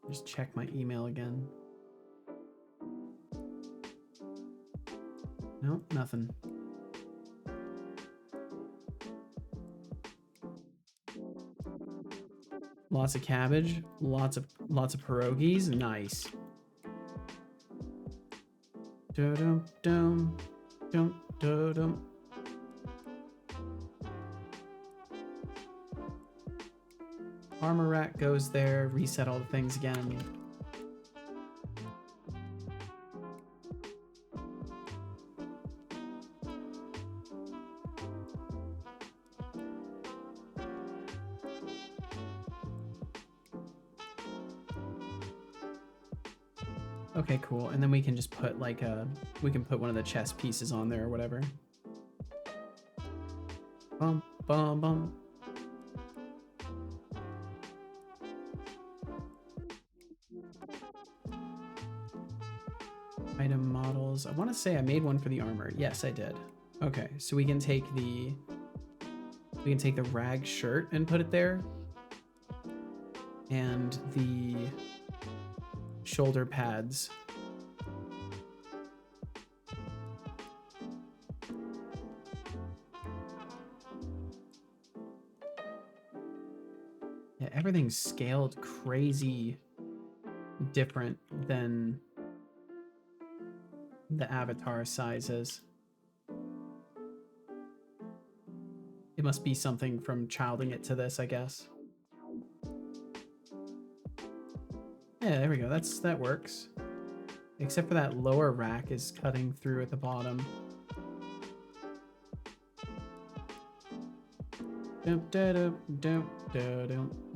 Just check my email again. No, nothing. Lots of cabbage, lots of pierogies. Nice. Dum dum dum dum dum. Armor rack goes there. Reset all the things again. Okay, cool. And then we can just put like we can put one of the chest pieces on there or whatever. Bum, bum, bum. Item models. I want to say I made one for the armor. Yes, I did. Okay, so we can take the rag shirt and put it there. And the shoulder pads. Yeah, everything's scaled crazy different than the avatar sizes. It must be something from childing it to this, I guess. Yeah, there we go. That works. Except for that lower rack is cutting through at the bottom.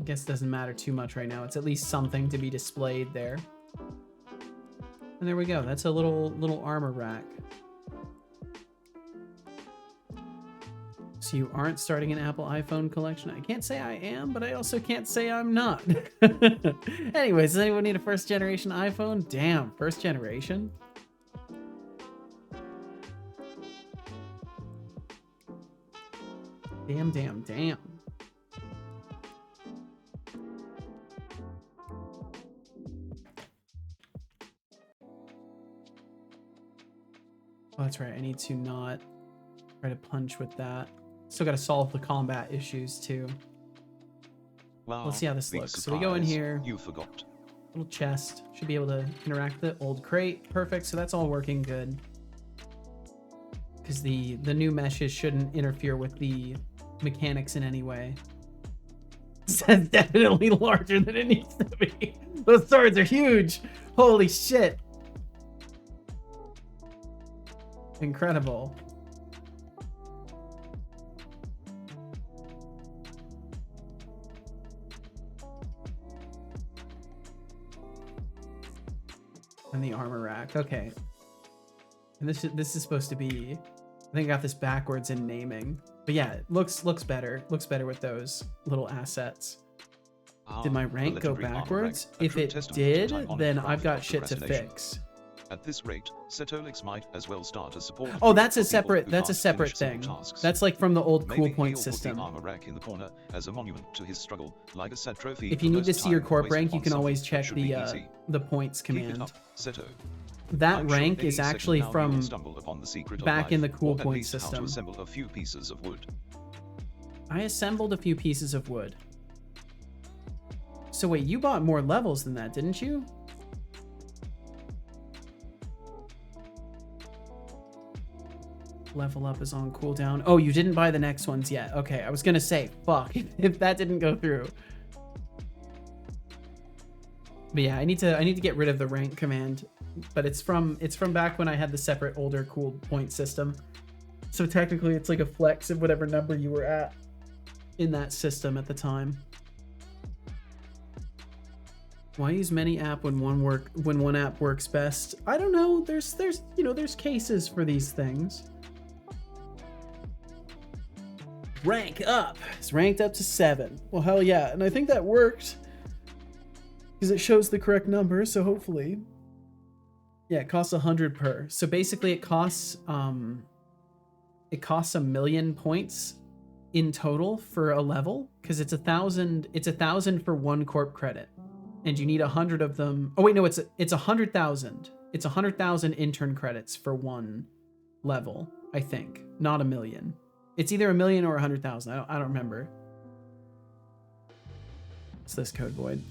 Guess it doesn't matter too much right now. It's at least something to be displayed there. And there we go. That's a little armor rack. So you aren't starting an Apple iPhone collection? I can't say I am, but I also can't say I'm not. Anyways, does anyone need a first generation iPhone? Damn, first generation? Damn. Oh, that's right. I need to not try to punch with that. Still got to solve the combat issues too. Wow, Let's see how this big looks. So we go in surprise. here. You forgot. Little chest. Should be able to interact with the old crate. Perfect. So that's all working good. Because the new meshes shouldn't interfere with the mechanics in any way. That's definitely larger than it needs to be. Those swords are huge. Holy shit. Incredible. And the armor rack. Okay. And this is supposed to be, I think I got this backwards in naming. But yeah, it looks better. Looks better with those little assets. Did my rank go backwards? If it did, then I've got shit to fix. At this rate, Setolix might as well start a support. Oh, that's a group for people who separate can't finish thing. simple tasks. That's like from the old Maybe cool he'll point put system. the armor rack in the corner as a monument to his struggle, like a sad trophy. If you for need to most see your time corp wasted rank, you on can something always that check should be easy. the points Keep it command. up, Seto. That I'm sure rank any is second actually now you will from stumble upon the secret of back in the life, cool or at point least how to system. assemble a few pieces of wood. I assembled a few pieces of wood. So wait, you bought more levels than that, didn't you? Level up is on cooldown. Oh, you didn't buy the next ones yet. Okay, I was gonna say, fuck, if that didn't go through. But yeah, I need to get rid of the rank command. But it's from back when I had the separate older cool point system. So technically it's like a flex of whatever number you were at in that system at the time. Why use many app when one app works best? I don't know. There's cases for these things. Rank up. It's ranked up to 7. Well, hell yeah. And I think that worked because it shows the correct number. So hopefully, yeah, it costs 100 per. So basically it costs 1,000,000 points in total for a level because it's 1,000. It's 1,000 for 1 corp credit. And you need 100 of them. Oh wait, no, it's 100,000. It's 100,000 intern credits for 1 level, I think. Not 1,000,000. It's either 1,000,000 or 100,000. I don't remember. It's this code void.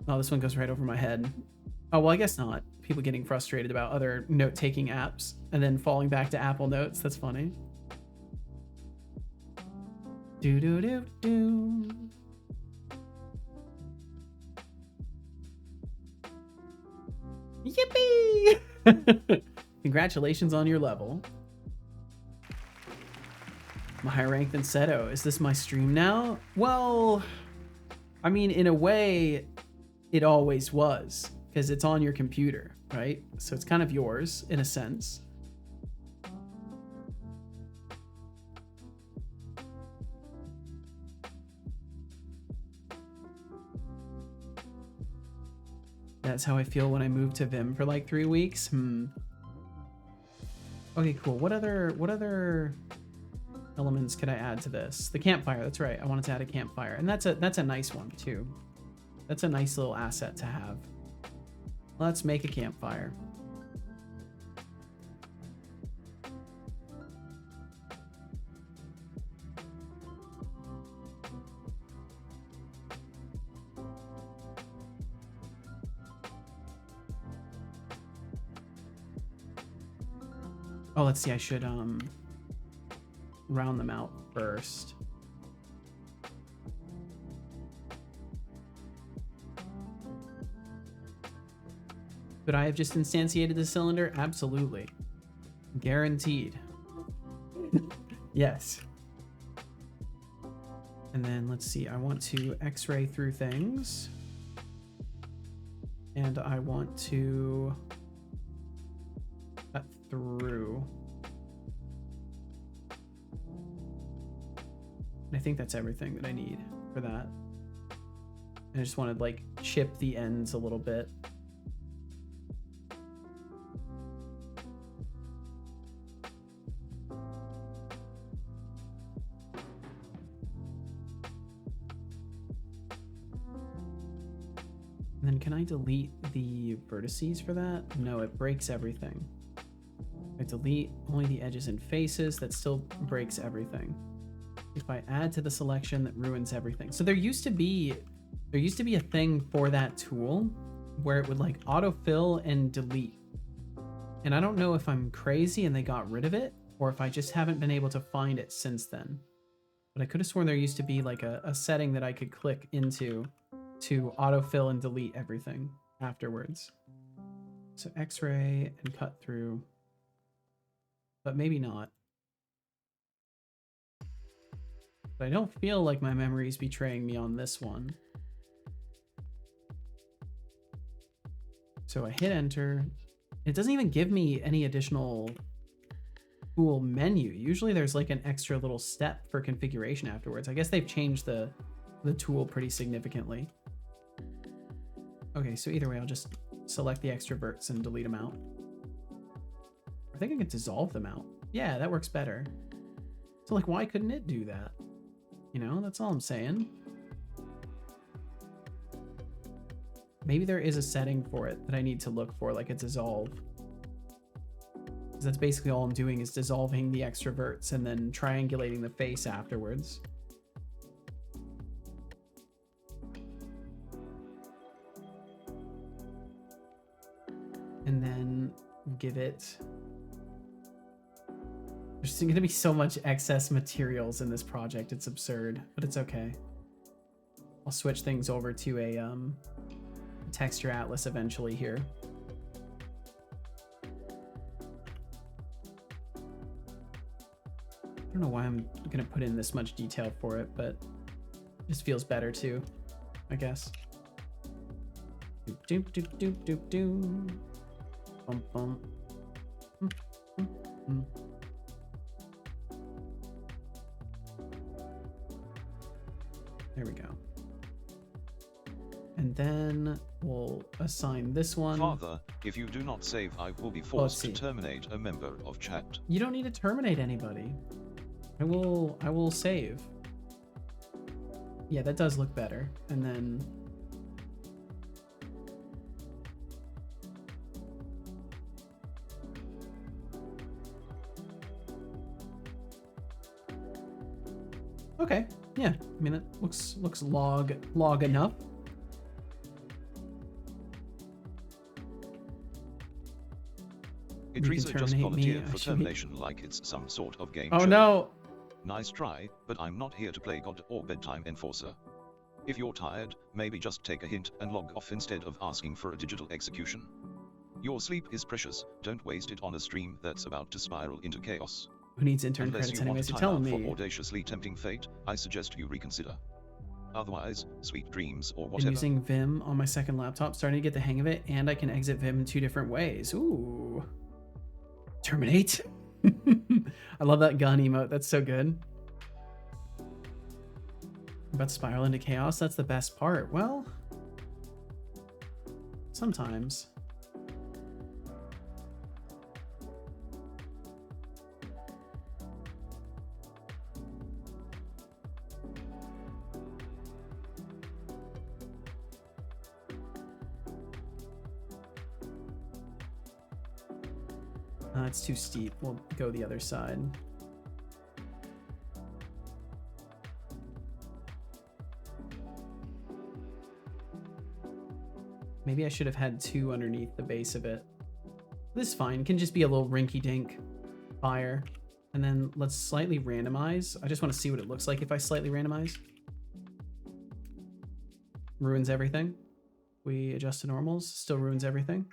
Oh, this one goes right over my head. Oh, well, I guess not. People getting frustrated about other note-taking apps and then falling back to Apple Notes. That's funny. Do-do-do-do. Yippee! Congratulations on your level. I'm a higher rank than Seto. Is this my stream now? Well, I mean, in a way, it always was, because it's on your computer, right? So it's kind of yours, in a sense. That's how I feel when I move to Vim for like 3 weeks. Okay, cool. What other elements could I add to this? The campfire, that's right. I wanted to add a campfire. And that's a nice one too. That's a nice little asset to have. Let's make a campfire. Oh, let's see. I should round them out first. Could I have just instantiated the cylinder? Absolutely. Guaranteed. Yes. And then let's see. I want to X-ray through things. And I want to cut through. And I think that's everything that I need for that. And I just want to like chip the ends a little bit. And then can I delete the vertices for that? No, it breaks everything. I delete only the edges and faces. That still breaks everything. If I add to the selection, that ruins everything. So there used to be a thing for that tool where it would like autofill and delete. And I don't know if I'm crazy and they got rid of it, or if I just haven't been able to find it since then. But I could have sworn there used to be like a setting that I could click into to autofill and delete everything afterwards. So X-ray and cut through, but maybe not. But I don't feel like my memory is betraying me on this one. So I hit enter. It doesn't even give me any additional tool menu. Usually there's like an extra little step for configuration afterwards. I guess they've changed the tool pretty significantly. Okay, so either way, I'll just select the extroverts and delete them out. I think I can dissolve them out. Yeah, that works better. So like, why couldn't it do that? You know, that's all I'm saying. Maybe there is a setting for it that I need to look for, like a dissolve. Because that's basically all I'm doing is dissolving the extroverts and then triangulating the face afterwards. And then give it... There's going to be so much excess materials in this project. It's absurd, but it's okay. I'll switch things over to a texture atlas eventually here. I don't know why I'm going to put in this much detail for it, but it just feels better too, I guess. Doop, doop, doop, doop, doop. Bum, bum. There we go. And then we'll assign this one. Father, if you do not save, I will be forced to terminate a member of chat. You don't need to terminate anybody. I will save. Yeah, that does look better. And then okay. Yeah, I mean, it looks log enough. Idrisa just volunteered for termination like it's some sort of game Oh show. no! Nice try, but I'm not here to play God or bedtime enforcer. If you're tired, maybe just take a hint and log off instead of asking for a digital execution. Your sleep is precious, don't waste it on a stream that's about to spiral into chaos. Who needs intern Unless credits you want anyways? to You're time telling out me. for audaciously tempting fate, I suggest you reconsider. Otherwise, sweet dreams or I'm whatever. using Vim on my second laptop, starting to get the hang of it, and I can exit Vim in 2 different ways. Ooh. Terminate. I love that gun emote. That's so good. About to spiral into chaos. That's the best part. Well, sometimes. It's too steep. We'll go the other side. Maybe I should have had 2 underneath the base of it. This is fine. It can just be a little rinky-dink. fire. And then let's slightly randomize. I just want to see what it looks like if I slightly randomize. Ruins everything. We adjust to normals, still ruins everything.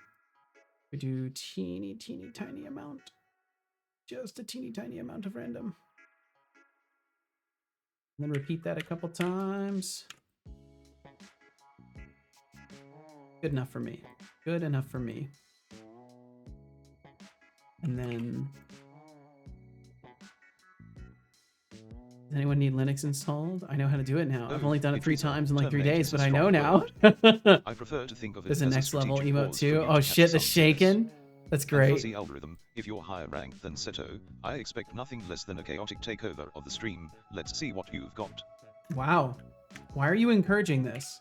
We do teeny tiny amount. Just a teeny tiny amount of random. And then repeat that a couple times. Good enough for me. Good enough for me. And then... Does anyone need Linux installed? I know how to do it now. I've only done it 3 times in like 3 days, but I know now. I prefer to think of it There's a as next level strategic emote pause too. for you Oh to shit, the catch some shaken. success. That's And great. fuzzy algorithm, if you're higher ranked than Seto, I expect nothing less than a chaotic takeover of the stream. Let's see what you've got. Wow. Why are you encouraging this?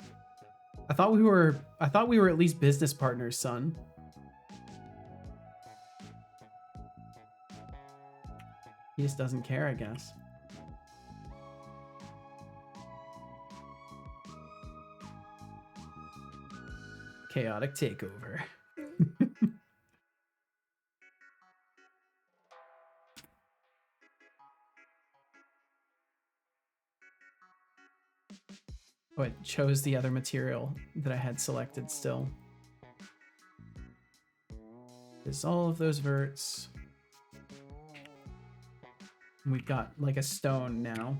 I thought we were at least business partners, son. He just doesn't care, I guess. Chaotic takeover. Oh, it chose the other material that I had selected still. Dissolve those verts. We've got like a stone now.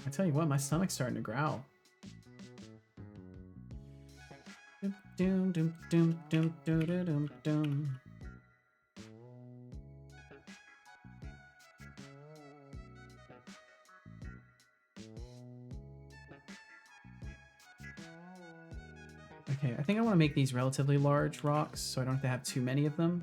I tell you what, my stomach's starting to growl. Doom, doom, doom, doom, doom, doom, doom, doom. Okay, I think I want to make these relatively large rocks so I don't have to have too many of them.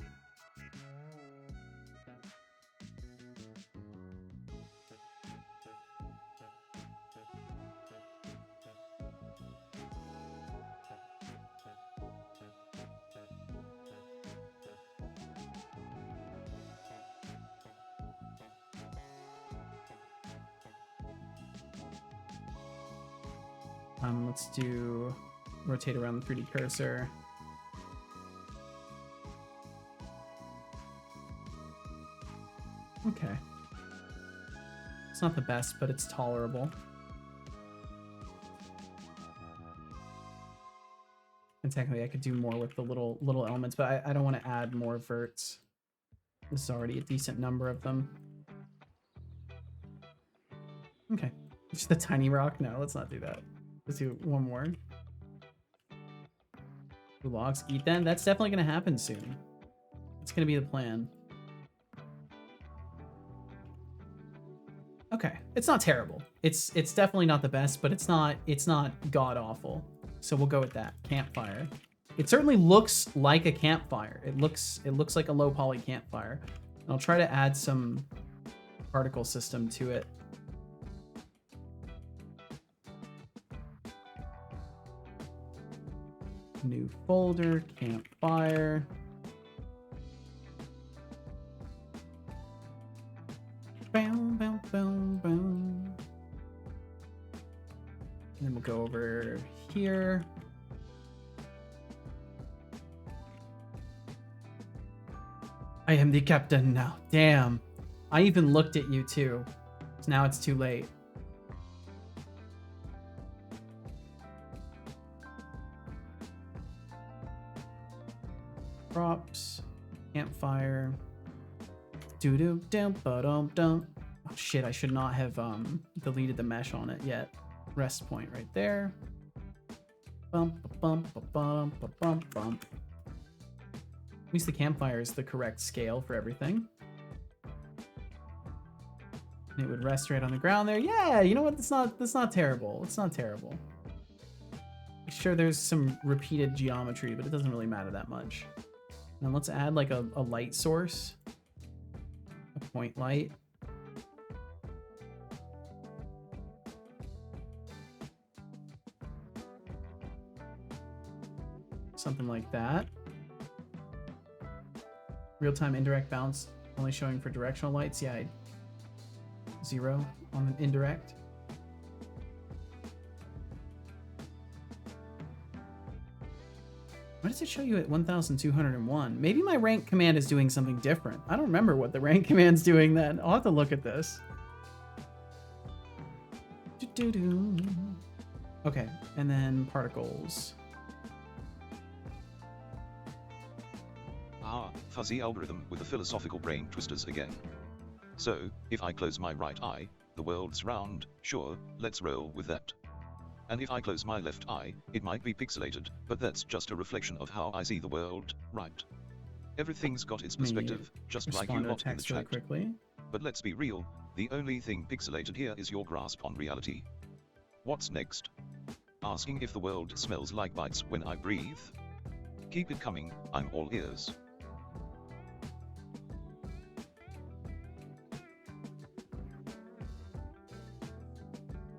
Let's do rotate around the 3D cursor. Okay. It's not the best, but it's tolerable. And technically I could do more with the little elements, but I don't want to add more verts. This is already a decent number of them. Okay. Just a tiny rock? No, let's not do that. Let's do one more. 2 logs. Eat them? That's definitely going to happen soon. It's going to be the plan. Okay. It's not terrible. It's definitely not the best, but it's not god awful. So we'll go with that. Campfire. It certainly looks like a campfire. It looks like a low poly campfire. And I'll try to add some particle system to it. New folder, campfire. Boom, boom, boom, boom. And then we'll go over here. I am the captain now. Damn. I even looked at you too. So now it's too late. Props, campfire, doo-doo-dum, ba-dum-dum. Oh shit, I should not have deleted the mesh on it yet. Rest point right there. Bump, bump, bump, bump, bump. At least the campfire is the correct scale for everything. And it would rest right on the ground there. Yeah, you know what? That's not terrible. It's not terrible. Sure, there's some repeated geometry, but it doesn't really matter that much. Now let's add like a light source, a point light. Something like that. Real-time indirect bounce only showing for directional lights. Yeah, 0 on an indirect. Why does it show you at 1201? Maybe my rank command is doing something different. I don't remember what the rank command's doing then. I'll have to look at this. Doo-doo-doo. Okay, and then particles. Ah, fuzzy algorithm with the philosophical brain twisters again. So, if I close my right eye, the world's round, sure, let's roll with that. And if I close my left eye, it might be pixelated, but that's just a reflection of how I see the world, right? Everything's got its perspective, just like you Respond to lot in the text really chat. quickly. But let's be real, the only thing pixelated here is your grasp on reality. What's next? Asking if the world smells like bites when I breathe? Keep it coming, I'm all ears.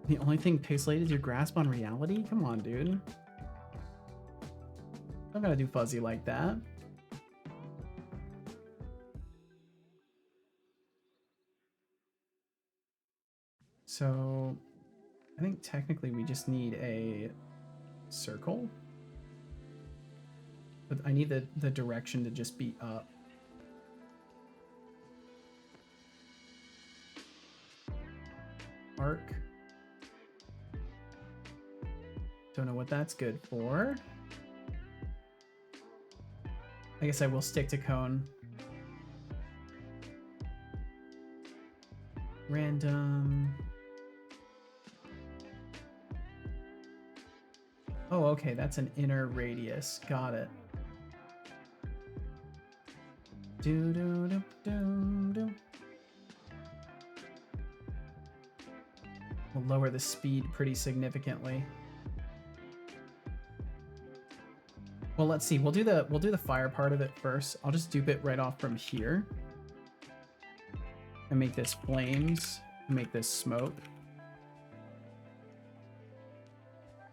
The only thing pixelated is your grasp on reality? Come on, dude. I'm gonna do fuzzy like that. So, I think technically we just need a circle. But I need the direction to just be up. Arc. Don't know what that's good for. I guess I will stick to cone. Random. Oh, okay, that's an inner radius. Got it. Do do do do do. We'll lower the speed pretty significantly. Well, let's see. We'll do the fire part of it first. I'll just dupe it right off from here. And make this flames. And make this smoke.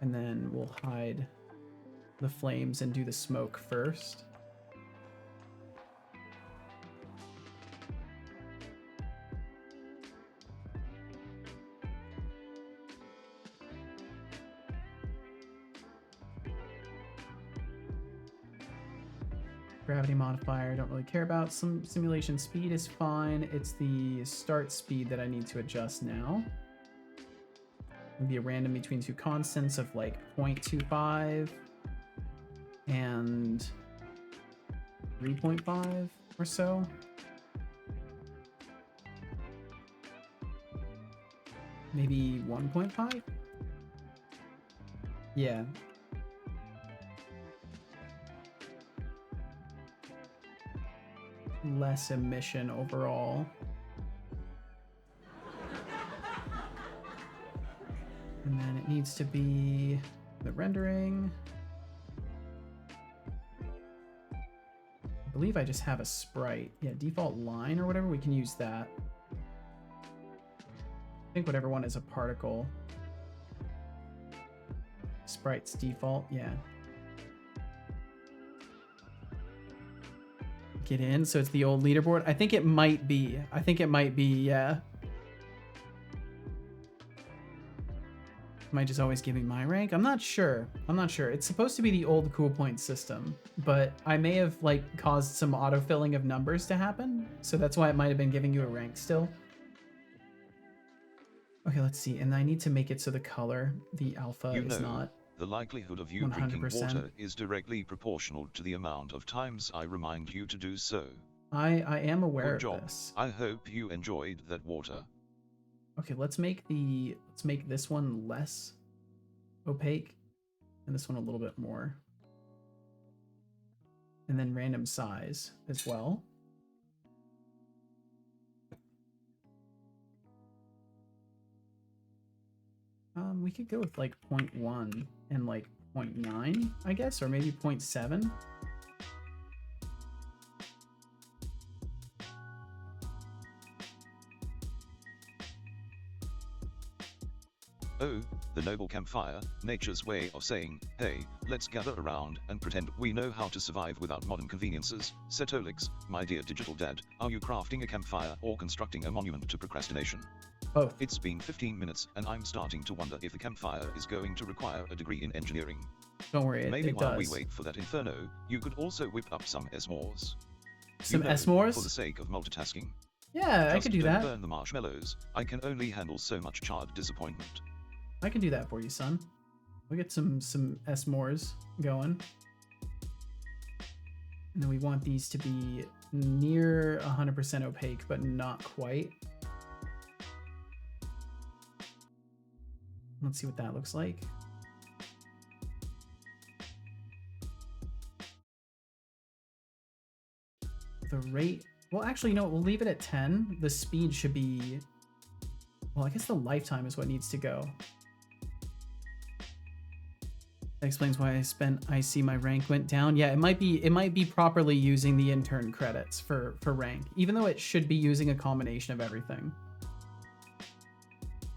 And then we'll hide the flames and do the smoke first. Gravity modifier, don't really care about. Some simulation speed is fine. It's the start speed that I need to adjust now. It'll be a random between two constants of like 0.25 and 3.5 or so. Maybe 1.5? Yeah. Less emission overall. And then it needs to be the rendering. I believe I just have a sprite. Yeah, default line or whatever, we can use that. I think whatever one is a particle. Sprite's default, yeah. Get in, so it's the old leaderboard. I think it might be. Yeah. Am I just always giving my rank? I'm not sure. It's supposed to be the old cool point system, but I may have like caused some autofilling of numbers to happen, so that's why it might have been giving you a rank still. Okay, let's see. And I need to make it so the color, the alpha, is not. The likelihood of you 100%. drinking water is directly proportional to the amount of times I remind you to do so. I am aware Good job. of this. I hope you enjoyed that water. Okay, let's make this one less opaque and this one a little bit more. And then random size as well. We could go with like 0.1 and like 0.9, I guess, or maybe 0.7. Oh, the noble campfire, nature's way of saying, hey, let's gather around and pretend we know how to survive without modern conveniences. Setolix, my dear digital dad, are you crafting a campfire or constructing a monument to procrastination? Both. It's been 15 minutes and I'm starting to wonder if the campfire is going to require a degree in engineering. Don't worry, Maybe it while we does. wait for that inferno, you could also whip up some s'mores. Some For the s'mores? sake of multitasking. Yeah, I Just could do don't that. burn the marshmallows. I can only handle so much charred disappointment. I can do that for you, son. We'll get some s'mores going. And then we want these to be near 100% opaque, but not quite. Let's see what that looks like. The rate, well, actually, you know what? We'll leave it at 10. The speed should be, well, I guess the lifetime is what needs to go. That explains why I see my rank went down. Yeah, it might be properly using the intern credits for rank, even though it should be using a combination of everything.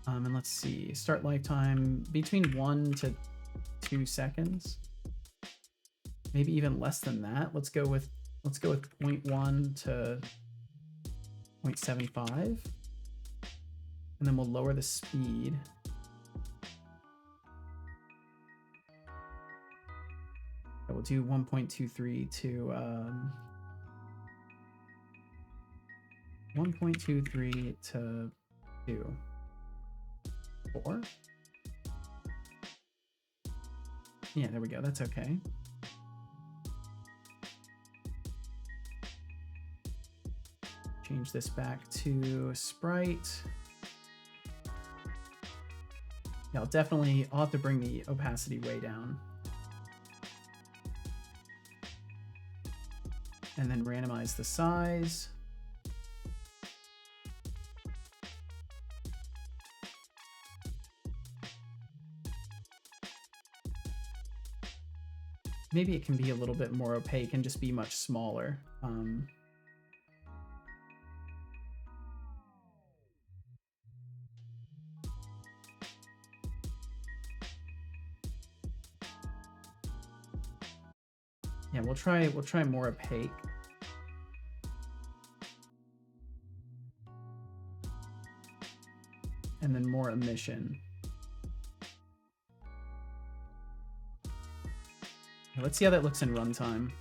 And let's see, start lifetime between 1 to 2 seconds. Maybe even less than that. Let's go with 0.1 to 0.75. And then we'll lower the speed. We'll do 1.23 to 1.23 to 2. 4. Yeah, there we go. That's okay. Change this back to sprite. Yeah, I'll have to bring the opacity way down. And then randomize the size. Maybe it can be a little bit more opaque and just be much smaller. Yeah, we'll try more opaque. And then more emission. Let's see how that looks in runtime.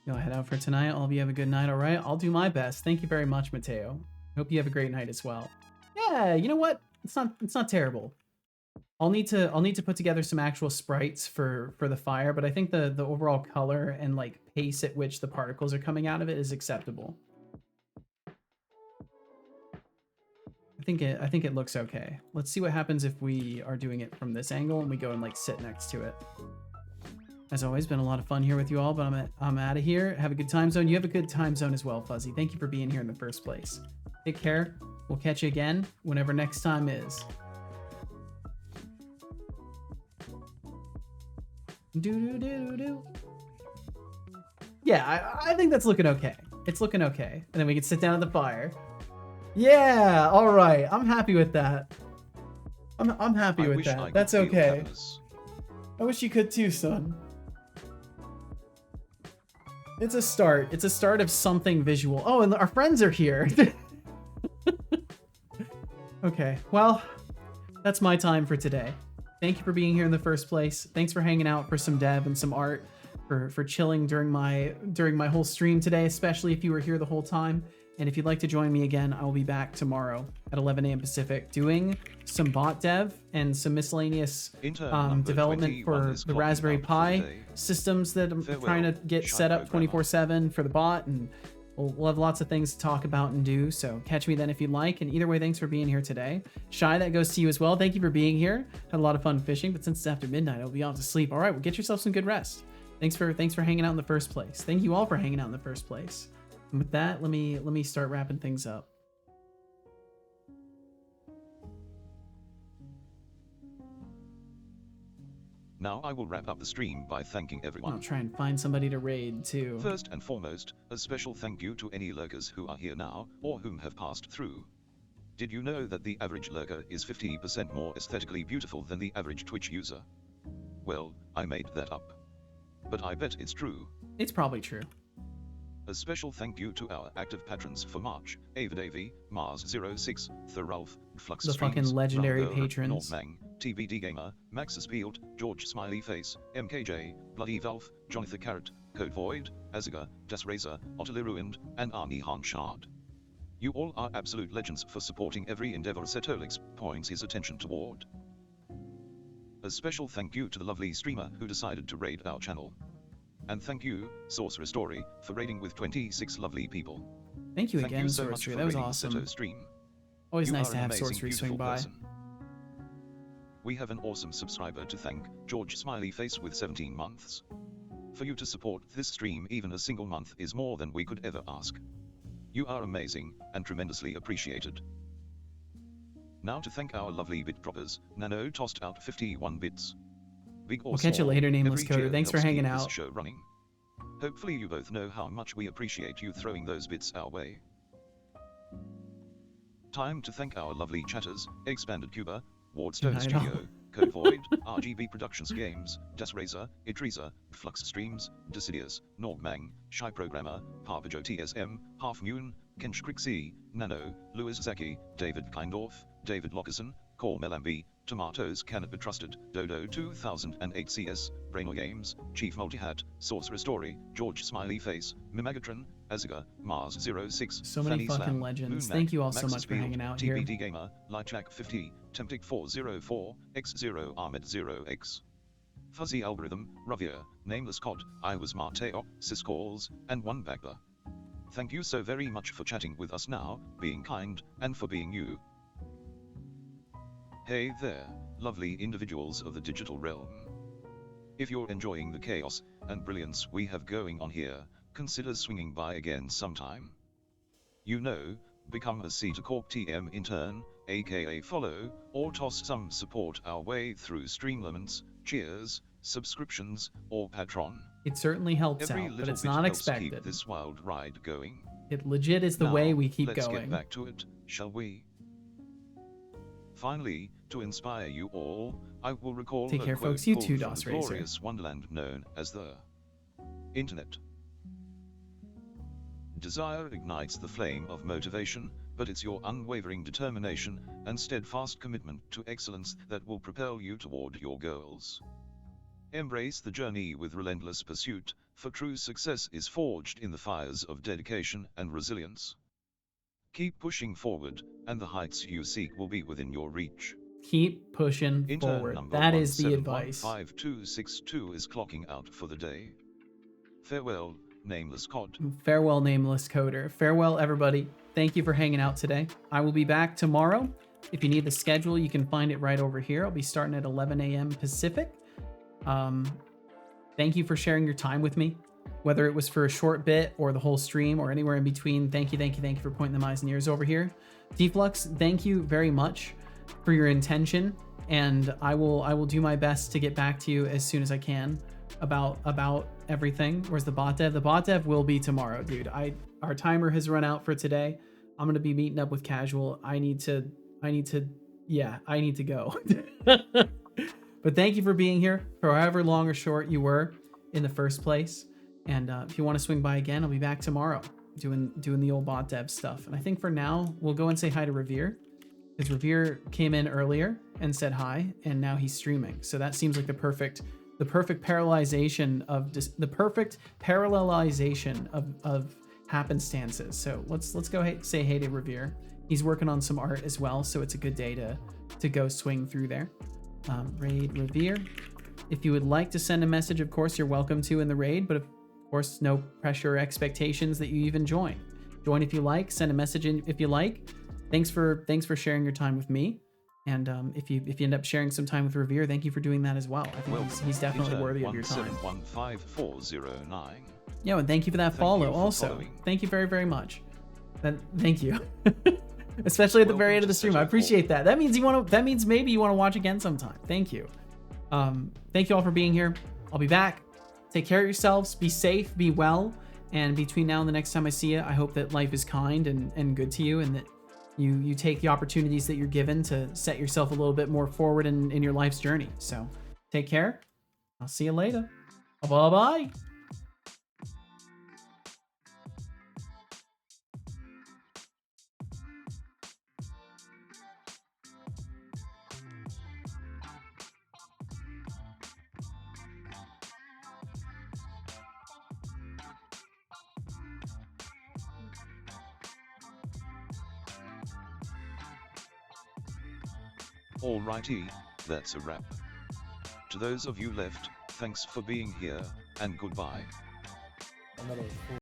Go head out for tonight. All of you have a good night, all right? I'll do my best. Thank you very much, Mateo. Hope you have a great night as well. Yeah, you know what? It's not terrible. I'll need to put together some actual sprites for the fire, but I think the overall color and like pace at which the particles are coming out of it is acceptable. I think it looks okay. Let's see what happens if we are doing it from this angle and we go and like sit next to it. As always, been a lot of fun here with you all, but I'm out of here. Have a good time zone. You have a good time zone as well, Fuzzy. Thank you for being here in the first place. Take care. We'll catch you again whenever next time is. Yeah, I think that's looking okay. It's looking okay. And then we can sit down at the fire. Yeah, all right. I'm happy with that. I'm happy with that. That's okay. I wish you could too, son. It's a start. It's a start of something visual. Oh, and our friends are here. Okay, well, that's my time for today. Thank you for being here in the first place. Thanks for hanging out for some dev and some art, for chilling during my whole stream today, especially if you were here the whole time. And if you'd like to join me again, I will be back tomorrow at 11 a.m. Pacific doing some bot dev and some miscellaneous development for the Raspberry Pi systems that I'm trying to get set up 24/7 for the bot, and we'll have lots of things to talk about and do, so catch me then if you'd like. And either way, thanks for being here today. Shy, that goes to you as well. Thank you for being here. Had a lot of fun fishing, but since it's after midnight, I'll be off to sleep. All right, well, get yourself some good rest. Thanks for hanging out in the first place. Thank you all for hanging out in the first place. And with that, let me start wrapping things up. Now I will wrap up the stream by thanking everyone. I'll try and find somebody to raid too. First and foremost, a special thank you to any lurkers who are here now, or whom have passed through. Did you know that the average lurker is 50% more aesthetically beautiful than the average Twitch user? Well, I made that up. But I bet it's true. It's probably true. A special thank you to our active patrons for March: Avid AV, Mars06, Thorulf, Flux The Streams, fucking legendary Rumgirl, patrons. Normang, TBD Gamer, Max Spielt, George Smiley Face, MKJ, Bloody Valve, Jonathan Carrot, Code Void, Aziga, Das Razor, Otterly Ruined, and Arnie Hanshard. You all are absolute legends for supporting every endeavor Setolix points his attention toward. A special thank you to the lovely streamer who decided to raid our channel. And thank you, Sorcerer Story, for raiding with 26 lovely people. Thank you Thank again, you so much Sorcery. for That was raiding awesome. Seto Stream. Always You nice are to an have amazing, Sorcery swing beautiful by. person. We have an awesome subscriber to thank, George Smiley Face with 17 months. For you to support this stream even a single month is more than we could ever ask. You are amazing, and tremendously appreciated. Now to thank our lovely bit droppers, Nano tossed out 51 bits. Big or We'll catch you small, later, Nameless every Coder. cheer Thanks for helps hanging keep this out. show running. Hopefully you both know how much we appreciate you throwing those bits our way. Time to thank our lovely chatters, Expanded Cuba, Wardstone Night Studio, owl. Code Void, RGB Productions Games, Das Razor, Idrisa, Flux Streams, Decidius, Normang, Shy Programmer, Harpajo TSM, Half Moon, Kench Crixie, Nano, Louis Zaki, David Kleindorf, David Lockerson, Call Melambi, Tomatoes Cannot Be Trusted, Dodo 2008 CS, Brainor Games, Chief Multihat, Sorcerer Story, George Smiley Face, Mimagatron, Aziga, Mars06, So many Fanny fucking Slam, legends. Moon Thank Mac, you all so Maxis much for Field, hanging out here. TBD Gamer, Lightjack 50, Temptic 404, X0 Ahmed 0X. Fuzzy Algorithm, Ravier, Nameless Cod, I Was Marteo, Syscalls, and One Bagler. Thank you so very much for chatting with us now, being kind, and for being you. Hey there, lovely individuals of the digital realm. If you're enjoying the chaos and brilliance we have going on here, consider swinging by again sometime. You know, become a C to Corp TM intern, aka follow, or toss some support our way through Streamlaments, cheers, subscriptions, or Patron. It certainly helps Every out, but little it's bit not helps expected. keep this wild ride going. It legit is the Now, way we keep let's going. get back to it, shall we? Finally, to inspire you all, I will recall Take a care, quote folks. You pulled too, from DOS the Racer. glorious wonderland known as the Internet. Desire ignites the flame of motivation, but it's your unwavering determination and steadfast commitment to excellence that will propel you toward your goals. Embrace the journey with relentless pursuit, for true success is forged in the fires of dedication and resilience. Keep pushing forward, and the heights you seek will be within your reach. Keep pushing Intern forward. number That is the advice. 171562 is clocking out for the day. Farewell, Nameless Cod. Farewell, Nameless Coder. Farewell, everybody. Thank you for hanging out today. I will be back tomorrow. If you need the schedule, you can find it right over here. I'll be starting at 11 a.m. Pacific. Thank you for sharing your time with me, whether it was for a short bit or the whole stream or anywhere in between. Thank you for pointing the eyes and ears over here. Deflux, thank you very much for your intention, and I will do my best to get back to you as soon as I can about everything. Where's the bot dev? The bot dev will be tomorrow, dude. Our timer has run out for today. I'm gonna be meeting up with Casual. I need to go. But thank you for being here for however long or short you were in the first place. And if you want to swing by again, I'll be back tomorrow doing the old bot dev stuff. And I think for now, we'll go and say hi to Revere, because Revere came in earlier and said hi, and now he's streaming. So that seems like the perfect parallelization of happenstances. So let's go say hey to Revere. He's working on some art as well, so it's a good day to go swing through there. Raid Revere. If you would like to send a message, of course, you're welcome to in the raid, but of course, no pressure or expectations that you even join. Join if you like, send a message in if you like. Thanks for sharing your time with me. And if you end up sharing some time with Revere, thank you for doing that as well. I think he's definitely worthy of your time. 1715409. Yeah, and thank you for that follow you for also. following. Thank you very, very much. Thank you. Especially at the very end of the stream. I appreciate that. That means maybe you want to watch again sometime. Thank you. Thank you all for being here. I'll be back. Take care of yourselves. Be safe. Be well. And between now and the next time I see you, I hope that life is kind and good to you, and that you take the opportunities that you're given to set yourself a little bit more forward in your life's journey. So take care. I'll see you later. Bye-bye. Alrighty, that's a wrap. To those of you left, thanks for being here, and goodbye.